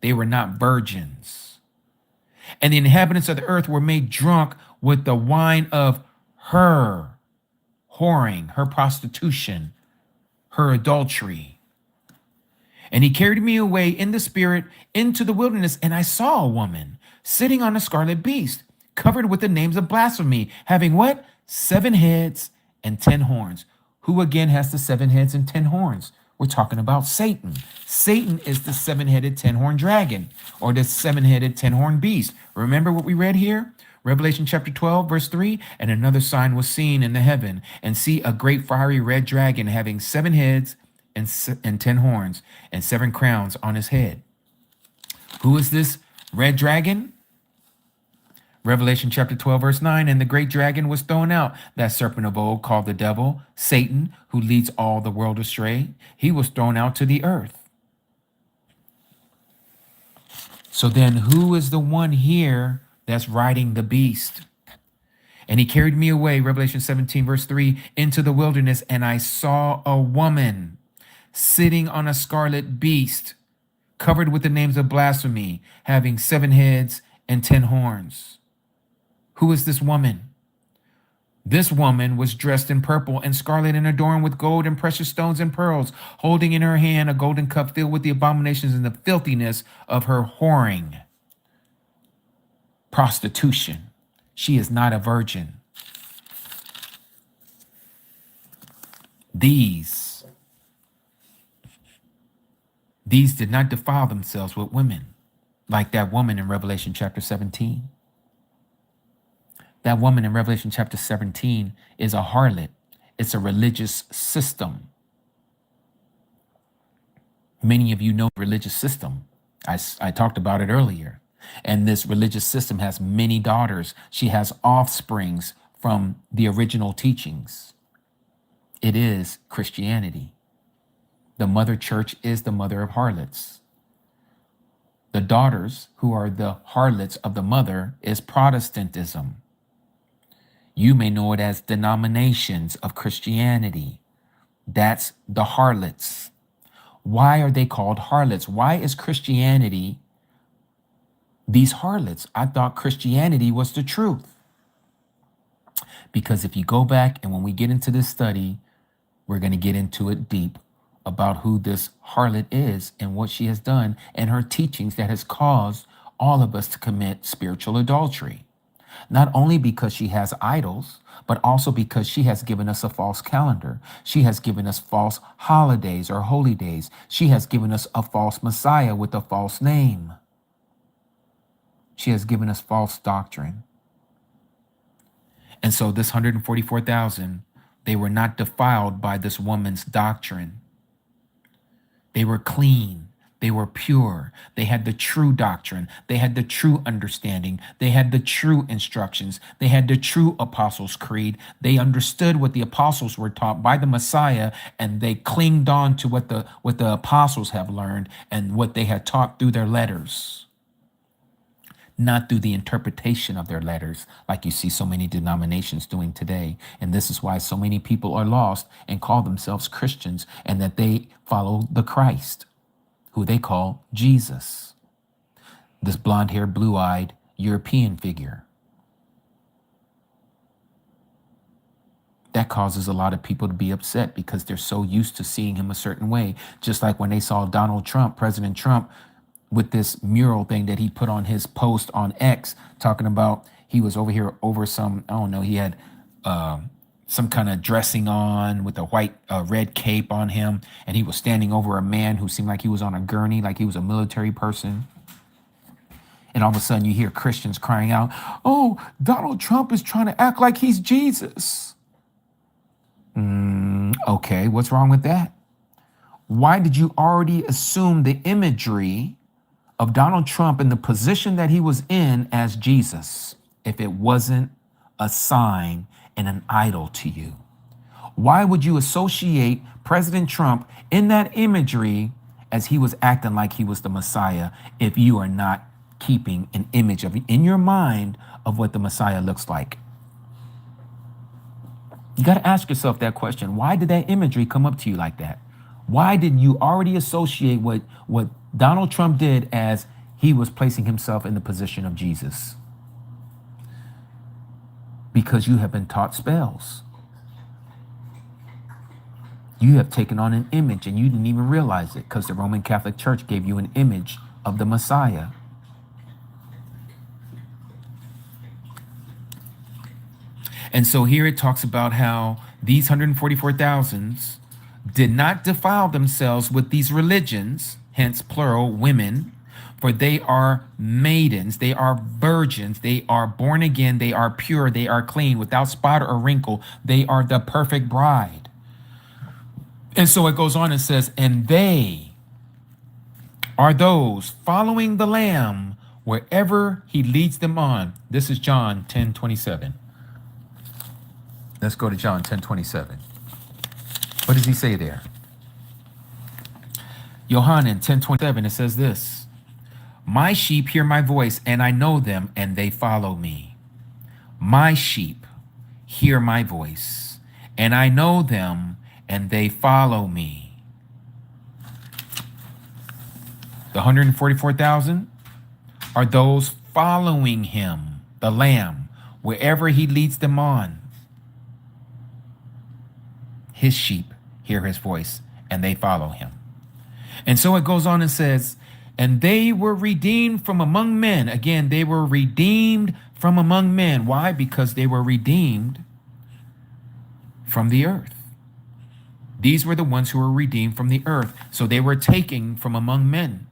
They were not virgins. And the inhabitants of the earth were made drunk with the wine of her whoring, her prostitution, her adultery. And he carried me away in the spirit into the wilderness, and I saw a woman sitting on a scarlet beast, covered with the names of blasphemy, having what? 7 heads and 10 horns. Who again has the 7 heads and 10 horns? We're talking about Satan. Satan is the 7-headed 10-horned dragon, or the 7-headed 10-horned beast. Remember what we read here? Revelation chapter 12, verse 3, and another sign was seen in the heaven, and see a great fiery red dragon having 7 heads and 10 horns, and 7 crowns on his head. Who is this red dragon? Revelation chapter 12, verse 9, and the great dragon was thrown out, that serpent of old called the devil, Satan, who leads all the world astray. He was thrown out to the earth. So then who is the one here that's riding the beast? And he carried me away, Revelation 17, verse 3, into the wilderness, and I saw a woman sitting on a scarlet beast, covered with the names of blasphemy, having 7 heads and 10 horns. Who is this woman? This woman was dressed in purple and scarlet and adorned with gold and precious stones and pearls, holding in her hand a golden cup filled with the abominations and the filthiness of her whoring. Prostitution. She is not a virgin. These did not defile themselves with women, like that woman in Revelation chapter 17. That woman in Revelation chapter 17 is a harlot. It's a religious system. Many of you know religious system. I talked about it earlier. And this religious system has many daughters. She has offsprings from the original teachings. It is Christianity. The mother church is the mother of harlots. The daughters, who are the harlots of the mother, is Protestantism. You may know it as denominations of Christianity. That's the harlots. Why are they called harlots? Why is Christianity these harlots? I thought Christianity was the truth. Because if you go back, and when we get into this study, we're going to get into it deep about who this harlot is and what she has done and her teachings that has caused all of us to commit spiritual adultery. Not only because she has idols, but also because she has given us a false calendar. She has given us false holidays or holy days. She has given us a false Messiah with a false name. She has given us false doctrine. And so this 144,000, they were not defiled by this woman's doctrine. They were clean. They were pure. They had the true doctrine. They had the true understanding. They had the true instructions. They had the true Apostles' Creed. They understood what the apostles were taught by the Messiah, and they clinged on to what the apostles have learned and what they had taught through their letters, not through the interpretation of their letters, like you see so many denominations doing today. And this is why so many people are lost and call themselves Christians, and that they follow the Christ, who they call Jesus, this blonde-haired, blue-eyed European figure. That causes a lot of people to be upset because they're so used to seeing him a certain way. Just like when they saw Donald Trump, President Trump, with this mural thing that he put on his post on X, talking about he was over here over some, I don't know, he had some kind of dressing on with a white, red cape on him. And he was standing over a man who seemed like he was on a gurney, like he was a military person. And all of a sudden you hear Christians crying out, "Oh, Donald Trump is trying to act like he's Jesus." Okay, what's wrong with that? Why did you already assume the imagery of Donald Trump in the position that he was in as Jesus if it wasn't a sign and an idol to you? Why would you associate President Trump in that imagery as he was acting like he was the Messiah if you are not keeping an image of in your mind of what the Messiah looks like? You got to ask yourself that question. Why did that imagery come up to you like that? Why did you already associate what Donald Trump did as he was placing himself in the position of Jesus? Because you have been taught spells. You have taken on an image and you didn't even realize it because the Roman Catholic Church gave you an image of the Messiah. And so here it talks about how these 144,000 did not defile themselves with these religions, hence plural, women, for they are maidens, they are virgins, they are born again, they are pure, they are clean, without spot or wrinkle, they are the perfect bride. And so it goes on and says, and they are those following the Lamb wherever he leads them on. This is John 10:27. Let's go to John 10:27. What does he say there? Yohanan 10:27, it says this: my sheep hear my voice, and I know them, and they follow me. My sheep hear my voice, and I know them, and they follow me. The 144,000 are those following him, the Lamb, wherever he leads them on. His sheep hear his voice, and they follow him. And so it goes on and says, and they were redeemed from among men. Again, they were redeemed from among men. Why? Because they were redeemed from the earth. These were the ones who were redeemed from the earth. So they were taken from among men.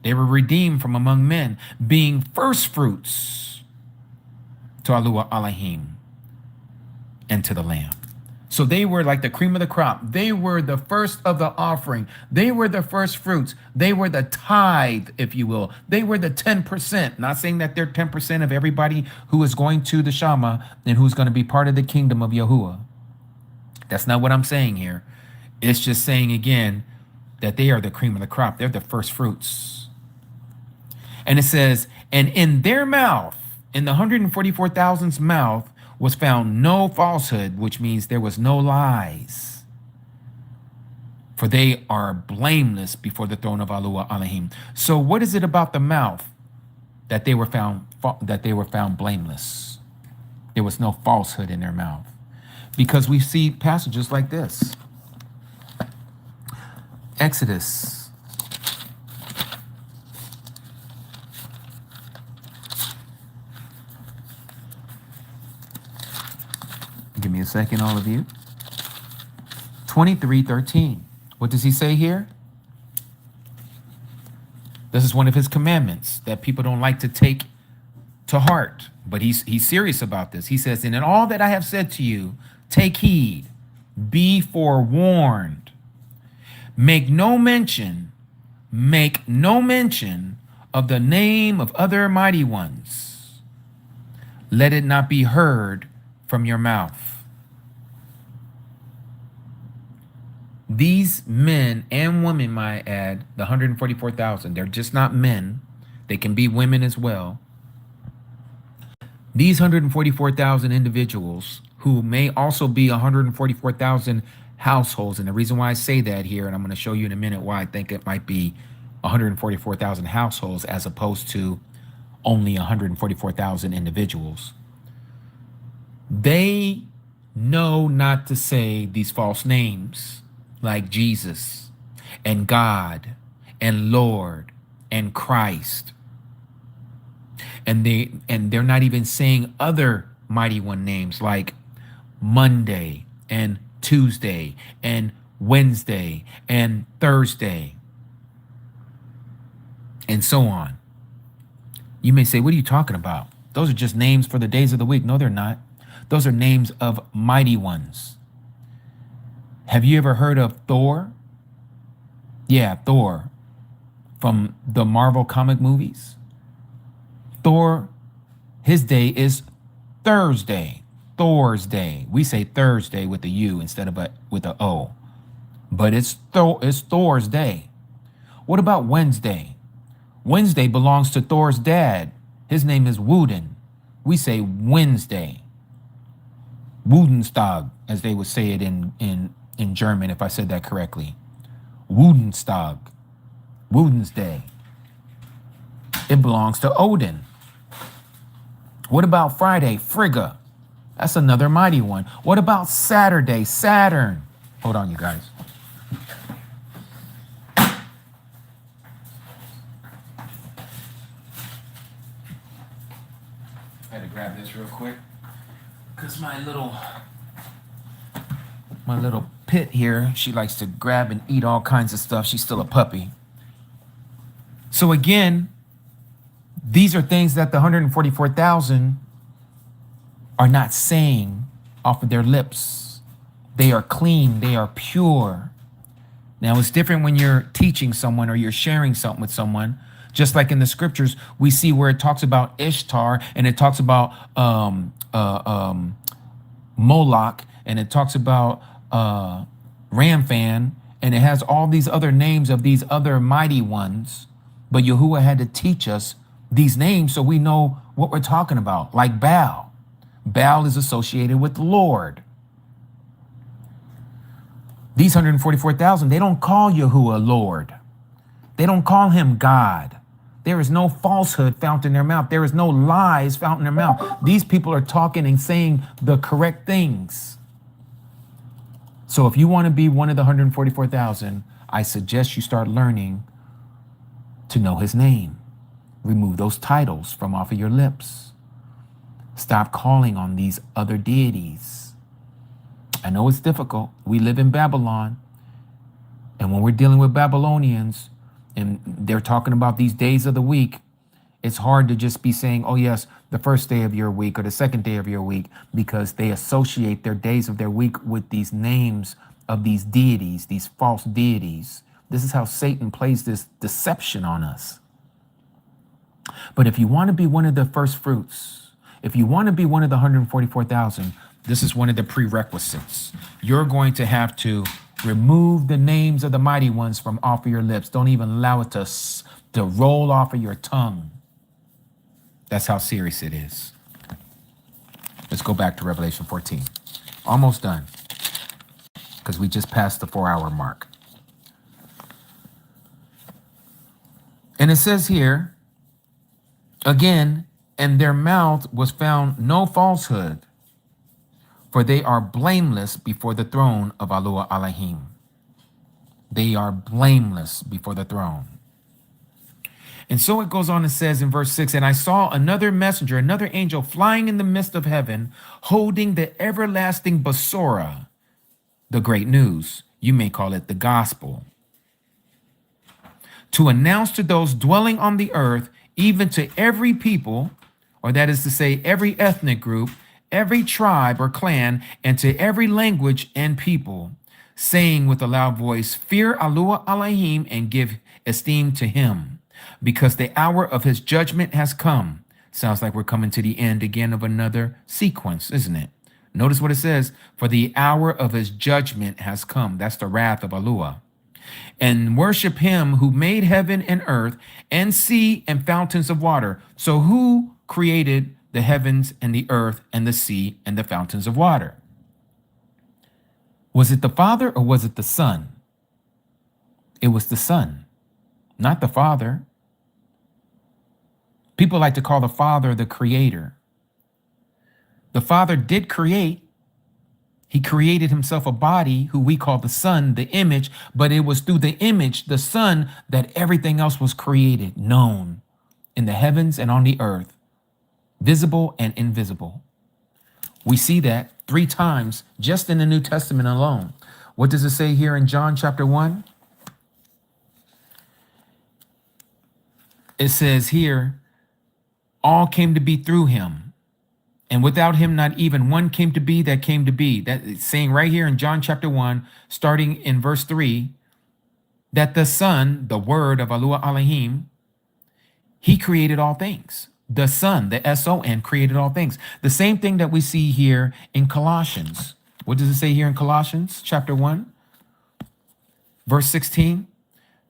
They were redeemed from among men, being first fruits to AoY Elohim and to the Lamb. So they were like the cream of the crop. They were the first of the offering. They were the first fruits. They were the tithe, if you will. They were the 10%. Not saying that they're 10% of everybody who is going to the Shama and who's going to be part of the kingdom of Yahuah. That's not what I'm saying here. It's just saying again that they are the cream of the crop. They're the first fruits. And it says, and in their mouth, in the 144,000's mouth, was found no falsehood, which means there was no lies. For they are blameless before the throne of AoY Elohim. So what is it about the mouth that they were found blameless? There was no falsehood in their mouth. Because we see passages like this. Exodus Give me a second, all of you. 23:13. What does he say here? This is one of his commandments that people don't like to take to heart, but he's serious about this. He says, "And in all that I have said to you, take heed, be forewarned. Make no mention of the name of other mighty ones. Let it not be heard from your mouth." These men and women, might add, the 144,000, they're just not men. They can be women as well. These 144,000 individuals, who may also be 144,000 households, and the reason why I say that here, and I'm going to show you in a minute why I think it might be 144,000 households as opposed to only 144,000 individuals. They know not to say these false names like Jesus and God and Lord and Christ. And they're not even saying other mighty one names like Monday and Tuesday and Wednesday and Thursday and so on. You may say, what are you talking about? Those are just names for the days of the week. No, they're not. Those are names of mighty ones. Have you ever heard of Thor? Yeah, Thor from the Marvel comic movies. Thor, his day is Thursday. Thor's day. We say Thursday with a U instead of with a O. But it's Thor's day. What about Wednesday? Wednesday belongs to Thor's dad. His name is Woden. We say Wednesday. Wudenstag, as they would say it in German, if I said that correctly. Wudenstag. Woden's day. It belongs to Odin. What about Friday? Frigga. That's another mighty one. What about Saturday? Saturn. Hold on, you guys. I had to grab this real quick because my little pit here, she likes to grab and eat all kinds of stuff. She's still a puppy. So again, these are things that the 144,000 are not saying off of their lips. They are clean. They are pure. Now, it's different when you're teaching someone or you're sharing something with someone. Just like in the scriptures, we see where it talks about Ishtar and it talks about Moloch and it talks about Ramphan, and it has all these other names of these other mighty ones. But Yahuah had to teach us these names so we know what we're talking about, like Baal. Baal is associated with the Lord. These 144,000, they don't call Yahuah Lord. They don't call him God. There is no falsehood found in their mouth. There is no lies found in their mouth. These people are talking and saying the correct things. So if you want to be one of the 144,000, I suggest you start learning to know his name. Remove those titles from off of your lips. Stop calling on these other deities. I know it's difficult. We live in Babylon. And when we're dealing with Babylonians and they're talking about these days of the week, it's hard to just be saying, oh yes, the first day of your week or the second day of your week, because they associate their days of their week with these names of these deities, these false deities. This is how Satan plays this deception on us. But if you want to be one of the first fruits, if you want to be one of the 144,000, this is one of the prerequisites. You're going to have to remove the names of the mighty ones from off of your lips. Don't even allow it to roll off of your tongue. That's how serious it is. Let's go back to Revelation 14. Almost done, because we just passed the 4-hour mark. And it says here, again, and their mouth was found no falsehood, for they are blameless before the throne of Yahuah Elohim. They are blameless before the throne. And so it goes on and says in verse 6, and I saw another messenger, another angel flying in the midst of heaven, holding the everlasting Basora, the great news. You may call it the gospel, to announce to those dwelling on the earth, even to every people, or that is to say, every ethnic group, every tribe or clan, and to every language and people, saying with a loud voice, fear Yahuah Elohim and give esteem to him, because the hour of his judgment has come. Sounds like we're coming to the end again of another sequence, isn't it? Notice what it says, for the hour of his judgment has come. That's the wrath of Yahuah. And worship him who made heaven and earth and sea and fountains of water. So who created the heavens and the earth and the sea and the fountains of water? Was it the Father or was it the Son? It was the Son, not the Father. People like to call the Father the creator. The Father did create. He created himself a body who we call the Son, the image, but it was through the image, the Son, that everything else was created, known in the heavens and on the earth, visible and invisible. We see that 3 times just in the New Testament alone. What does it say here in John chapter 1? It says here, all came to be through him. And without him, not even one came to be that came to be. That it's saying right here in John chapter 1, starting in verse 3, that the Son, the Word of Yahuah Elohim, he created all things. The Son, the S-O-N, created all things. The same thing that we see here in Colossians. What does it say here in Colossians chapter 1, verse 16?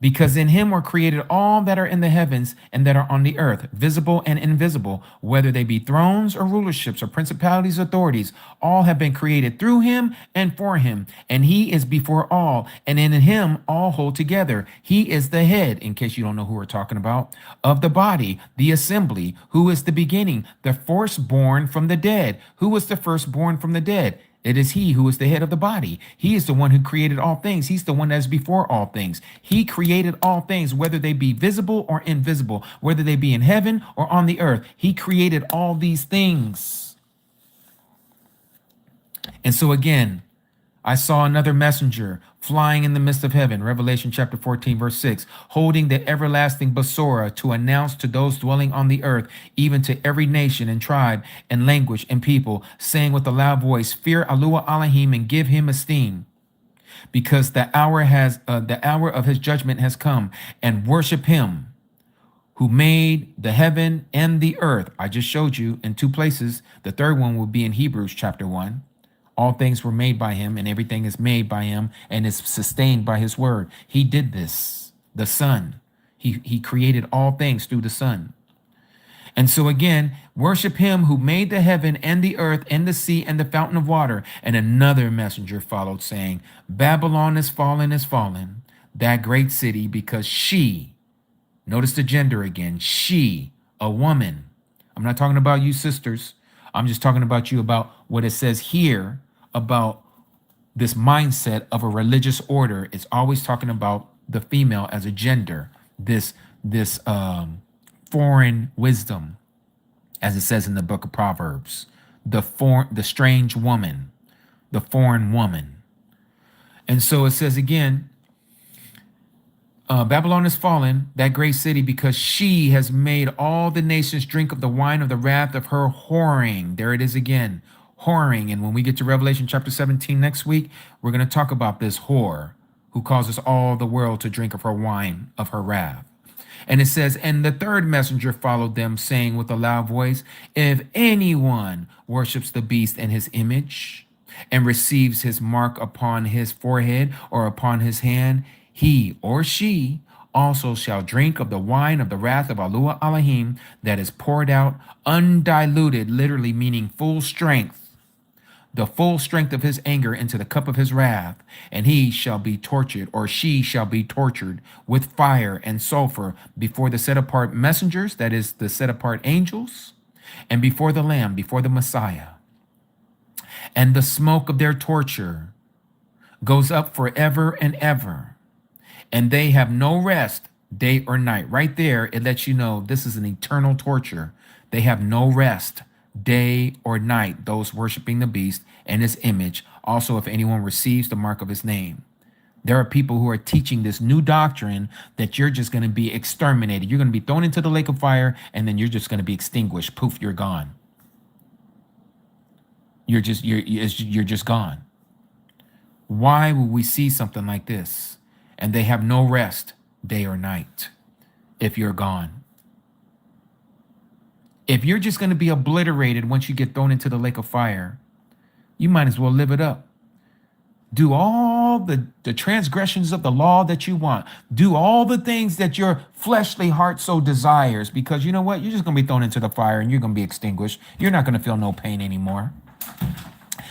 Because in him were created all that are in the heavens and that are on the earth, visible and invisible, whether they be thrones or rulerships or principalities, authorities, all have been created through him and for him. And he is before all, and in him all hold together. He is the head, in case you don't know who we're talking about, of the body, the assembly, who is the beginning, the firstborn from the dead. Who was the firstborn from the dead? It is he who is the head of the body. He is the one who created all things. He's the one that is before all things. He created all things, whether they be visible or invisible, whether they be in heaven or on the earth. He created all these things. And so again, I saw another messenger flying in the midst of heaven, Revelation chapter 14, verse 6, holding the everlasting Basora to announce to those dwelling on the earth, even to every nation and tribe and language and people, saying with a loud voice, fear Yahuah Elohim and give him esteem, because the hour of his judgment has come, and worship him who made the heaven and the earth. I just showed you in 2 places. The third one will be in Hebrews chapter 1. All things were made by him, and everything is made by him and is sustained by his word. He did this, the Son. He created all things through the Son. And so again, worship him who made the heaven and the earth and the sea and the fountain of water. And another messenger followed, saying, Babylon is fallen, that great city, because she, notice the gender again, she, a woman. I'm not talking about you sisters. I'm just talking about you about what it says here about this mindset of a religious order. It's always talking about the female as a gender, this foreign wisdom, as it says in the book of Proverbs, the strange woman, the foreign woman. And so it says again, Babylon is fallen, that great city, because she has made all the nations drink of the wine of the wrath of her whoring. There it is again, whoring. And when we get to Revelation chapter 17 next week, we're going to talk about this whore who causes all the world to drink of her wine of her wrath. And it says, and the third messenger followed them, saying with a loud voice, if anyone worships the beast and his image and receives his mark upon his forehead or upon his hand, he or she also shall drink of the wine of the wrath of Yahuah Elohim, that is poured out undiluted, literally meaning full strength, the full strength of his anger into the cup of his wrath. And he shall be tortured, or she shall be tortured with fire and sulfur before the set apart messengers, that is the set apart angels, and before the Lamb, before the Messiah. And the smoke of their torture goes up forever and ever. And they have no rest day or night. Right there, it lets you know this is an eternal torture. They have no rest, day or night, those worshiping the beast and his image. Also, if anyone receives the mark of his name. There are people who are teaching this new doctrine that you're just going to be exterminated. You're going to be thrown into the lake of fire, and then you're just going to be extinguished. Poof, you're gone. You're just gone. Why would we see something like this? And they have no rest, day or night, if you're gone. If you're just going to be obliterated once you get thrown into the lake of fire, you might as well live it up. Do all the transgressions of the law that you want. Do all the things that your fleshly heart so desires, because you know what? You're just going to be thrown into the fire and you're going to be extinguished. You're not going to feel no pain anymore.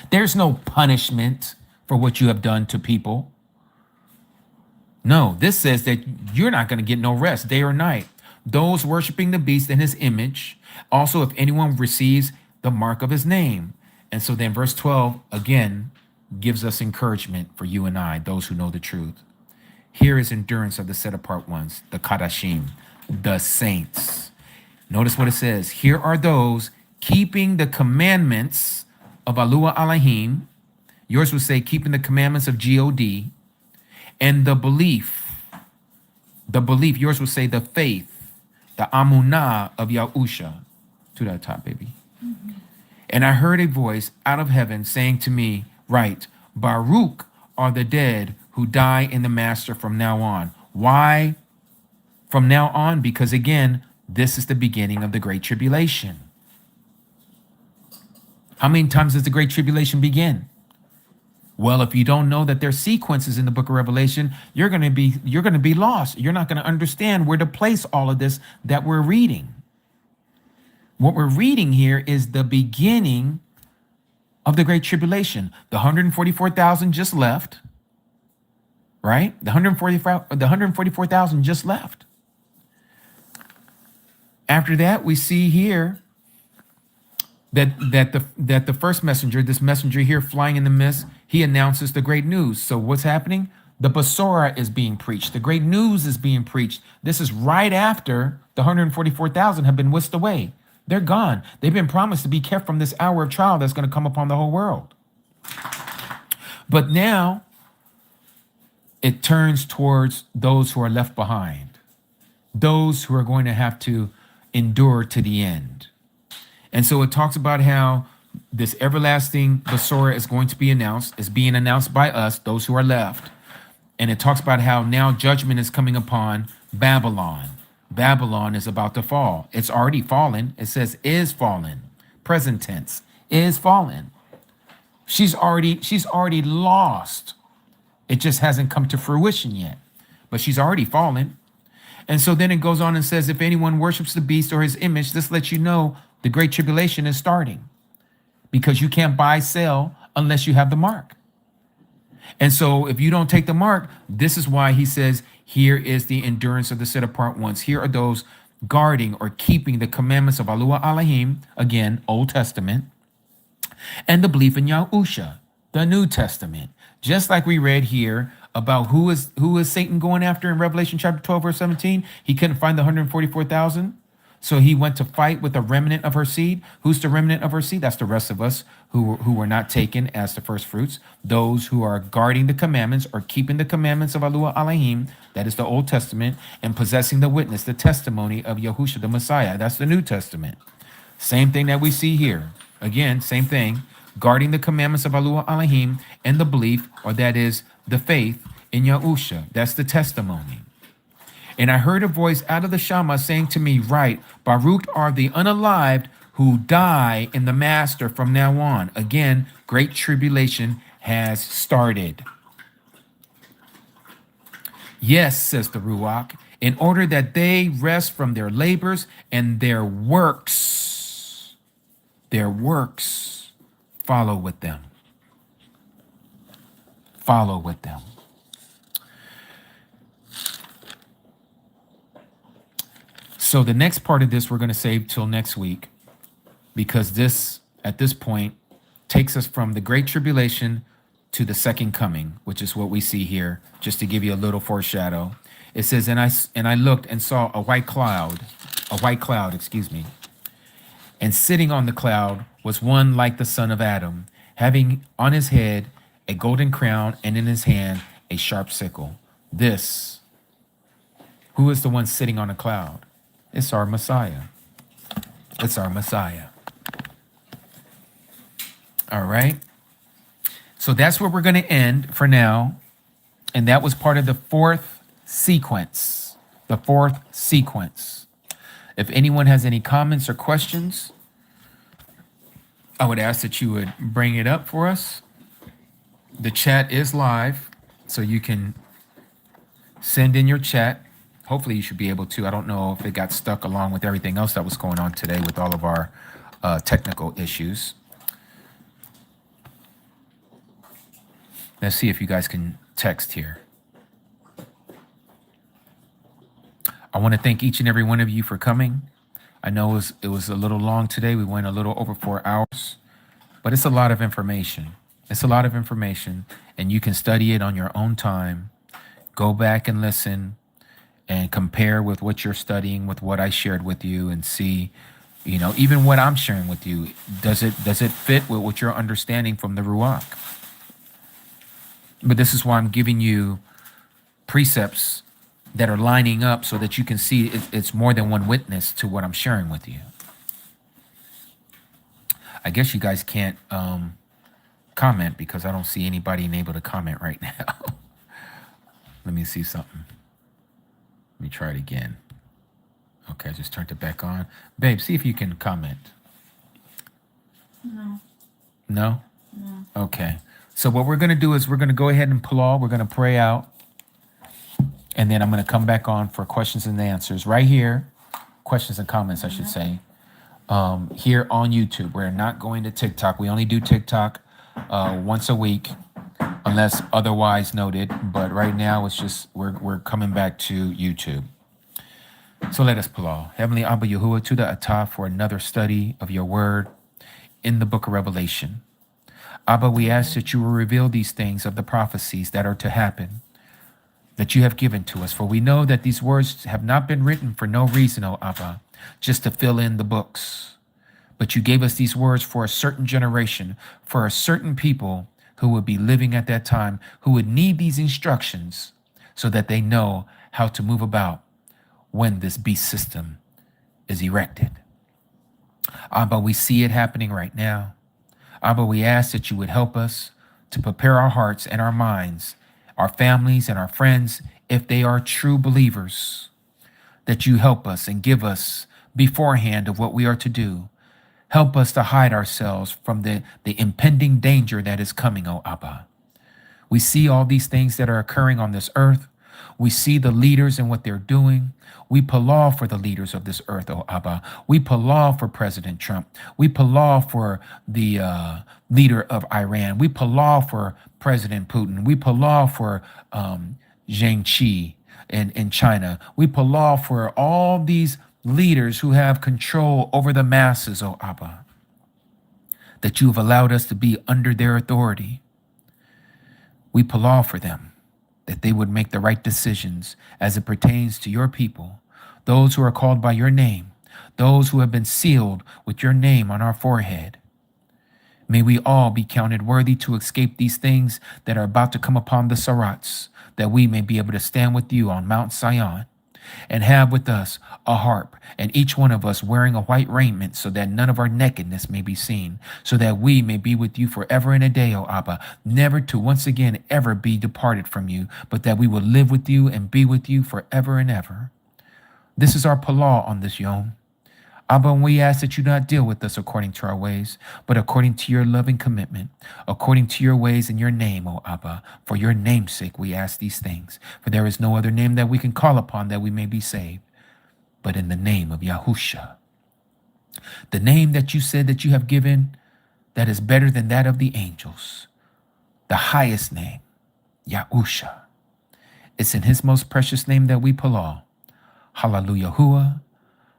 There's no punishment for what you have done to people. No, this says that you're not going to get no rest, day or night. Those worshiping the beast and his image. Also, if anyone receives the mark of his name. And so then verse 12, again, gives us encouragement for you and I, those who know the truth. Here is endurance of the set apart ones, the Kadashim, the saints. Notice what it says. Here are those keeping the commandments of Yahuah Elohim. Yours would say keeping the commandments of God, and the belief. Yours would say the faith, the amunah of Yahusha. To that top, baby. Mm-hmm. And I heard a voice out of heaven saying to me, right, Baruch are the dead who die in the master from now on. Why from now on? Because again, this is the beginning of the Great Tribulation. How many times does the Great Tribulation begin? Well, if you don't know that there's sequences in the book of Revelation, you're going to be lost. You're not going to understand where to place all of this that we're reading. What we're reading here is the beginning of the Great Tribulation. The 144,000 just left, right? The 144,000 just left. After that, we see here that the first messenger, this messenger here flying in the mist, he announces the great news. So what's happening? The Besorah is being preached. The great news is being preached. This is right after the 144,000 have been whisked away. They're gone. They've been promised to be kept from this hour of trial that's going to come upon the whole world. But now it turns towards those who are left behind, those who are going to have to endure to the end. And so it talks about how this everlasting Besorah is going to be announced, is being announced by us, those who are left. And it talks about how now judgment is coming upon Babylon. Babylon is about to fall. It's already fallen. It says is fallen. Present tense. Is fallen. She's already lost. It just hasn't come to fruition yet. But she's already fallen. And so then it goes on and says, if anyone worships the beast or his image, this lets you know the Great Tribulation is starting. Because you can't buy, sell unless you have the mark. And so if you don't take the mark, this is why he says, here is the endurance of the set apart ones. Here are those guarding or keeping the commandments of Yahuah Elohim, again, Old Testament, and the belief in Yahusha, the New Testament. Just like we read here about who is Satan going after in Revelation chapter 12, verse 17. He couldn't find the 144,000. So he went to fight with the remnant of her seed. Who's the remnant of her seed? That's the rest of us who were not taken as the first fruits. Those who are guarding the commandments or keeping the commandments of Yahuah Elohim, that is the Old Testament, and possessing the witness, the testimony of Yahusha the Messiah. That's the New Testament. Same thing that we see here. Again, same thing. Guarding the commandments of Yahuah Elohim and the belief, or that is the faith in Yahusha. That's the testimony. And I heard a voice out of the Shammah saying to me, write, Baruch are the unalived who die in the master from now on. Again, great tribulation has started. Yes, says the Ruach, in order that they rest from their labors and their works follow with them. Follow with them. So the next part of this we're going to save till next week, because this, at this point, takes us from the Great Tribulation to the second coming, which is what we see here, just to give you a little foreshadow. It says, and I looked and saw a white cloud, excuse me. And sitting on the cloud was one like the son of Adam, having on his head a golden crown, and in his hand a sharp sickle. Who is the one sitting on a cloud? It's our Messiah. It's our Messiah. All right. So that's where we're going to end for now. And that was part of the fourth sequence. The fourth sequence. If anyone has any comments or questions, I would ask that you would bring it up for us. The chat is live, so you can send in your chat. Hopefully you should be able to. I don't know if it got stuck along with everything else that was going on today with all of our technical issues. Let's see if you guys can text here. I want to thank each and every one of you for coming. I know it was a little long today. We went a little over 4 hours, but it's a lot of information. It's a lot of information, and you can study it on your own time. Go back and listen and compare with what you're studying with what I shared with you, and see, even what I'm sharing with you, does it fit with what you're understanding from the Ruach? But this is why I'm giving you precepts that are lining up so that you can see it's more than one witness to what I'm sharing with you. I guess you guys can't comment because I don't see anybody able to comment right now. Let me see something. Let me try it again. Okay, I just turned it back on. Babe, see if you can comment. No. No? No. Okay. So what we're going to do is we're going to go ahead and pull. We're going to pray out. And then I'm going to come back on for questions and answers right here. Questions and comments, I should say. Here on YouTube. We're not going to TikTok. We only do TikTok once a week, unless otherwise noted. But right now, it's just we're coming back to YouTube. So let us pull. Heavenly Abba Yahuah, to the Atah for another study of your word in the book of Revelation. Abba, we ask that you will reveal these things of the prophecies that are to happen, that you have given to us. For we know that these words have not been written for no reason, O Abba, just to fill in the books. But you gave us these words for a certain generation, for a certain people who would be living at that time, who would need these instructions so that they know how to move about when this beast system is erected. Abba, we see it happening right now. Abba, we ask that you would help us to prepare our hearts and our minds, our families and our friends, if they are true believers, that you help us and give us beforehand of what we are to do. Help us to hide ourselves from the impending danger that is coming, O Abba. We see all these things that are occurring on this earth. We see the leaders and what they're doing. We palau for the leaders of this earth, O Abba. We palau for President Trump. We palau for the leader of Iran. We palau for President Putin. We palau for Zhang Qi in China. We palau for all these leaders who have control over the masses, O Abba, that you have allowed us to be under their authority. We palau for them, that they would make the right decisions as it pertains to your people, those who are called by your name, those who have been sealed with your name on our forehead. May we all be counted worthy to escape these things that are about to come upon the Sarats, that we may be able to stand with you on Mount Zion and have with us a harp, and each one of us wearing a white raiment, so that none of our nakedness may be seen, so that we may be with you forever and a day, O Abba, never to once again ever be departed from you, but that we will live with you and be with you forever and ever. This is our palau on this Yom. Abba, and we ask that you not deal with us according to our ways, but according to your loving commitment, according to your ways in your name, O Abba. For your name's sake we ask these things, for there is no other name that we can call upon that we may be saved, but in the name of Yahusha, the name that you said that you have given that is better than that of the angels, the highest name, Yahusha. It's in his most precious name that we palau. Hallelujah,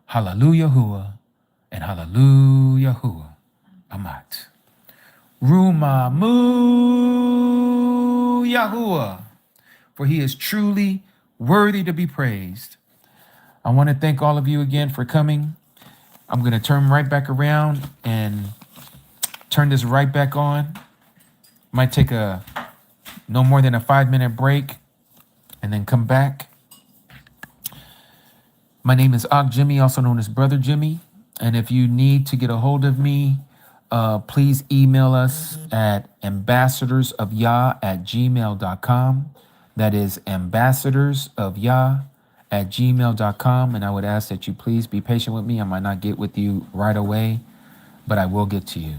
Hallelujah, and Hallelujah, Amat. Rumamu. Yahuah, for he is truly worthy to be praised. I want to thank all of you again for coming. I'm going to turn right back around and turn this right back on. Might take no more than a 5-minute break and then come back. My name is Jimmy, also known as Brother Jimmy. And if you need to get a hold of me, please email us at ambassadorsofyah@gmail.com. That is ambassadorsofyah@gmail.com. And I would ask that you please be patient with me. I might not get with you right away, but I will get to you.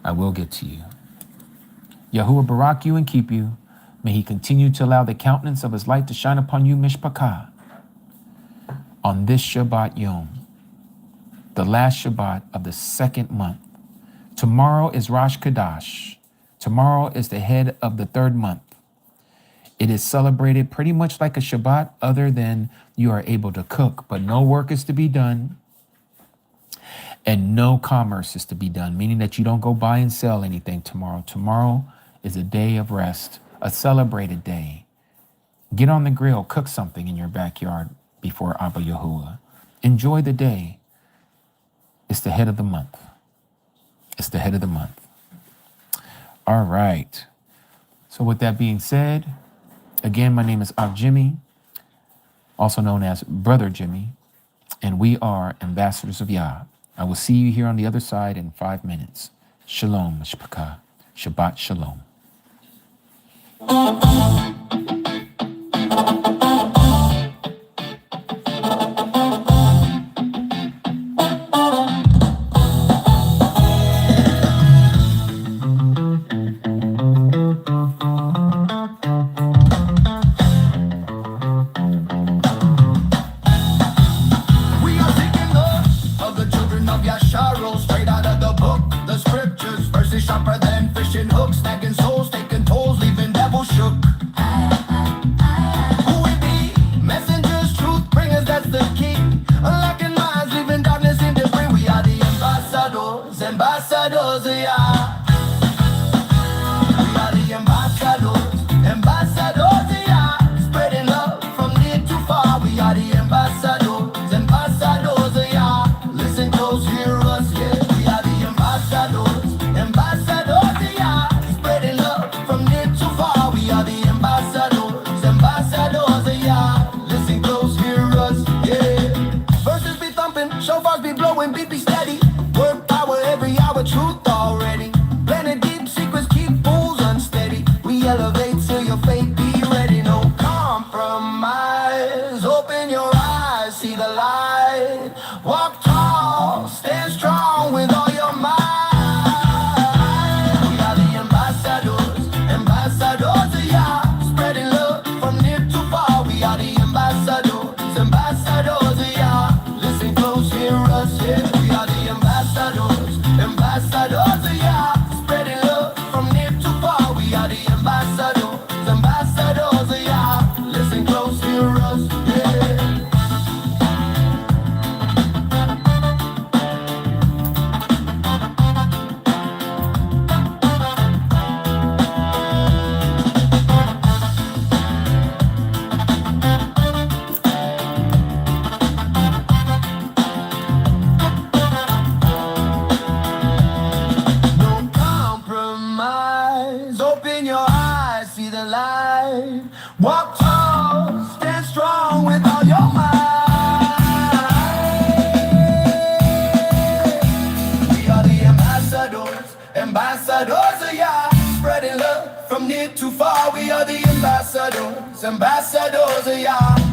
I will get to you. Yahuwah barak you and keep you. May he continue to allow the countenance of his light to shine upon you, Mishpachah, on this Shabbat Yom, the last Shabbat of the second month. Tomorrow is Rosh Chodesh. Tomorrow is the head of the third month. It is celebrated pretty much like a Shabbat, other than you are able to cook, but no work is to be done and no commerce is to be done, meaning that you don't go buy and sell anything tomorrow. Tomorrow is a day of rest, a celebrated day. Get on the grill, cook something in your backyard before Abba Yahuwah. Enjoy the day. It's the head of the month. It's the head of the month. All right. So with that being said, again, my name is Jimmy, also known as Brother Jimmy, and we are Ambassadors of Yah. I will see you here on the other side in 5 minutes. Shalom, Mishpachah. Shabbat Shalom. Sharper than fishing hooks, snagging souls, taking tolls, leaving devils shook. Who we be? Messengers, truth bringers, that's the key. Unlocking minds, leaving darkness in debris. We are the ambassadors, ambassadors of Yah. We are the ambassadors, ambassadors of Yah. Spreading love from near to far. We are the ambassadors, ambassadors of Yah. Listen close, hear us, yeah. We are the ambassadors. Ambassadors of Yah, spreading love from near to far. We are the ambassadors, ambassadors of Yah. Listen close, hear us, yeah. Verses be thumping, shofars be blowing, beat be steady. Word power every hour, truth already. Planted deep secrets, keep fools unsteady. We elevate till your fate be ready. No compromise. Open your eyes, see the light. Walk tall, stand strong with all your might. Ambassadors of Yah, spreading love from near to far. We are the ambassadors, ambassadors of Yah. Listen close, hear us, yeah. We are the ambassadors, ambassadors of Yah, spreading love from near to far. We are the ambassadors, ambassadors of Yah. Listen close, hear us, yeah. Walk tall, stand strong with all your might. We are the ambassadors, ambassadors of Yah, spreading love from near to far. We are the ambassadors, ambassadors of Yah.